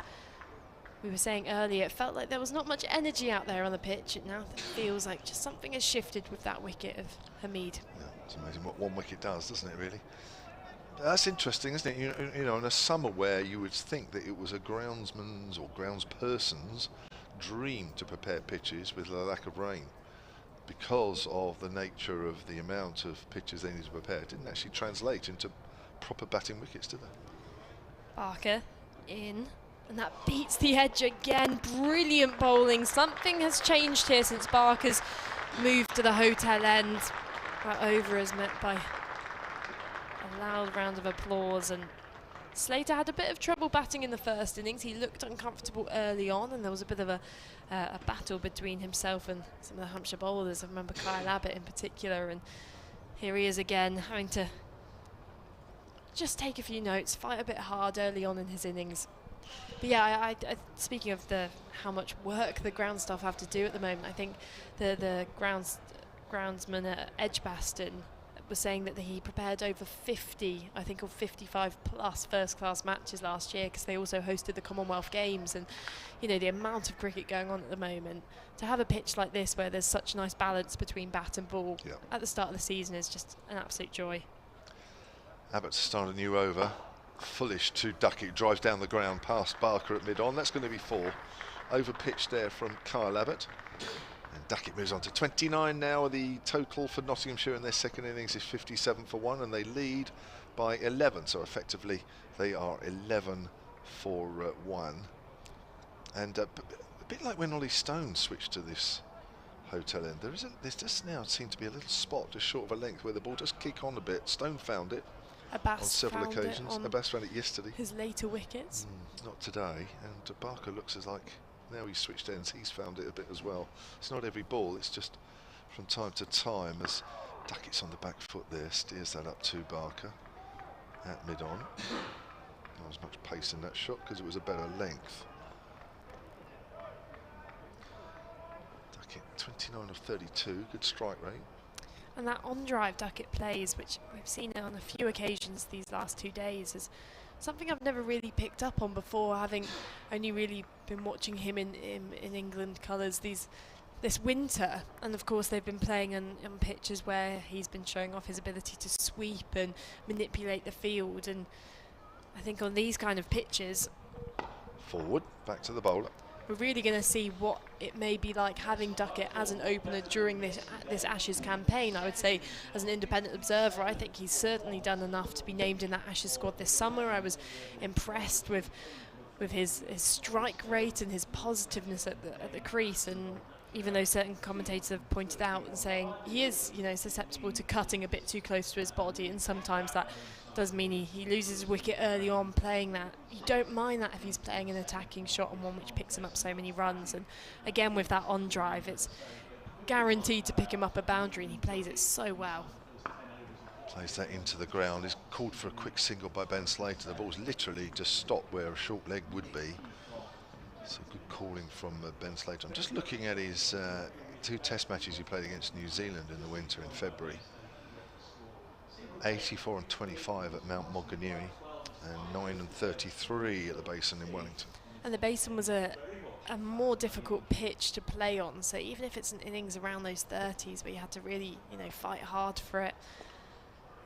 we were saying earlier, it felt like there was not much energy out there on the pitch. It now feels like just something has shifted with that wicket of Hamid. Yeah, it's amazing what one wicket does, doesn't it, really? That's interesting, isn't it? In a summer where you would think that it was a groundsman's or groundsperson's dream to prepare pitches with the lack of rain, because of the nature of the amount of pitches they need to prepare. It didn't actually translate into proper batting wickets, did they? Barker in. And that beats the edge again. Brilliant bowling. Something has changed here since Barker's moved to the hotel end. That over is met by a loud round of applause. And Slater had a bit of trouble batting in the first innings. He looked uncomfortable early on, and there was a bit of a battle between himself and some of the Hampshire bowlers. I remember Kyle Abbott in particular. And here he is again, having to just take a few notes, fight a bit hard early on in his innings. But yeah, speaking of how much work the ground staff have to do at the moment, I think the groundsman at Edgbaston was saying that he prepared over 50, I think, or 55 plus first-class matches last year, because they also hosted the Commonwealth Games, and the amount of cricket going on at the moment. To have a pitch like this where there's such nice balance between bat and ball at the start of the season is just an absolute joy. Abbott to start a new over. Foolish to Duckett, drives down the ground past Barker at mid-on. That's going to be 4. Over pitch there from Kyle Abbott. And Duckett moves on to 29 now. The total for Nottinghamshire in their second innings is 57 for 1, and they lead by 11. So effectively they are 11 for 1. And a bit like when Ollie Stone switched to this hotel end, there's just now seemed to be a little spot just short of a length where the ball does kick on a bit. Stone found it on several occasions. Abbas found it yesterday. His later wickets. Not today. And Barker looks as like now he's switched ends. He's found it a bit as well. It's not every ball. It's just from time to time as Duckett's on the back foot there, steers that up to Barker at mid-on. Not as much pace in that shot because it was a better length. Duckett 29 of 32. Good strike rate. And that on-drive Duckett plays, which we've seen it on a few occasions these last 2 days, is something I've never really picked up on before, having only really been watching him in England colours this winter. And of course they've been playing on pitches where he's been showing off his ability to sweep and manipulate the field. And I think on these kind of pitches, forward, back to the bowler. We're really going to see what it may be like having Duckett as an opener during this Ashes campaign. I would say, as an independent observer, I think he's certainly done enough to be named in that Ashes squad this summer. I was impressed with his strike rate and his positiveness at the crease, and even though certain commentators have pointed out and saying he is, susceptible to cutting a bit too close to his body, and sometimes that does mean he loses his wicket early on playing that. You don't mind that if he's playing an attacking shot on one which picks him up so many runs. And again, with that on drive, it's guaranteed to pick him up a boundary, and he plays it so well. Plays that into the ground. Is called for a quick single by Ben Slater. The ball's literally just stopped where a short leg would be. So good calling from Ben Slater. I'm just looking at his 2 test matches he played against New Zealand in the winter in February. 84 and 25 at Mount Maunganui, and 9 and 33 at the Basin in Wellington. And the Basin was a more difficult pitch to play on, so even if it's an innings around those 30s where you had to really, fight hard for it.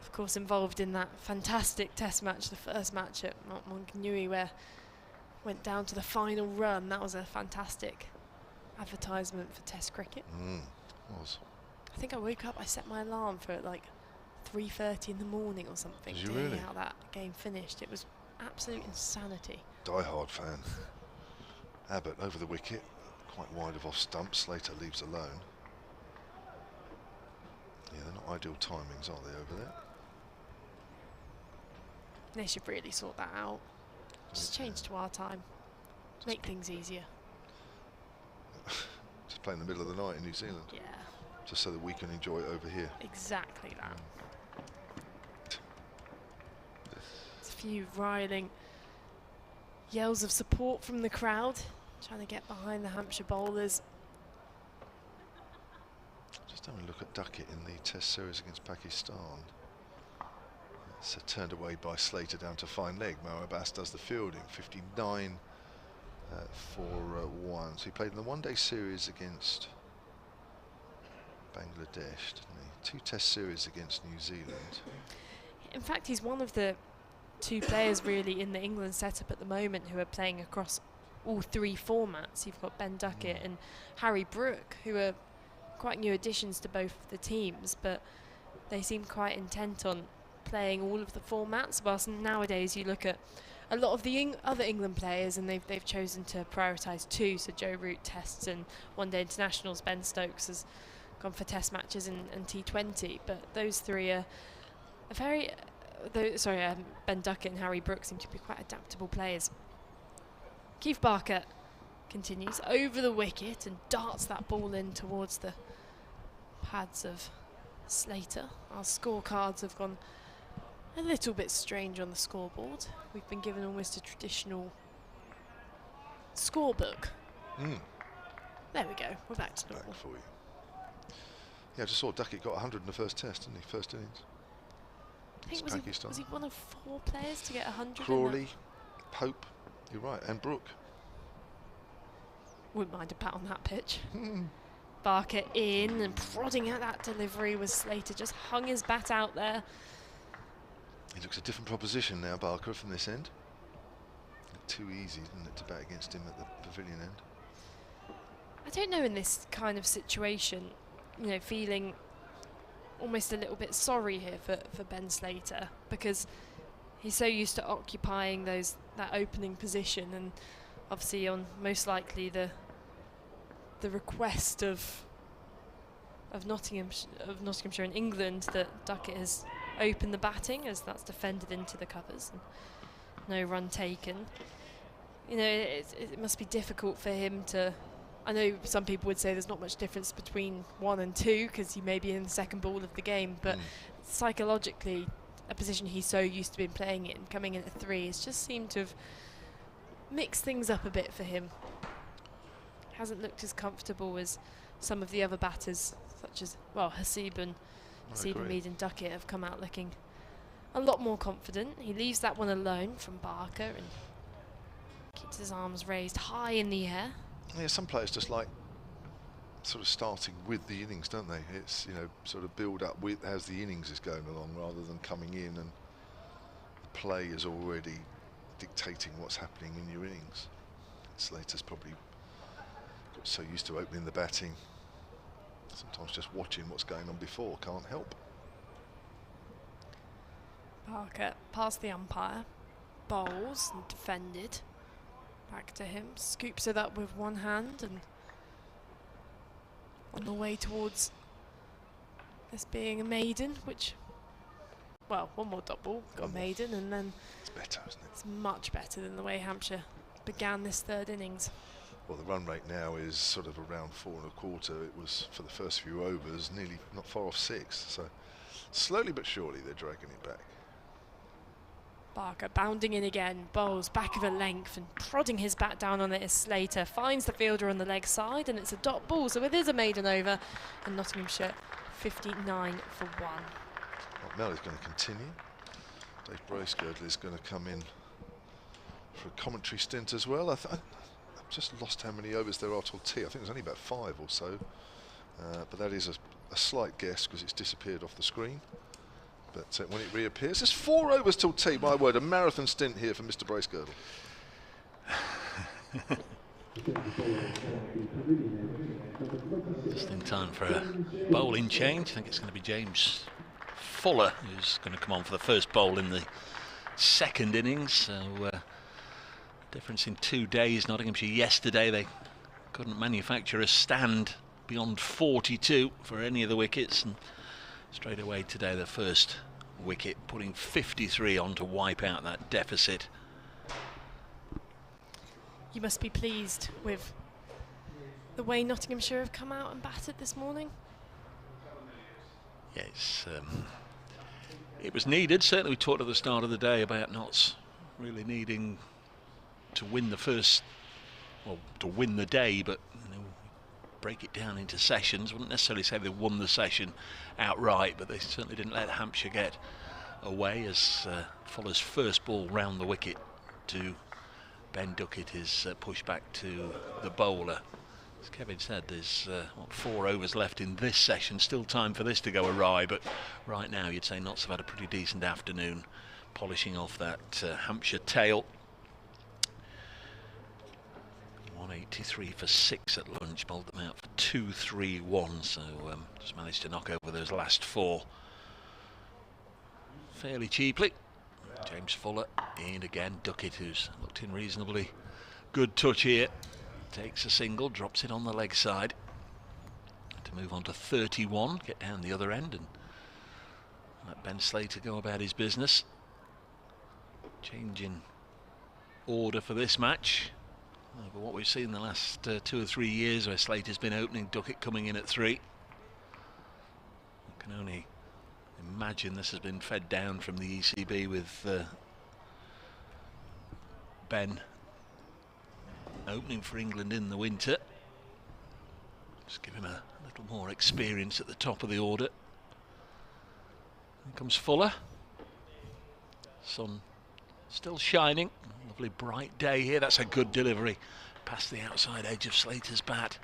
Of course, involved in that fantastic test match, the first match at Mount Maunganui, where went down to the final run. That was a fantastic advertisement for Test cricket. Was. I think I woke up, I set my alarm for like 3:30 in the morning or something Did to you hear really? how that game finished. It was absolute insanity. Die-hard fan. Abbott over the wicket, quite wide of off stump. Slater leaves alone. Yeah, they're not ideal timings, are they, over there? They should really sort that out. Just change to our time. Make things easier. Just play in the middle of the night in New Zealand. Yeah, Just so that we can enjoy it over here. exactly that. There's a few riling yells of support from the crowd, trying to get behind the Hampshire bowlers. Just having a look at Duckett in the Test series against Pakistan. It's turned away by Slater down to fine leg. Mo Abbas does the fielding, 59 for 1. So he played in the one-day series against Bangladesh, didn't he? 2 Test series against New Zealand. In fact, he's one of the 2 players really in the England setup at the moment who are playing across all 3 formats. You've got Ben Duckett and Harry Brook, who are quite new additions to both the teams, but they seem quite intent on playing all of the formats. Whilst nowadays you look at a lot of the other England players and they've chosen to prioritise 2. So Joe Root tests and one-day internationals. Ben Stokes has gone for test matches and T20, but those 3 are very Ben Duckett and Harry Brook seem to be quite adaptable players. Keith Barker continues over the wicket and darts that ball in towards the pads of Slater. Our scorecards have gone a little bit strange on the scoreboard. We've been given almost a traditional scorebook. There we go, we're back to normal. Back for you. Yeah, I just saw Duckett got 100 in the first test, didn't he? First innings. I think was he one of 4 players to get 100? Crawley, Pope, you're right, and Brook. Wouldn't mind a bat on that pitch. Barker in and prodding at that delivery was Slater, just hung his bat out there. He looks a different proposition now, Barker, from this end. Too easy, didn't it, to bat against him at the pavilion end? I don't know, in this kind of situation, you know, feeling almost a little bit sorry here for Ben Slater, because he's so used to occupying that opening position, and obviously on most likely the request of Nottinghamshire in England that Duckett has opened the batting, as that's defended into the covers and no run taken. You know, it must be difficult for him to. I know some people would say there's not much difference between 1 and 2 because he may be in the second ball of the game, but psychologically, a position he's so used to been playing in, coming in at 3, has just seemed to have mixed things up a bit for him. Hasn't looked as comfortable as some of the other batters, such as, well, Hasib Mead and Duckett have come out looking a lot more confident. He leaves that one alone from Barker and keeps his arms raised high in the air. Yeah, some players just like sort of starting with the innings, don't they? It's, you know, sort of build up with as the innings is going along, rather than coming in and the play is already dictating what's happening in your innings. Slater's probably got so used to opening the batting, sometimes just watching what's going on before can't help. Barker past the umpire, bowls and defended. Back to him, scoops it up with one hand and on the way towards this being a maiden, which, well, one more dot ball, got a maiden, and then it's better, isn't it? It's much better than the way Hampshire began this 3rd innings. Well, the run rate now is sort of around 4 1/4. It was, for the first few overs, nearly not far off 6. So slowly but surely they're dragging it back. Barker bounding in again, bowls back of a length and prodding his bat down on it as Slater finds the fielder on the leg side, and it's a dot ball, so it is a maiden over, and Nottinghamshire 59 for 1. Well, Mel is going to continue. Dave Bracegirdle is going to come in for a commentary stint as well. I've just lost how many overs there are till tea. I think there's only about 5 or so, but that is a slight guess because it's disappeared off the screen. But when it reappears, there's 4 overs till tea. My word, a marathon stint here for Mr. Bracegirdle. Just in time for a bowling change. I think it's going to be James Fuller who's going to come on for the first bowl in the second innings. So difference in 2 days. Nottinghamshire yesterday, they couldn't manufacture a stand beyond 42 for any of the wickets, and straight away today the first wicket, putting 53 on to wipe out that deficit. You must be pleased with the way Nottinghamshire have come out and batted this morning. Yes, it was needed. Certainly we talked at the start of the day about Notts really needing to win the first, well, to win the day, but you know, break it down into sessions. Wouldn't necessarily say they won the session outright, but they certainly didn't let Hampshire get away, as Fuller's first ball round the wicket to Ben Duckett is pushed back to the bowler. As Kevin said, there's 4 overs left in this session, still time for this to go awry, but right now you'd say Notts have had a pretty decent afternoon polishing off that Hampshire tail. 183 for 6 at lunch, bowled them out for 2-3-1, so just managed to knock over those last 4 fairly cheaply. James Fuller in again. Duckett, who's looked in reasonably good touch here, takes a single, drops it on the leg side to move on to 31, get down the other end and let Ben Slater go about his business. Changing order for this match over what we've seen the last 2 or 3 years, where Slater's been opening, Duckett coming in at 3. I can only imagine this has been fed down from the ECB with Ben opening for England in the winter. Just give him a little more experience at the top of the order. Here comes Fuller. Sun still shining. Lovely bright day here. That's a good delivery past the outside edge of Slater's bat,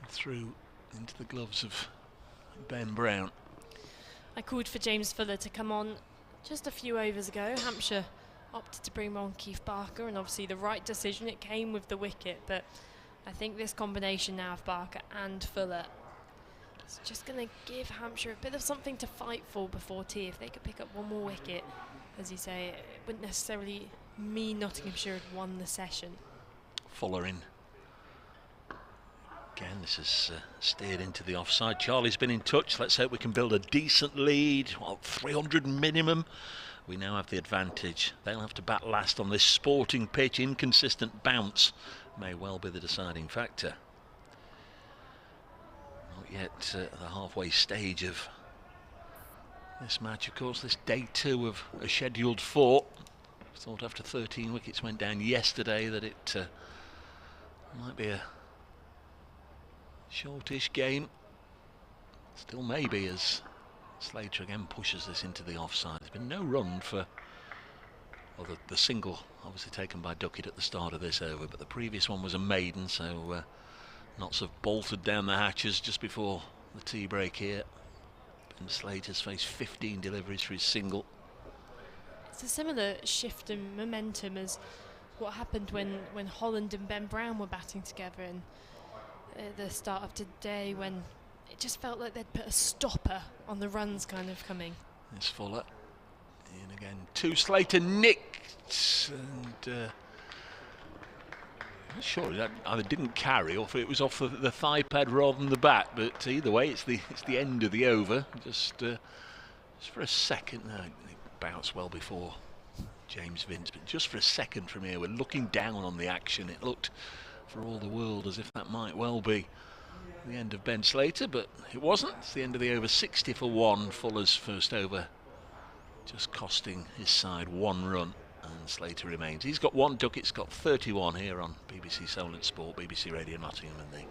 through into the gloves of Ben Brown. I called for James Fuller to come on just a few overs ago. Hampshire opted to bring on Keith Barker, and obviously the right decision. It came with the wicket, but I think this combination now of Barker and Fuller is just going to give Hampshire a bit of something to fight for before tea. If they could pick up one more wicket, as you say, it wouldn't necessarily mean Nottinghamshire had won the session. Fuller in. Again, this has steered into the offside. Charlie's been in touch. Let's hope we can build a decent lead. Well, 300 minimum. We now have the advantage. They'll have to bat last on this sporting pitch. Inconsistent bounce may well be the deciding factor. Not yet at the halfway stage of this match, of course. This day 2 of a scheduled 4. Thought after 13 wickets went down yesterday that it might be a shortish game. Still maybe, as Slater again pushes this into the offside. There's been no run for, well, the single obviously taken by Duckett at the start of this over, but the previous one was a maiden, so Notts have bolted down the hatches just before the tea break here. Ben Slater's faced 15 deliveries for his single. It's a similar shift in momentum as what happened when Holland and Ben Brown were batting together in the start of today, when it just felt like they'd put a stopper on the runs kind of coming. There's Fuller in again. 2 Slater nicked, and I'm sure that either didn't carry or if it was off the thigh pad rather than the bat, but either way it's the end of the over. Just for a second. No, it bounced well before James Vince, but just for a second from here we're looking down on the action. It looked for all the world as if that might well be the end of Ben Slater, but it wasn't. It's the end of the over. 60 for 1. Fuller's first over just costing his side 1 run, and Slater remains. He's got 1, Duckett's got 31 here on BBC Solent Sport, BBC Radio Nottingham and the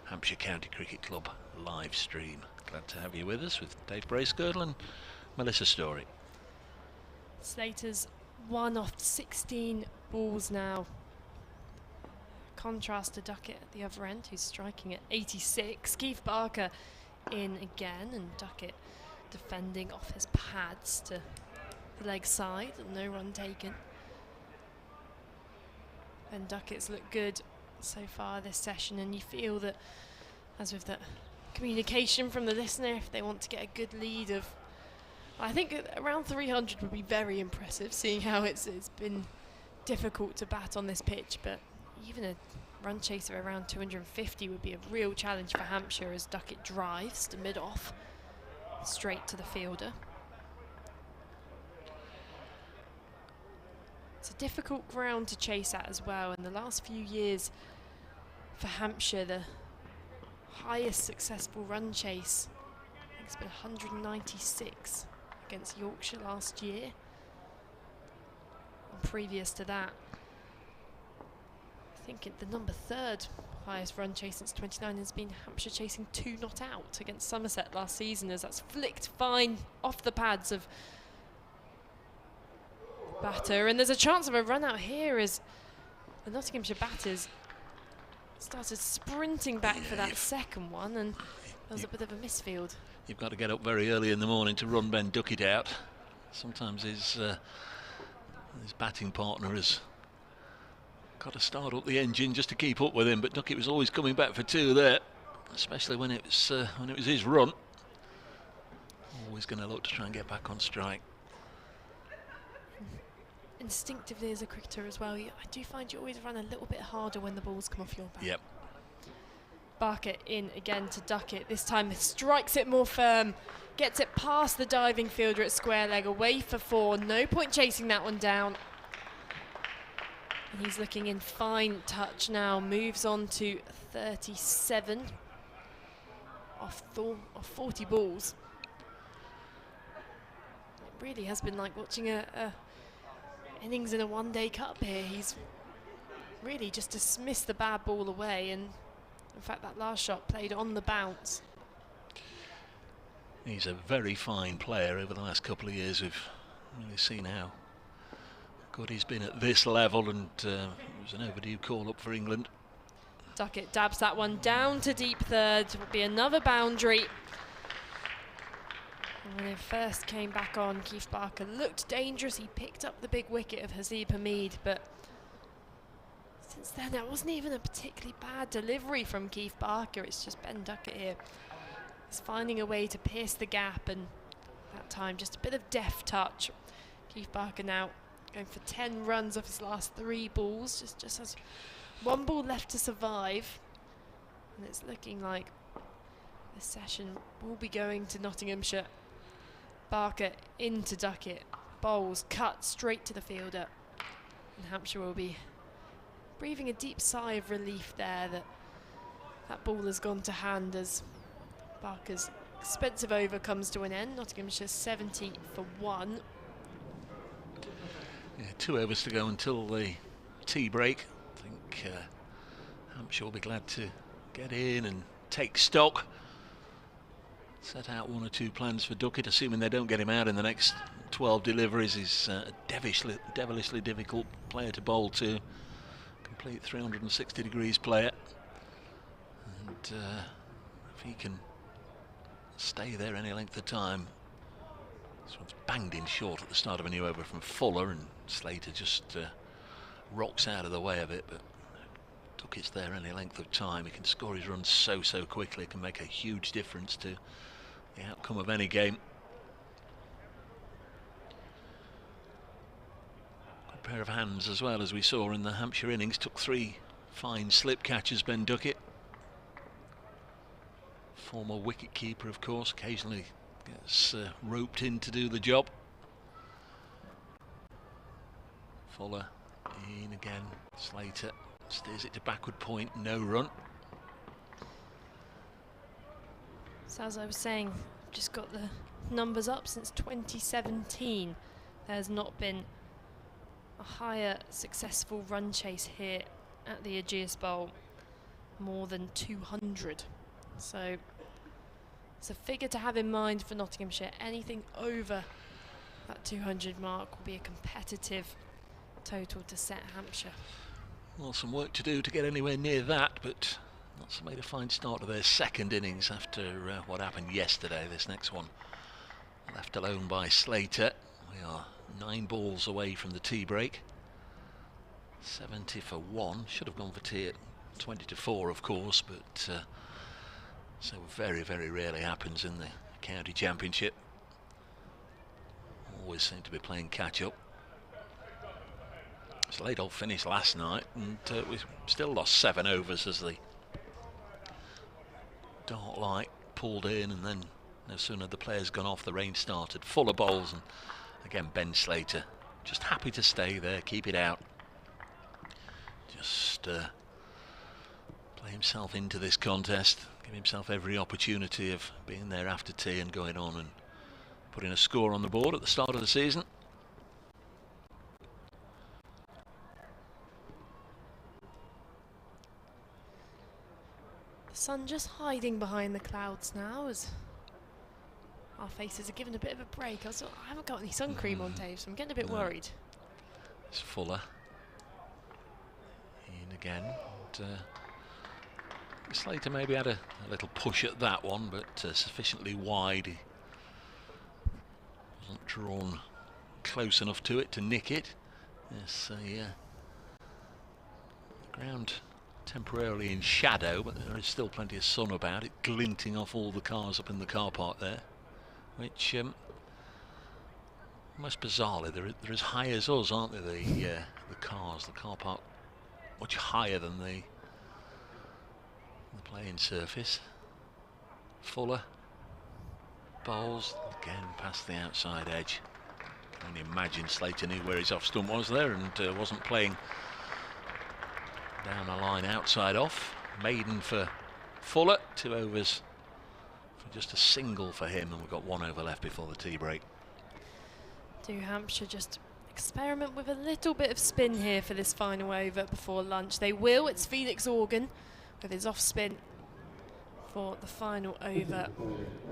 Hampshire County Cricket Club live stream. Glad to have you with us with Dave Bracegirdle and Melissa Story. Slater's 1 off 16 balls now. Contrast to Duckett at the other end, who's striking at 86. Keith Barker in again, and Duckett defending off his pads to the leg side, and no run taken. And Duckett's looked good so far this session, and you feel that, as with the communication from the listener, if they want to get a good lead of, I think around 300 would be very impressive, seeing how it's been difficult to bat on this pitch, but even a run chase of around 250 would be a real challenge for Hampshire as Duckett drives to mid-off, straight to the fielder. It's a difficult ground to chase at as well. In the last few years for Hampshire, the highest successful run chase, I think it's been 196 against Yorkshire last year. And previous to that, I think the number 3rd highest run chase since 29 has been Hampshire chasing 2 not out against Somerset last season, as that's flicked fine off the pads of batter. And there's a chance of a run out here as the Nottinghamshire batters started sprinting back for that second one, and there was a bit of a misfield. You've got to get up very early in the morning to run Ben Duckett out. Sometimes his batting partner has got to start up the engine just to keep up with him, but Duckett was always coming back for 2 there, especially when it was his run. Always going to look to try and get back on strike. Instinctively as a cricketer as well, I do find you always run a little bit harder when the balls come off your bat. Yep. Barker in again to Duckett. This time he strikes it more firm, gets it past the diving fielder at square leg, away for 4. No point chasing that one down. And he's looking in fine touch now, moves on to 37 off 40 balls. It really has been like watching a innings in a one-day cup here. He's really just dismissed the bad ball away, and in fact that last shot played on the bounce. He's a very fine player. Over the last couple of years we've really seen how good he's been at this level, and it was an overdue call up for England. Duckett dabs that one down to deep third. Would be another boundary. And when it first came back on, Keith Barker looked dangerous. He picked up the big wicket of Hazeeb Hamid, but since then that wasn't even a particularly bad delivery from Keith Barker. It's just Ben Duckett here. He's finding a way to pierce the gap, and that time just a bit of deft touch. Keith Barker now going for 10 runs off his last 3 balls. Just has 1 ball left to survive, and it's looking like this session will be going to Nottinghamshire. Barker into Duckett, bowls cut straight to the fielder, and Hampshire will be breathing a deep sigh of relief there that ball has gone to hand as Barker's expensive over comes to an end. Nottinghamshire 70 for 1. Yeah, 2 overs to go until the tea break. I think Hampshire will be glad to get in and take stock. Set out 1 or 2 plans for Duckett, assuming they don't get him out in the next 12 deliveries. He's a devilishly difficult player to bowl to. Complete 360 degrees player. And if he can stay there any length of time. This one's banged in short at the start of a new over from Fuller, and Slater just rocks out of the way of it, but Duckett's there any length of time. He can score his runs so quickly. It can make a huge difference to the outcome of any game. Good pair of hands as well, as we saw in the Hampshire innings. Took 3 fine slip catches, Ben Duckett. Former wicket keeper, of course, occasionally gets roped in to do the job. Fuller in again. Slater steers it to backward point, no run. So as I was saying, I've just got the numbers up since 2017. There's not been a higher successful run chase here at the Ageas Bowl, more than 200. So it's a figure to have in mind for Nottinghamshire. Anything over that 200 mark will be a competitive total to set Hampshire. Well, some work to do to get anywhere near that, but Notts made a fine start to their second innings after what happened yesterday. This next one left alone by Slater. We are 9 balls away from the tea break. 70 for 1. Should have gone for tea at 20 to 4, of course, but so very, very rarely happens in the county championship. Always seem to be playing catch up. It's a late old finish last night, and we still lost 7 overs as the dark light pulled in, and then no sooner had the players gone off, the rain started. Fuller bowls, and again Ben Slater just happy to stay there, keep it out, just play himself into this contest, give himself every opportunity of being there after tea and going on and putting a score on the board at the start of the season. The sun just hiding behind the clouds now as our faces are given a bit of a break. I haven't got any sun cream on, Dave, so I'm getting a bit worried. It's Fuller in again. And, Slater maybe had a little push at that one, but sufficiently wide. He wasn't drawn close enough to it to nick it. Yes, the ground temporarily in shadow, but there is still plenty of sun about it, glinting off all the cars up in the car park there, which most bizarrely they're as high as us, aren't they? The cars, the car park, much higher than the playing surface. Fuller bowls again past the outside edge. I can only imagine Slater knew where his off stump was there and wasn't playing down the line outside off. Maiden for Fuller, 2 overs for just a single for him, and we've got 1 over left before the tea break. Do Hampshire just experiment with a little bit of spin here for this final over before lunch? They will. It's Felix Organ with his off spin for the final over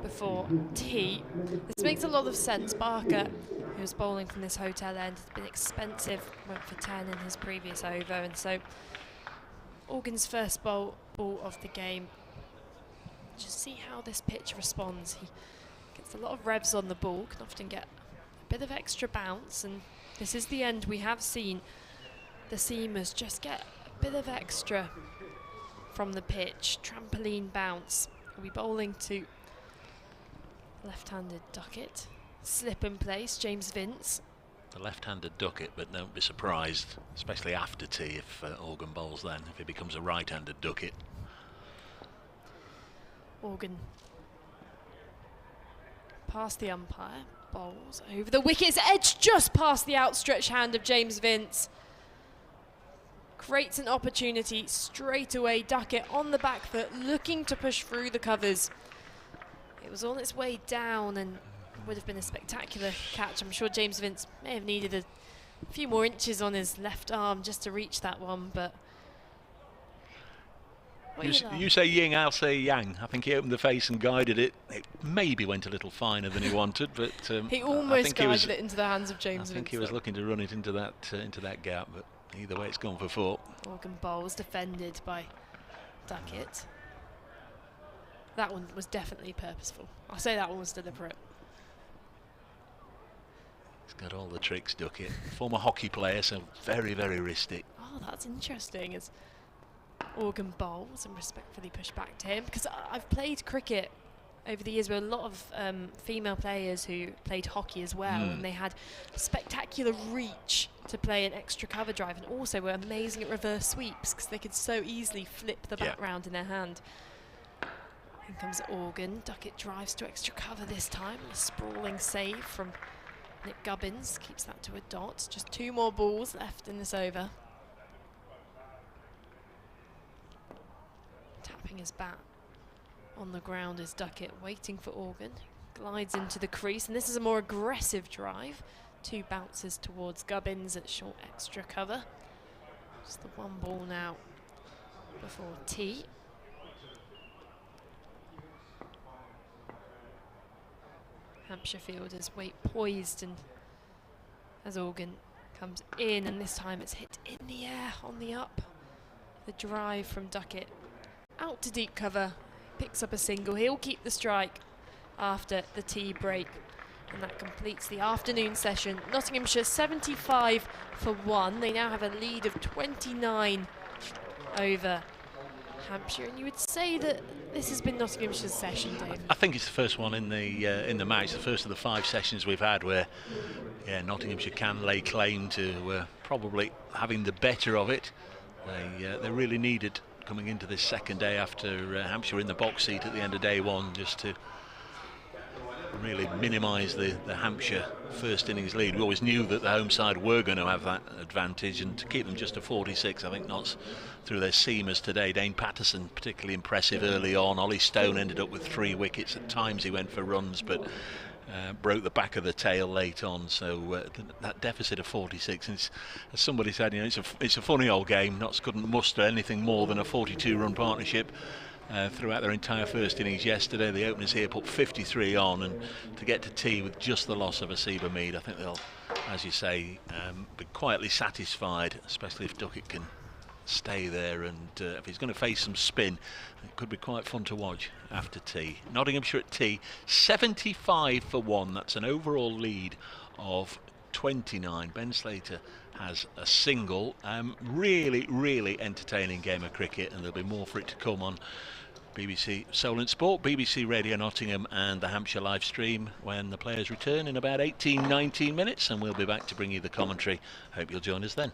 before tea. This makes a lot of sense. Barker, who was bowling from this hotel end, has been expensive, went for 10 in his previous over, and so Organ's first ball of the game. Just see how this pitch responds. He gets a lot of revs on the ball, can often get a bit of extra bounce, and this is the end. We have seen the seamers just get a bit of extra from the pitch. Trampoline bounce. We'll be bowling to left-handed Duckett. Slip in place, James Vince. The left-handed Duckett, but don't be surprised, especially after tea, if Organ bowls then, if it becomes a right-handed Duckett. Organ past the umpire, bowls over the wicket's edge, just past the outstretched hand of James Vince. Creates an opportunity straight away. Duckett on the back foot, looking to push through the covers. It was on its way down and would have been a spectacular catch. I'm sure James Vince may have needed a few more inches on his left arm just to reach that one, but you say yin, I'll say yang. I think he opened the face and guided it. It maybe went a little finer than he wanted, but he almost guided it into the hands of James Vince. I think he was looking to run it into that gap, but either way it's gone for 4. Organ bowls defended by Duckett. That one was definitely purposeful. I'll say that one was deliberate. He's got all the tricks, Duckett. Former hockey player, so very, very wristy. Oh, that's interesting. As Organ bowls and respectfully push back to him, because I've played cricket over the years with a lot of female players who played hockey as well, and they had spectacular reach to play an extra cover drive, and also were amazing at reverse sweeps because they could so easily flip the bat round in their hand. In comes Organ. Duckett drives to extra cover this time. A sprawling save from Nick Gubbins keeps that to a dot. Just 2 more balls left in this over. Tapping his bat on the ground is Duckett, waiting for Organ. Glides into the crease, and this is a more aggressive drive. 2 bounces towards Gubbins at short extra cover. Just the 1 ball now before tea. Hampshire fielders wait poised, and as Organ comes in, and this time it's hit in the air on the up. The drive from Duckett out to deep cover, picks up a single. He'll keep the strike after the tea break, and that completes the afternoon session. Nottinghamshire 75 for 1. They now have a lead of 29 over Hampshire, and you would say that this has been Nottinghamshire's session, David. I think it's the first one in the match, the first of the 5 sessions we've had where Nottinghamshire can lay claim to probably having the better of it. They really needed, coming into this second day after Hampshire in the box seat at the end of day 1, just to really minimise the Hampshire first innings lead. We always knew that the home side were going to have that advantage, and to keep them just to 46, I think not through their seamers today. Dane Patterson particularly impressive early on. Ollie Stone ended up with 3 wickets. At times he went for runs, but broke the back of the tail late on. So that deficit of 46, and as somebody said, it's a funny old game. Notts couldn't muster anything more than a 42-run partnership throughout their entire first innings yesterday. The openers here put 53 on, and to get to tea with just the loss of Asiba Mead, I think they'll, as you say, be quietly satisfied, especially if Duckett can stay there, and if he's going to face some spin, it could be quite fun to watch after tea. Nottinghamshire at tea, 75 for 1. That's an overall lead of 29. Ben Slater has a single. Really entertaining game of cricket, and there'll be more for it to come on BBC Solent Sport, BBC Radio Nottingham, and the Hampshire live stream when the players return in about 18-19 minutes, and we'll be back to bring you the commentary. Hope you'll join us then.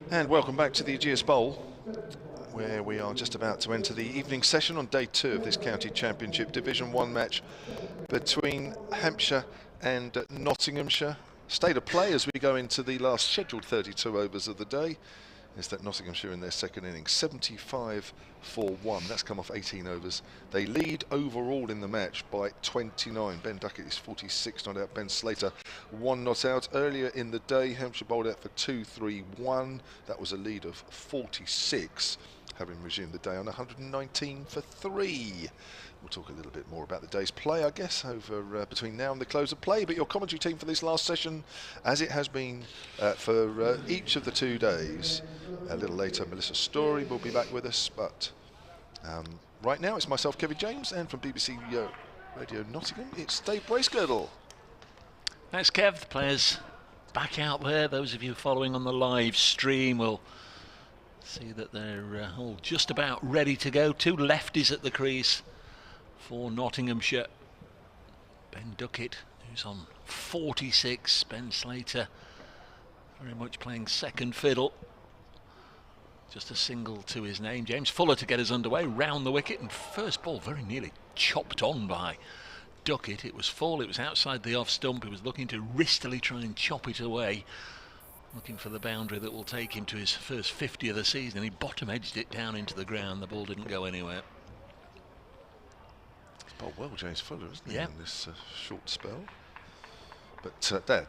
And welcome back to the Ageas Bowl, where we are just about to enter the evening session on day 2 of this County Championship Division 1 match between Hampshire and Nottinghamshire. State of play as we go into the last scheduled 32 overs of the day is that Nottinghamshire in their second innings, 75 for 1. That's come off 18 overs. They lead overall in the match by 29. Ben Duckett is 46 not out. Ben Slater 1 not out. Earlier in the day, Hampshire bowled out for 2-3-1. That was a lead of 46, having resumed the day on 119 for 3. We'll talk a little bit more about the day's play, I guess, over between now and the close of play. But your commentary team for this last session, as it has been for each of the 2 days. A little later, Melissa Story will be back with us. But right now, it's myself, Kevin James, and from BBC Radio Nottingham, it's Dave Bracegirdle. Thanks, Kev. The players back out there. Those of you following on the live stream will see that they're all just about ready to go. 2 lefties at the crease for Nottinghamshire. Ben Duckett, who's on 46. Ben Slater very much playing second fiddle. Just a single to his name. James Fuller to get us underway, round the wicket, and first ball very nearly chopped on by Duckett. It was full, it was outside the off stump. He was looking to wristily try and chop it away, looking for the boundary that will take him to his first 50 of the season, and he bottom edged it down into the ground. The ball didn't go anywhere. He's bowled well, James Fuller, isn't he, yeah, in this short spell? But there,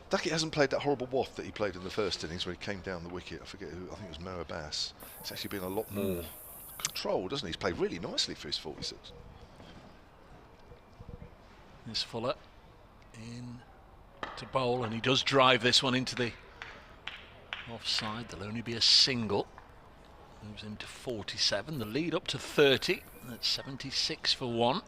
Duckett hasn't played that horrible waft that he played in the first innings where he came down the wicket. I forget who, I think it was Mo Abbas. It's actually been a lot more controlled, doesn't he? He's played really nicely for his 46. There's Fuller in to bowl, and he does drive this one into the offside. There'll only be a single. Moves him to 47. The lead up to 30. That's 76 for 1.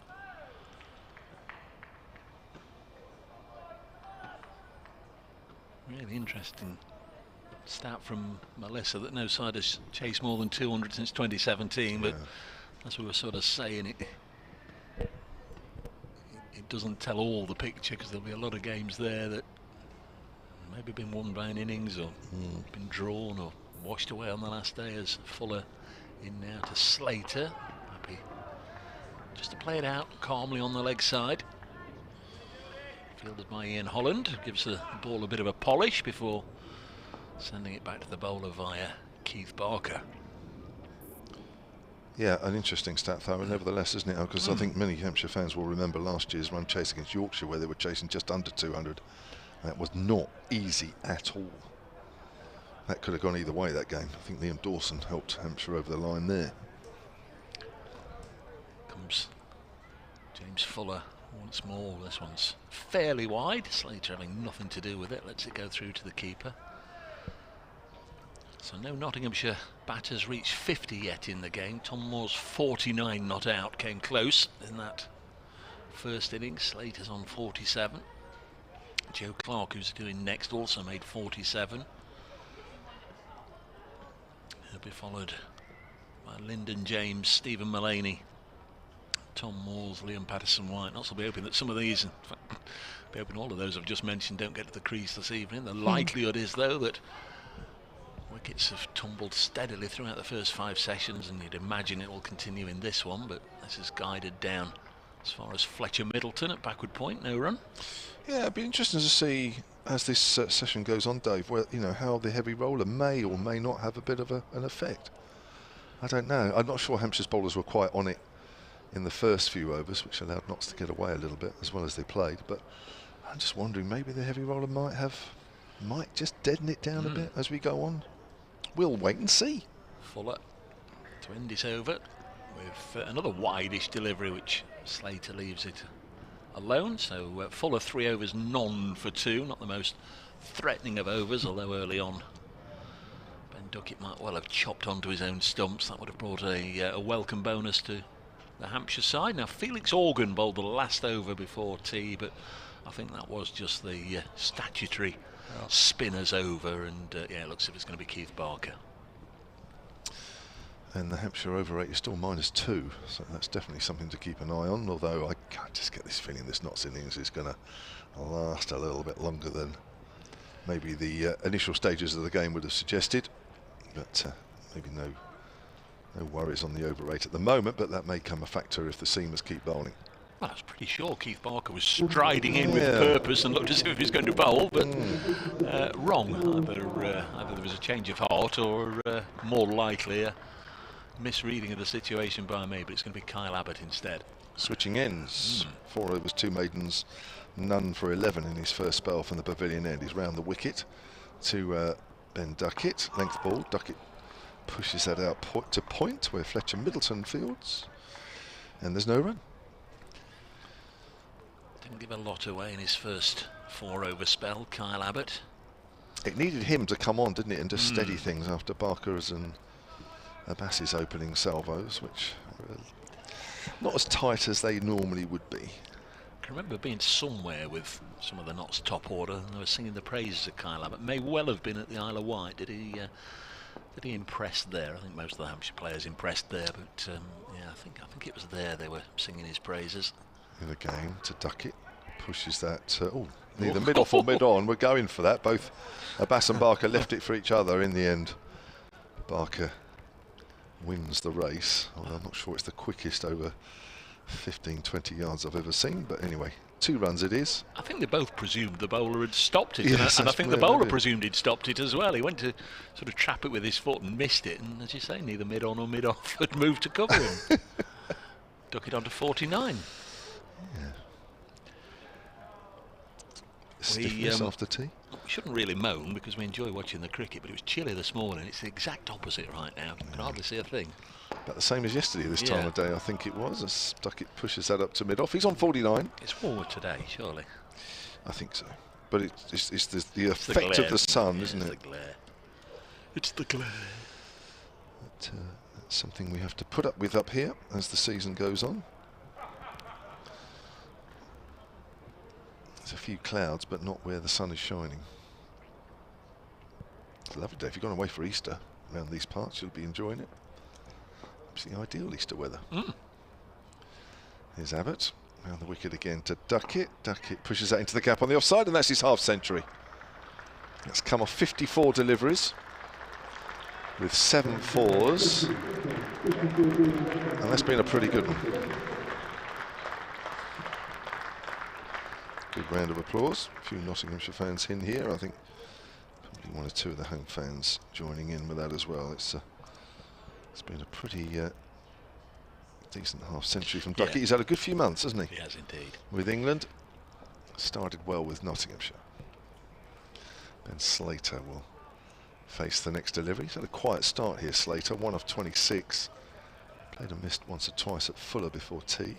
Really interesting stat from Melissa that no side has chased more than 200 since 2017, but as we were sort of saying, it doesn't tell all the picture, because there'll be a lot of games there that maybe been won by an innings or been drawn or washed away on the last day. As Fuller in now to Slater, happy just to play it out calmly on the leg side. Fielded by Ian Holland, gives the ball a bit of a polish before sending it back to the bowler via Keith Barker. Yeah, an interesting stat though, nevertheless, isn't it? Because I think many Hampshire fans will remember last year's run chase against Yorkshire, where they were chasing just under 200. That was not easy at all. That could have gone either way, that game. I think Liam Dawson helped Hampshire over the line there. Comes James Fuller once more. This one's fairly wide. Slater having nothing to do with it. Lets it go through to the keeper. So no Nottinghamshire batters reached 50 yet in the game. Tom Moore's 49 not out came close in that first innings. Slater's on 47. Joe Clark, who's doing next, also made 47. He'll be followed by Lyndon James, Stephen Mullaney, Tom Moores, Liam Patterson-White. Also be hoping that some of these, in fact, be hoping all of those I've just mentioned don't get to the crease this evening. The likelihood is, though, that wickets have tumbled steadily throughout the first 5 sessions, and you'd imagine it will continue in this one, but this is guided down as far as Fletcher Middleton at backward point, no run. Yeah, it'd be interesting to see as this session goes on, Dave, where, you know, how the heavy roller may or may not have a bit of an effect. I don't know. I'm not sure Hampshire's bowlers were quite on it in the first few overs, which allowed Notts to get away a little bit as well as they played. But I'm just wondering, maybe the heavy roller might just deaden it down a bit as we go on. We'll wait and see. Fuller to end this over with another wide-ish delivery, which Slater leaves it alone. So Fuller 3 overs, none for 2. Not the most threatening of overs, although early on Ben Duckett might well have chopped onto his own stumps. That would have brought a welcome bonus to the Hampshire side. Now Felix Organ bowled the last over before tea, but I think that was just the statutory spinners over, and yeah, it looks as if it's going to be Keith Barker. And the Hampshire over rate is still -2, so that's definitely something to keep an eye on, although I can't just get this feeling this Notts innings is going to last a little bit longer than maybe the initial stages of the game would have suggested, but maybe no worries on the over rate at the moment, but that may come a factor if the seamers keep bowling. Well, I was pretty sure Keith Barker was striding in with purpose and looked as if he was going to bowl, but wrong. Either there was a change of heart or more likely a misreading of the situation by me, but it's going to be Kyle Abbott instead. Switching ends, 4 overs, 2 maidens, none for 11 in his first spell from the pavilion end. He's round the wicket to Ben Duckett, length ball. Duckett pushes that out to point where Fletcher Middleton fields, and there's no run. Didn't give a lot away in his first 4 over spell, Kyle Abbott. It needed him to come on, didn't it, and just steady things after Barker's and Abbas's opening salvos, which were not as tight as they normally would be. I can remember being somewhere with some of the Notts top order and they were singing the praises of Kyle Abbott. May well have been at the Isle of Wight. Did he impress there? I think most of the Hampshire players impressed there, but yeah, I think it was there they were singing his praises. In the game to Duckett, pushes that either mid off or mid on. We're going for that. Both Abbas and Barker left it for each other. In the end, Barker wins the race. Although I'm not sure it's the quickest over 15-20 yards I've ever seen, but anyway, 2 runs it is. I think they both presumed the bowler had stopped it, yes, and I think the bowler presumed he'd stopped it as well. He went to sort of trap it with his foot and missed it, and as you say, neither mid on or mid off had moved to cover him. Duck it on to 49. Yeah. Stiffness after tea. We shouldn't really moan because we enjoy watching the cricket, but it was chilly this morning. It's the exact opposite right now. You can hardly see a thing. About the same as yesterday this time of day, I think it was. As Duckett pushes that up to mid-off. He's on 49. It's warmer today, surely. I think so. But it's the effect of the sun, isn't it? It's the glare. It's the glare. But, that's something we have to put up with up here as the season goes on. There's a few clouds, but not where the sun is shining. It's a lovely day. If you've gone away for Easter around these parts, you'll be enjoying it. It's the ideal Easter weather. Here's Abbott. Round the wicket again to Duckett. Duckett pushes that into the gap on the offside, and that's his half century. That's come off 54 deliveries with 7 fours. And that's been a pretty good one. Good round of applause. A few Nottinghamshire fans in here. I think probably 1 or 2 of the home fans joining in with that as well. It's been a pretty decent half century from Duckett. He's had a good few months, hasn't he? He has indeed. With England. Started well with Nottinghamshire. Ben Slater will face the next delivery. He's had a quiet start here, Slater. 1 of 26. Played and missed once or twice at Fuller before tea.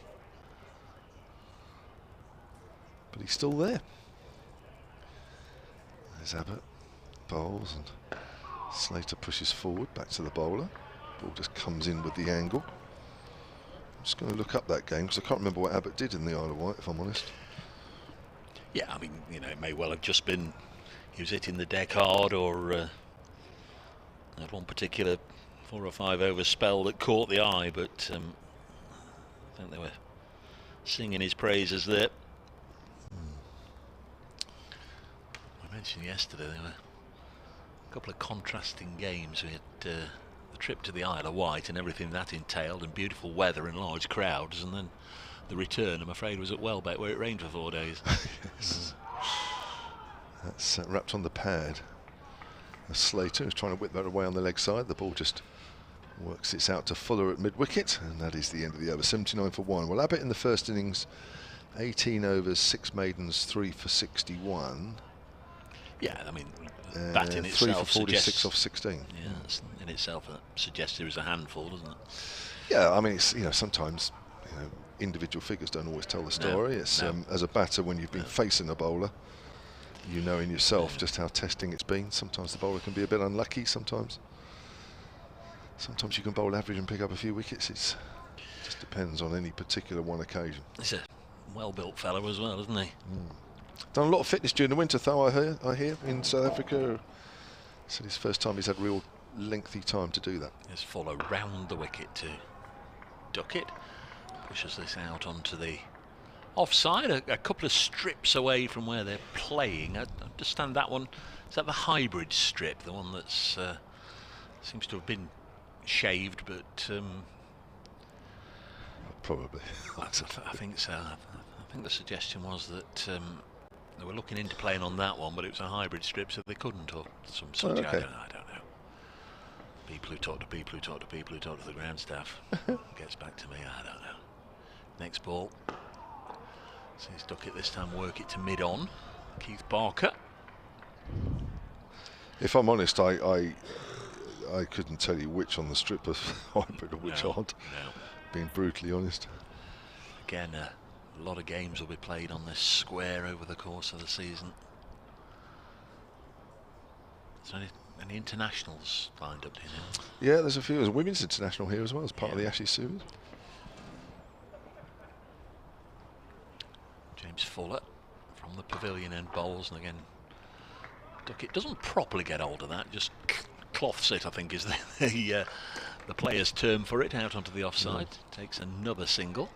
But he's still there. There's Abbott. Bowls and Slater pushes forward back to the bowler. Ball just comes in with the angle. I'm just going to look up that game because I can't remember what Abbott did in the Isle of Wight, if I'm honest. Yeah, I mean, you know, it may well have just been he was hitting the deck hard, or had one particular 4 or 5 over spell that caught the eye, but I think they were singing his praises there. I mentioned yesterday there were a couple of contrasting games. We had the trip to the Isle of Wight and everything that entailed, and beautiful weather and large crowds, and then the return, I'm afraid, was at Welbeck, where it rained for 4 days. Yes. That's wrapped on the pad. Slater is trying to whip that away on the leg side. The ball just works its out to Fuller at mid-wicket, and that is the end of the over. 79 for 1. Well, Abbott in the first innings, 18 overs, 6 maidens, 3 for 61. Yeah, I mean, that in 3 itself for 46 suggests, off 16. Yeah, in itself suggests there is a handful, doesn't it? Yeah, I mean, it's, you know, sometimes individual figures don't always tell the story. It's as a batter, when you've been facing a bowler, you know in yourself just how testing it's been. Sometimes the bowler can be a bit unlucky. Sometimes you can bowl average and pick up a few wickets. It just depends on any particular one occasion. He's a well-built fellow as well, isn't he? Done a lot of fitness during the winter, though. I hear in South Africa. Said it's the first time he's had real lengthy time to do that. There's Fuller round the wicket to Duckett. Pushes this out onto the offside, a couple of strips away from where they're playing. I understand that one. Is that the hybrid strip, the one that's seems to have been shaved, but probably. I think so. I think the suggestion was that they were looking into playing on that one, but it was a hybrid strip, so they couldn't, or some such. Okay. I don't know. People who talk to people who talk to people who talk to the ground staff gets back to me. I don't know. Next ball. So he's duck it this time. Work it to mid on. Keith Barker. If I'm honest, I couldn't tell you which on the strip was hybrid or which aren't. No. Being brutally honest. Again, a lot of games will be played on this square over the course of the season. Is there any internationals lined up, do you know? Yeah, there's a few. There's a women's international here as well as part of the Ashes series. James Fuller from the pavilion end bowls, and again, Duckett doesn't properly get hold of that, just cloths it, I think is the player's term for it, out onto the offside. Takes another single.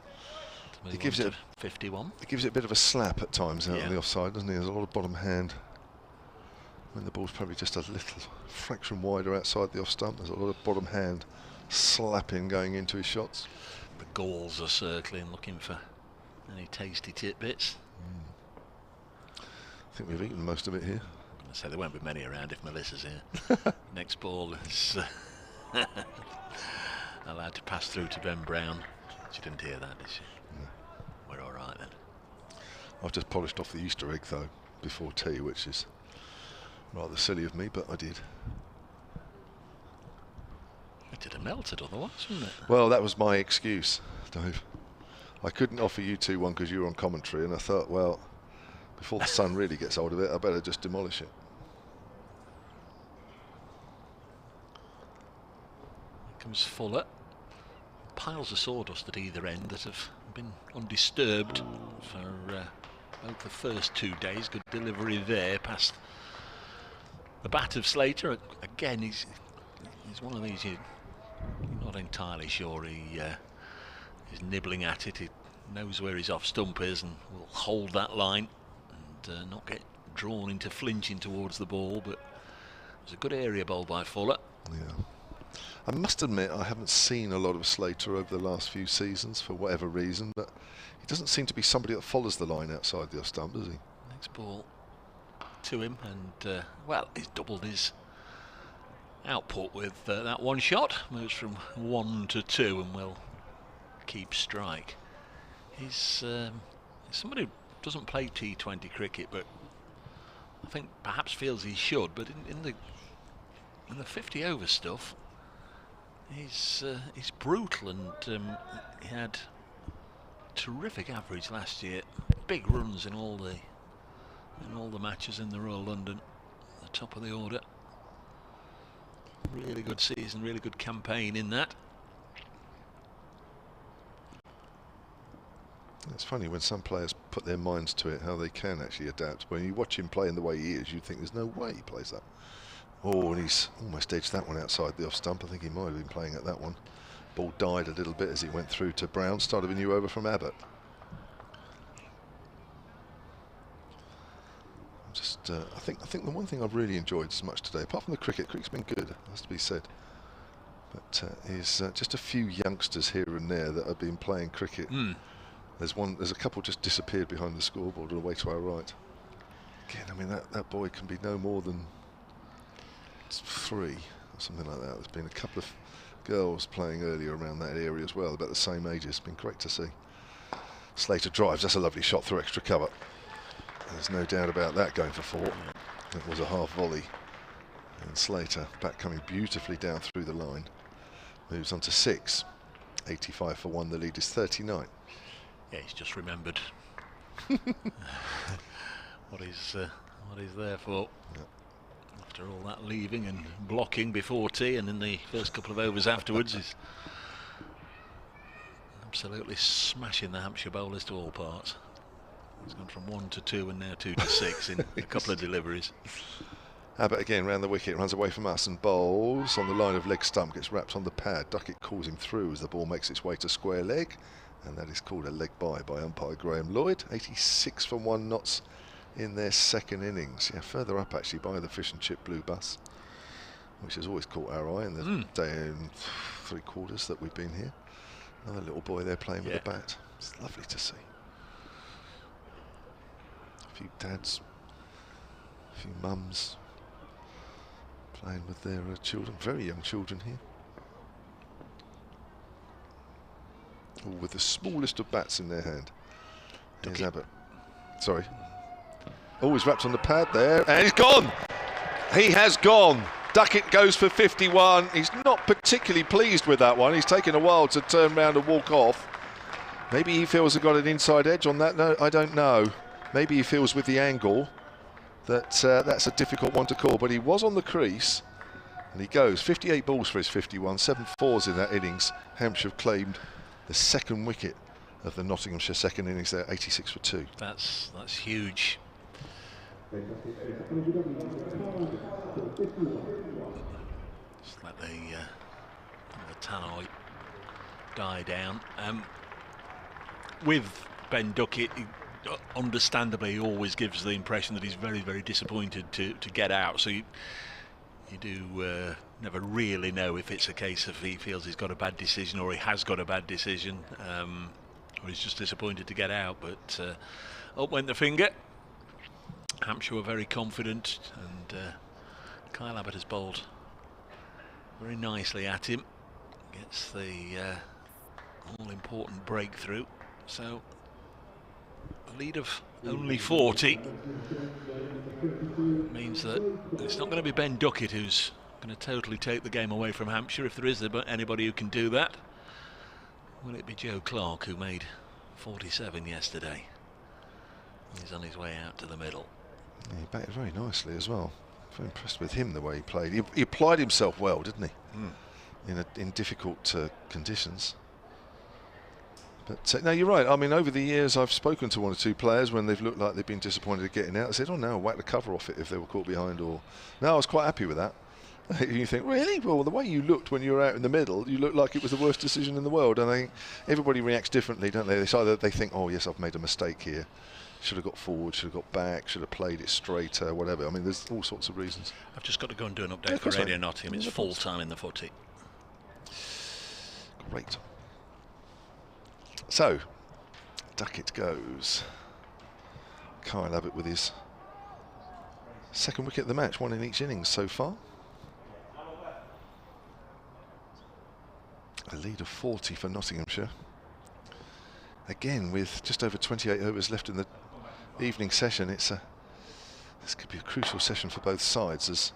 He gives it 51. He gives it a bit of a slap at times out on the offside, doesn't he? There's a lot of bottom hand. When the ball's probably just a little fraction wider outside the off stump, there's a lot of bottom hand slapping going into his shots. The galls are circling, looking for any tasty tidbits. I think we've eaten most of it here. I say there won't be many around if Melissa's here. Next ball is allowed to pass through to Ben Brown. She didn't hear that, did she? No. We're all right then. I've just polished off the Easter egg though before tea, which is rather silly of me, but I did. It'd have melted otherwise, wouldn't it? Well, that was my excuse, Dave. I couldn't offer you two one because you were on commentary, and I thought, well, before the sun really gets hold of it, I better just demolish it. Here comes Fuller. Piles of sawdust at either end that have been undisturbed for both the first 2 days. Good delivery there past the bat of Slater. Again, he's one of these you're not entirely sure he is nibbling at it. He knows where his off stump is and will hold that line and not get drawn into flinching towards the ball. But it was a good area bowl by Fuller. Yeah. I must admit I haven't seen a lot of Slater over the last few seasons for whatever reason, but he doesn't seem to be somebody that follows the line outside the off stump, does he? Next ball to him, and well, he's doubled his output with that one shot. Moves from 1 to 2 and will keep strike. He's somebody who doesn't play T20 cricket, but I think perhaps feels he should. But in the 50 over stuff, he's brutal, and he had terrific average last year. Big runs in all the matches in the Royal London, the top of the order. Really good season, really good campaign in that. It's funny when some players put their minds to it, how they can actually adapt. When you watch him play in the way he is, you think there's no way he plays that. Oh, and he's almost edged that one outside the off stump. I think he might have been playing at that one. Ball died a little bit as he went through to Brown. Started a new over from Abbott. I think the one thing I've really enjoyed so much today, apart from the cricket's been good, has to be said, but is just a few youngsters here and there that have been playing cricket. There's a couple just disappeared behind the scoreboard and away to our right. Again, I mean that boy can be no more than 3 or something like that. There's been a couple of girls playing earlier around that area as well, about the same age. It's been great to see. Slater drives. That's a lovely shot through extra cover. There's no doubt about that going for 4. It was a half volley. And Slater back coming beautifully down through the line. Moves on to 6. 85 for 1. The lead is 39. Yeah, he's just remembered what he's there for. Yep. After all that leaving and blocking before tea, and in the first couple of overs afterwards, he's absolutely smashing the Hampshire bowlers to all parts. He's gone from 1 to 2 and now 2 to 6 in a couple of deliveries. Abbott again round the wicket, runs away from us and bowls on the line of leg stump, gets wrapped on the pad. Duckett calls him through as the ball makes its way to square leg, And that is called a leg by umpire Graham Lloyd. 86 for 1 knots in their second innings. Yeah, further up actually by the fish and chip blue bus, which has always caught our eye in the day and 3/4 that we've been here. Another little boy there playing with a bat. It's lovely to see. A few dads, a few mums playing with their children, very young children here. All with the smallest of bats in their hand. Here's Abbott. Sorry. Oh, he's wrapped on the pad there, and he's gone! He has gone! Duckett goes for 51. He's not particularly pleased with that one. He's taken a while to turn round and walk off. Maybe he feels he's got an inside edge on that. No, I don't know. Maybe he feels with the angle that that's a difficult one to call. But he was on the crease, and he goes. 58 balls for his 51. 7 fours in that innings. Hampshire have claimed the second wicket of the Nottinghamshire second innings there, 86 for 2. That's huge. Just let the tannoy die down. With Ben Duckett, understandably, he always gives the impression that he's very, very disappointed to get out. So you do never really know if it's a case of he feels he's got a bad decision or he has got a bad decision, or he's just disappointed to get out. But up went the finger. Hampshire were very confident, and Kyle Abbott has bowled very nicely at him. Gets the all-important breakthrough. So a lead of only 40 means that it's not going to be Ben Duckett who's going to totally take the game away from Hampshire, if there is anybody who can do that. Will it be Joe Clark, who made 47 yesterday? He's on his way out to the middle. Yeah, he batted very nicely as well. Very impressed with him, the way he played. He applied himself well, didn't he? In difficult conditions. But no, you're right. I mean, over the years, I've spoken to one or two players when they've looked like they've been disappointed at getting out. I said, "Oh no, whack the cover off it if they were caught behind." Or, "No, I was quite happy with that." You think, really? Well, the way you looked when you were out in the middle, you looked like it was the worst decision in the world. And I think everybody reacts differently, don't they? It's either they think, "Oh yes, I've made a mistake here. Should have got forward, should have got back, should have played it straighter, whatever." I mean, there's all sorts of reasons. I've just got to go and do an update for Radio Nottingham. It's full time in the footy. Great. So, Duckett goes. Kyle Abbott with his second wicket of the match, 1 in each innings so far. A lead of 40 for Nottinghamshire. Again, with just over 28 overs left in the evening session, this could be a crucial session for both sides as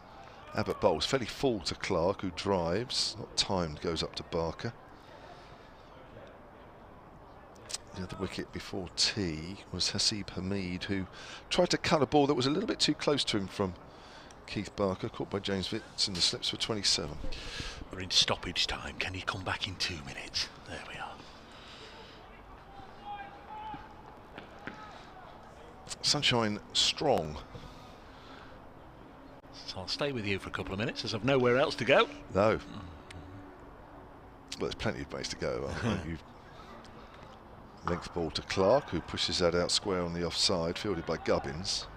Abbott bowls. Fairly full to Clark, who drives, not timed, goes up to Barker. The other wicket before tea was Hasib Hamid, who tried to cut a ball that was a little bit too close to him from Keith Barker, caught by James Vitts in the slips for 27. We're in stoppage time. Can he come back in 2 minutes? There we are. Sunshine strong. So I'll stay with you for a couple of minutes as I've nowhere else to go. No. Well, there's plenty of place to go. Length ball to Clark, who pushes that out square on the offside, fielded by Gubbins.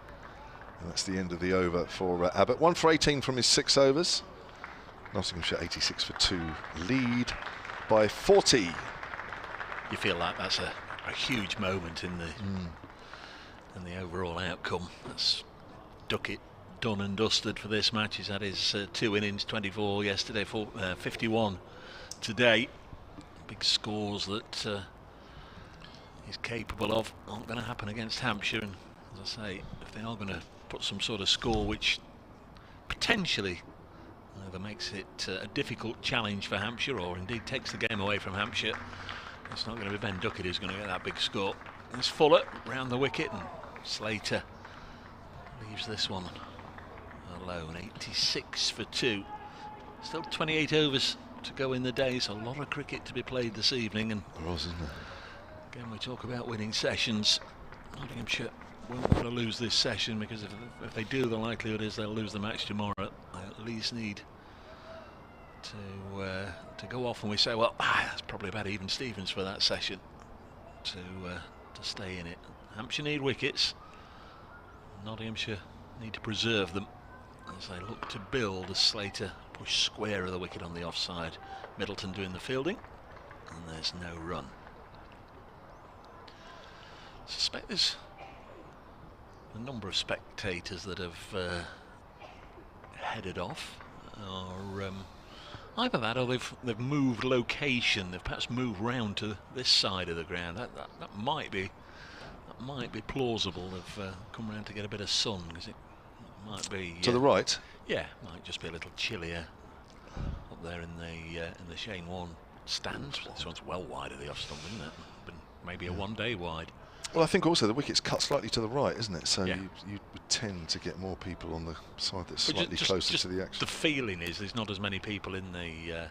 And that's the end of the over for Abbott. 1 for 18 from his 6 overs. Nottinghamshire 86 for 2, lead by 40. You feel like that's a huge moment in the overall outcome. That's Duckett done and dusted for this match. He's had his 2 innings, 24 yesterday, 51 today. Big scores that he's capable of aren't going to happen against Hampshire. And as I say, if they are going to put some sort of score which potentially either makes it a difficult challenge for Hampshire or indeed takes the game away from Hampshire, it's not going to be Ben Duckett who's going to get that big score. There's Fuller round the wicket, and Slater leaves this one alone. 86 for 2. Still 28 overs to go in the day, so a lot of cricket to be played this evening. And there was, isn't there? Again, we talk about winning sessions. Nottinghamshire won't want to lose this session, because if they do, the likelihood is they'll lose the match tomorrow. They at least need to go off and we say, well, that's probably about even Stevens for that session. to stay in it. Hampshire need wickets. Nottinghamshire need to preserve them as they look to build as Slater push square of the wicket on the offside. Middleton doing the fielding, and there's no run. I suspect there's a number of spectators that have headed off, or either that or they've moved location. They've perhaps moved round to this side of the ground. That might be plausible. They've come round to get a bit of sun, because it might be to the right. Yeah, might just be a little chillier up there in the Shane Warne stands. This one's well wide of the off stump, isn't it? Been maybe a 1 day wide. Well, I think also the wicket's cut slightly to the right, isn't it? So yeah. you would tend to get more people on the side that's slightly closer to the action. The feeling is there's not as many people in the...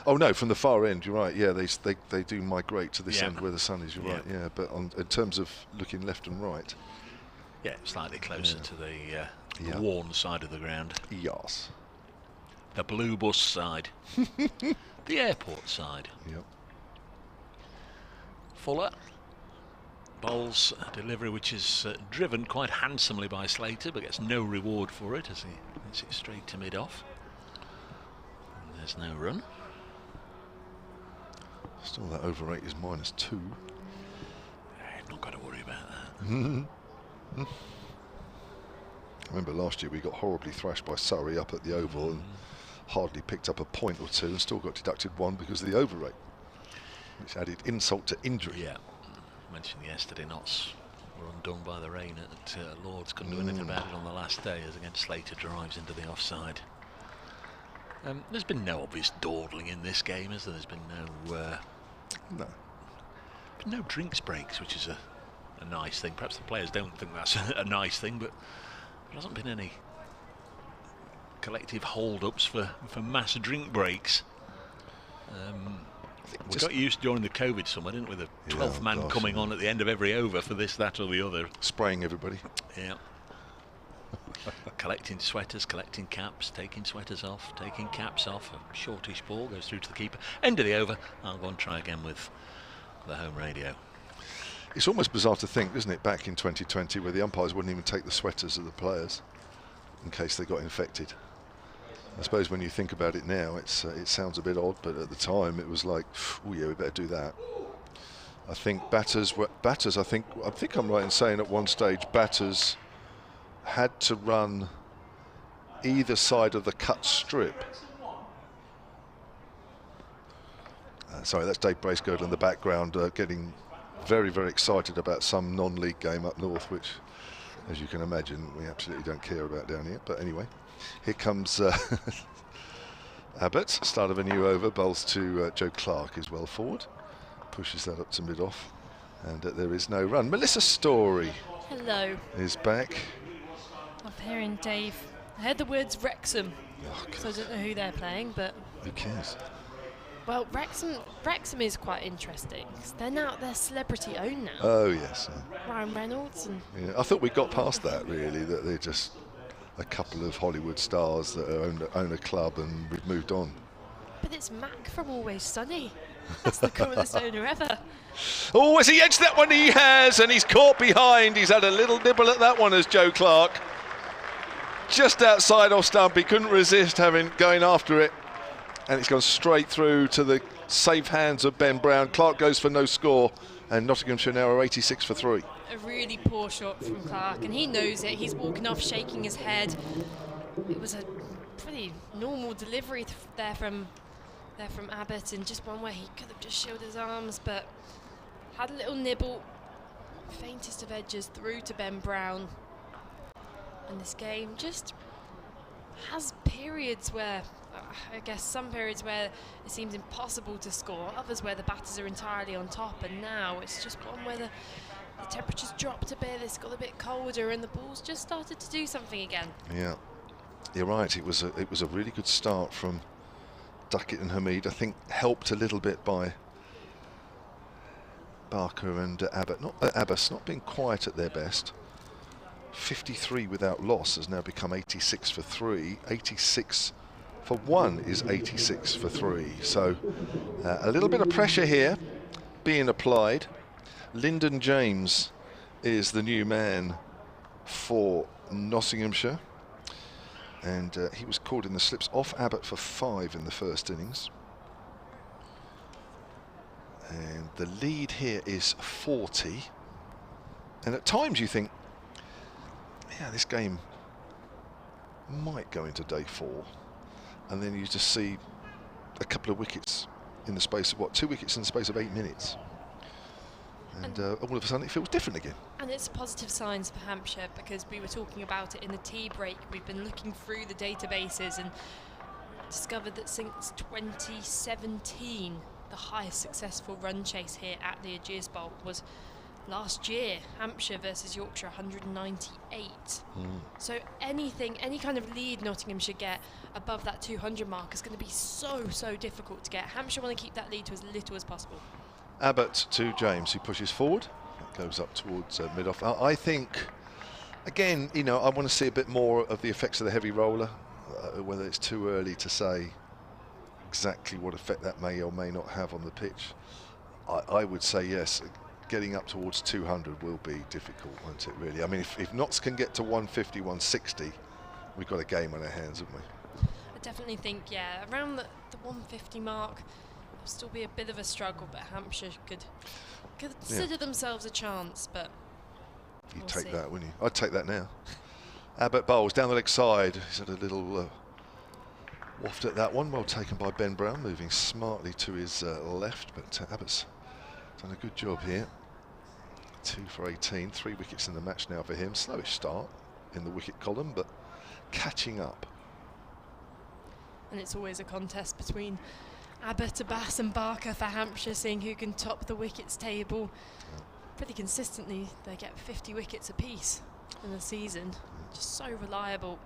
Oh no, from the far end, you're right. Yeah, they do migrate to this end where the sun is. You're right. Yeah, but in terms of looking left and right, yeah, slightly closer to the Warne side of the ground. Yes. The blue bus side. The airport side. Yep. Fuller bowls a delivery which is driven quite handsomely by Slater, but gets no reward for it as he hits it straight to mid-off. There's no run. Still, that over rate is -2. I've not got to worry about that. I remember last year we got horribly thrashed by Surrey up at the Oval and hardly picked up a point or two, and still got deducted 1 because of the over rate, which added insult to injury. Yeah. Mentioned yesterday, Notts were undone by the rain at Lords. Couldn't do anything about it on the last day, as again Slater drives into the offside. There's been no obvious dawdling in this game, has there? There's been no drinks breaks, which is a nice thing. Perhaps the players don't think that's a nice thing, but there hasn't been any collective hold-ups for mass drink breaks. We got used during the COVID summer, didn't we? The 12th man coming on at the end of every over for this, that or the other. Spraying everybody. Yeah. Collecting sweaters, collecting caps, taking sweaters off, taking caps off. A shortish ball goes through to the keeper. End of the over. I'll go and try again with the home radio. It's almost bizarre to think, isn't it, back in 2020 where the umpires wouldn't even take the sweaters of the players in case they got infected. I suppose when you think about it now, it sounds a bit odd, but at the time it was like, oh yeah, we better do that. I think batters. I think I'm right in saying at one stage batters had to run either side of the cut strip. Sorry, that's Dave Bracegirdle in the background, getting very, very excited about some non-league game up north, which, as you can imagine, we absolutely don't care about down here. But anyway. Here comes Abbott, start of a new over, bowls to Joe Clark, is well forward, pushes that up to mid-off, and there is no run. Melissa Story is back. I'm hearing Dave. I heard the words Wrexham, so I don't know who they're playing, but... Who cares? Well, Wrexham is quite interesting, because they're celebrity owned now. Oh, yes. Ryan Reynolds and... Yeah, I thought we got past that, really, that they're just a couple of Hollywood stars that own a club, and we've moved on. But it's Mac from Always Sunny. That's the coolest owner ever. Oh, has he edged that one? He has, and he's caught behind. He's had a little nibble at that one as Joe Clark. Just outside off stump, he couldn't resist going after it. And it's gone straight through to the safe hands of Ben Brown. Clark goes for no score, and Nottinghamshire now are 86 for 3. A really poor shot from Clark, and he knows it. He's walking off, shaking his head. It was a pretty normal delivery there from Abbott, and just one where he could have just shielded his arms, but had a little nibble. Faintest of edges through to Ben Brown. And this game just has periods where, I guess some periods where it seems impossible to score, others where the batters are entirely on top, and now it's just one where the temperature's dropped a bit, it's got a bit colder, and the ball's just started to do something again. Yeah, you're right. It was a really good start from Duckett and Hamid. I think helped a little bit by Barker and Abbas not being quite at their best. 53 without loss has now become 86 for 3. 86 for 1 is 86 for 3. So a little bit of pressure here being applied. Lyndon James is the new man for Nottinghamshire, and he was caught in the slips off Abbott for 5 in the first innings. And the lead here is 40. And at times you think, yeah, this game might go into day 4. And then you just see a couple of wickets in the space of, 2 wickets in the space of 8 minutes. And all of a sudden it feels different again. And it's positive signs for Hampshire, because we were talking about it in the tea break. We've been looking through the databases and discovered that since 2017, the highest successful run chase here at the Ageas Bowl was last year, Hampshire versus Yorkshire, 198. So any kind of lead Nottinghamshire get above that 200 mark is going to be so difficult to get. Hampshire want to keep that lead to as little as possible. Abbott to James, who pushes forward. That goes up towards mid-off. I think, again, you know, I want to see a bit more of the effects of the heavy roller, whether it's too early to say exactly what effect that may or may not have on the pitch. I would say yes, getting up towards 200 will be difficult, won't it, really? I mean, if Notts can get to 150, 160, we've got a game on our hands, haven't we? I definitely think, yeah, around the 150 mark, it'll still be a bit of a struggle, but Hampshire could consider themselves a chance, but you'd take that, wouldn't you? I'd take that now. Abbott bowls down the leg side. He's had a little waft at that one, well taken by Ben Brown, moving smartly to his left, but Abbott's done a good job here. 2 for 18, 3 wickets in the match now for him. Slowish start in the wicket column, but catching up. And it's always a contest between Abbott, Abbas and Barker for Hampshire, seeing who can top the wickets table. Pretty consistently, they get 50 wickets apiece in the season. Just so reliable.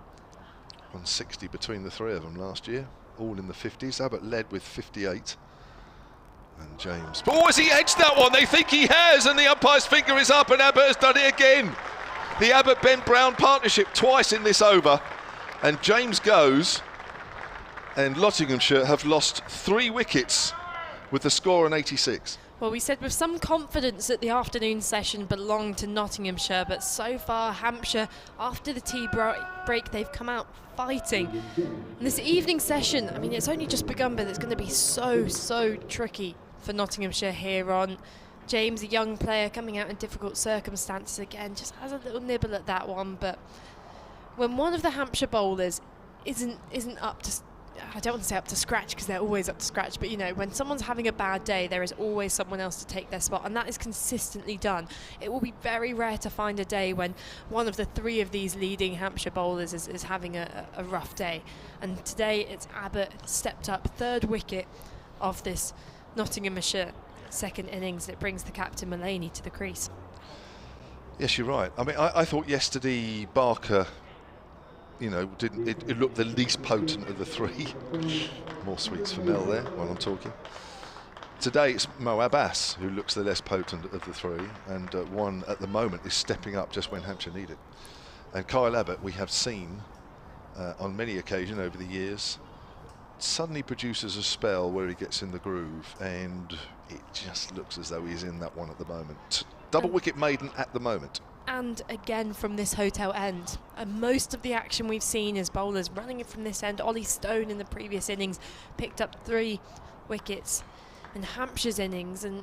160 between the 3 of them last year, all in the 50s. Abbott led with 58. And James. Oh, has he edged that one? They think he has, and the umpire's finger is up, and Abbott has done it again. The Abbott-Ben Brown partnership twice in this over, and James goes, and Nottinghamshire have lost 3 wickets with the score on 86. Well, we said with some confidence that the afternoon session belonged to Nottinghamshire, but so far Hampshire, after the tea break, they've come out fighting. And this evening session, I mean, it's only just begun, but it's going to be so tricky for Nottinghamshire here on. James, a young player coming out in difficult circumstances again, just has a little nibble at that one. But when one of the Hampshire bowlers isn't up to, I don't want to say up to scratch, because they're always up to scratch, but you know, when someone's having a bad day, there is always someone else to take their spot, and that is consistently done. It will be very rare to find a day when one of the 3 of these leading Hampshire bowlers is having a rough day. And today it's Abbott stepped up, 3rd wicket of this Nottinghamshire second innings. It brings the captain Mullaney to the crease. Yes, you're right. I mean, I thought yesterday Barker, you know, it looked the least potent of the 3. More sweets for Mel there while I'm talking. Today it's Mo Abbas who looks the less potent of the 3, and one at the moment is stepping up just when Hampshire need it. And Kyle Abbott, we have seen on many occasions over the years, suddenly produces a spell where he gets in the groove, and it just looks as though he's in that one at the moment. Double wicket maiden at the moment. And again from this hotel end, and most of the action we've seen is bowlers running in from this end. Ollie Stone in the previous innings picked up 3 wickets in Hampshire's innings, and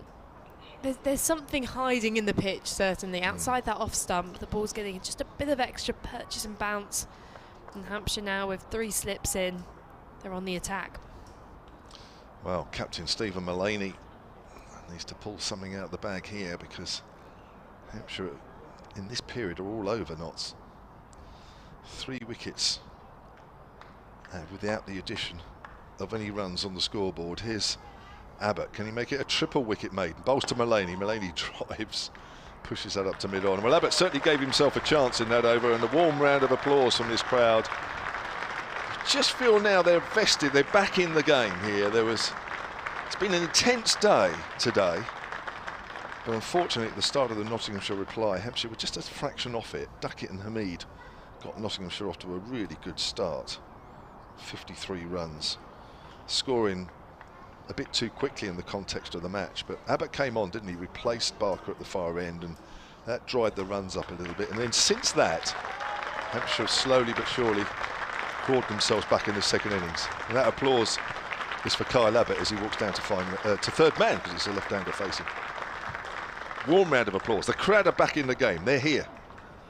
there's something hiding in the pitch, certainly. Outside that off stump, the ball's getting just a bit of extra purchase and bounce, and Hampshire now with 3 slips in, they're on the attack. Well, Captain Stephen Mullaney needs to pull something out of the bag here, because Hampshire in this period are all over Notts. 3 wickets without the addition of any runs on the scoreboard. Here's Abbott. Can he make it a triple wicket maiden? Bowls to Mullaney. Mullaney drives, pushes that up to mid-on. Well, Abbott certainly gave himself a chance in that over, and a warm round of applause from this crowd. I just feel now they're vested, they're back in the game here. It's been an intense day today. But unfortunately, at the start of the Nottinghamshire reply, Hampshire were just a fraction off it. Duckett and Hamid got Nottinghamshire off to a really good start. 53 runs, scoring a bit too quickly in the context of the match. But Abbott came on, didn't he? Replaced Barker at the far end, and that dried the runs up a little bit. And then since that, Hampshire slowly but surely crawled themselves back in the second innings. And that applause is for Kyle Abbott as he walks down to third man, because it's a left-hander facing. Warm round of applause. The crowd are back in the game. They're here.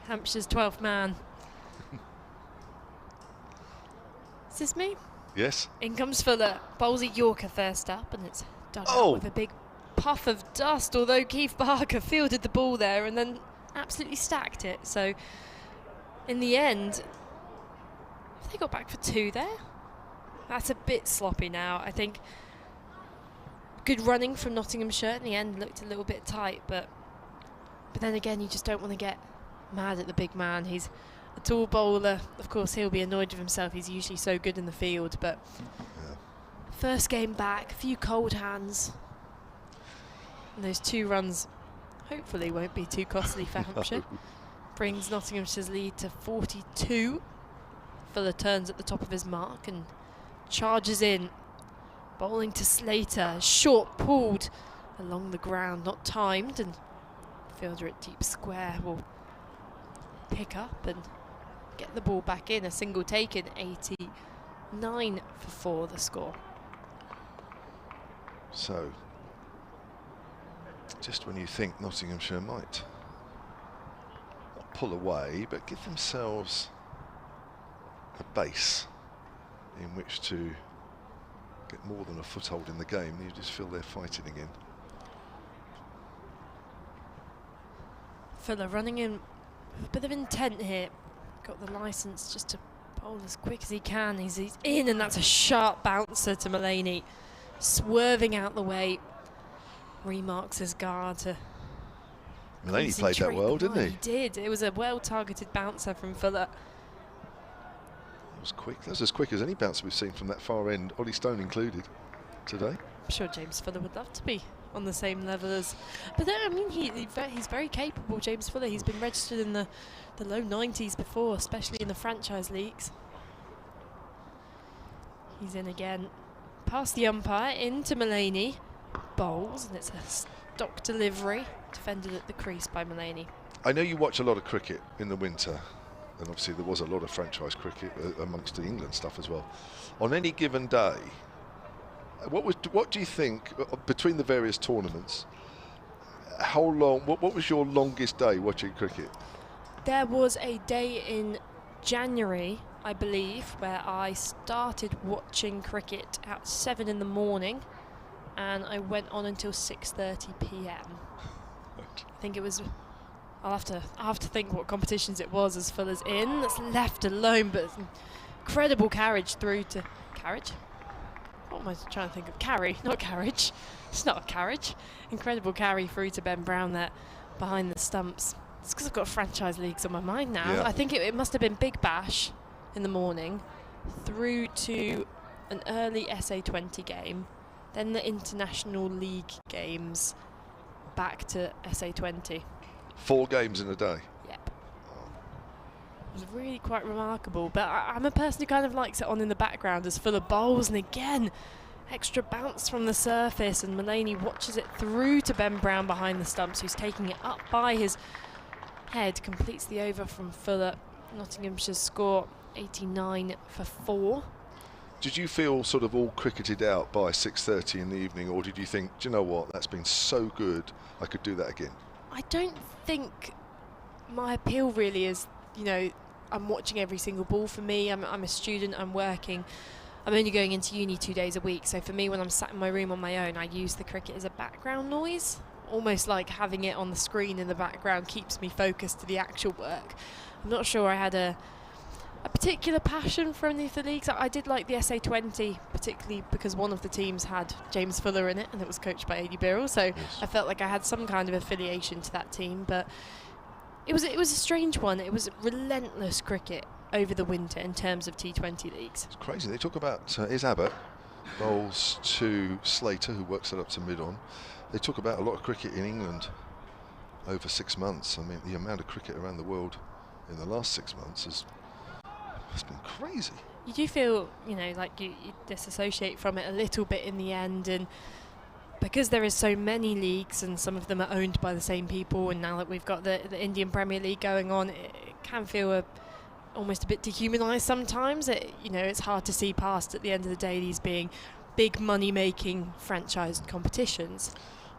Hampshire's 12th man. Is this me? Yes. In comes Fuller, bowls a Yorker first up, and it's done Oh. with a big puff of dust, although Keith Barker fielded the ball there and then absolutely stacked it. So in the end, have they got back for 2 there? That's a bit sloppy now. I think good running from Nottinghamshire in the end, looked a little bit tight, but then again, you just don't want to get mad at the big man. He's a tall bowler. Of course, he'll be annoyed with himself. He's usually so good in the field, but first game back, a few cold hands. And those 2 runs hopefully won't be too costly for Hampshire. Brings Nottinghamshire's lead to 42. Fuller turns at the top of his mark and charges in. Bowling to Slater, short pulled along the ground, not timed, and fielder at deep square will pick up and get the ball back in. A single taken, 89 for 4 the score. So, just when you think Nottinghamshire might not pull away, but give themselves a base in which to get more than a foothold in the game, you just feel they're fighting again. Fuller running in with a bit of intent here. Got the licence just to bowl as quick as he can. He's in, and that's a sharp bouncer to Mullaney. Swerving out the way. Remarks his guard to Mullaney played that well, didn't he? He did. It was a well-targeted bouncer from Fuller. It was quick. That was as quick as any bouncer we've seen from that far end, Ollie Stone included, today. I'm sure James Fuller would love to be on the same level as... But then, I mean, he's very capable, James Fuller. He's been registered in the low 90s before, especially in the franchise leagues. He's in again. Past the umpire, into Mullaney. Bowls, and it's a stock delivery. Defended at the crease by Mullaney. I know you watch a lot of cricket in the winter, and obviously there was a lot of franchise cricket amongst the England stuff as well. On any given day, what do you think between the various tournaments? How long? What was your longest day watching cricket? There was a day in January, I believe, where I started watching cricket at 7 in the morning, and I went on until 6:30 p.m. I think it was. I'll have to think what competitions it was as Fuller's in. That's left alone, but incredible carriage through to carriage. What am I trying to think of? Carry, not carriage. It's not a carriage. Incredible carry through to Ben Brown there behind the stumps. It's because I've got franchise leagues on my mind now. Yeah. I think it must have been Big Bash in the morning, through to an early SA20 game, then the International League games, back to SA20. 4 games in a day. Yep. It was really quite remarkable, but I'm a person who kind of likes it on in the background as Fuller bowls, and again, extra bounce from the surface, and Mullaney watches it through to Ben Brown behind the stumps, who's taking it up by his head, completes the over from Fuller. Nottinghamshire's score 89 for 4. Did you feel sort of all cricketed out by 6:30 in the evening, or did you think, do you know what, that's been so good, I could do that again? I don't think my appeal really is, you know, I'm watching every single ball. For me, I'm a student, I'm working. I'm only going into uni 2 days a week, so for me, when I'm sat in my room on my own, I use the cricket as a background noise, almost like having it on the screen in the background keeps me focused to the actual work. I'm not sure I had a particular passion for any of the leagues. I did like the SA20, particularly because one of the teams had James Fuller in it, and it was coached by A.D. Birrell, so yes. I felt like I had some kind of affiliation to that team, but it was a strange one. It was relentless cricket over the winter in terms of T20 leagues. It's crazy. They talk about is Abbott bowls to Slater, who works it up to mid-on. They talk about a lot of cricket in England over 6 months. I mean, the amount of cricket around the world in the last 6 months has been crazy. You do feel, like you disassociate from it a little bit in the end, and because there is so many leagues and some of them are owned by the same people, and now that we've got the Indian Premier League going on, it can feel almost a bit dehumanised sometimes. It's hard to see past, at the end of the day, these being big money-making franchised competitions.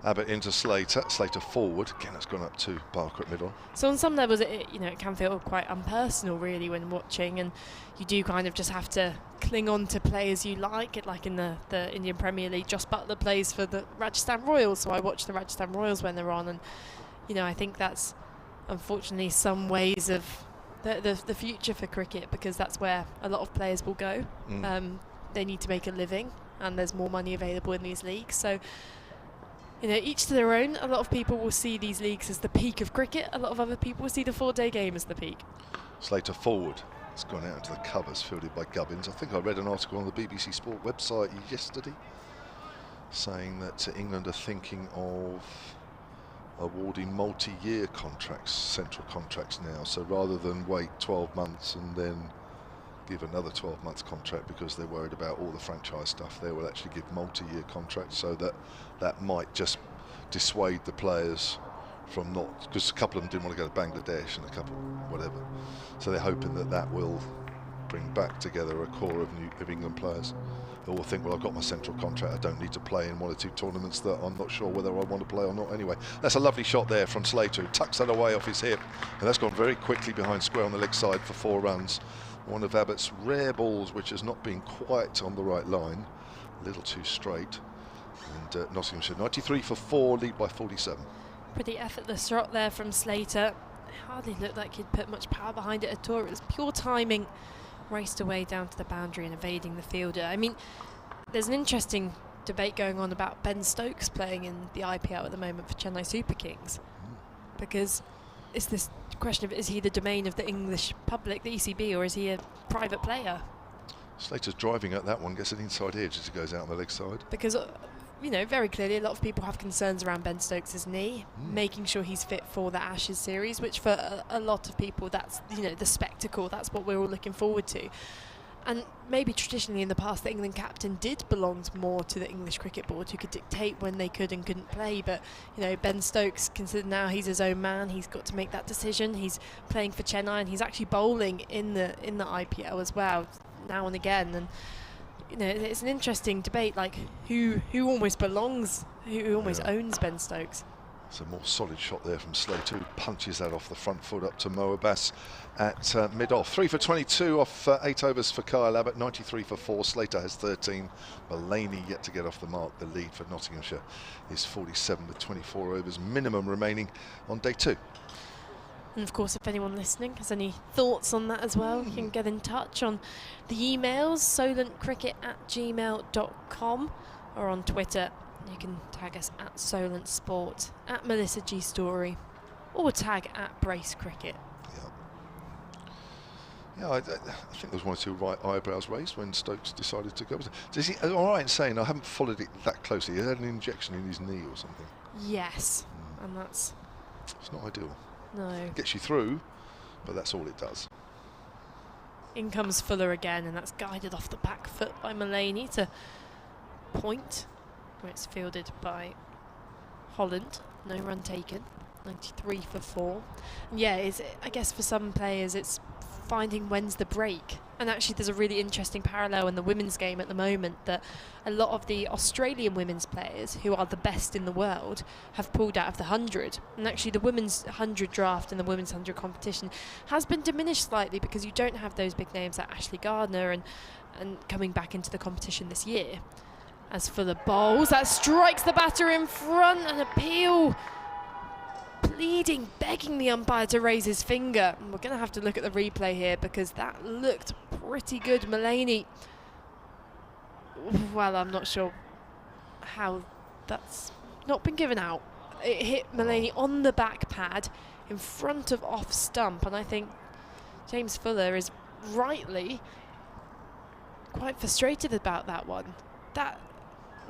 Abbott into Slater. Slater forward. Again, that's gone up to Barker at middle. So on some levels, it can feel quite impersonal, really, when watching, and you do kind of just have to cling on to players you like. Like in the Indian Premier League, Joss Butler plays for the Rajasthan Royals, so I watch the Rajasthan Royals when they're on, and I think that's unfortunately some ways of the future for cricket, because that's where a lot of players will go. They need to make a living, and there's more money available in these leagues. So each to their own. A lot of people will see these leagues as the peak of cricket. A lot of other people will see the 4-day game as the peak. Slater forward. It's gone out into the covers, fielded by Gubbins. I think I read an article on the BBC Sport website yesterday saying that England are thinking of awarding multi-year contracts, central contracts now. So rather than wait 12 months and then give another 12 months contract because they're worried about all the franchise stuff, they will actually give multi-year contracts, so that might just dissuade the players from not, because a couple of them didn't want to go to Bangladesh and a couple whatever, so they're hoping that will bring back together a core of England players who will think, well, I've got my central contract, I don't need to play in one or two tournaments that I'm not sure whether I want to play or not anyway. That's a lovely shot there from Slater, who tucks that away off his hip, and that's gone very quickly behind square on the leg side for 4 runs. One of Abbott's rare balls which has not been quite on the right line, a little too straight. And Nottinghamshire 93 for 4, lead by 47. Pretty effortless shot there from Slater. It hardly looked like he'd put much power behind it at all. It was pure timing, raced away down to the boundary and evading the fielder. I mean, there's an interesting debate going on about Ben Stokes playing in the IPL at the moment for Chennai Super Kings, because it's this question of, is he the domain of the English public, the ECB, or is he a private player? Slater's driving at that one, gets an inside edge as he goes out on the leg side. Because very clearly a lot of people have concerns around Ben Stokes' knee, making sure he's fit for the Ashes series, which for a lot of people, that's the spectacle, that's what we're all looking forward to. And maybe traditionally in the past the England captain did belong more to the English Cricket Board, who could dictate when they could and couldn't play, but Ben Stokes, considered now he's his own man, he's got to make that decision. He's playing for Chennai and he's actually bowling in the IPL as well now and again, and it's an interesting debate, like who almost belongs, who almost owns Ben Stokes. It's a more solid shot there from Slater, who punches that off the front foot up to Mo Abbas at mid-off. 3 for 22 off 8 overs for Kyle Abbott, 93 for 4. Slater has 13. Mulaney yet to get off the mark. The lead for Nottinghamshire is 47 with 24 overs minimum remaining on day 2. And of course, if anyone listening has any thoughts on that as well, you can get in touch on the emails, solentcricket@gmail.com, or on Twitter. You can tag us at Solent Sport, at Melissa G Story, or tag at Brace Cricket. Yeah, I think there was 1 or 2 right eyebrows raised when Stokes decided to go. Is he all right in saying, I haven't followed it that closely, he had an injection in his knee or something? Yes, and it's not ideal. No. Gets you through, but that's all it does. In comes Fuller again, and that's guided off the back foot by Mulaney to point, where it's fielded by Holland. No run taken. 93 for 4. And yeah, I guess for some players it's finding when's the break. And actually there's a really interesting parallel in the women's game at the moment, that a lot of the Australian women's players, who are the best in the world, have pulled out of the 100. And actually the women's 100 draft and the women's 100 competition has been diminished slightly, because you don't have those big names like Ashley Gardner and coming back into the competition this year. As for the bowls, that strikes the batter in front, and Appeal pleading, begging the umpire to raise his finger. And we're going to have to look at the replay here, because that looked pretty good. Mulaney, well, I'm not sure how that's not been given out. It hit Mulaney on the back pad in front of off stump, and I think James Fuller is rightly quite frustrated about that one. That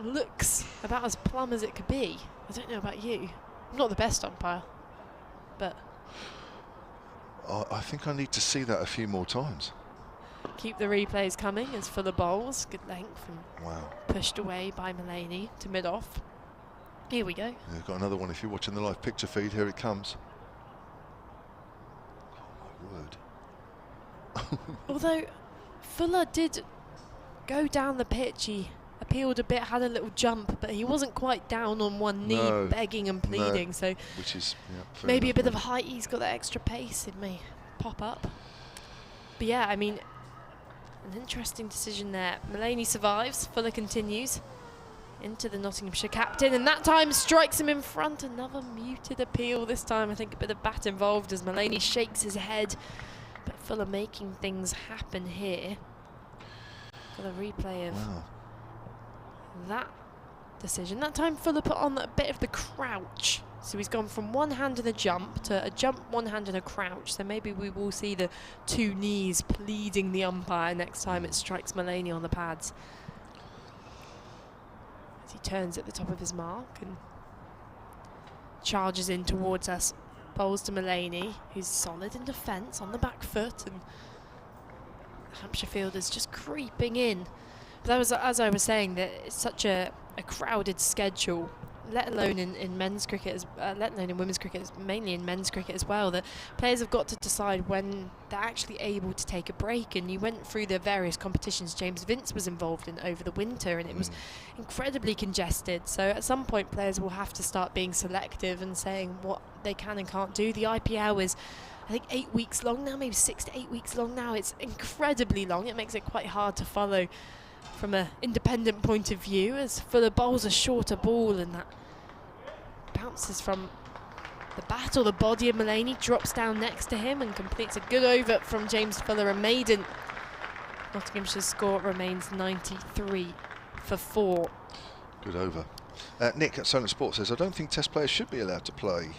looks about as plumb as it could be. I don't know about you. I'm not the best umpire, but I think I need to see that a few more times. keep the replays coming as Fuller bowls. Good length and Wow. pushed away by Mullaney to mid-off. Here we go. Yeah, we've got another one if you're watching the live picture feed. Here it comes. Oh, my word. Although Fuller did go down the pitch, he appealed a bit, had a little jump, but he wasn't quite down on one knee, No, begging and pleading. So Which is fair maybe a enough, bit of maybe. height, he's got that extra pace, it may pop up. But yeah, I mean, an interesting decision there. Mullaney survives, Fuller continues into the Nottinghamshire captain, and that time strikes him in front. Another muted appeal, this time I think a bit of bat involved as Mullaney shakes his head, but Fuller making things happen here. For the replay of that decision. That time Fuller put on a bit of the crouch. So he's gone from one hand and a jump to a jump, one hand and a crouch. So maybe we will see the two knees pleading the umpire next time it strikes Mullaney on the pads. As he turns at the top of his mark and charges in towards us. Bowls to Mullaney, who's solid in defence on the back foot, and the Hampshire fielders just creeping in. But that was, as I was saying, that it's such a crowded schedule, let alone in men's cricket, let alone in women's cricket, mainly in men's cricket as well, that players have got to decide when they're actually able to take a break. And you went through the various competitions James Vince was involved in over the winter, and it was incredibly congested. So at some point players will have to start being selective and saying what they can and can't do. The IPL is, I think, 8 weeks long now, maybe 6 to 8 weeks long now. It's incredibly long. It makes it quite hard to follow from an independent point of view, as Fuller bowls a shorter ball and that bounces from the bat or the body of Mullaney, drops down next to him and completes a good over from James Fuller, a maiden. Nottinghamshire's score remains 93 for 4. Good over. Nick at Solent Sports says, I don't think Test players should be allowed to play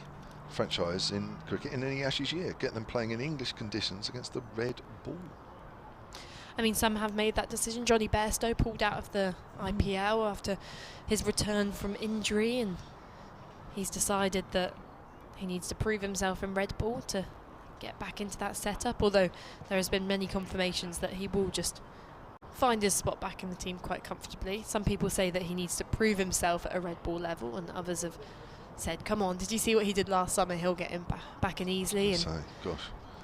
franchise in cricket in any Ashes year. Get them playing in English conditions against the red ball. I mean, some have made that decision. Johnny Bairstow pulled out of the IPL after his return from injury, and he's decided that he needs to prove himself in red ball to get back into that setup, although there has been many confirmations that he will just find his spot back in the team quite comfortably. Some people say that he needs to prove himself at a red ball level, and others have said, come on, did you see what he did last summer? He'll get him back in easily. And Gosh.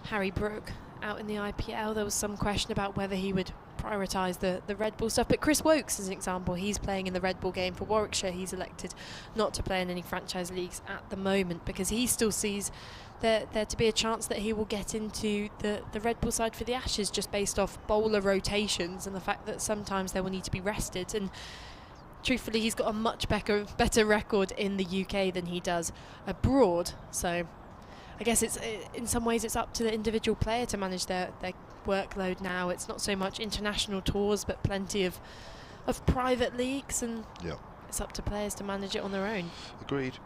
Harry Brook out in the IPL, there was some question about whether he would prioritise the red ball stuff, but Chris Wokes as an example, he's playing in the red ball game for Warwickshire. He's elected not to play in any franchise leagues at the moment because he still sees there to be a chance that he will get into the red ball side for the Ashes, just based off bowler rotations and the fact that sometimes they will need to be rested. And truthfully, he's got a much better record in the UK than he does abroad, so I guess it's in some ways it's up to the individual player to manage their workload now. It's not so much international tours, but plenty of private leagues, and it's up to players to manage it on their own. Agreed.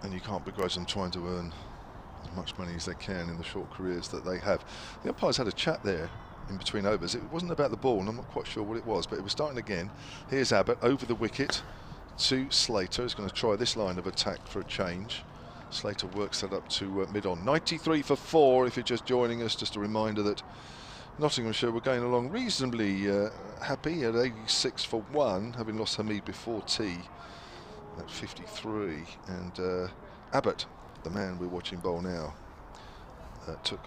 And you can't begrudge them trying to earn as much money as they can in the short careers that they have. The umpires had a chat there in between overs. It wasn't about the ball, and I'm not quite sure what it was, but it was starting again. Here's Abbott over the wicket to Slater. He's going to try this line of attack for a change. Slater works that up to mid-on. 93 for 4 if you're just joining us. Just a reminder that Nottinghamshire were going along reasonably happy at 86 for 1, having lost Hamid before tea at 53. And Abbott, the man we're watching bowl now, took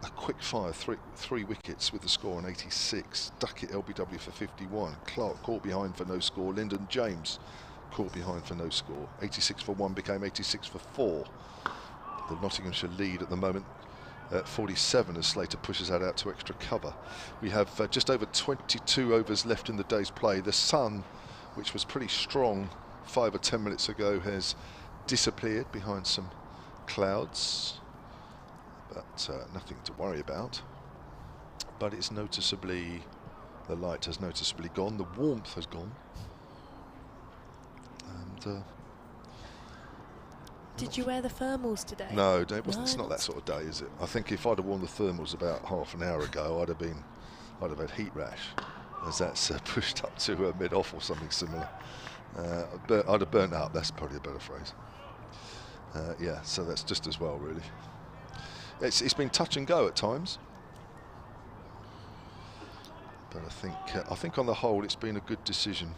a quick fire, three wickets with the score on 86. Duckett LBW for 51. Clark caught behind for no score. Lyndon James caught behind for no score. 86 for 1 became 86 for 4. The Nottinghamshire lead at the moment at 47 as Slater pushes that out to extra cover. We have just over 22 overs left in the day's play. The sun, which was pretty strong 5 or 10 minutes ago, has disappeared behind some clouds, but nothing to worry about. But it's noticeably, the light has noticeably gone, the warmth has gone. And did you wear the thermals today? no, it wasn't. It's not that sort of day, is it? I think if I'd have worn the thermals about half an hour ago, I'd have had heat rash, as that's pushed up to mid-off or something similar. But I'd have burnt up. That's probably a better phrase. Yeah, so that's just as well, really. It's been touch and go at times. But I think on the whole it's been a good decision.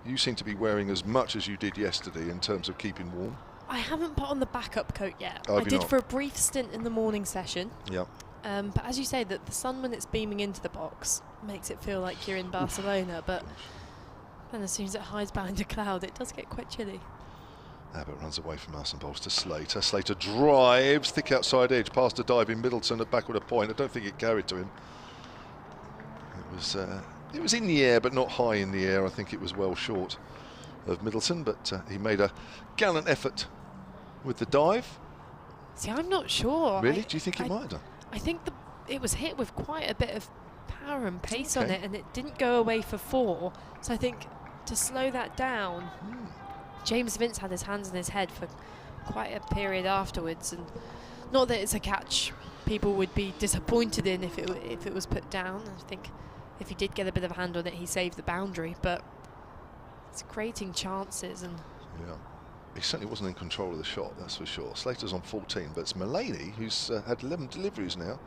You seem to be wearing as much as you did yesterday in terms of keeping warm. I haven't put on the backup coat yet. Oh, I have you did not? for a brief stint in the morning session. Yeah. But as you say, that the sun when it's beaming into the box makes it feel like you're in Barcelona, but then as soon as it hides behind a cloud, it does get quite chilly. Abbott runs away from us and bowls to Slater. Slater drives, thick outside edge, past a diving Middleton at backward a point. I don't think it carried to him. It was in the air, but not high in the air. I think it was well short of Middleton, but he made a gallant effort with the dive. See, I'm not sure. Really? Do you think it might have done? I think it was hit with quite a bit of power and pace on Okay. it, and it didn't go away for 4. So I think to slow that down, James Vince had his hands in his head for quite a period afterwards, and not that it's a catch people would be disappointed in if it was put down. I think if he did get a bit of a hand on it, he saved the boundary, but it's creating chances. And Yeah. He certainly wasn't in control of the shot, that's for sure. Slater's on 14, but it's Mulaney who's had 11 deliveries now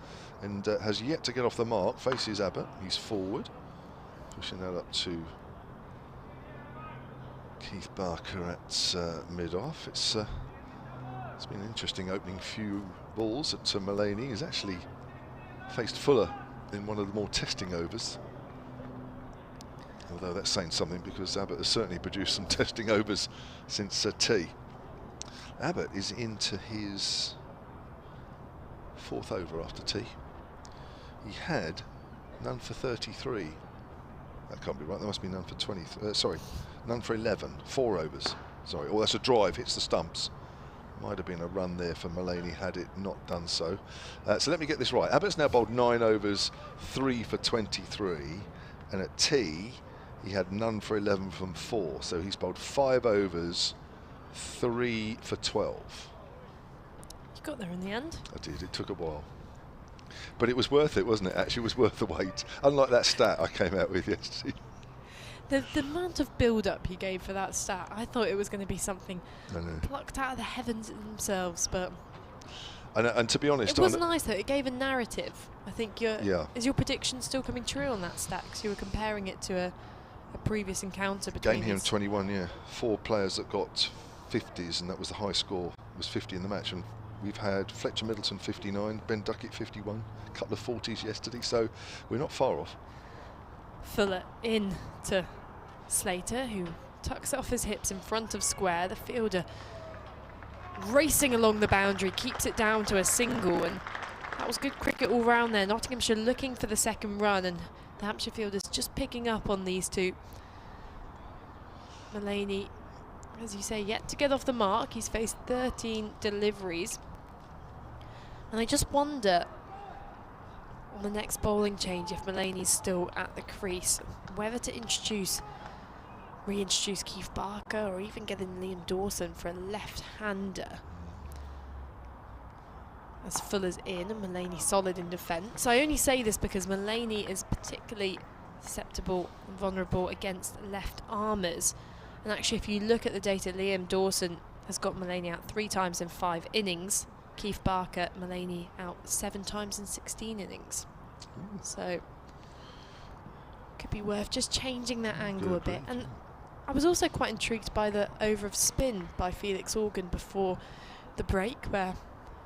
and has yet to get off the mark. Faces Abbott, he's forward, pushing that up to Keith Barker at mid-off. It's been an interesting opening few balls at Mulaney. He's actually faced Fuller in one of the more testing overs. Although that's saying something, because Abbott has certainly produced some testing overs since tea. Abbott is into his 4th over after tea. He had none for 33. That can't be right. There must be none for 20. Sorry, none for 11. 4 overs. Sorry. Oh, that's a drive. Hits the stumps. Might have been a run there for Mulaney had it not done so. So let me get this right. Abbott's now bowled 9 overs, 3 for 23, and at tea he had none for 11 from 4. So he's bowled 5 overs, 3 for 12. you got there in the end. I did. It took a while. But it was worth it, wasn't it? Actually, it was worth the wait. Unlike that stat I came out with yesterday. The amount of build-up he gave for that stat, I thought it was going to be something plucked out of the heavens themselves, but And to be honest, it was nice though. It gave a narrative. I think is your prediction still coming true on that stat? Because you were comparing it to a previous encounter between game here in 21, yeah. 4 players that got 50s, and that was the high score. It was 50 in the match, and we've had Fletcher Middleton 59, Ben Duckett 51, a couple of 40s yesterday, so we're not far off. Fuller in to Slater, who tucks it off his hips in front of square. The fielder racing along the boundary, keeps it down to a single, and that was good cricket all round there. Nottinghamshire looking for the second run, and the Hampshire fielders just picking up on these two. Mulaney, as you say, yet to get off the mark. He's faced 13 deliveries, and I just wonder on the next bowling change if Mulaney's still at the crease, whether to reintroduce Keith Barker or even get in Liam Dawson for a left-hander. As Fuller's in and Mulaney solid in defence. I only say this because Mulaney is particularly susceptible and vulnerable against left armers. And actually, if you look at the data, Liam Dawson has got Mulaney out 3 times in 5 innings. Keith Barker, Mulaney out 7 times in 16 innings. So could be worth just changing that angle a bit. And I was also quite intrigued by the over of spin by Felix Organ before the break, where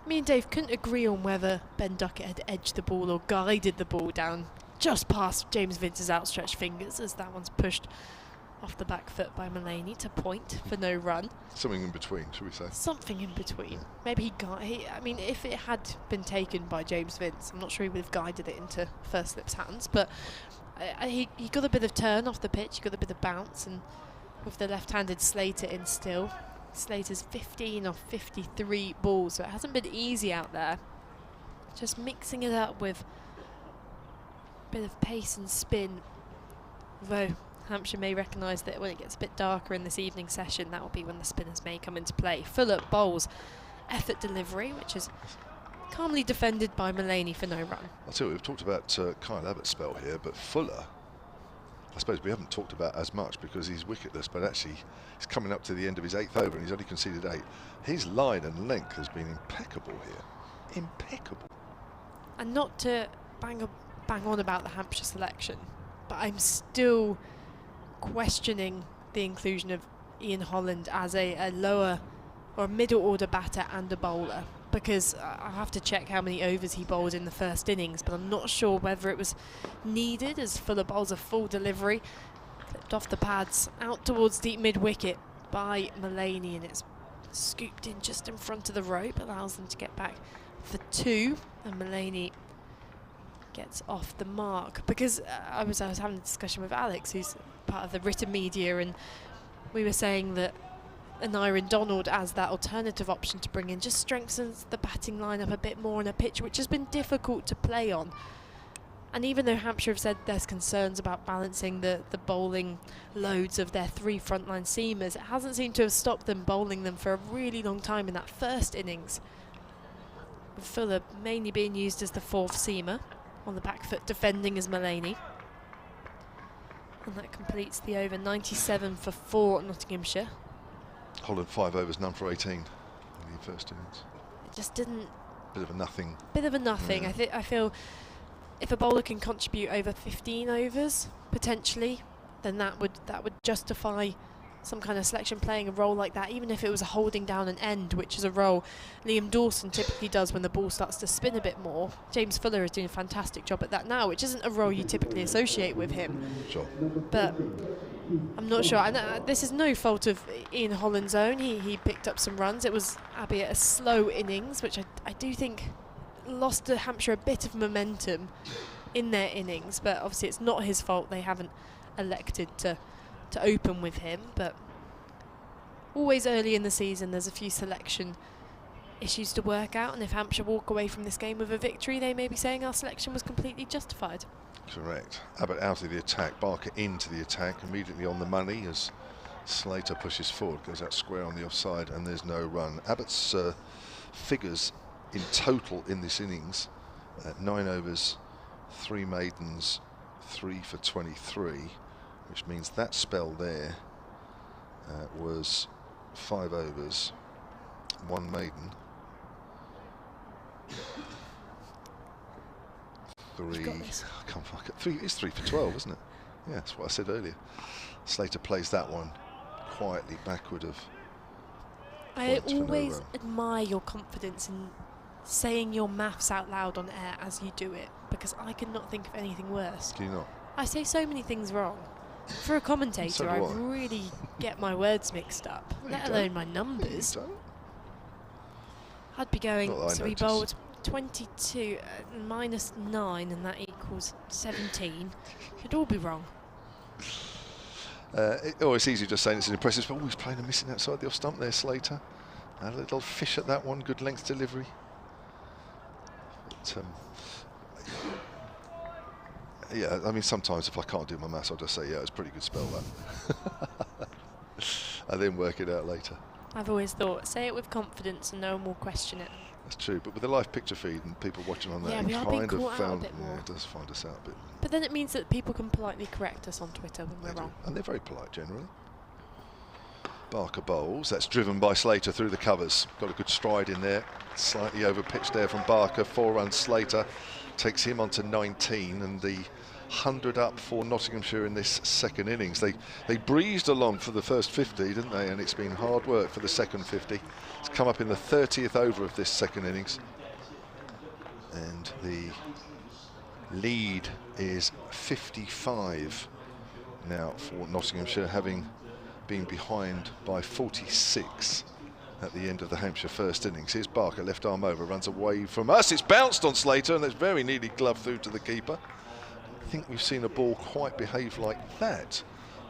me and Dave couldn't agree on whether Ben Duckett had edged the ball or guided the ball down just past James Vince's outstretched fingers, as that one's pushed off the back foot by Mulaney to point for no run. Something in between, shall we say? Something in between. Maybe I mean, if it had been taken by James Vince, I'm not sure he would have guided it into First Slip's hands, but he got a bit of turn off the pitch, he got a bit of bounce, and with the left-handed Slater in still, Slater's 15 off 53 balls, so it hasn't been easy out there. Just mixing it up with a bit of pace and spin, although Hampshire may recognise that when it gets a bit darker in this evening session, that will be when the spinners may come into play. Fuller bowls effort delivery, which is calmly defended by Mulaney for no run. I'll tell you, we've talked about Kyle Abbott's spell here, but Fuller, I suppose we haven't talked about as much because he's wicketless, but actually he's coming up to the end of his 8th over and he's only conceded 8. His line and length has been impeccable here. Impeccable. And not to bang bang on about the Hampshire selection, but I'm still questioning the inclusion of Ian Holland as a lower or middle order batter and a bowler, because I'll have to check how many overs he bowled in the first innings, but I'm not sure whether it was needed, as Fuller bowls a full delivery, clipped off the pads out towards deep mid wicket by Mullaney, and it's scooped in just in front of the rope, allows them to get back for 2, and Mullaney gets off the mark. Because I was having a discussion with Alex, who's part of the written media, and we were saying that Aneirin Donald as that alternative option to bring in just strengthens the batting lineup a bit more on a pitch which has been difficult to play on. And even though Hampshire have said there's concerns about balancing the bowling loads of their 3 frontline seamers, it hasn't seemed to have stopped them bowling them for a really long time in that first innings, with Fuller mainly being used as the 4th seamer, on the back foot defending as Mullaney. And that completes the over. 97 for 4 at Nottinghamshire. Holland 5 overs, none for 18 in the first innings. It just didn't... Bit of a nothing. Bit of a nothing. Yeah. I feel if a bowler can contribute over 15 overs, potentially, then that would justify some kind of selection playing a role like that, even if it was a holding down an end, which is a role Liam Dawson typically does when the ball starts to spin a bit more. James Fuller is doing a fantastic job at that now, which isn't a role you typically associate with him. Sure. But I'm not sure. And this is no fault of Ian Holland's own. He picked up some runs. It was albeit a slow innings, which I do think lost to Hampshire a bit of momentum in their innings. But obviously it's not his fault. They haven't elected to open with him. But always early in the season there's a few selection issues to work out. And if Hampshire walk away from this game with a victory, they may be saying our selection was completely justified. Correct. Abbott out of the attack, Barker into the attack, immediately on the money as Slater pushes forward, goes out square on the offside, and there's no run. Abbott's figures in total in this innings, 9 overs, 3 maidens, 3 for 23, which means that spell there was 5 overs, 1 maiden, 3. I can't fuck it. 3 is 3 for 12, isn't it? Yeah, that's what I said earlier. Slater plays that one quietly backward of. I always admire your confidence in saying your maths out loud on air as you do it, because I could not think of anything worse. Do you not? I say so many things wrong. For a commentator, So I do I. really get my words mixed up, No, let you alone don't. my numbers. You don't? I'd be going, Not that I so we noticed. bowled 22 minus 9, and that equals 17. Could all be wrong. It's easy just saying it's an impressive, but he's playing a missing outside the off stump there, Slater. A little fish at that one, good length delivery. But, yeah, I mean, sometimes if I can't do my maths, I'll just say, yeah, it's a pretty good spell, that. And then work it out later. I've always thought, say it with confidence and no one will question it. That's true, but with the live picture feed and people watching on that, Yeah, it we are being kind of caught out a found, bit more. yeah, it does find us out a bit. But then it means that people can politely correct us on Twitter when They we're do. wrong. And they're very polite generally. Barker bowls. That's driven by Slater through the covers. Got a good stride in there. Slightly over pitch there from Barker. 4 runs. Slater takes him on to 19, and the 100 up for Nottinghamshire in this second innings. They breezed along for the first 50, didn't they? And it's been hard work for the second 50. It's come up in the 30th over of this second innings. And the lead is 55 now for Nottinghamshire, having been behind by 46 at the end of the Hampshire first innings. Here's Barker, left arm over, runs away from us. It's bounced on Slater, and it's very nearly gloved through to the keeper. I think we've seen a ball quite behave like that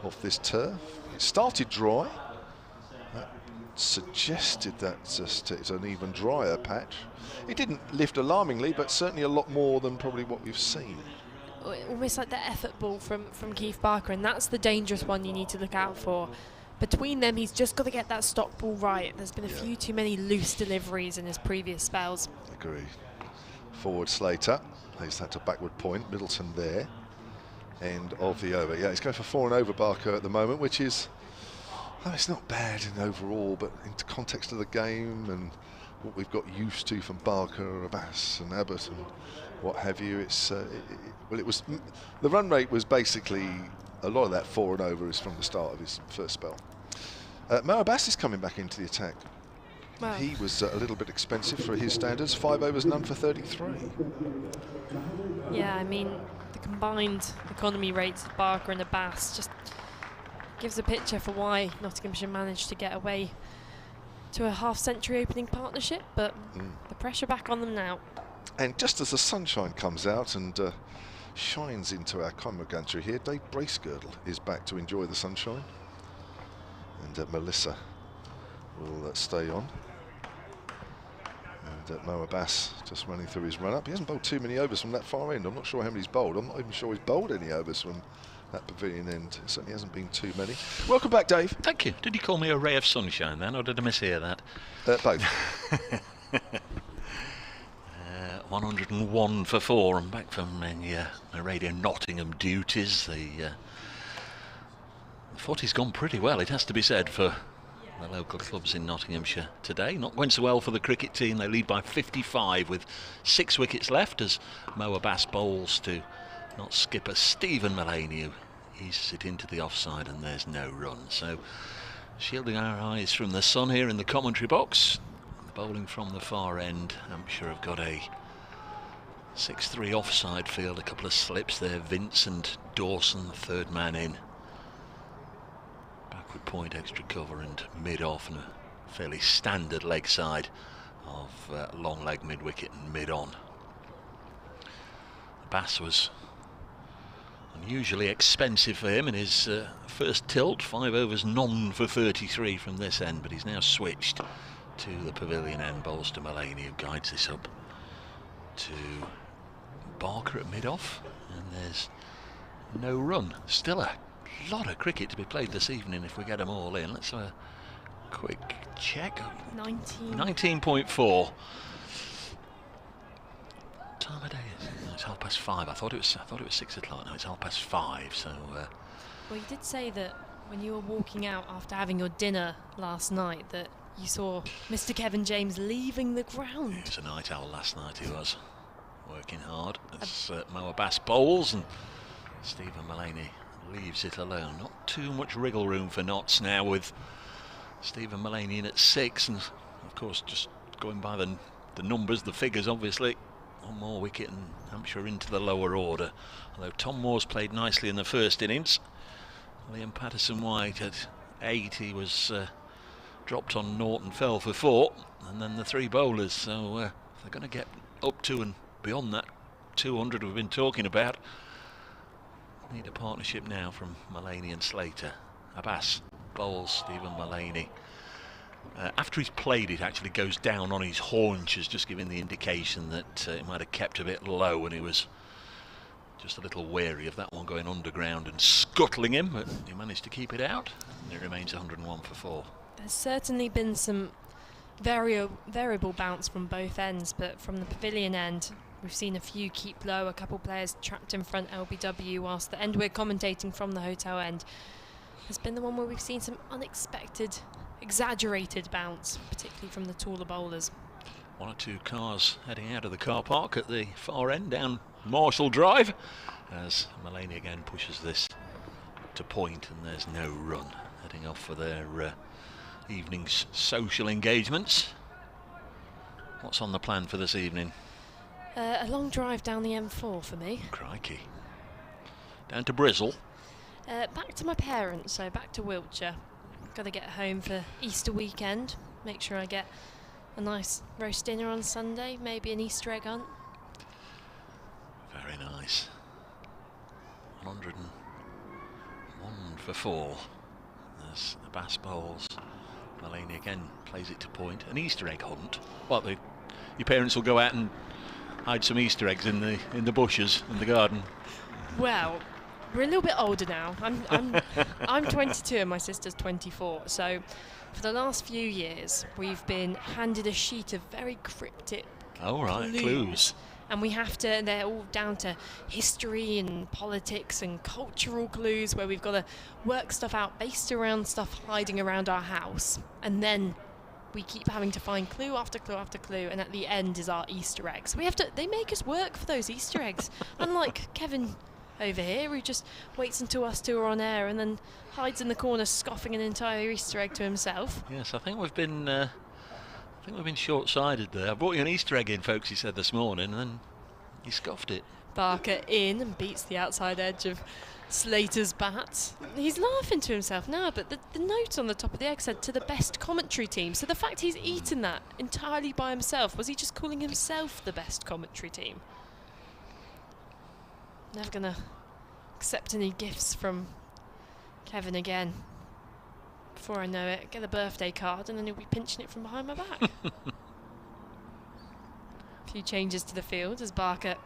off this turf. It started dry. That suggested that it's an even drier patch. It didn't lift alarmingly, but certainly a lot more than probably what we've seen. Almost like the effort ball from Keith Barker, and that's the dangerous one you need to look out for. Between them, he's just got to get that stock ball right. There's been a few too many loose deliveries in his previous spells. Agree. Forward Slater. Plays that to backward point. Middleton there. End of the over. Yeah, he's going for 4 and over Barker at the moment, which is, it's not bad in overall, but in context of the game and what we've got used to from Barker, Abbas and Abbott and what have you. It's the run rate was basically a lot of that 4 and over is from the start of his first spell. Mo Abbas is coming back into the attack. Wow. He was a little bit expensive for his standards. 5 overs, none for 33. Yeah, I mean, the combined economy rates of Barker and Abbas just gives a picture for why Nottinghamshire managed to get away to a half-century opening partnership, but the pressure back on them now. And just as the sunshine comes out and shines into our camera gantry here, Dave Bracegirdle is back to enjoy the sunshine. And Melissa will stay on. And Mo Abbas just running through his run-up. He hasn't bowled too many overs from that far end. I'm not sure how many he's bowled. I'm not even sure he's bowled any overs from that pavilion end. It certainly hasn't been too many. Welcome back, Dave. Thank you. Did you call me a ray of sunshine then, or did I mishear that? Both. 101 for 4. I'm back from my Radio Nottingham duties. The footy's gone pretty well, it has to be said, for the local clubs in Nottinghamshire today. Not going so well for the cricket team. They lead by 55 with 6 wickets left as Mo Abbas bowls to not skipper Stephen Mullaney, who eases it into the offside, and there's no run. So shielding our eyes from the sun here in the commentary box. Bowling from the far end, Hampshire have got a 6-3 offside field, a couple of slips there. Vincent Dawson, the third man in. Backward point, extra cover and mid-off, and a fairly standard leg side of long leg mid-wicket and mid-on. Bass was unusually expensive for him in his first tilt. 5 overs, none for 33 from this end, but he's now switched to the pavilion end. Bowls to Mullaney, who guides this up to Barker at mid-off, and there's no run. Still a lot of cricket to be played this evening if we get them all in. Let's have a quick check. 19.4. Time of day is it's 5:30. I thought it was 6 o'clock. No, it's 5:30. So Well, you did say that when you were walking out after having your dinner last night that you saw Mr. Kevin James leaving the ground. He was a night owl last night. He was working hard as Mo Abbas bowls, and Stephen Mullaney leaves it alone. Not too much wriggle room for Notts now, with Stephen Mullaney in at 6, and of course just going by the numbers, the figures, obviously. One more wicket and Hampshire into the lower order. Although Tom Moore's played nicely in the first innings. Liam Patterson-White at 8, he was dropped on Norton, fell for 4, and then the 3 bowlers. So if they're going to get up to and beyond that 200 we've been talking about, need a partnership now from Mullaney and Slater. Abbas bowls Stephen Mullaney. After he's played it, actually goes down on his haunches, just giving the indication that it might have kept a bit low, and he was just a little wary of that one going underground and scuttling him, but he managed to keep it out, and it remains 101 for 4. There's certainly been some variable bounce from both ends, but from the pavilion end we've seen a few keep low, a couple players trapped in front LBW, whilst the end we're commentating from the hotel end has been the one where we've seen some unexpected, exaggerated bounce, particularly from the taller bowlers. 1 or 2 cars heading out of the car park at the far end down Marshall Drive as Mullaney again pushes this to point, and there's no run. Heading off for their evening's social engagements. What's on the plan for this evening? A long drive down the M4 for me. Crikey. Down to Brizzle. Back to my parents, so back to Wiltshire. Got to get home for Easter weekend. Make sure I get a nice roast dinner on Sunday, maybe an Easter egg hunt. Very nice. 101 for 4. As Abbas bowls. Mullaney again plays it to point. An Easter egg hunt. What, your parents will go out and hide some Easter eggs in the bushes in the garden? Well, we're a little bit older now. I'm 22 and my sister's 24. So for the last few years, we've been handed a sheet of very cryptic clues. And we have to, they're all down to history and politics and cultural clues, where we've got to work stuff out based around stuff hiding around our house. And then we keep having to find clue after clue after clue, and at the end is our Easter egg. So they make us work for those Easter eggs. Unlike Kevin over here, who just waits until us two are on air and then hides in the corner scoffing an entire Easter egg to himself. Yes, I think we've been short-sighted there. I brought you an Easter egg in, folks, he said this morning, and then he scoffed it. Barker in and beats the outside edge of Slater's bat. He's laughing to himself now, but the note on the top of the egg said to the best commentary team. So the fact he's eaten that entirely by himself, was he just calling himself the best commentary team? Never gonna accept any gifts from Kevin again. Before I know it, get a birthday card and then he'll be pinching it from behind my back. A few changes to the field as Barker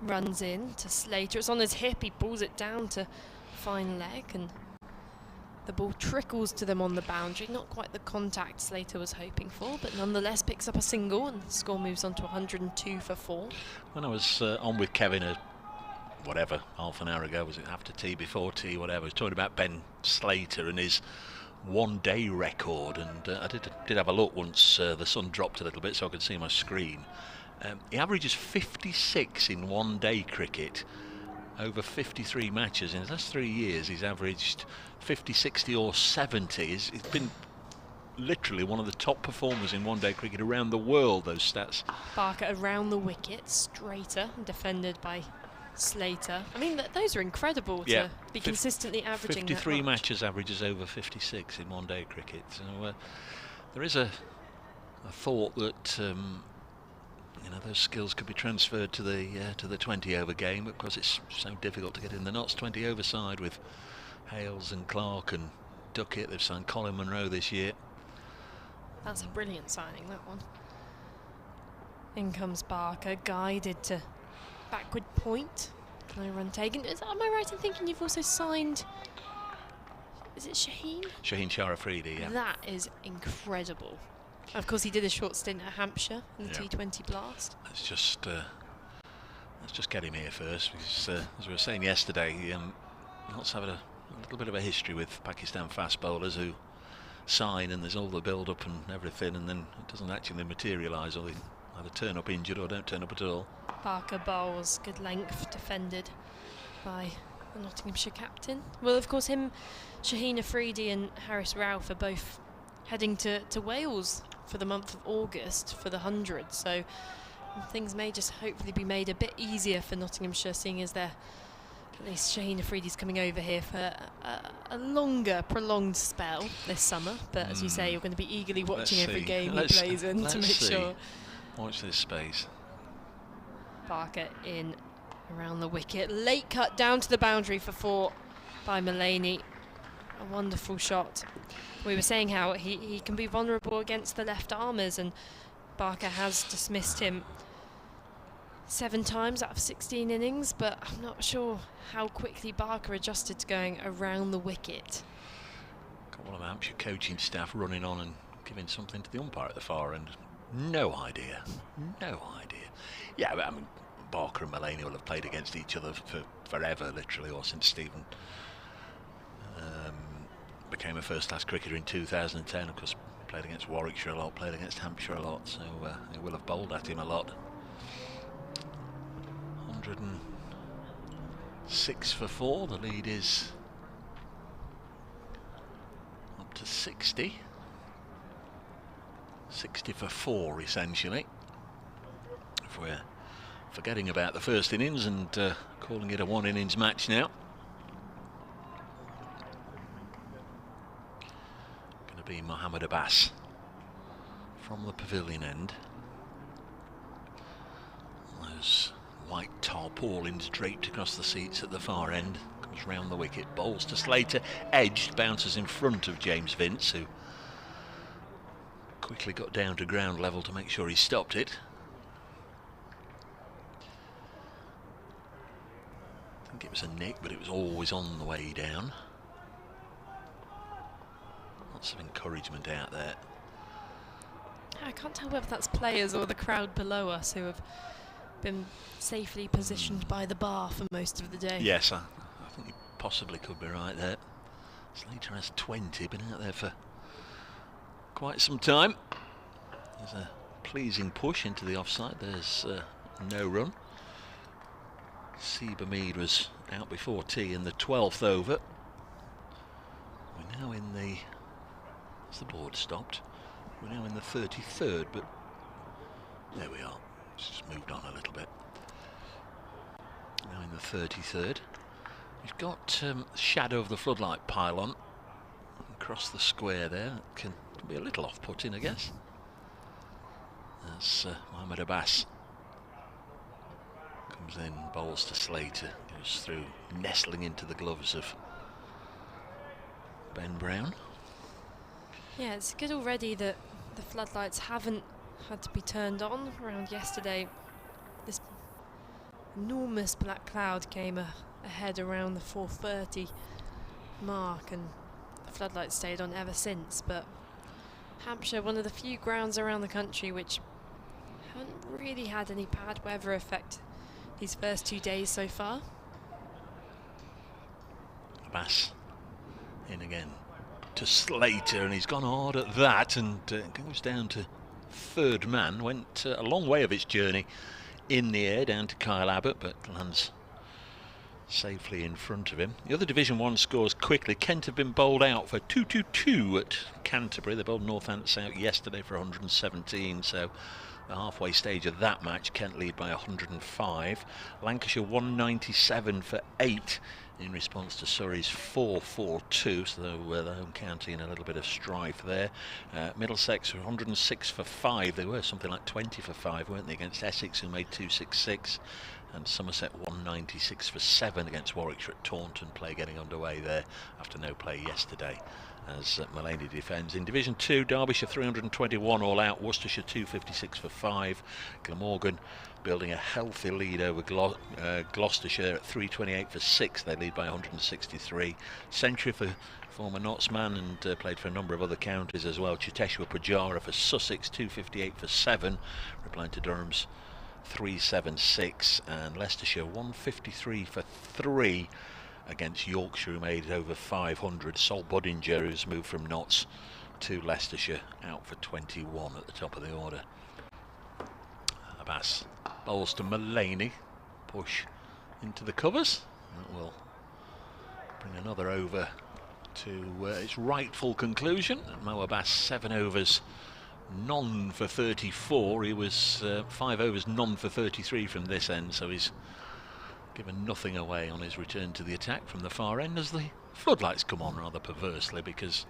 runs in to Slater. It's on his hip, he pulls it down to fine leg, and the ball trickles to them on the boundary. Not quite the contact Slater was hoping for, but nonetheless picks up a single, and the score moves on to 102 for 4. When I was on with Kevin half an hour ago, was it after tea, before tea, whatever, I was talking about Ben Slater and his one-day record, and I did have a look once the sun dropped a little bit so I could see my screen. He averages 56 in one-day cricket over 53 matches. In the last 3 years, he's averaged 50, 60 or 70. He's been literally one of the top performers in one-day cricket around the world, those stats. Barker around the wicket, straighter, defended by Slater. I mean, those are incredible to be consistently averaging 53 that much. matches averages over 56 in one-day cricket. So there is a thought that those skills could be transferred to the 20-over game, but because it's so difficult to get in the knots. 20-over side with Hales and Clark and Duckett. They've signed Colin Munro this year. That's a brilliant signing, that one. In comes Barker, guided to backward point. No run taken. Am I right in thinking you've also signed, is it Shaheen? Shaheen Sharafridi, yeah. That is incredible. Of course, he did a short stint at Hampshire in the T20 Blast. Let's just get him here first, because as we were saying yesterday, let's have a little bit of a history with Pakistan fast bowlers who sign and there's all the build-up and everything, and then it doesn't actually materialise, or they either turn up injured or don't turn up at all. Barker bowls, good length, defended by the Nottinghamshire captain. Well, of course, him, Shaheen Afridi and Harris Ralph are both heading to Wales for the month of August for the 100, so things may just hopefully be made a bit easier for Nottinghamshire, seeing as they're, at least Shaheen Afridi's coming over here for a longer, prolonged spell this summer. But as you say, you're going to be eagerly watching every game he plays in to make sure. Watch this space. Barker in around the wicket. Late cut down to the boundary for 4 by Mullaney. A wonderful shot. We were saying how he can be vulnerable against the left armers, and Barker has dismissed him 7 times out of 16 innings, but I'm not sure how quickly Barker adjusted to going around the wicket. Got one of the Hampshire coaching staff running on and giving something to the umpire at the far end. No idea. No idea. Yeah, but I mean, Barker and Mullaney will have played against each other for forever, literally, or since Stephen became a first-class cricketer in 2010. Of course, played against Warwickshire a lot, played against Hampshire a lot, so they will have bowled at him a lot. 106 for 4. The lead is up to 60. 60 for 4, essentially. If we're forgetting about the first innings and calling it a one-innings match now. Going to be Mohammed Abbas from the pavilion end. Those white tarpaulins draped across the seats at the far end. Comes round the wicket, bowls to Slater, edged, bounces in front of James Vince, who quickly got down to ground level to make sure he stopped it. I think it was a nick, but it was always on the way down. Lots of encouragement out there. I can't tell whether that's players or the crowd below us who have been safely positioned by the bar for most of the day. Yes, I think you possibly could be right there. Slater has 20, been out there for quite some time. There's a pleasing push into the offside. There's no run. Seabermead was out before tea in the 12th over. We're now in the... Has the board stopped? We're now in the 33rd, but there we are. It's just moved on a little bit. Now in the 33rd. We've got shadow of the floodlight pylon across the square there. It can be a little off-putting, I guess. That's Mohammed Abbas. Comes in, bowls to Slater, goes through, nestling into the gloves of Ben Brown. Yeah, it's good already that the floodlights haven't had to be turned on. Around yesterday, this enormous black cloud came ahead around the 4:30 mark, and the floodlights stayed on ever since. But Hampshire, one of the few grounds around the country which haven't really had any bad weather affect these first 2 days so far. Abbas in again to Slater, and he's gone hard at that, and goes down to third man. Went a long way of its journey in the air down to Kyle Abbott, but lands safely in front of him. The other Division 1 scores quickly. Kent have been bowled out for 222 at Canterbury. They bowled Northants out yesterday for 117, so the halfway stage of that match, Kent lead by 105. Lancashire 197 for 8 in response to Surrey's 442, so the home county in a little bit of strife there. Middlesex 106 for 5. They were something like 20 for 5, weren't they, against Essex, who made 266. And Somerset 196 for 7 against Warwickshire at Taunton. Play getting underway there after no play yesterday as Mulaney defends. In Division 2, Derbyshire 321 all out, Worcestershire 256 for 5. Glamorgan building a healthy lead over Gloucestershire at 328 for 6. They lead by 163. Century for former Nottsman and played for a number of other counties as well. Chiteshwar Pujara for Sussex 258 for 7, replying to Durham's 376, and Leicestershire 153 for 3 against Yorkshire, who made over 500. Sol Budinger, who's moved from Notts to Leicestershire, out for 21 at the top of the order. Abbas bowls to Mulaney, push into the covers. That will bring another over to its rightful conclusion. Mo Abbas 7 overs, none for 34. He was 5 overs, none for 33 from this end, so he's given nothing away on his return to the attack from the far end as the floodlights come on rather perversely, because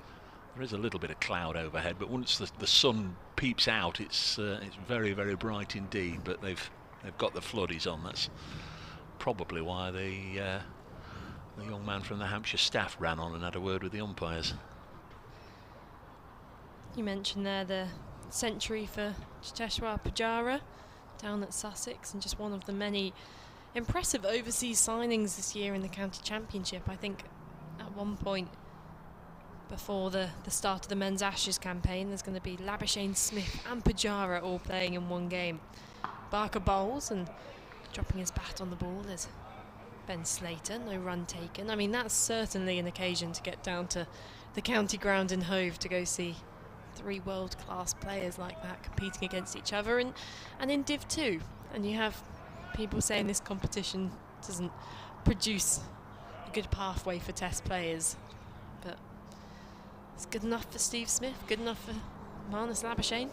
there is a little bit of cloud overhead, but once the sun peeps out, it's very, very bright indeed. But they've got the floodies on. That's probably why the young man from the Hampshire staff ran on and had a word with the umpires. You mentioned there the century for Chiteshwar Pujara down at Sussex, and just one of the many impressive overseas signings this year in the county championship. I think at one point before the start of the men's Ashes campaign, there's going to be Labuschagne, Smith and Pujara all playing in one game. Barker bowls, and dropping his bat on the ball is Ben Slater. No run taken. I mean, that's certainly an occasion to get down to the county ground in Hove to go see 3 world-class players like that competing against each other, and in Div 2. And you have people saying this competition doesn't produce a good pathway for Test players, but it's good enough for Steve Smith, good enough for Marnus Labuschagne.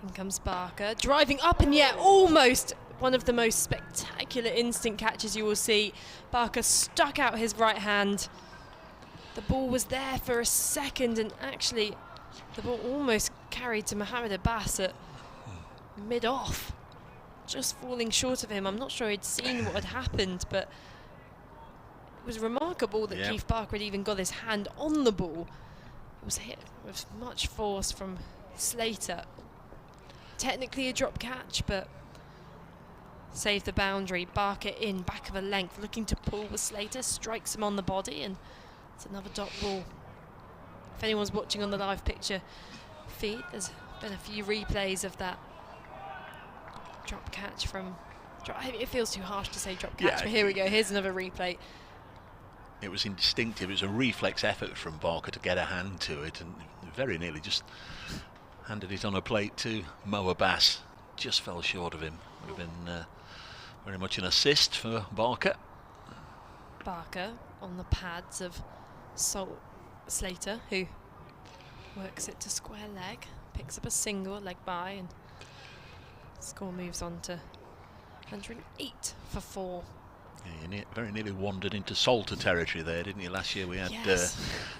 In comes Barker, driving up, and yet almost one of the most spectacular instant catches you will see. Barker stuck out his right hand. The ball was there for a second, and actually the ball almost carried to Mohammed Abbas at mid-off, just falling short of him. I'm not sure he'd seen what had happened, but it was remarkable that Keith Barker had even got his hand on the ball. It was hit with much force from Slater. Technically a drop catch, but saved the boundary. Barker in, back of a length, looking to pull with Slater, strikes him on the body, and it's another dot ball. If anyone's watching on the live picture feed, there's been a few replays of that drop catch from... It feels too harsh to say drop catch, but here we go. Here's another replay. it was instinctive. It was a reflex effort from Barker to get a hand to it, and very nearly just handed it on a plate to Mo Abbas. Just fell short of him. Would have been very much an assist for Barker. Barker on the pads of Slater, who works it to square leg, picks up a single, leg by, and score moves on to 108 for 4. Yeah, you very nearly wandered into Salter territory there, didn't you? Last year we had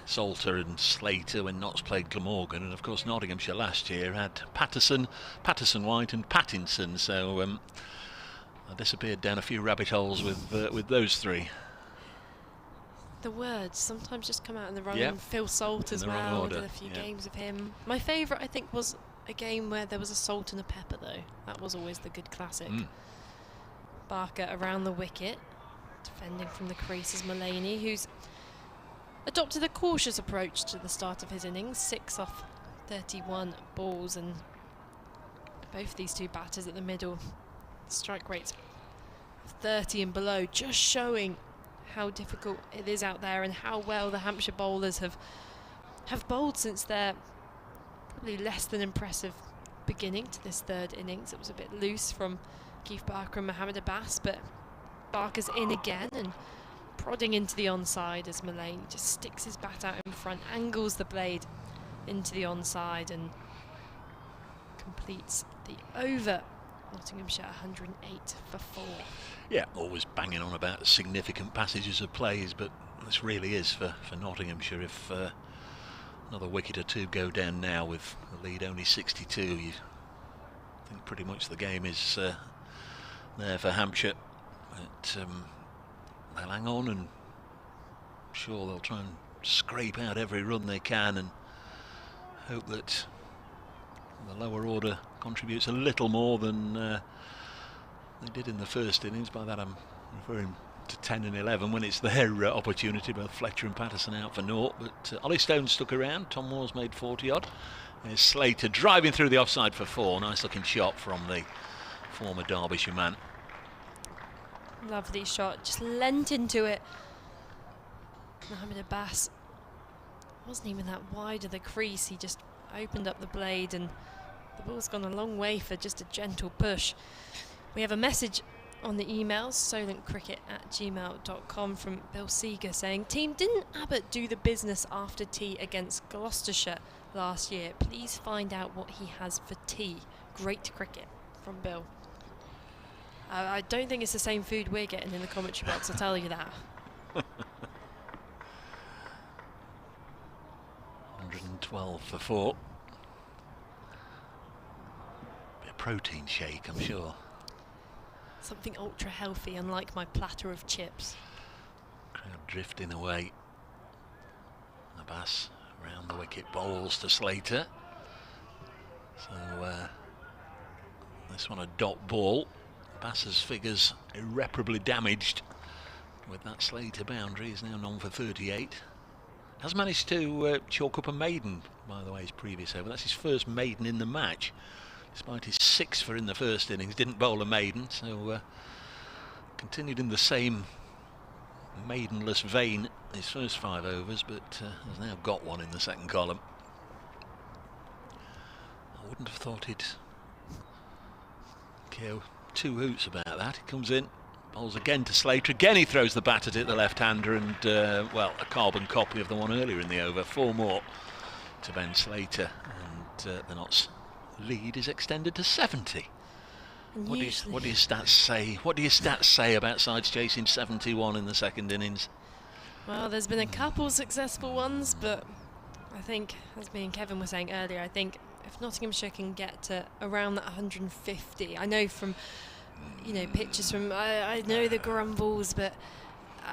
Salter and Slater when Notts played Glamorgan, and of course Nottinghamshire last year had Patterson, White and Pattinson, so I disappeared down a few rabbit holes with those three. The words sometimes just come out in the wrong. Phil Salt as well. We did a few games of him. My favourite, I think, was a game where there was a salt and a pepper, though. That was always the good classic. Barker around the wicket, defending from the crease is Mullaney, who's adopted a cautious approach to the start of his innings. 6 off 31 balls, and both these two batters at the middle, strike rates of 30 and below, just showing how difficult it is out there and how well the Hampshire bowlers have bowled since their probably less than impressive beginning to this third innings. It was a bit loose from Keith Barker and Mohamed Abbas, but Barker's in again and prodding into the onside as Mullaney just sticks his bat out in front, angles the blade into the onside and completes the over. Nottinghamshire 108 for 4. Yeah, always banging on about significant passages of plays, but this really is for Nottinghamshire. If another wicket or two go down now with the lead only 62, you think pretty much the game is there for Hampshire. But they'll hang on, and I'm sure they'll try and scrape out every run they can and hope that the lower order contributes a little more than they did in the first innings. By that I'm referring to 10 and 11 when it's their opportunity. Both Fletcher and Patterson out for naught, but Ollie Stone stuck around. Tom Moore's made 40 odd. There's Slater driving through the offside for 4. Nice looking shot from the former Derbyshire man. Lovely shot, just lent into it. Mohamed Abbas wasn't even that wide of the crease, he just opened up the blade and the ball's gone a long way for just a gentle push. We have a message on the emails, solentcricket@gmail.com, from Bill Seeger saying, "Team, didn't Abbott do the business after tea against Gloucestershire last year? Please find out what he has for tea. Great cricket," from Bill. I don't think it's the same food we're getting in the commentary box, I'll tell you that. 112 for 4. Bit of protein shake, I'm sure. Something ultra healthy, unlike my platter of chips. Crowd drifting away. Abbas around the wicket, bowls to Slater. So this one a dot ball. Abbas's figures irreparably damaged with that Slater boundary. He's now none for 38. Has managed to chalk up a maiden, by the way, his previous over. That's his first maiden in the match, despite his 6 for in the first innings. Didn't bowl a maiden, so continued in the same maidenless vein his first 5 overs, but has now got one in the second column. I wouldn't have thought he'd care 2 hoots about that. He comes in, bowls again to Slater. Again he throws the bat at it, the left-hander, and well, a carbon copy of the one earlier in the over. 4 more to Ben Slater, and the Notts lead is extended to 70. What do your stats say? What do your stats say about sides chasing 71 in the second innings? Well, there's been a couple successful ones, but I think, as me and Kevin were saying earlier, I think if Nottinghamshire can get to around that 150, I know from, pictures from, I know the grumbles, but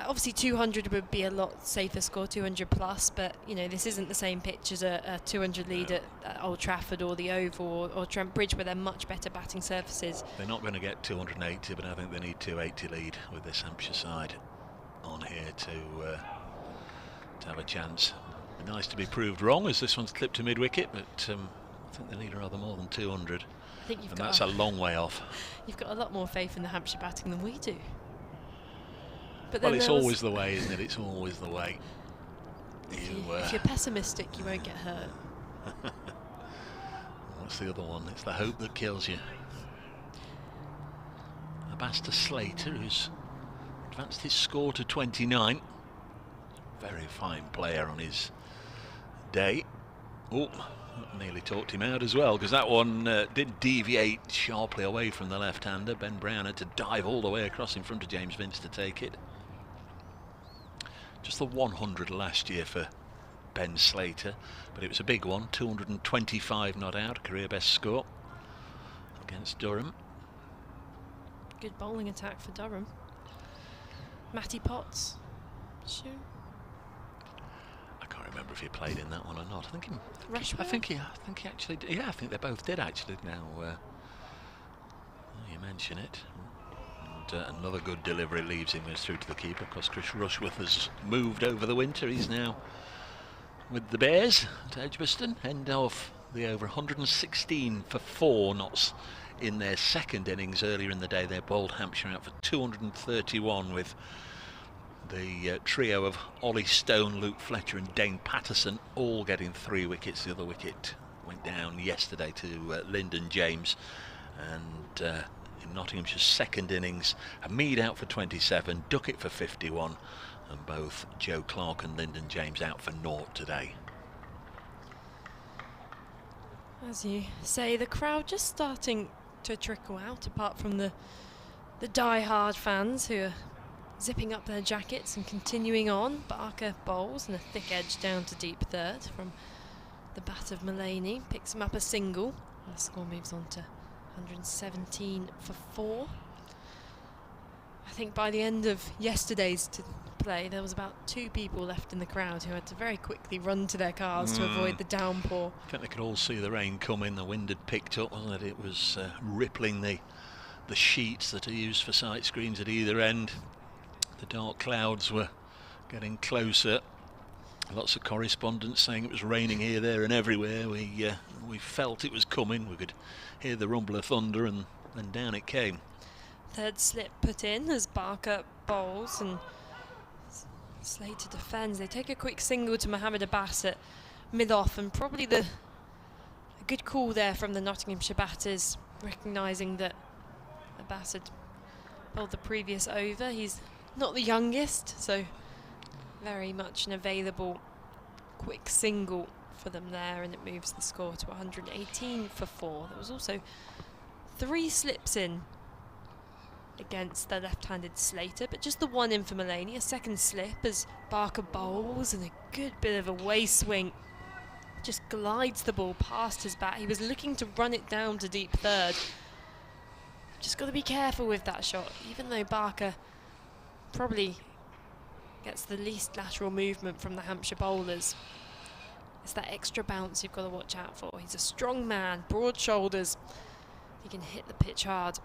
obviously 200 would be a lot safer score, 200 plus, but, this isn't the same pitch as a 200 lead at Old Trafford or the Oval or Trent Bridge, where they're much better batting surfaces. They're not going to get 280, but I think they need 280 lead with this Hampshire side on here to have a chance. It'd be nice to be proved wrong, as this one's clipped to mid-wicket, but I think they need rather more than 200. I think you've and got that's a long way off. You've got a lot more faith in the Hampshire batting than we do. But Well, then it's there was- always the way, isn't it? It's always the way. if you're pessimistic, you won't get hurt. What's the other one? It's the hope that kills you. Ageas Slater, who's advanced his score to 29. Very fine player on his day. Oh, nearly talked him out as well, because that one did deviate sharply away from the left-hander. Ben Brown had to dive all the way across in front of James Vince to take it. Just the 100 last year for Ben Slater, but it was a big one. 225 not out, career best score against Durham. Good bowling attack for Durham. Matty Potts. Sure. I can't remember if he played in that one or not. I think Rushworth? I think he actually did. Yeah, I think they both did actually. Now you mention it. And another good delivery leaves him through to the keeper. Of course, Chris Rushworth has moved over the winter. He's now with the Bears at Edgbaston. End of the over. 116 for 4 knots in their second innings. Earlier in the day, they bowled Hampshire out for 231 with the trio of Ollie Stone, Luke Fletcher and Dane Patterson all getting 3 wickets. The other wicket went down yesterday to Lyndon James. And in Nottinghamshire's second innings, Hamid out for 27, Duckett for 51, and both Joe Clark and Lyndon James out for 0 today. As you say, the crowd just starting to trickle out, apart from the die-hard fans who are zipping up their jackets and continuing on. Barker bowls and a thick edge down to deep third from the bat of Mullaney. Picks him up a single. And the score moves on to 117 for 4. I think by the end of yesterday's play, there was about 2 people left in the crowd who had to very quickly run to their cars to avoid the downpour. I think they could all see the rain coming. The wind had picked up, wasn't it? It was rippling the sheets that are used for sight screens at either end. The dark clouds were getting closer. Lots of correspondence saying it was raining here, there and everywhere. We felt it was coming. We could hear the rumble of thunder, and then down it came. Third slip put in as Barker bowls and Slater defends. They take a quick single to Mohammed Abbas at mid-off, and probably a good call there from the Nottinghamshire batters, recognising that Abbas had bowled the previous over. He's not the youngest, so very much an available quick single for them there, and it moves the score to 118 for 4. There was also 3 slips in against the left-handed Slater, but just the one in for Mullaney. A second slip as Barker bowls, and a good bit of a way swing. Just glides the ball past his bat. He was looking to run it down to deep third. Just got to be careful with that shot, even though Barker probably gets the least lateral movement from the Hampshire bowlers. It's that extra bounce you've got to watch out for. He's a strong man, broad shoulders. He can hit the pitch hard.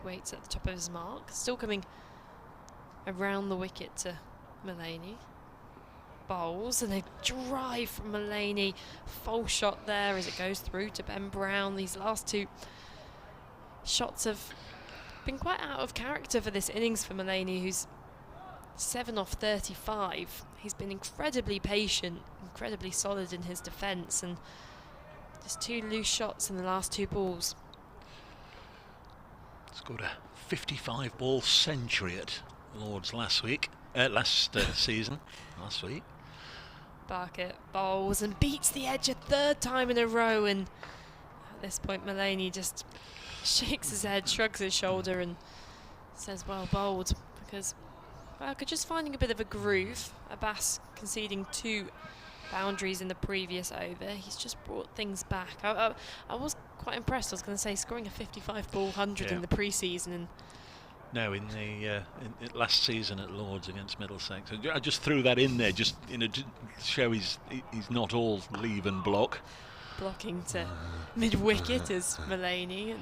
Waits at the top of his mark. Still coming around the wicket to Mullaney. Bowls, and a drive from Mullaney. False shot there as it goes through to Ben Brown. These last 2 shots have been quite out of character for this innings for Mullaney, who's 7 off 35. He's been incredibly patient, incredibly solid in his defence, and just 2 loose shots in the last 2 balls. Scored a 55-ball century at Lord's last season. Last week. Barker bowls and beats the edge a 3rd time in a row, and at this point Mullaney just shakes his head, shrugs his shoulder and says well bowled, because Barker just finding a bit of a groove. Abbas conceding 2 boundaries in the previous over. He's just brought things back. I was quite impressed. I was going to say scoring a 55-ball 100 in the pre-season. And no, in the last season at Lords against Middlesex. I just threw that in there, just to show he's not all leave and block. Blocking to mid-wicket as Mullaney, and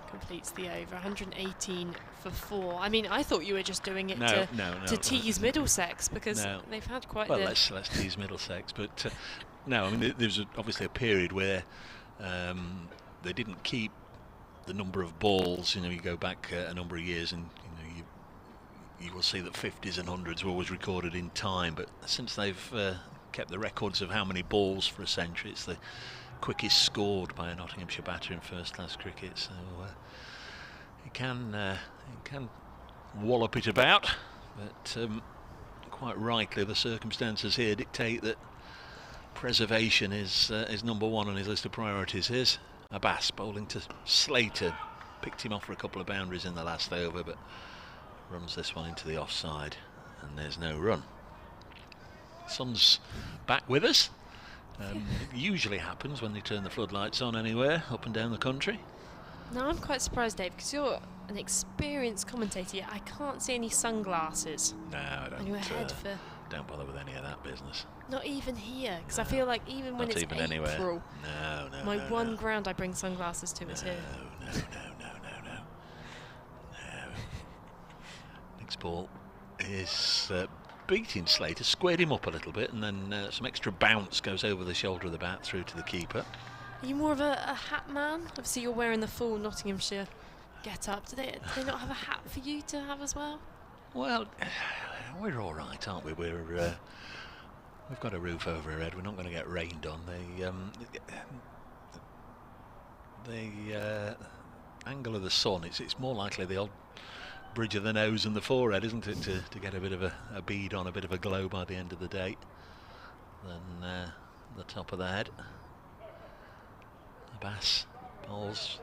completes the over. 118 for 4. I mean, I thought you were just doing it to tease Middlesex, because they've had quite well, let's tease Middlesex, but no, I mean, there's obviously a period where they didn't keep the number of balls. You go back a number of years, and you will see that 50s and 100s were always recorded in time, but since they've kept the records of how many balls for a century, it's the quickest scored by a Nottinghamshire batter in first-class cricket. So he can wallop it about, but quite rightly the circumstances here dictate that preservation is number one on his list of priorities. Here's Ageas bowling to Slater. Picked him off for a couple of boundaries in the last over, but runs this one into the offside, and there's no run. Sun's back with us. It usually happens when they turn the floodlights on anywhere up and down the country. No, I'm quite surprised, Dave, because you're an experienced commentator, yet I can't see any sunglasses. No, I don't. On your head for don't bother with any of that business. not even here, because I feel like even when it's even April, anywhere. my one ground I bring sunglasses to is here. No. Next ball is beating Slater, squared him up a little bit, and then some extra bounce goes over the shoulder of the bat through to the keeper. Are you more of a hat man? Obviously you're wearing the full Nottinghamshire get up. Do they not have a hat for you to have as well? Well, we're all right, aren't we? We've got a roof over our head. We're not going to get rained on. The angle of the sun, it's more likely the old bridge of the nose and the forehead, isn't it, to get a bit of a bead on, a bit of a glow by the end of the day, than the top of the head. Ageas bowls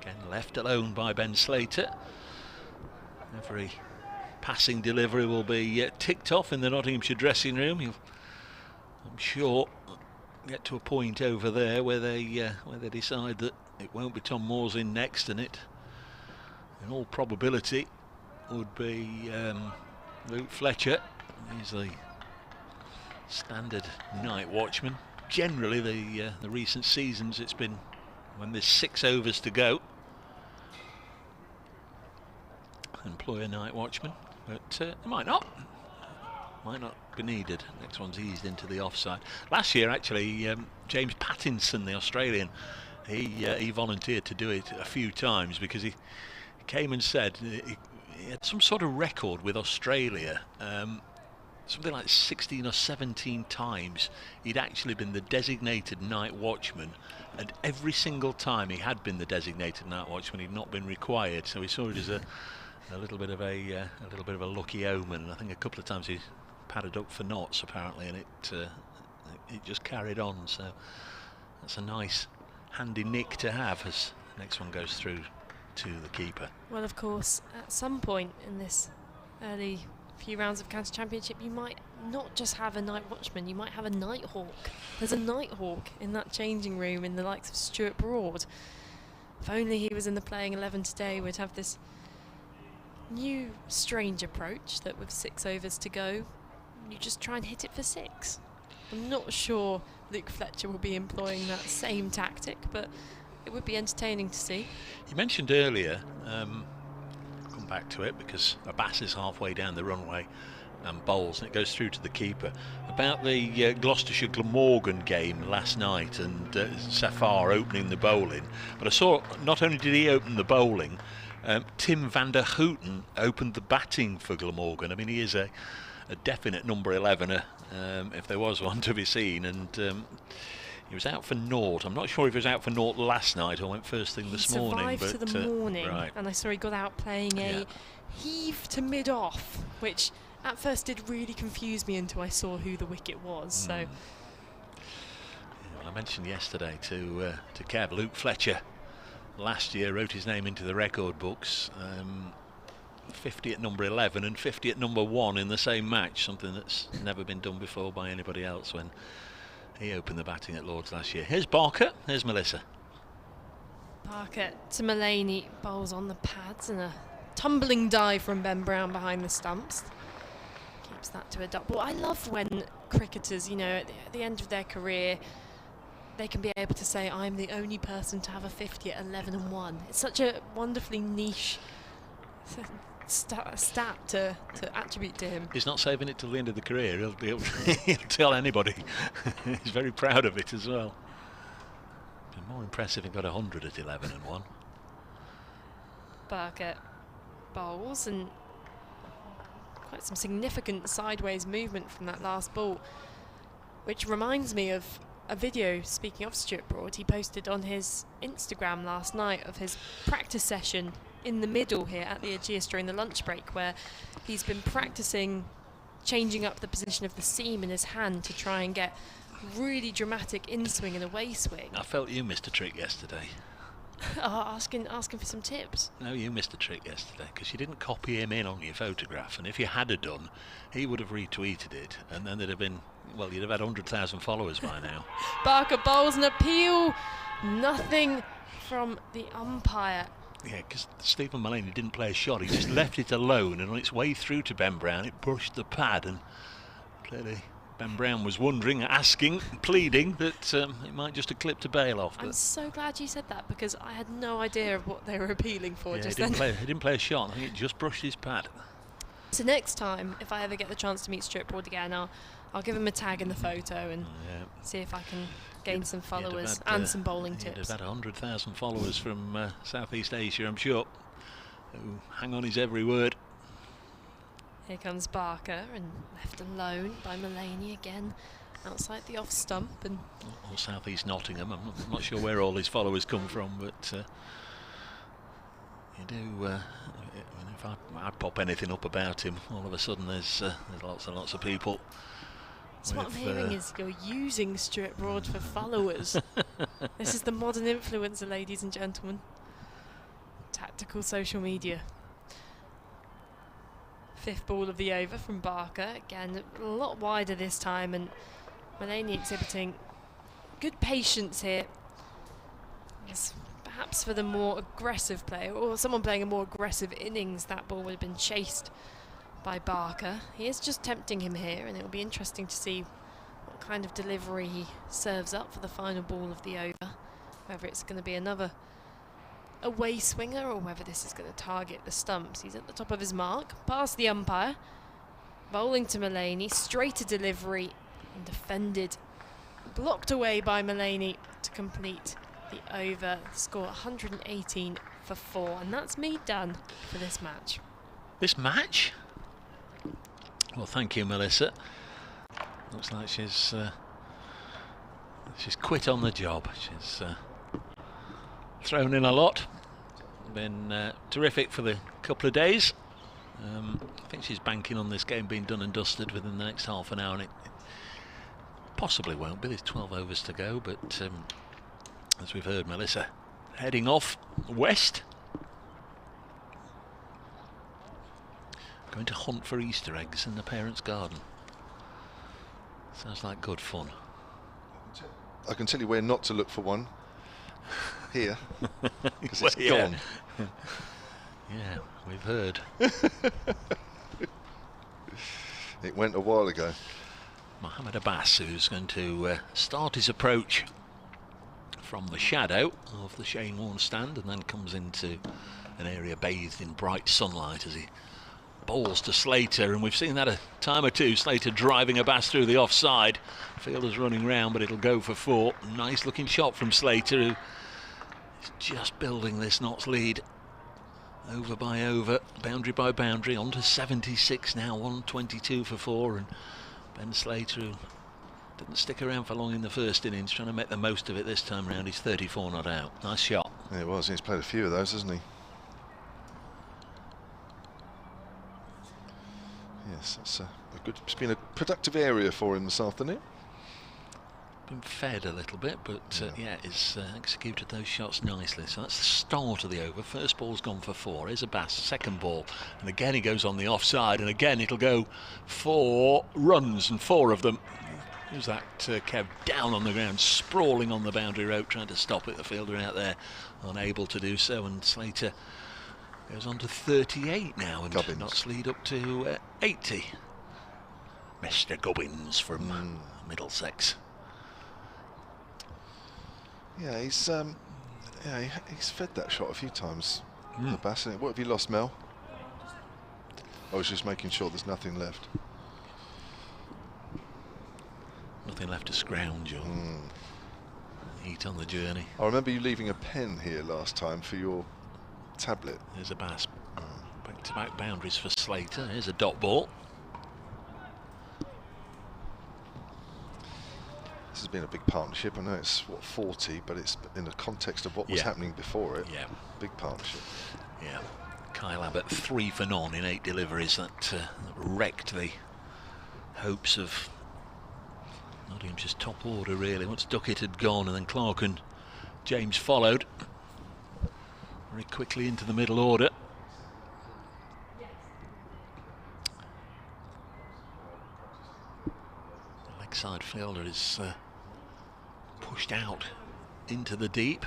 again, left alone by Ben Slater. Every passing delivery will be ticked off in the Nottinghamshire dressing room. He'll, I'm sure, get to a point over there where they decide that it won't be Tom Moore's in next, and it, in all probability, would be Luke Fletcher. He's the standard night watchman. Generally, the recent seasons, it's been when there's 6 overs to go, employ a night watchman, but it might not be needed. Next one's eased into the offside. Last year, actually, James Pattinson, the Australian, he volunteered to do it a few times because he came and said he had some sort of record with Australia. Something like 16 or 17 times he'd actually been the designated night watchman, and every single time he had been the designated night watchman, he'd not been required. So he saw it as a little bit of a lucky omen. And I think a couple of times he padded up for knots apparently, and it just carried on. So that's a nice, handy nick to have as the next one goes through to the keeper. Well, of course, at some point in this early few rounds of county championship, you might not just have a night watchman, you might have a night hawk. There's a night hawk in that changing room in the likes of Stuart Broad. If only he was in the playing 11 today, we'd have this new strange approach that with 6 overs to go, you just try and hit it for 6. I'm not sure Luke Fletcher will be employing that same tactic, but it would be entertaining to see. You mentioned earlier, come back to it because Ageas is halfway down the runway and bowls, and it goes through to the keeper, about the Gloucestershire Glamorgan game last night and Safar opening the bowling. But I saw not only did he open the bowling, Tim van der Houten opened the batting for Glamorgan. I mean, he is a definite number 11er, if there was one to be seen, and he was out for naught. I'm not sure if he was out for naught last night or went first thing this morning. He survived but, to the morning, right. and I saw he got out playing a heave to mid-off, which at first did really confuse me until I saw who the wicket was. So, yeah, well, I mentioned yesterday to Kev, Luke Fletcher last year wrote his name into the record books. 50 at number 11 and 50 at number 1 in the same match, something that's never been done before by anybody else when he opened the batting at Lord's last year. Here's Barker, here's Melissa. Parker to Mullaney, bowls on the pads, and a tumbling dive from Ben Brown behind the stumps. Keeps that to a double. I love when cricketers, you know, at the end of their career, they can be able to say, I'm the only person to have a 50 at 11 and 1. It's such a wonderfully niche stat to attribute to him. He's not saving it till the end of the career. He'll be able to he'll tell anybody. He's very proud of it as well. Be more impressive if he got 100 at 11 and 1. Barker bowls, and quite some significant sideways movement from that last ball, which reminds me of a video, speaking of Stuart Broad, he posted on his Instagram last night of his practice session in the middle here at the Ageas during the lunch break, where he's been practicing changing up the position of the seam in his hand to try and get really dramatic in-swing and away swing. I felt you missed a trick yesterday. asking for some tips. No, you missed a trick yesterday because you didn't copy him in on your photograph, and if you had done, he would have retweeted it, and then there'd have been, well, you'd have had 100,000 followers by now. Barker bowls an appeal. Nothing from the umpire. Yeah, because Stephen Mullany didn't play a shot. He just left it alone, and on its way through to Ben Brown, it brushed the pad, and clearly Ben Brown was wondering, asking, pleading that it might just have clipped a bail off. I'm so glad you said that, because I had no idea of what they were appealing for Yeah, just he then. didn't play a shot. I think it just brushed his pad. So next time, if I ever get the chance to meet Stuart Broad again, I'll give him a tag in the photo and see if I can gain some followers and some bowling tips. He'd have had 100,000 followers from Southeast Asia, I'm sure, who hang on his every word. Here comes Barker, and left alone by Mullany again, outside the off stump. And or Southeast Nottingham. I'm not sure where all his followers come from, but you do. If I pop anything up about him, all of a sudden there's lots and lots of people. So what I'm hearing is you're using Stuart Broad for followers. This is the modern influencer, ladies and gentlemen. Tactical social media. Fifth ball of the over from Barker. Again, a lot wider this time, and Mullany exhibiting good patience here. Yes, perhaps for the more aggressive player, or someone playing a more aggressive innings, that ball would have been chased by Barker. He is just tempting him here, and it'll be interesting to see what kind of delivery he serves up for the final ball of the over. Whether it's going to be another away swinger or whether this is going to target the stumps. He's at the top of his mark, past the umpire, bowling to Mullany, straight to delivery, and defended, blocked away by Mullany to complete the over. Score 118 for 4, and that's me done for this match. This match? Well, thank you, Melissa. Looks like she's quit on the job. She's thrown in a lot. Been terrific for the couple of days. I think she's banking on this game being done and dusted within the next half an hour, and it possibly won't be. There's 12 overs to go, but as we've heard, Melissa heading off west, going to hunt for Easter eggs in the parents' garden. Sounds like good fun. I can tell you where not to look for one. Here, because Well, it's gone. Yeah, we've heard. It went a while ago. Mohammed Abbas, who's going to start his approach from the shadow of the Shane Warne stand, and then comes into an area bathed in bright sunlight as he bowls to Slater, and we've seen that a time or two. Slater driving Abbas through the offside. Fielder's running round, but it'll go for 4. Nice looking shot from Slater, who is just building this Notts lead over by over, boundary by boundary, on to 76 now, 122 for 4, and Ben Slater, who didn't stick around for long in the first innings, trying to make the most of it this time round. He's 34 not out. Nice shot. Yeah, it was. He's played a few of those, hasn't he? Yes, it's it's been a productive area for him this afternoon. Been fed a little bit, but yeah, he's executed those shots nicely. So that's the start of the over. First ball's gone for 4. Here's Abbas, second ball, and again he goes on the offside, and again it'll go 4 runs, and 4 of them. Who's that? Kev down on the ground, sprawling on the boundary rope, trying to stop it. The fielder out there unable to do so, and Slater goes on to 38 now, and Gubbins. Notts lead up to 80. Mr. Gubbins from Middlesex. Yeah, he's fed that shot a few times. The Bass. What have you lost, Mel? I was just making sure there's nothing left. Nothing left to scrounge or eat on the journey. I remember you leaving a pen here last time for your tablet. There's Abbas back-to-back boundaries for Slater. Here's a dot ball. This has been a big partnership. I know it's, what, 40, but it's in the context of what was happening before it. Yeah. Big partnership. Yeah. Kyle Abbott 3 for none in 8 deliveries. That wrecked the hopes of Nottinghamshire's top order, really. Once Duckett had gone, and then Clark and James followed very quickly into the middle order. The leg side fielder is pushed out into the deep.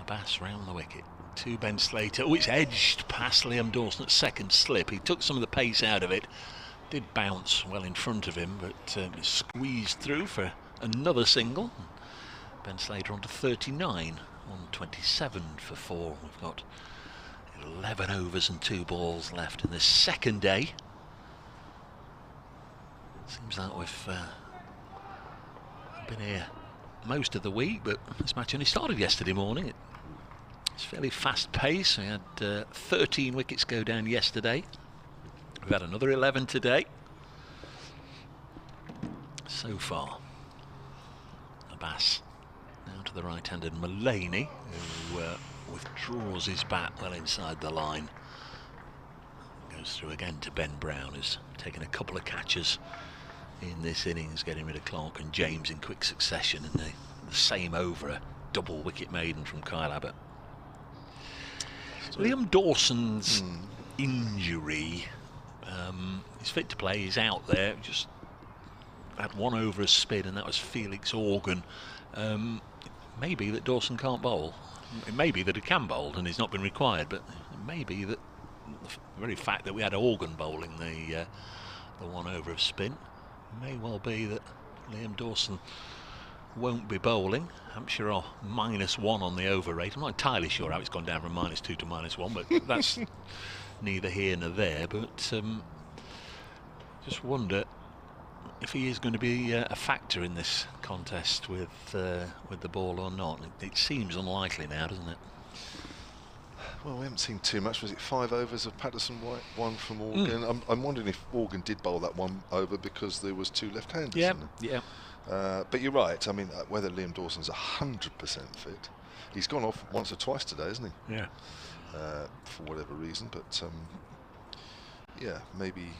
Abbas round the wicket to Ben Slater. Oh, it's edged past Liam Dawson at second slip. He took some of the pace out of it. Did bounce well in front of him, but squeezed through for another single. Ben Slater on to 39 on 27 for 4. We've got 11 overs and 2 balls left in the second day. Seems like we've been here most of the week, but this match only started yesterday morning. It's fairly fast pace. We had 13 wickets go down yesterday. We've had another 11 today. So far, Abbas now to the right-handed Mullaney, who withdraws his bat well inside the line. Goes through again to Ben Brown, who's taken a couple of catches in this innings, getting rid of Clark and James in quick succession in the same over. A double wicket maiden from Kyle Abbott. Liam Dawson's injury, he's fit to play, he's out there, just had 1 over a spin, and that was Felix Organ. Maybe that Dawson can't bowl. It may be that he can bowl and he's not been required, but it may be that the very fact that we had Organ bowling the 1 over of spin may well be that Liam Dawson won't be bowling. Hampshire are -1 on the over rate. I'm not entirely sure how it's gone down from -2 to -1, but that's neither here nor there. But just wonder if he is going to be a factor in this contest with the ball or not. It seems unlikely now, doesn't it? Well, we haven't seen too much. Was it 5 overs of Patterson White, 1 from Organ? I'm wondering if Organ did bowl that 1 over because there was 2 left-handers. Yeah, in there. But you're right. I mean, whether Liam Dawson's 100% fit, he's gone off once or twice today, hasn't he? Yeah. For whatever reason, but yeah, maybe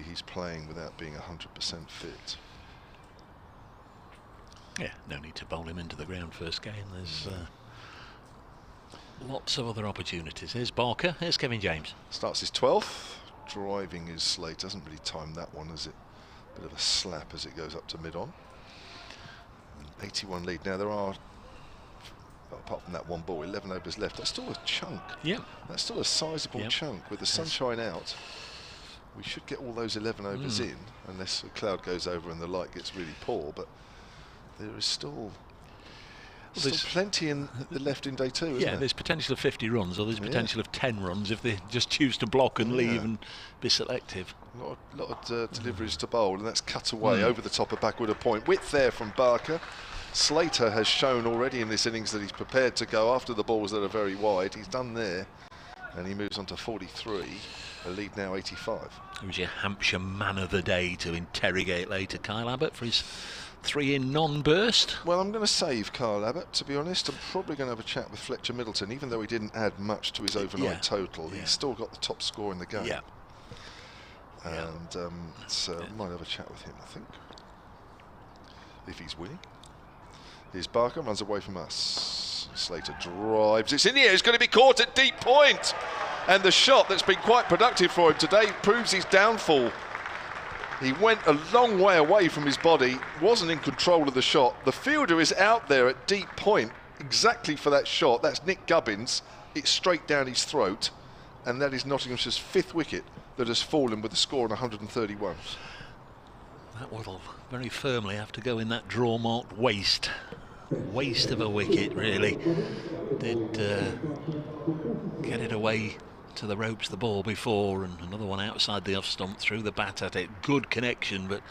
he's playing without being 100% fit. Yeah, no need to bowl him into the ground first game. There's lots of other opportunities. Here's Barker, here's Kevin James. Starts his 12th, driving his slate. Doesn't really time that one, is it? Bit of a slap as it goes up to mid-on. 81 lead. Now there are, apart from that 1 ball, 11 overs left. That's still a chunk. Yeah. That's still a sizable chunk. With the sunshine out, we should get all those 11 overs in, unless a cloud goes over and the light gets really poor. But there is still plenty left in day 2, isn't there? There's potential of 50 runs, or there's potential of 10 runs if they just choose to block and leave and be selective. A lot of deliveries to bowl, and that's cut away over the top of backward a point. Width there from Barker. Slater has shown already in this innings that he's prepared to go after the balls that are very wide. He's done there, and he moves on to 43. A lead now 85. Who's your Hampshire man of the day to interrogate later? Kyle Abbott for his 3-in non-burst? Well, I'm going to save Kyle Abbott, to be honest. I'm probably going to have a chat with Fletcher Middleton. Even though he didn't add much to his overnight total, he's still got the top score in the game. Yeah. And so I might have a chat with him, I think, if he's winning. Here's Barker, runs away from us. Slater drives. It's in the air. It's going to be caught at deep point. And the shot that's been quite productive for him today proves his downfall. He went a long way away from his body, wasn't in control of the shot. The fielder is out there at deep point exactly for that shot. That's Nick Gubbins. It's straight down his throat. And that is Nottinghamshire's 5th wicket that has fallen with a score on 131. That will very firmly have to go in that draw-marked waste. Waste of a wicket, really. Did get it away to the ropes, the ball before, and another one outside the off stump, threw the bat at it. Good connection, but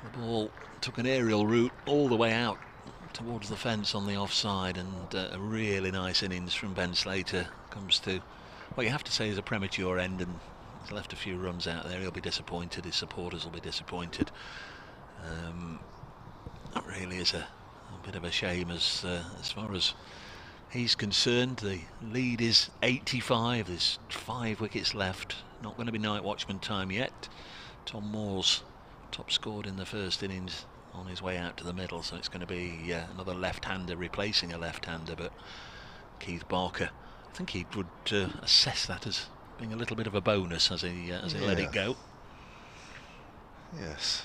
the ball took an aerial route all the way out towards the fence on the offside, and a really nice innings from Ben Slater comes to what you have to say is a premature end, and he's left a few runs out there. He'll be disappointed, his supporters will be disappointed. That really is a bit of a shame as far as he's concerned. The lead is 85, there's 5 wickets left, not going to be night watchman time yet. Tom Moore's top scored in the first innings on his way out to the middle, so it's going to be another left-hander replacing a left-hander, but Keith Barker, I think he would assess that as being a little bit of a bonus as he let it go. Yes,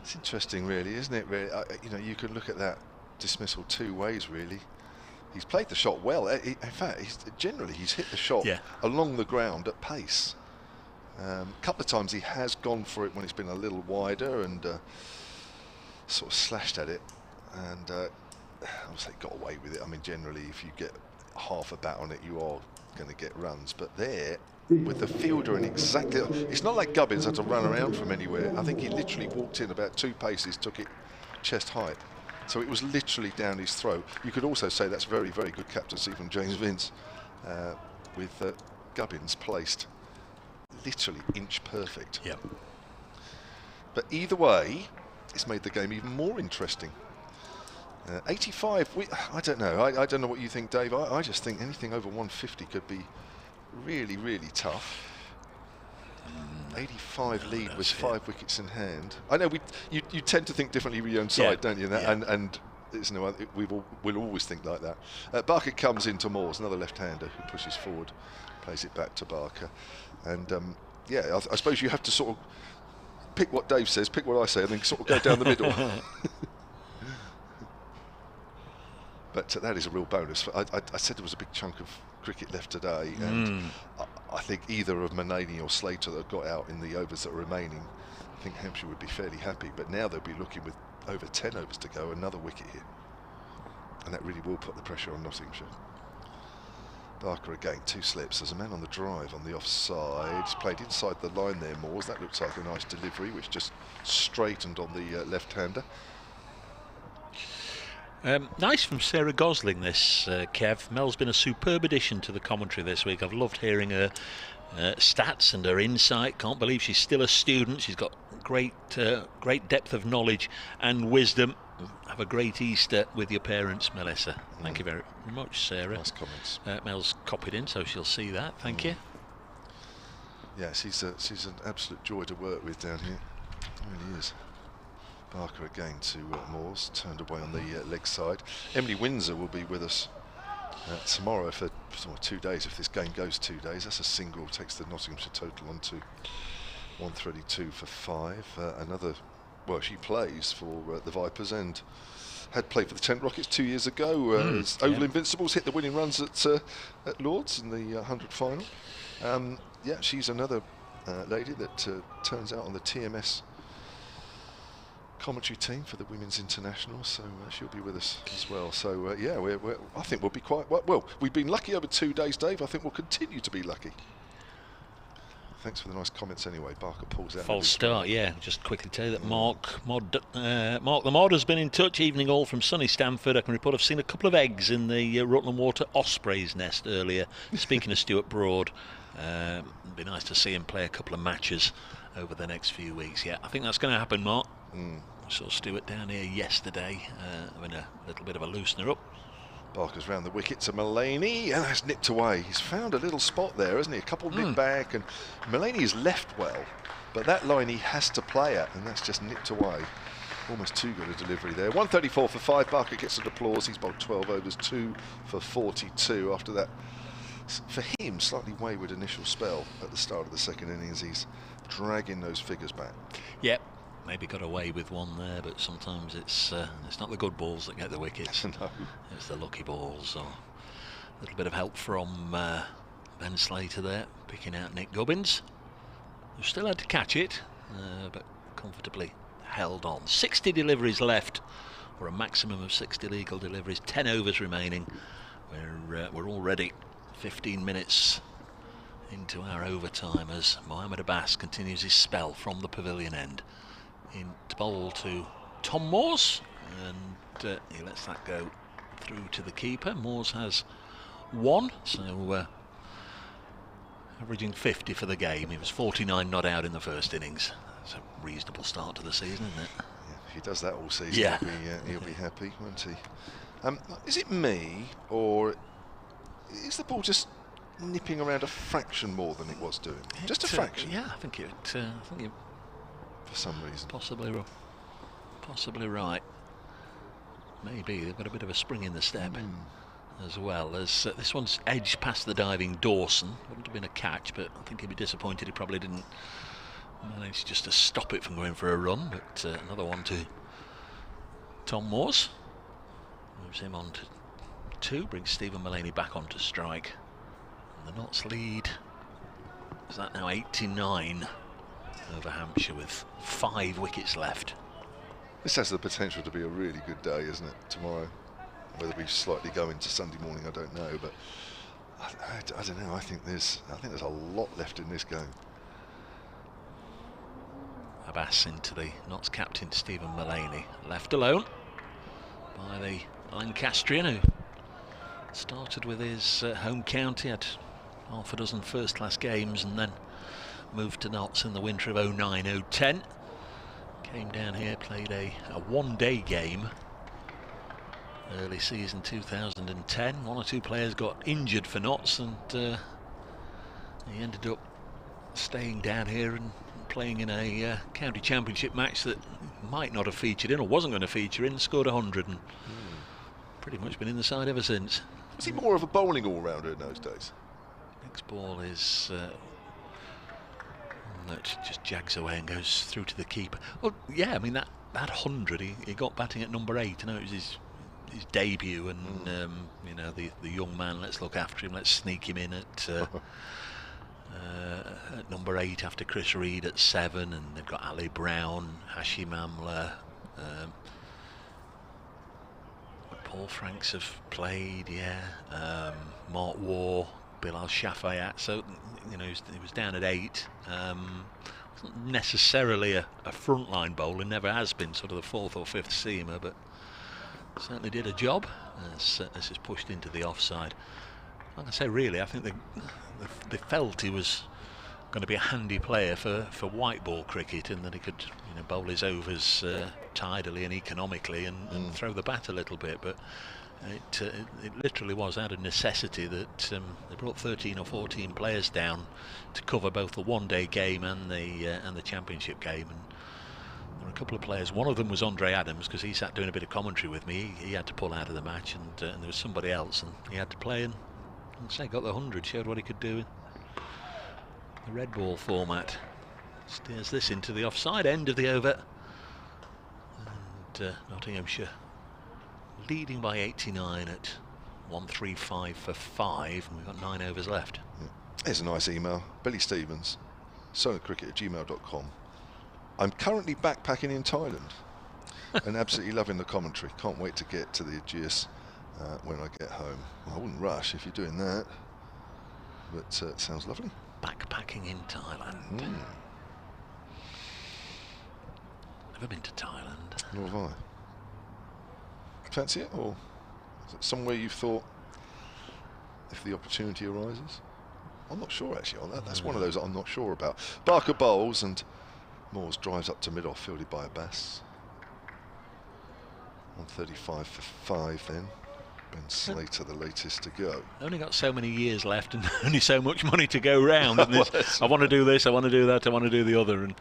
it's interesting, really, isn't it? Really, you know, you could look at that dismissal 2 ways, really. He's played the shot well. In fact, he's hit the shot along the ground at pace. A couple of times he has gone for it when it's been a little wider and sort of slashed at it, and obviously got away with it. I mean, generally, if you get half a bat on it, you are going to get runs. But there, with the fielder in exactly, it's not like Gubbins had to run around from anywhere. I think he literally walked in about 2 paces, took it chest height. So it was literally down his throat. You could also say that's very, very good captaincy from James Vince, with Gubbins placed literally inch perfect. Yep. But either way, it's made the game even more interesting. 85, I don't know. I don't know what you think, Dave. I just think anything over 150 could be really, really tough. 85 lead with 5 wickets in hand. I know you tend to think differently with your own side, don't you? And there's no, we'll always think like that. Barker comes into Moores, another left-hander who pushes forward, plays it back to Barker. And yeah, I suppose you have to sort of pick what Dave says, pick what I say, and then sort of go down the middle. But that is a real bonus. I said there was a big chunk of cricket left today, and I think either of Manani or Slater that got out in the overs that are remaining, I think Hampshire would be fairly happy. But now they'll be looking with over 10 overs to go, another wicket here, and that really will put the pressure on Nottinghamshire. Barker again, 2 slips. There's a man on the drive on the offside. He's played inside the line there, Moores. That looks like a nice delivery, which just straightened on the left-hander. Nice from Sarah Gosling, this, Kev. Mel's been a superb addition to the commentary this week. I've loved hearing her stats and her insight. Can't believe she's still a student. She's got great depth of knowledge and wisdom. Have a great Easter with your parents, Melissa. Thank you very much, Sarah. Nice comments. Mel's copied in, so she'll see that. Thank you. Yeah, she's an absolute joy to work with down here. It really is. Barker again to Moores, turned away on the leg side. Emily Windsor will be with us tomorrow for 2 days. If this game goes 2 days, that's a single, takes the Nottinghamshire total on to 132 for 5. Another, well, she plays for the Vipers and had played for the Tent Rockets 2 years ago. Oval Invincibles hit the winning runs at Lords in the 100 final. Yeah, she's another lady that turns out on the TMS commentary team for the Women's International, so she'll be with us as well. So yeah, I think we'll be quite well. We've been lucky over 2 days, Dave. I think we'll continue to be lucky. Thanks for the nice comments anyway. Barker pulls out. False start, yeah. Just quickly tell you that Mark the Mod has been in touch. Evening all from sunny Stamford. I can report I've seen a couple of eggs in the Rutland Water Ospreys nest earlier. Speaking of Stuart Broad, it'd be nice to see him play a couple of matches over the next few weeks. Yeah, I think that's going to happen, Mark. I saw Stuart down here yesterday, having a little bit of a loosener up. Barker's round the wicket to Mullaney, and that's nipped away. He's found a little spot there, hasn't he? A couple nipped back, and Mullaney's left well, but that line he has to play at, and that's just nipped away. Almost too good a delivery there. 134 for 5. Barker gets an applause. He's bowled 12 overs, 2 for 42 after that, for him, slightly wayward initial spell at the start of the second innings. He's dragging those figures back. Yep. Maybe got away with one there, but sometimes it's not the good balls that get the wickets. No. It's the lucky balls. Or a little bit of help from Ben Slater there, picking out Nick Gubbins, who still had to catch it, but comfortably held on. 60 deliveries left, or a maximum of 60 legal deliveries. 10 overs remaining. We're already 15 minutes into our overtime as Mohamed Abbas continues his spell from the pavilion end. In to bowl to Tom Moores, and he lets that go through to the keeper. Moores has 1, so averaging 50 for the game. He was 49 not out in the first innings. That's a reasonable start to the season, isn't it? Yeah, if he does that all season, yeah, he'll be happy, won't he? Is it me, or is the ball just nipping around a fraction more than it was doing? Just a fraction? Yeah, I think you're for some reason. Possibly right. Maybe they've got a bit of a spring in the step as well. As this one's edged past the diving Dawson. Wouldn't have been a catch, but I think he'd be disappointed he probably didn't manage just to stop it from going for a run. But another one to Tom Moores. Moves him on to 2, brings Stephen Mullaney back onto strike. And the Notts lead is that now 89 over Hampshire with 5 wickets left. This has the potential to be a really good day, isn't it, tomorrow? Whether we slightly go into Sunday morning, I don't know, but I don't know. I think there's a lot left in this game. Abbas into the Notts captain Stephen Mullaney, left alone by the Lancastrian, who started with his home county, had half a dozen first-class games, and then moved to Notts in the winter of 09-010. Came down here, played a one-day game early season 2010. 1 or 2 players got injured for Notts, and he ended up staying down here and playing in a county championship match that might not have featured in, or wasn't going to feature in, scored 100, and pretty much been in the side ever since. Was he more of a bowling all-rounder in those days? Next ball is that just jags away and goes through to the keeper. Well, yeah, I mean that 100, he got batting at number 8. I know it was his debut, and you know, the young man, let's look after him, let's sneak him in at number 8 after Chris Reed at 7, and they've got Ali Brown, Hashim Amla, Paul Franks have played, Mark Waugh, Bilal Shafayat, so you know he was down at 8. Wasn't necessarily a frontline bowler, never has been, sort of the 4th or 5th seamer, but certainly did a job as is pushed into the offside. Like I say, really, I think they felt he was going to be a handy player for white ball cricket, and that he could, you know, bowl his overs tidily and economically and throw the bat a little bit, but it literally was out of necessity that they brought 13 or 14 players down to cover both the one-day game and the championship game. And there were a couple of players. One of them was Andre Adams, because he sat doing a bit of commentary with me. He had to pull out of the match, and there was somebody else, and he had to play, and say got the 100, showed what he could do in the red ball format. Steers this into the offside end of the over, and Nottinghamshire leading by 89 at 135 for 5, and we've got 9 overs left. Here's a nice email. Billy Stevens, soniccricket@gmail.com. I'm currently backpacking in Thailand and absolutely loving the commentary. Can't wait to get to the Ageas when I get home. Well, I wouldn't rush if you're doing that, but it sounds lovely. Backpacking in Thailand. Never been to Thailand. Nor have I. Fancy it, or is it somewhere you've thought if the opportunity arises? I'm not sure actually on that. That's one of those I'm not sure about. Barker bowls and Moores drives up to mid-off, fielded by Abbas. 135 for 5 then. Ben Slater, the latest to go. Only got so many years left and only so much money to go round. And I want to do this, I want to do that, I want to do the other. And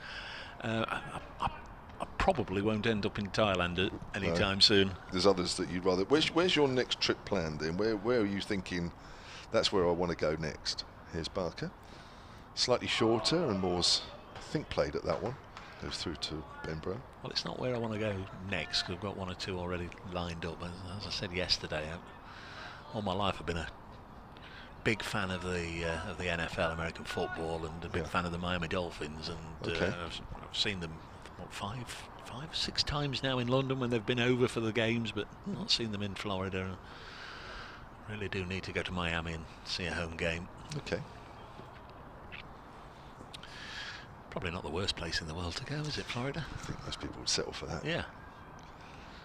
I probably won't end up in Thailand anytime soon. There's others that you'd rather. Where's your next trip planned then? Where are you thinking, that's where I want to go next? Here's Barker. Slightly shorter, and Moore's, I think, played at that one. Goes through to Benbrough. Well, it's not where I want to go next, because I've got 1 or 2 already lined up. As I said yesterday, all my life I've been a big fan of the NFL, American football, and a big fan of the Miami Dolphins. And I've seen them, what, 5, 6 times now in London when they've been over for the games, but not seen them in Florida. Really do need to go to Miami and see a home game. Okay. Probably not the worst place in the world to go, is it, Florida? I think most people would settle for that. Yeah.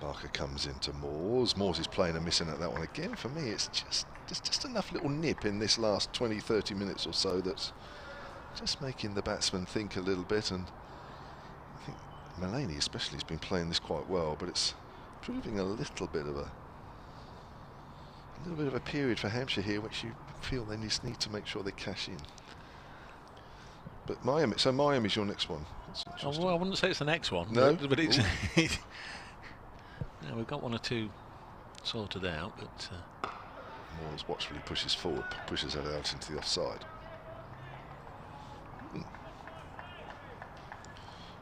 Barker comes into Moores. Moores is playing and missing at that one again. For me, it's just enough little nip in this last 20-30 minutes or so that's just making the batsman think a little bit. And I think Mullaney especially has been playing this quite well, but it's proving a little bit of a period for Hampshire here, which you feel they just need to make sure they cash in. But Miami, so Miami's your next one. Oh, well, I wouldn't say it's the next one. No, but it's yeah, we've got one or two sorted out, but Moores watchfully pushes forward, pushes it out into the offside.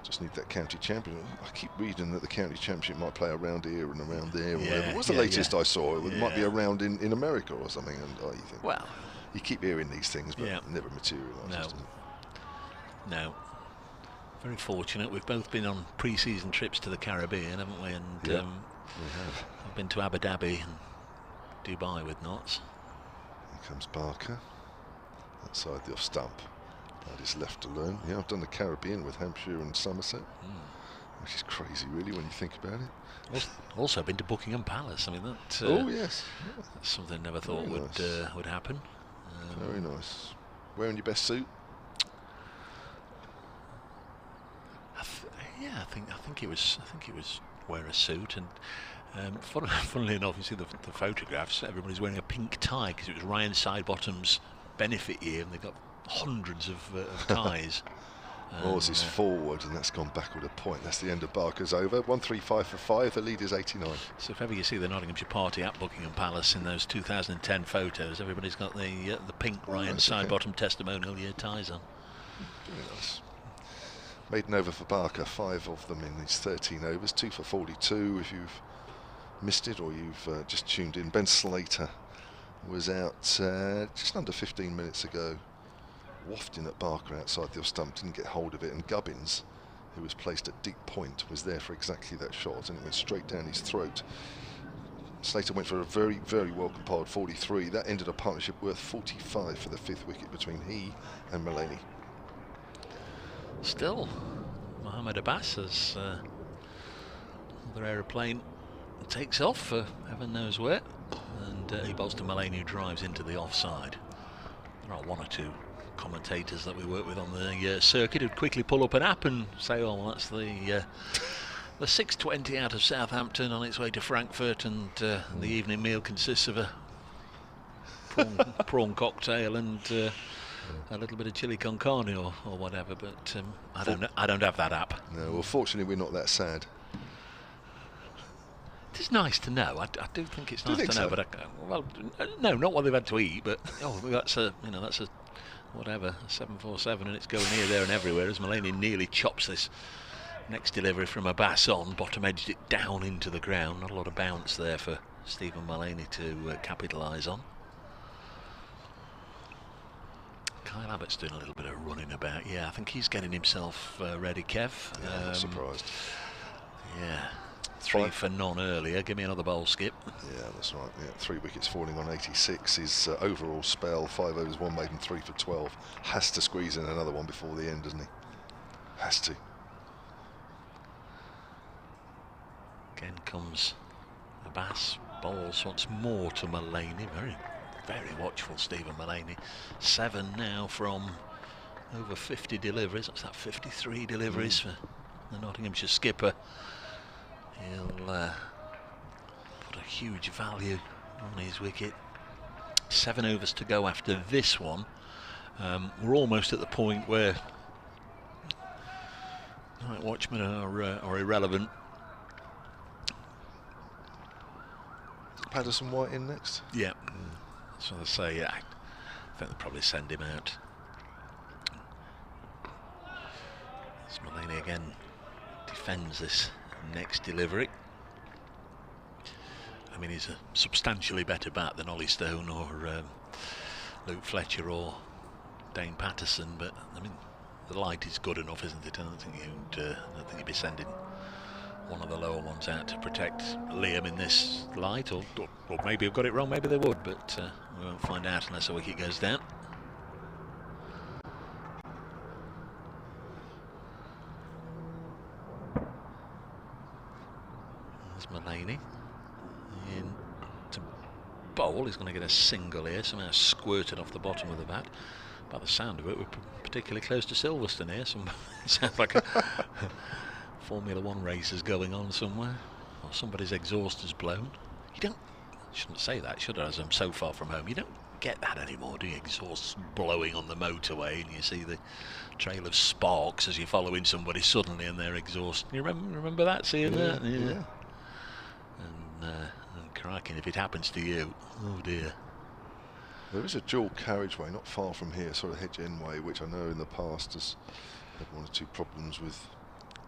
Just need that county champion. I keep reading that the county championship might play around here and around there. Yeah, whatever. What's the latest I saw? It might be around in America or something. And you think, well, you keep hearing these things, but it never materialises. No. Very fortunate. We've both been on pre-season trips to the Caribbean, haven't we? And we have. I've been to Abu Dhabi and Dubai with Knots. Here comes Barker outside the off stump. That is left to learn. Yeah, I've done the Caribbean with Hampshire and Somerset, which is crazy, really, when you think about it. Also been to Buckingham Palace. I mean, that. Oh yes, that's something I never thought would happen. Very nice. Wearing your best suit. I think it was wear a suit, and funnily enough, you see the photographs. Everybody's wearing a pink tie because it was Ryan Sidebottom's benefit year, and they've got hundreds of ties. Moores is forward, and that's gone backward a point. That's the end of Barker's over. 135 for 5. The lead is 89. So if ever you see the Nottinghamshire party at Buckingham Palace in those 2010 photos, everybody's got the pink Ryan Sidebottom testimonial year ties on. Very nice. Maiden over for Barker, 5 of them in these 13 overs, 2 for 42 if you've missed it or you've just tuned in. Ben Slater was out just under 15 minutes ago, wafting at Barker outside the off stump, didn't get hold of it, and Gubbins, who was placed at deep point, was there for exactly that shot, and it went straight down his throat. Slater went for a very, very well compiled 43. That ended a partnership worth 45 for the 5th wicket between he and Mullaney. Still, Mohammed Abbas as another aeroplane takes off for heaven knows where, and he bowls to Mullaney, who drives into the offside. There are one or two commentators that we work with on the circuit who'd quickly pull up an app and say, "Oh, well, that's the 6:20 out of Southampton on its way to Frankfurt, and the evening meal consists of a prawn cocktail and a little bit of chili con carne or whatever." But I don't have that app. No, well, fortunately we're not that sad. It is nice to know. I do think it's nice to know. So? But well, no, not what they've had to eat. But that's a whatever, a 747, and it's going here, there, and everywhere. As Mullaney nearly chops this next delivery from Abbas on, bottom edged it down into the ground. Not a lot of bounce there for Stephen Mullaney to capitalise on. Kyle Abbott's doing a little bit of running about. Yeah, I think he's getting himself ready, Kev. Yeah, I'm not surprised. Yeah. 3 for none earlier. Give me another bowl skip. Yeah, that's right. Yeah, 3 wickets falling on 86. His overall spell, 5 overs, 1 maiden, 3 for 12. Has to squeeze in another one before the end, doesn't he? Has to. Again comes Abbas. Bowls once more to Mullaney. Very, very watchful Stephen Mullaney. 7 now from over 50 deliveries. That's that 53 deliveries for the Nottinghamshire skipper. He'll put a huge value on his wicket. 7 overs to go after this one. We're almost at the point where night watchmen are irrelevant. Patterson White in next? Yeah. So I say, yeah, I think they'll probably send him out. As Mullaney again defends this next delivery. I mean, he's a substantially better bat than Ollie Stone or Luke Fletcher or Dane Patterson, but I mean, the light is good enough, isn't it? I don't think you'd be sending one of the lower ones out to protect Liam in this light, or maybe I've got it wrong, maybe they would, but we won't find out unless a wicket goes down. There's Mullaney in to bowl. He's going to get a single here, somehow squirted off the bottom of the bat. By the sound of it, we're particularly close to Silverstone here. It sounds like a Formula 1 race is going on somewhere, or somebody's exhaust is blown. You shouldn't say that, should I, as I'm so far from home? You don't get that anymore, do you? Exhausts blowing on the motorway, and you see the trail of sparks as you're following somebody suddenly and their exhaust. You remember that, seeing that? Yeah. And cracking, if it happens to you, oh dear. There is a dual carriageway not far from here, sort of Hedge End Way, which I know in the past has had one or two problems with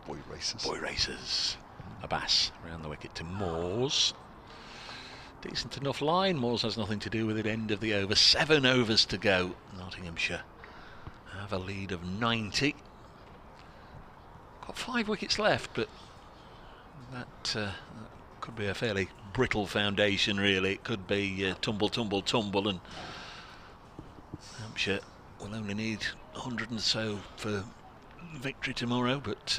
boy races. Boy races. Abbas around the wicket to Moores. Decent enough line. Moores has nothing to do with it. End of the over. 7 overs to go. Nottinghamshire have a lead of 90. Got 5 wickets left, but that could be a fairly brittle foundation, really. It could be tumble, tumble, tumble, and Hampshire will only need 100 and so for victory tomorrow, but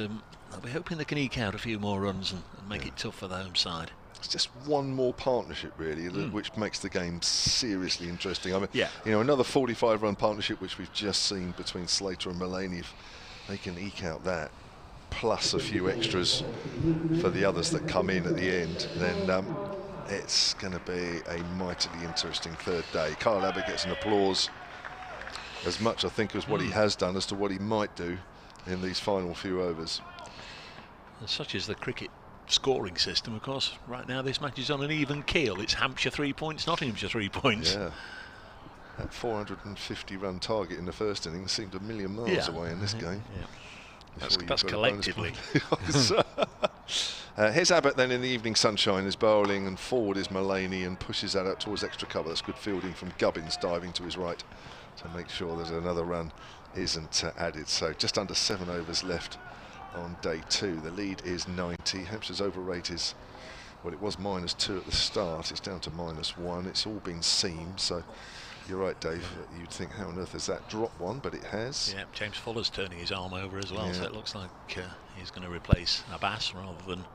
I'll be hoping they can eke out a few more runs and make it tough for the home side. It's just one more partnership, really, which makes the game seriously interesting. I mean, yeah. You know, another 45-run partnership, which we've just seen between Slater and Mullaney. If they can eke out that, plus a few extras for the others that come in at the end, then it's going to be a mightily interesting third day. Kyle Abbott gets an applause, as much, I think, as what he has done as to what he might do in these final few overs. And such is the cricket scoring system, of course. Right now this match is on an even keel. It's Hampshire 3 points, Nottinghamshire 3 points. Yeah. That 450-run target in the first innings seemed a million miles away in this game. Yeah. That's collectively. Here's Abbott then in the evening sunshine is bowling, and forward is Mullaney and pushes that out towards extra cover. That's good fielding from Gubbins, diving to his right to make sure that another run isn't added. So just under 7 overs left on day 2. The lead is 90. Hampshire's over rate is, well, it was -2 at the start. It's down to -1. It's all been seamed, so you're right, Dave. You'd think, how on earth has that dropped one? But it has. Yeah, James Fuller's turning his arm over as well, so it looks like he's going to replace Abbas rather than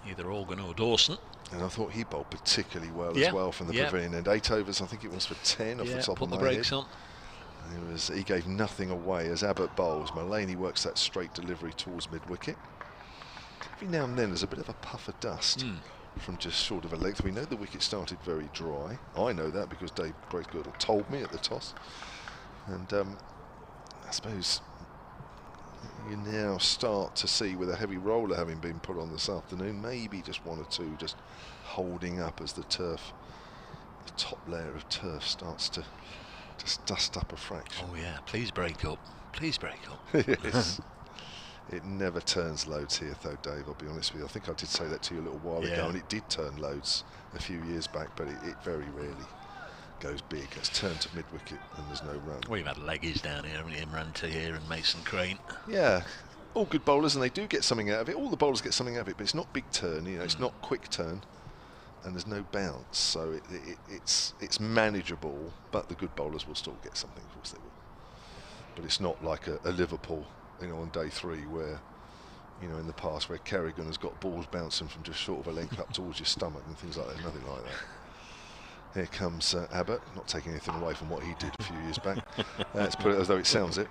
either Organ or Dawson. And I thought he bowled particularly well as well from the pavilion end. 8 overs, I think it was for 10 off the top of my head. Put the brakes on. He gave nothing away as Abbott bowls. Mullaney works that straight delivery towards mid-wicket. Every now and then there's a bit of a puff of dust from just short of a length. We know the wicket started very dry. I know that because Dave Grace-Girdle told me at the toss. And I suppose you now start to see, with a heavy roller having been put on this afternoon, maybe just 1 or 2 just holding up as the turf, the top layer of turf starts to just dust up a fraction. Oh yeah, please break up. Please break up. Yes. It never turns loads here though, Dave, I'll be honest with you. I think I did say that to you a little while ago, and it did turn loads a few years back, but it very rarely goes big. It's turned to mid-wicket and there's no run. Well, you've had Leggies down here, haven't you? Imran Tahir and Mason Crane. Yeah, all good bowlers, and they do get something out of it. All the bowlers get something out of it, but it's not big turn, you know, it's not quick turn. And there's no bounce, so it's manageable, but the good bowlers will still get something, of course they will. But it's not like a Liverpool, you know, on day 3 where, you know, in the past where Kerrigan has got balls bouncing from just short of a length up towards your stomach and things like that. Nothing like that. Here comes Abbott, not taking anything away from what he did a few years back. Let's put it as though it sounds it.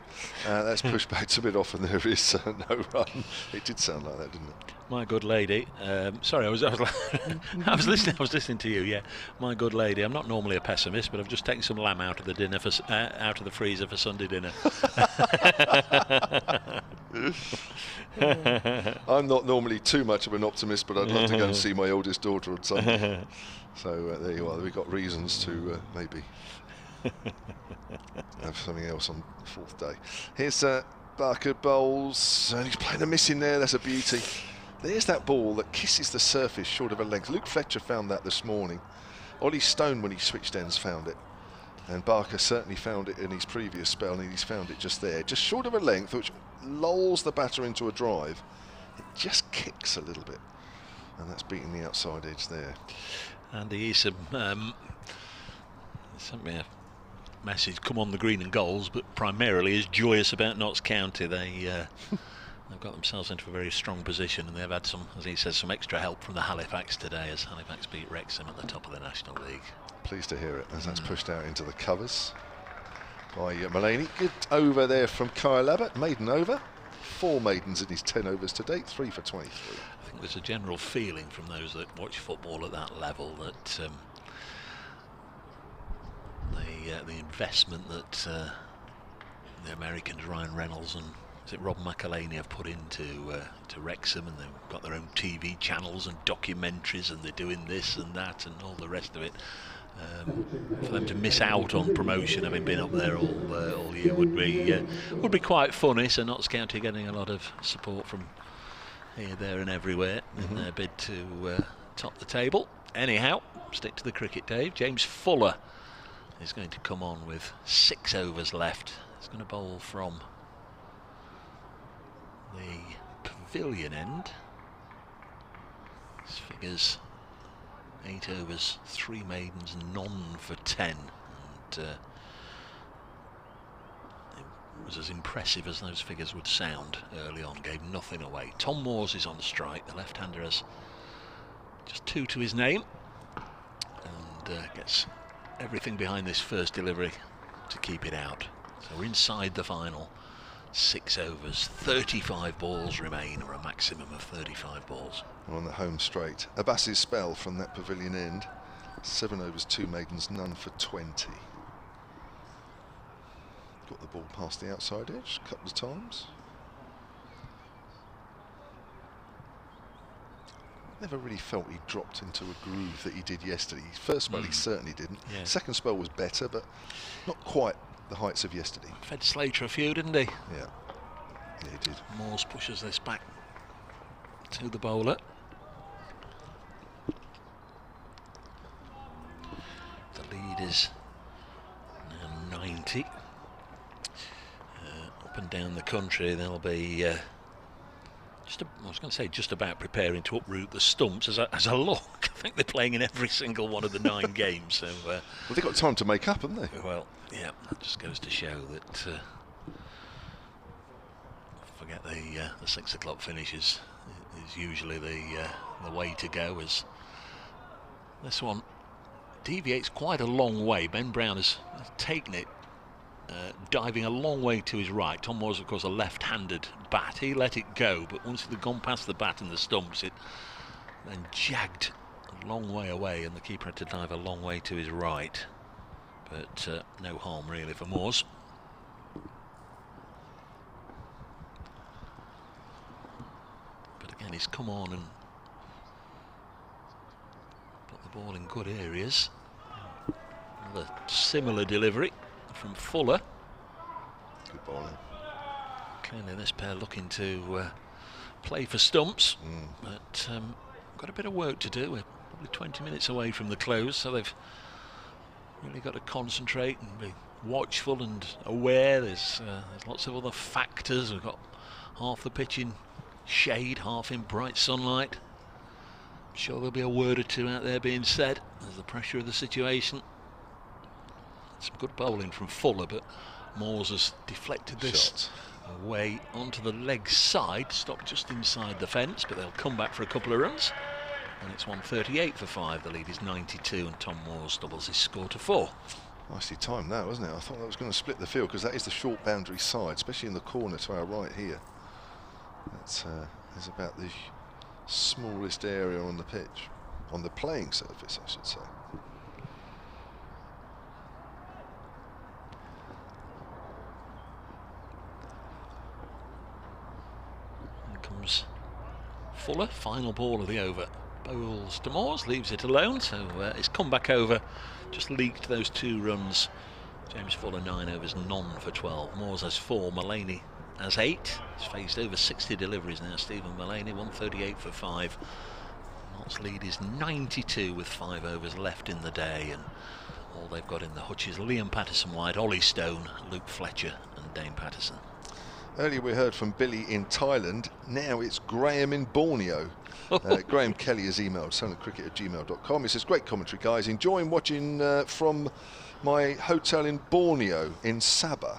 That's pushed back to mid off, and there is no run. It did sound like that, didn't it? My good lady. Sorry, I was listening to you. Yeah, my good lady. I'm not normally a pessimist, but I've just taken some lamb out of the dinner out of the freezer for Sunday dinner. I'm not normally too much of an optimist, but I'd love to go and see my oldest daughter on Sunday. So there you are. We've got reasons to maybe have something else on the 4th day. Here's Barker bowls, and he's playing a miss in there. That's a beauty. There's that ball that kisses the surface short of a length. Luke Fletcher found that this morning. Ollie Stone, when he switched ends, found it. And Barker certainly found it in his previous spell, and he's found it just there, just short of a length, which lulls the batter into a drive. It just kicks a little bit, and that's beating the outside edge there. Andy Eason sent me a message, come on the green and goals, but primarily is joyous about Notts County. They they've got themselves into a very strong position, and they've had some, as he says, some extra help from the Halifax today, as Halifax beat Wrexham at the top of the National League. Pleased to hear it, as that's pushed out into the covers by Mullaney. Good over there from Kyle Abbott, maiden over. 4 maidens in his 10 overs to date, 3 for 23. I think there's a general feeling from those that watch football at that level that the investment that the Americans, Ryan Reynolds and is it Rob McElhaney, have put into to Wrexham, and they've got their own TV channels and documentaries, and they're doing this and that and all the rest of it. For them to miss out on promotion, having been up there all year, would be quite funny. So Notts County getting a lot of support from here, there, and everywhere in their bid to top the table. Anyhow, stick to the cricket, Dave. James Fuller is going to come on with 6 overs left. He's going to bowl from the pavilion end. His figures: 8 overs, 3 maidens, none for 10. And it was as impressive as those figures would sound early on, gave nothing away. Tom Moores is on strike. The left-hander has just 2 to his name, and gets everything behind this first delivery to keep it out. So we're inside the final 6 overs, 35 balls remain, or a maximum of 35 balls. On the home straight, Abbas's spell from that pavilion end. 7 overs, 2 maidens, none for 20. Got the ball past the outside edge a couple of times. Never really felt he dropped into a groove that he did yesterday. First spell he certainly didn't. Yeah. Second spell was better, but not quite the heights of yesterday. Fed Slater a few, didn't he? Yeah, he did. Moores pushes this back to the bowler. The lead is now 90. Up and down the country, there'll be I was going to say just about preparing to uproot the stumps. As a look, I think they're playing in every single one of the 9 games. So, well, they've got time to make up, haven't they? Well, yeah, that just goes to show that forget the 6 o'clock finishes is usually the way to go. As this one deviates quite a long way. Ben Brown has taken it, diving a long way to his right. Tom Moores, of course, a left-handed bat. He let it go, but once it had gone past the bat and the stumps, it then jagged a long way away, and the keeper had to dive a long way to his right. But no harm really for Moores. But again, he's come on and put the ball in good areas. Another similar delivery from Fuller. Good bowling. Clearly this pair looking to play for stumps, but got a bit of work to do. We're probably 20 minutes away from the close, so they've really got to concentrate and be watchful and aware. There's lots of other factors. We've got half the pitch in shade, half in bright sunlight. I'm sure there'll be a word or two out there being said. There's the pressure of the situation. Some good bowling from Fuller, but Moores has deflected this away onto the leg side, stopped just inside the fence, but they'll come back for a couple of runs, and it's 138 for 5. The lead is 92, and Tom Moores doubles his score to 4. Nicely timed that, wasn't it? I thought that was going to split the field, because that is the short boundary side, especially in the corner to our right here. That's is about the smallest area on the pitch, on the playing surface, I should say. Comes Fuller, final ball of the over. Bowls to Moores, leaves it alone, so it's come back over, just leaked those 2 runs. James Fuller 9 overs, none for 12. Moores has 4, Mullaney has 8. He's faced over 60 deliveries now, Stephen Mullaney, 138 for 5. Notts' lead is 92 with 5 overs left in the day, and all they've got in the hutch is Liam Patterson-White, Ollie Stone, Luke Fletcher and Dane Patterson. Earlier we heard from Billy in Thailand, now it's Graham in Borneo. Graham Kelly has emailed sunlandcricket@gmail.com. He says, great commentary guys, enjoying watching from my hotel in Borneo in Sabah.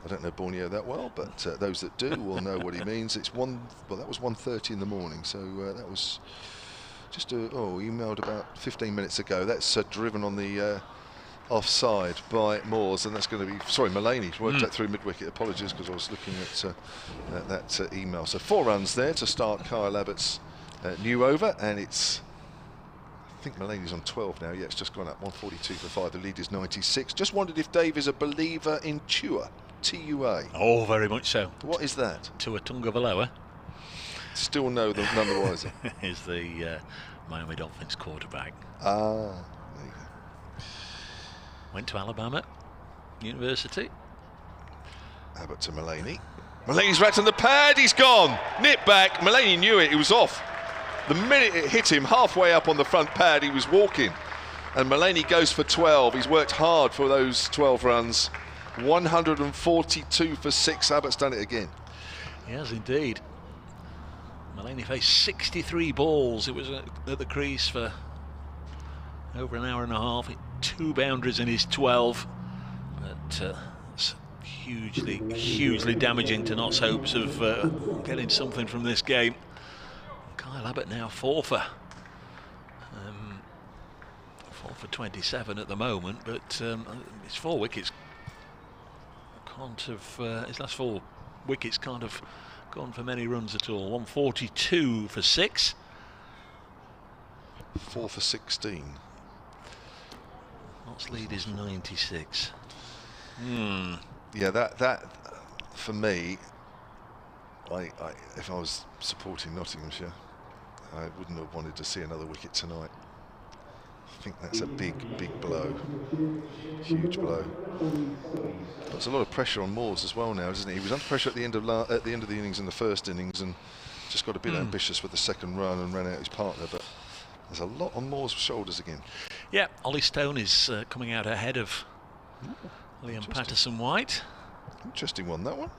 I don't know Borneo that well, but those that do will know what he means. It's that was 1:30 in the morning, so that was just emailed about 15 minutes ago. That's driven on the offside by Moores, and that's going to be, sorry, Mullaney worked that through mid-wicket. Apologies, because I was looking at that email. So 4 runs there to start Kyle Abbott's new over, and it's, I think Mullaney's on 12 now. Yeah, it's just gone up, 142 for 5. The lead is 96. Just wondered if Dave is a believer in Tua, T-U-A. Oh, very much so. What is that? Tua Tagovailoa. Still no, none the wiser. Is the Miami Dolphins quarterback. There you go. Went to Alabama University. Abbott to Mullaney. Mullaney's right on the pad, he's gone. Nip back, Mullaney knew it, he was off. The minute it hit him, halfway up on the front pad, he was walking. And Mullaney goes for 12. He's worked hard for those 12 runs. 142 for 6. Abbott's done it again. He has indeed. Mullaney faced 63 balls. It was at the crease for over an hour and a half. 2 boundaries in his 12. But it's hugely damaging to Nott's hopes of getting something from this game. Kyle Abbott now 4 for 27 at the moment, but his 4 wickets can't have, his last 4 wickets can't have gone for many runs at all. 142 for 6. 4 for 16. Nott's lead is 96. Yeah, that for me, if I was supporting Nottinghamshire, I wouldn't have wanted to see another wicket tonight. I think that's a big blow, huge blow. Puts a lot of pressure on Moores as well now, doesn't he? He was under pressure at the end of the innings in the first innings, and just got a bit ambitious with the second run and ran out his partner. But there's a lot on Moore's shoulders again. Yeah, Ollie Stone is coming out ahead of Liam Patterson-White. Interesting one, that one.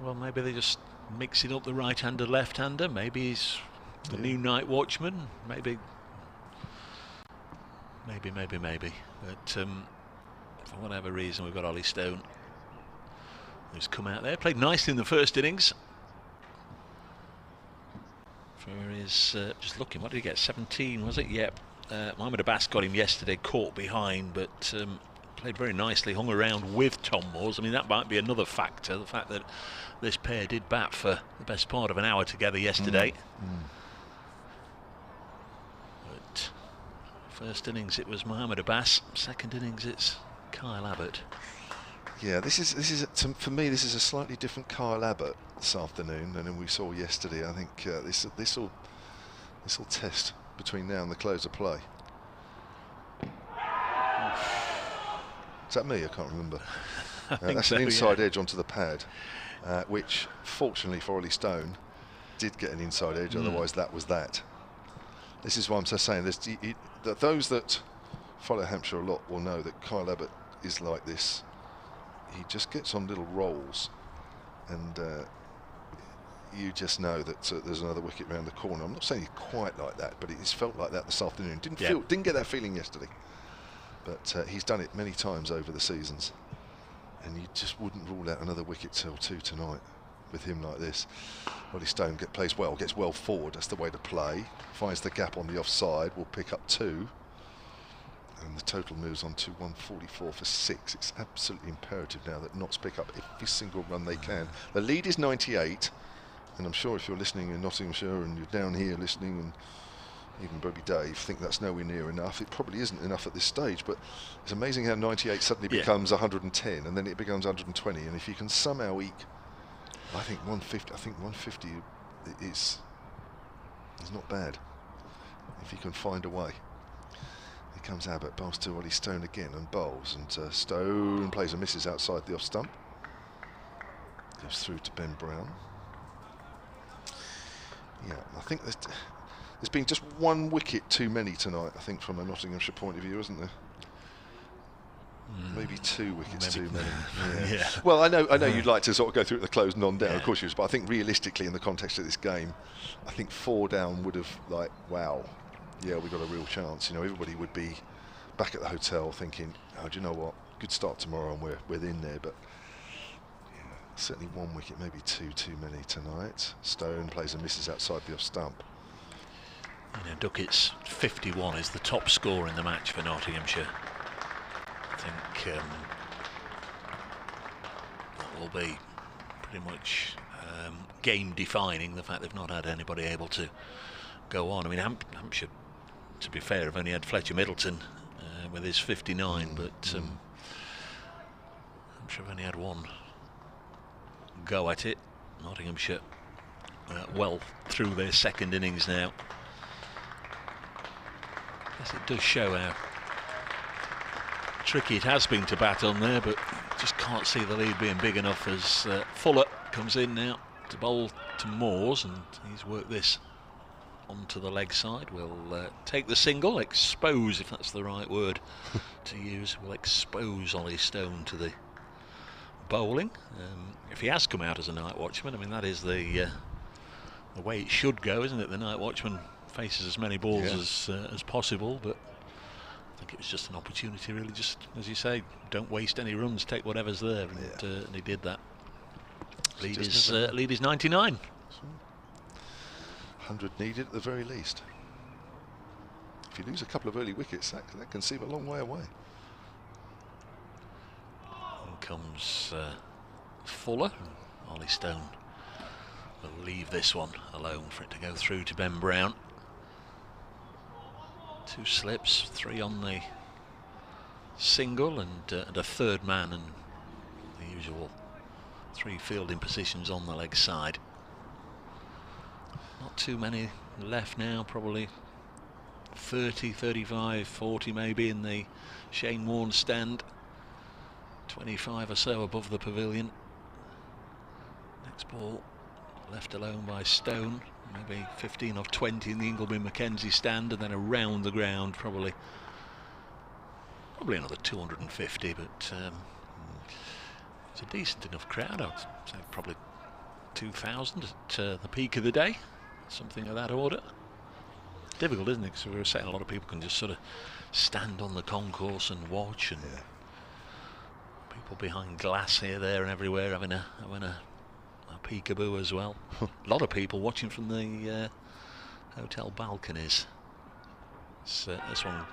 Well, maybe they just mixing up the right-hander, left-hander. Maybe he's the new night watchman. Maybe. But for whatever reason, we've got Ollie Stone, who's come out there, played nicely in the first innings. For his, just looking, what did he get? 17, was it? Yep. Mohamed Abbas got him yesterday, caught behind, but played very nicely, hung around with Tom Moores. I mean, that might be another factor, the fact that this pair did bat for the best part of an hour together yesterday. But first innings it was Mohamed Abbas, second innings it's Kyle Abbott. Yeah, this is for me, this is a slightly different Kyle Abbott this afternoon than we saw yesterday. I think this will test between now and the close of play. Is that me? I can't remember. That's an inside edge onto the pad, which fortunately for Ollie Stone did get an inside edge, otherwise that was that. This is what I'm just saying. Those that follow Hampshire a lot will know that Kyle Abbott is like this. He just gets on little rolls, and you just know that there's another wicket round the corner. I'm not saying he's quite like that, but it's felt like that this afternoon. Didn't get that feeling yesterday, but he's done it many times over the seasons, and you just wouldn't rule out another wicket till 2 tonight with him like this. Ollie Stone plays well, gets well forward. That's the way to play. Finds the gap on the offside. Will pick up 2. And the total moves on to 144 for 6. It's absolutely imperative now that Notts pick up every single run they can. The lead is 98, and I'm sure if you're listening in Nottinghamshire and you're down here listening, and even Bobby Dave think that's nowhere near enough. It probably isn't enough at this stage, but it's amazing how 98 suddenly becomes 110, and then it becomes 120. And if you can somehow eke, I think 150 is not bad if you can find a way. Comes Abbott, bowls to Ollie Stone again and bowls, and Stone plays and misses outside the off stump. Goes through to Ben Brown. Yeah, I think there's been just 1 wicket too many tonight, I think, from a Nottinghamshire point of view, isn't there? Maybe 2 wickets too many. Yeah. Well, I know you'd like to sort of go through at the close and on down, of course you would, but I think realistically in the context of this game, I think 4 down would have, like, wow. Yeah, we got a real chance. You know, everybody would be back at the hotel thinking, oh, do you know what? good start tomorrow and we're within there, but yeah, certainly 1 wicket, maybe 2 too many tonight. Stone plays and misses outside the off stump. You know, Duckett's 51 is the top score in the match for Nottinghamshire. I think that will be pretty much game defining, the fact they've not had anybody able to go on. I mean, Hampshire, to be fair, have only had Fletcher Middleton with his 59, but Hampshire have only had one go at it. Nottinghamshire well through their second innings now. I guess it does show how tricky it has been to bat on there, but just can't see the lead being big enough as Fuller comes in now to bowl to Moores, and he's worked this onto the leg side. We'll take the single, expose, if that's the right word to use, we'll expose Ollie Stone to the bowling. If he has come out as a night watchman, I mean, that is the way it should go, isn't it? The night watchman faces as many balls as possible, but I think it was just an opportunity, really, just as you say, don't waste any runs, take whatever's there, and he did that. Lead is 99. 100 needed at the very least. If you lose a couple of early wickets, that can seem a long way away. In comes Fuller. Ollie Stone will leave this one alone for it to go through to Ben Brown. 2 slips, 3 on the single, and a third man, and the usual 3 fielding positions on the leg side. Not too many left now, probably 30, 35, 40 maybe in the Shane Warne stand. 25 or so above the pavilion. Next ball left alone by Stone, maybe 15 or 20 in the Ingleby Mackenzie stand, and then around the ground probably another 250, but it's a decent enough crowd. I'd say probably 2,000 at the peak of the day, something of that order. Difficult, isn't it? Because we were saying a lot of people can just sort of stand on the concourse and watch, and people behind glass here, there, and everywhere having a peekaboo as well. A lot of people watching from the hotel balconies. So this one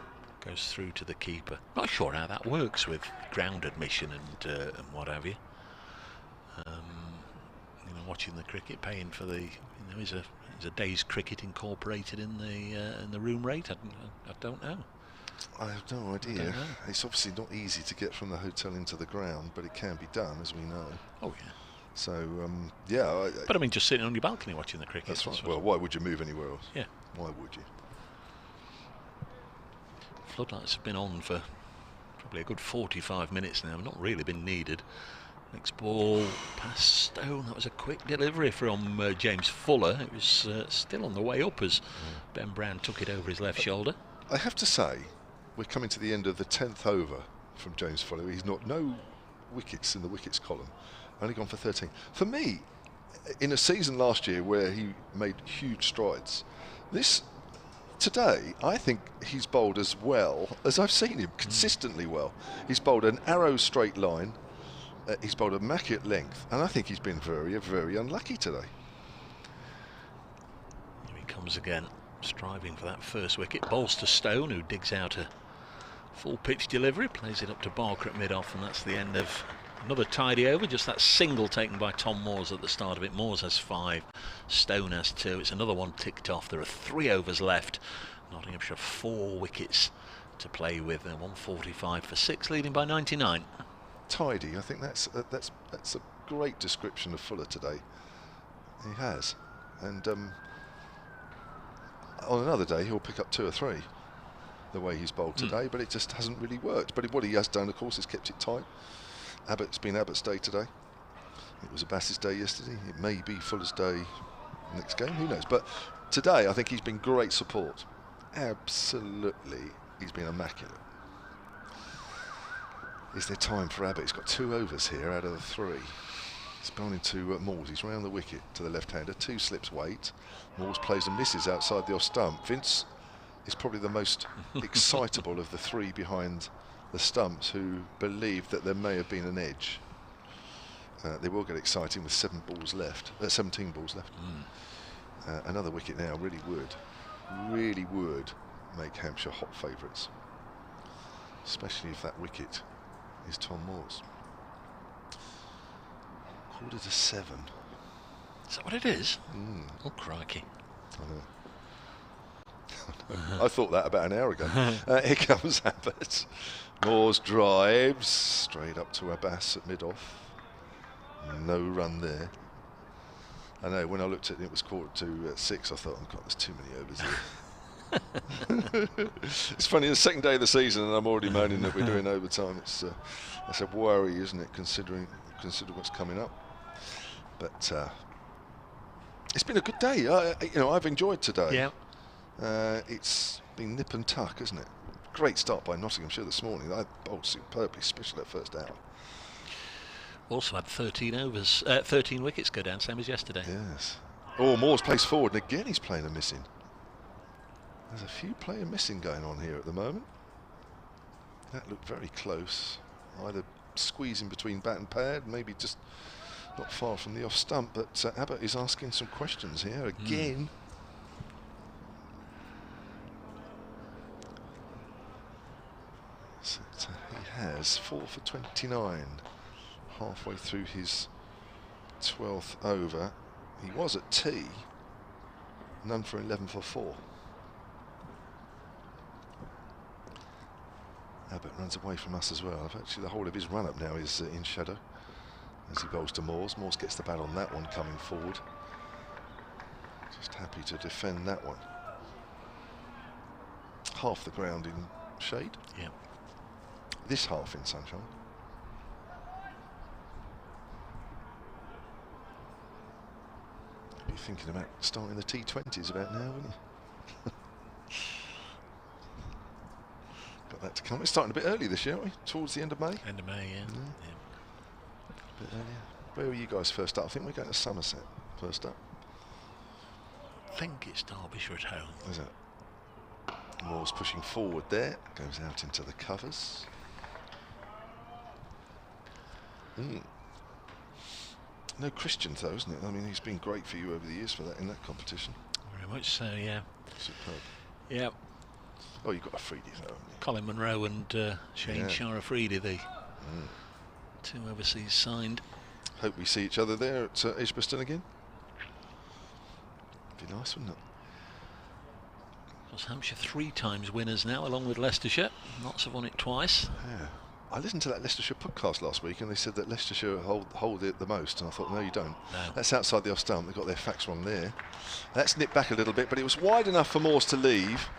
goes through to the keeper. Not sure how that works with ground admission and what have you. You know, watching the cricket, paying for the, you know, is a day's cricket incorporated in the room rate? I don't know. I have no idea. It's obviously not easy to get from the hotel into the ground, but it can be done, as we know. Oh yeah. So but I mean, just sitting on your balcony watching the cricket. That's right. Well, why would you move anywhere else? Yeah. Why would you? Floodlights have been on for probably a good 45 minutes now. Not really been needed. Next ball past Stone. That was a quick delivery from James Fuller. It was still on the way up as Ben Brown took it over his left shoulder. I have to say, we're coming to the end of the 10th over from James Fuller. He's not no wickets in the wickets column. Only gone for 13. For me, in a season last year where he made huge strides, today I think he's bowled as well as I've seen him, consistently well. He's bowled an arrow straight line, he's bowled a immaculate length, and I think he's been very, very unlucky today. Here he comes again, striving for that first wicket. Bowls to Stone, who digs out a full pitch delivery, plays it up to Barker at mid-off, and that's the end of another tidy over. Just that single taken by Tom Moores at the start of it. Moores has 5, Stone has 2. It's another one ticked off. There are 3 overs left. Nottinghamshire 4 wickets to play with. 145 for 6, leading by 99. Tidy. I think that's a great description of Fuller today. He has, and on another day he'll pick up 2 or 3. The way he's bowled today, but it just hasn't really worked. But what he has done, of course, is kept it tight. It's been Abbott's day today. It was Abbas's day yesterday. It may be Fuller's day next game, who knows. But today I think he's been great support. Absolutely, he's been immaculate. Is there time for Abbott? He's got 2 overs here out of the 3. He's bowling to Moores. He's round the wicket to the left-hander. 2 slips wait. Moores plays and misses outside the off stump. Vince is probably the most excitable of the 3 behind the stumps who believed that there may have been an edge. They will get exciting with 17 balls left. Another wicket now really would make Hampshire hot favourites, especially if that wicket is Tom Moore's. 7:15. Is that what it is? Oh, crikey. I know. I thought that about an hour ago. Here comes Abbott. Moore's drives straight up to Abbas at mid-off. No run there. I know, when I looked at it, it was 6:15. I thought, oh God, there's too many overs here. It's funny, the second day of the season and I'm already moaning that we're doing overtime. It's a worry, isn't it, consider what's coming up. But it's been a good day. I've enjoyed today. Yeah. It's been nip and tuck, isn't it? Great start by Nottinghamshire this morning. They bowled superbly, especially that first hour. Also had 13 wickets go down, same as yesterday. Yes. Oh, Moore's plays forward, and again he's playing a missing. There's a few player missing going on here at the moment. That looked very close. Either squeezing between bat and pad, maybe just not far from the off stump, but Abbott is asking some questions here again. So, he has 4 for 29, halfway through his 12th over. He was at tea, none for 11 for 4. Abbott runs away from us as well. Actually, the whole of his run-up now is in shadow as he bowls to Moores. Moores gets the bat on that one coming forward. Just happy to defend that one. Half the ground in shade. Yeah. This half in sunshine. You'd be thinking about starting the T20s about now, wouldn't you? Got that to come. It's starting a bit early this year, aren't we? Towards the end of May. End of May, yeah. A bit earlier. Where were you guys first up? I think we're going to Somerset first up. I think it's Derbyshire at home. Is it? Moore's pushing forward there. Goes out into the covers. No Christian though, isn't it? I mean, he's been great for you over the years for that in that competition. Very much so, yeah. Superb. Yeah. Oh, you've got a Freedy though, haven't you? Colin Munro and Shane Shara-Freedy, the two overseas signed. Hope we see each other there at Edgbaston again. Be nice, wouldn't it? Because Hampshire 3 times winners now, along with Leicestershire. Notts have won it twice. Yeah. I listened to that Leicestershire podcast last week and they said that Leicestershire hold it the most, and I thought, no, you don't. No. That's outside the off stump. They've got their facts wrong there. That's nipped back a little bit, but it was wide enough for Moores to leave.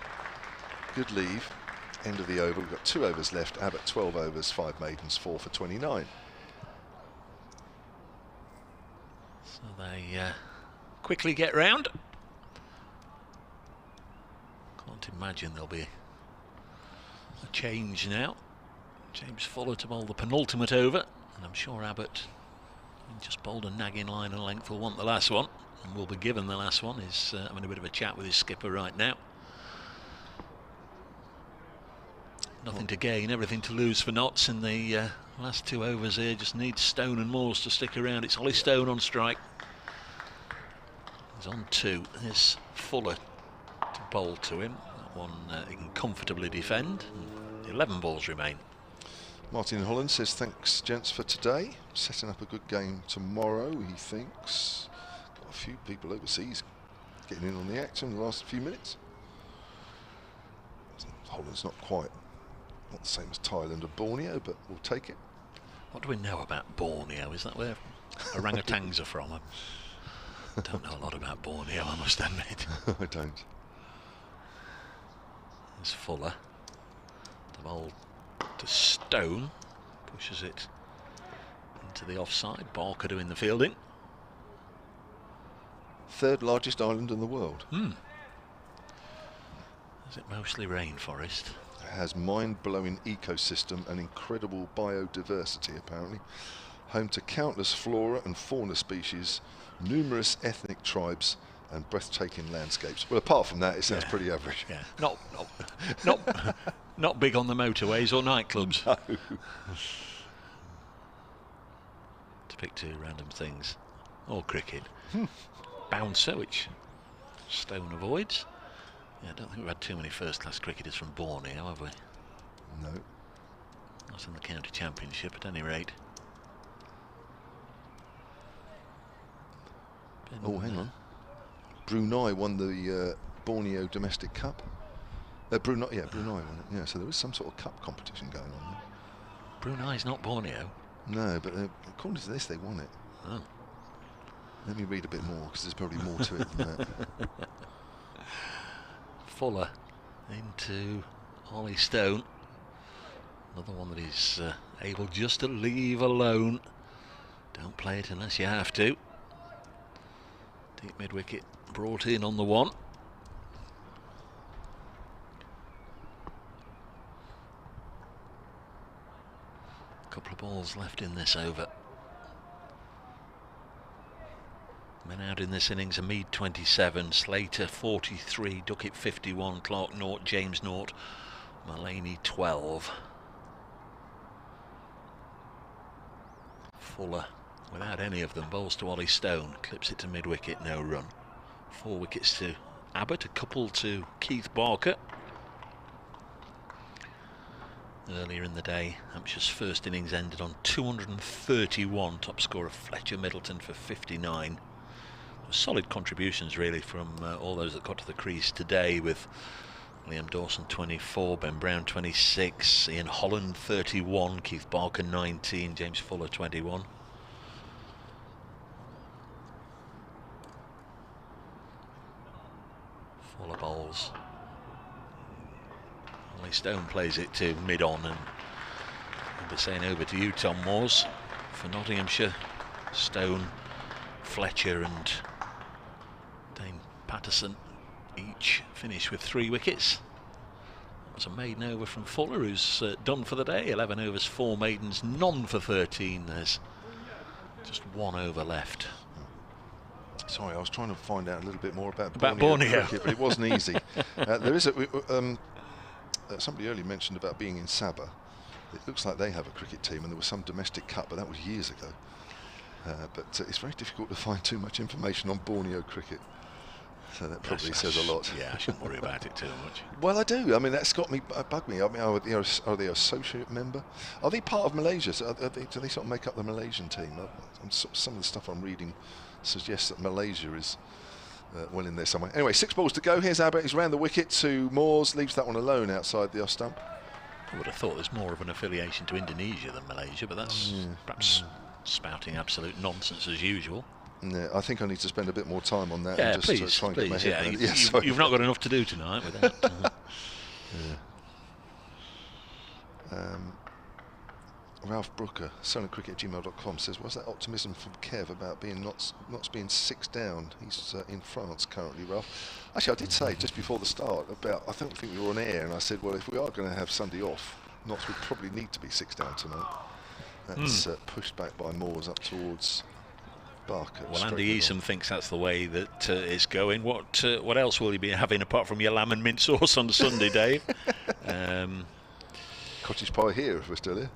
Good leave. End of the over. We've got 2 overs left. Abbott 12 overs, 5 maidens, 4 for 29. So they quickly get round. Can't imagine there'll be a change now. James Fuller to bowl the penultimate over, and I'm sure Abbott, just bowled a nagging line and length, will want the last one, and will be given the last one. He's having a bit of a chat with his skipper right now. Nothing to gain, everything to lose for Notts in the last 2 overs here. Just needs Stone and Moores to stick around. It's Ollie Stone on strike. He's on 2. There's Fuller to bowl to him. That one he can comfortably defend. 11 balls remain. Martin in Holland says, thanks gents for today. Setting up a good game tomorrow, he thinks. Got a few people overseas getting in on the action in the last few minutes. Holland's not the same as Thailand or Borneo, but we'll take it. What do we know about Borneo? Is that where orangutans are from? I don't know a lot about Borneo, I must admit. I don't. There's Fuller. The ball to Stone. Pushes it into the offside. Barker doing the fielding. 3rd largest island in the world. Is it mostly rainforest? It has mind-blowing ecosystem and incredible biodiversity, apparently. Home to countless flora and fauna species, numerous ethnic tribes, and breathtaking landscapes. Well, apart from that, it sounds pretty average. Yeah, not big on the motorways or nightclubs. No. To pick two random things. Or cricket. Bouncer, which Stone avoids. Yeah, I don't think we've had too many first-class cricketers from Borneo, have we? No. Not in the county championship, at any rate. Oh, hang on. Brunei won the Borneo Domestic Cup. Brunei won it. Yeah, so there was some sort of cup competition going on there. Brunei's not Borneo. No, but according to this, they won it. Oh. Let me read a bit more, because there's probably more to it than that. Fuller into Ollie Stone. Another one that he's able just to leave alone. Don't play it unless you have to. Deep mid-wicket brought in on the one. Couple of balls left in this over. Men out in this innings: Mead 27, Slater 43, Duckett 51, Clark 0, James 0, Mullaney 12. Fuller, without any of them, bowls to Ollie Stone, clips it to mid-wicket, no run. 4 wickets to Abbott, a couple to Keith Barker. Earlier in the day, Hampshire's first innings ended on 231, top scorer Fletcher Middleton for 59. Solid contributions really from all those that got to the crease today, with Liam Dawson 24, Ben Brown 26, Ian Holland 31, Keith Barker 19, James Fuller 21. Fuller bowls. Ollie Stone plays it to mid-on, and I'll be saying over to you, Tom Moores, for Nottinghamshire. Stone, Fletcher and Dane Patterson each finished with 3 wickets. That was a maiden over from Fuller, who's done for the day. 11 overs, 4 maidens, none for 13. There's just 1 over left. Sorry, I was trying to find out a little bit more about Borneo cricket, but it wasn't easy. There is somebody earlier mentioned about being in Sabah. It looks like they have a cricket team, and there was some domestic cup, but that was years ago. But it's very difficult to find too much information on Borneo cricket. So that probably says a lot. Yeah, I shouldn't worry about it too much. Well, I do. I mean, that's got me, bugged me. I mean, are they associate member? Are they part of Malaysia? So do they sort of make up the Malaysian team? Some of the stuff I'm reading suggests that Malaysia is well in there somewhere. Anyway, 6 balls to go. Here's Abbott. He's round the wicket to Moores. Leaves that one alone outside the off stump. I would have thought there's more of an affiliation to Indonesia than Malaysia, but that's perhaps spouting absolute nonsense as usual. Yeah, I think I need to spend a bit more time on that. Yeah, and just try and get my head around it. You've not got enough to do tonight with that. Ralph Brooker, solentcricket@gmail.com, says, what's that optimism from Kev about not being 6 down? He's in France currently, Ralph. Actually, I did say just before the start about, I don't think we were on air, and I said, well, if we are going to have Sunday off, Notts would probably need to be 6 down tonight. That's pushed back by Moores up towards Barker. Well, Andy Eason thinks that's the way that it's going. What else will you be having apart from your lamb and mint sauce on Sunday, Dave? Cottage pie here, if we're still here.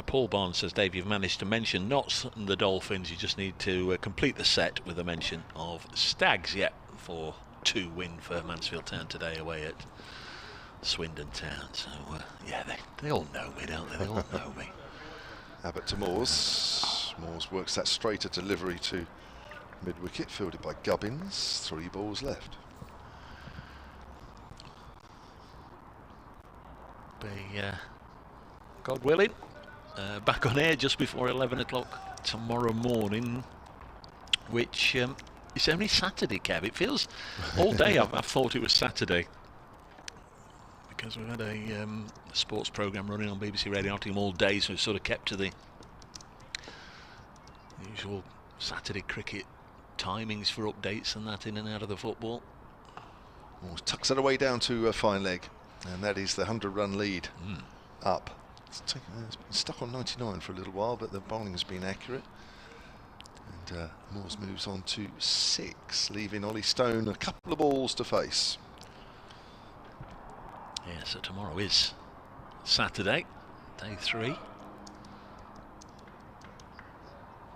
Paul Barnes says, Dave, you've managed to mention Notts and the Dolphins. You just need to complete the set with a mention of Stags. Yep, 4-2 win for Mansfield Town today away at Swindon Town. So, yeah, they all know me, don't they? They all know me. Abbott to Moores. Moores works that straighter delivery to mid-wicket, fielded by Gubbins. 3 balls left. God willing, back on air just before 11 o'clock tomorrow morning, which it's only Saturday, Kev. It feels all day I've thought it was Saturday, because we've had a sports programme running on BBC Radio Nottingham all day, so we've sort of kept to the usual Saturday cricket timings for updates and that in and out of the football. Moores tucks it away down to a fine leg, and that is the 100-run lead up. It's been stuck on 99 for a little while, but the bowling has been accurate. Moores moves on to 6, leaving Ollie Stone a couple of balls to face. Yeah, so tomorrow is Saturday, day 3.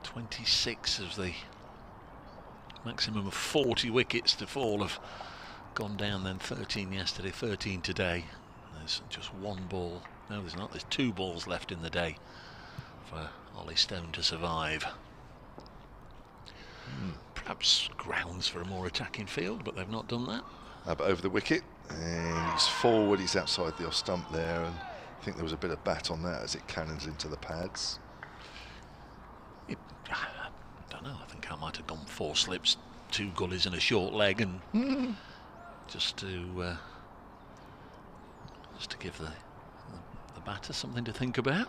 26 of the maximum of 40 wickets to fall have gone down, then 13 yesterday, 13 today. There's just 1 ball. No, there's not. There's 2 balls left in the day for Ollie Stone to survive. Perhaps grounds for a more attacking field, but they've not done that. But over the wicket, and he's forward, he's outside the off stump there, and I think there was a bit of bat on that as it cannons into the pads. I don't know, I think I might have gone 4 slips, 2 gullies and a short leg, and just to give the batter something to think about.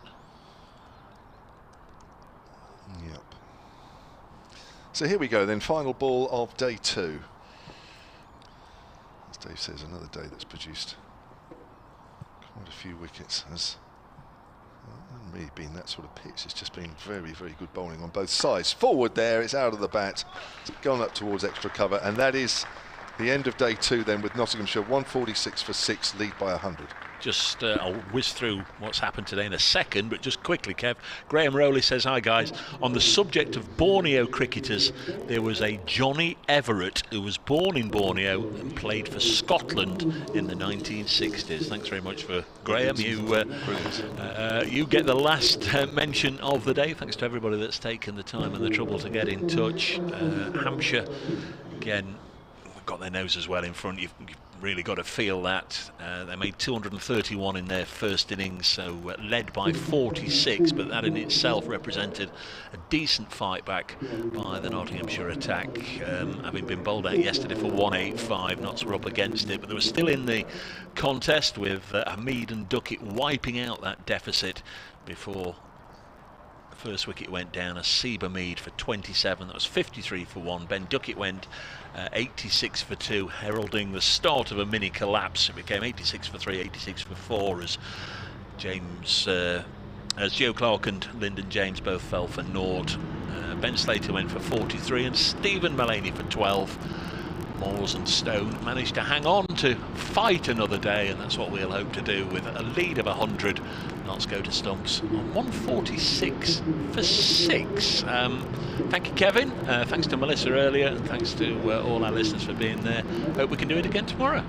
Yep. So here we go then, final ball of day 2. As Dave says, another day that's produced quite a few wickets. Has hasn't really been that sort of pitch. It's just been very, very good bowling on both sides. Forward there, it's out of the bat. It's gone up towards extra cover, and that is the end of day 2 then, with Nottinghamshire 146 for 6, lead by 100. Just I'll whiz through what's happened today in a second, but just quickly, Kev. Graham Rowley says, hi guys, on the subject of Borneo cricketers, there was a Johnny Everett who was born in Borneo and played for Scotland in the 1960s. Thanks very much for Graham. You get the last mention of the day. Thanks to everybody that's taken the time and the trouble to get in touch. Hampshire, again, got their noses well in front. You've really got to feel that. They made 231 in their first innings, so led by 46, but that in itself represented a decent fight back by the Nottinghamshire attack, having been bowled out yesterday for 185. Notts were up against it, but they were still in the contest, with Hamid and Duckett wiping out that deficit before the first wicket went down. A Seba Mead for 27, that was 53 for 1. Ben Duckett went 86 for 2, heralding the start of a mini collapse. It became 86 for 3, 86 for 4 as Joe Clark and Lyndon James both fell for naught. Ben Slater went for 43 and Stephen Mullaney for 12. Moores and Stone managed to hang on to fight another day, and that's what we'll hope to do with a lead of 100. Notts go to stumps on 146 for 6. Thank you, Kevin. Thanks to Melissa earlier, and thanks to all our listeners for being there. Hope we can do it again tomorrow.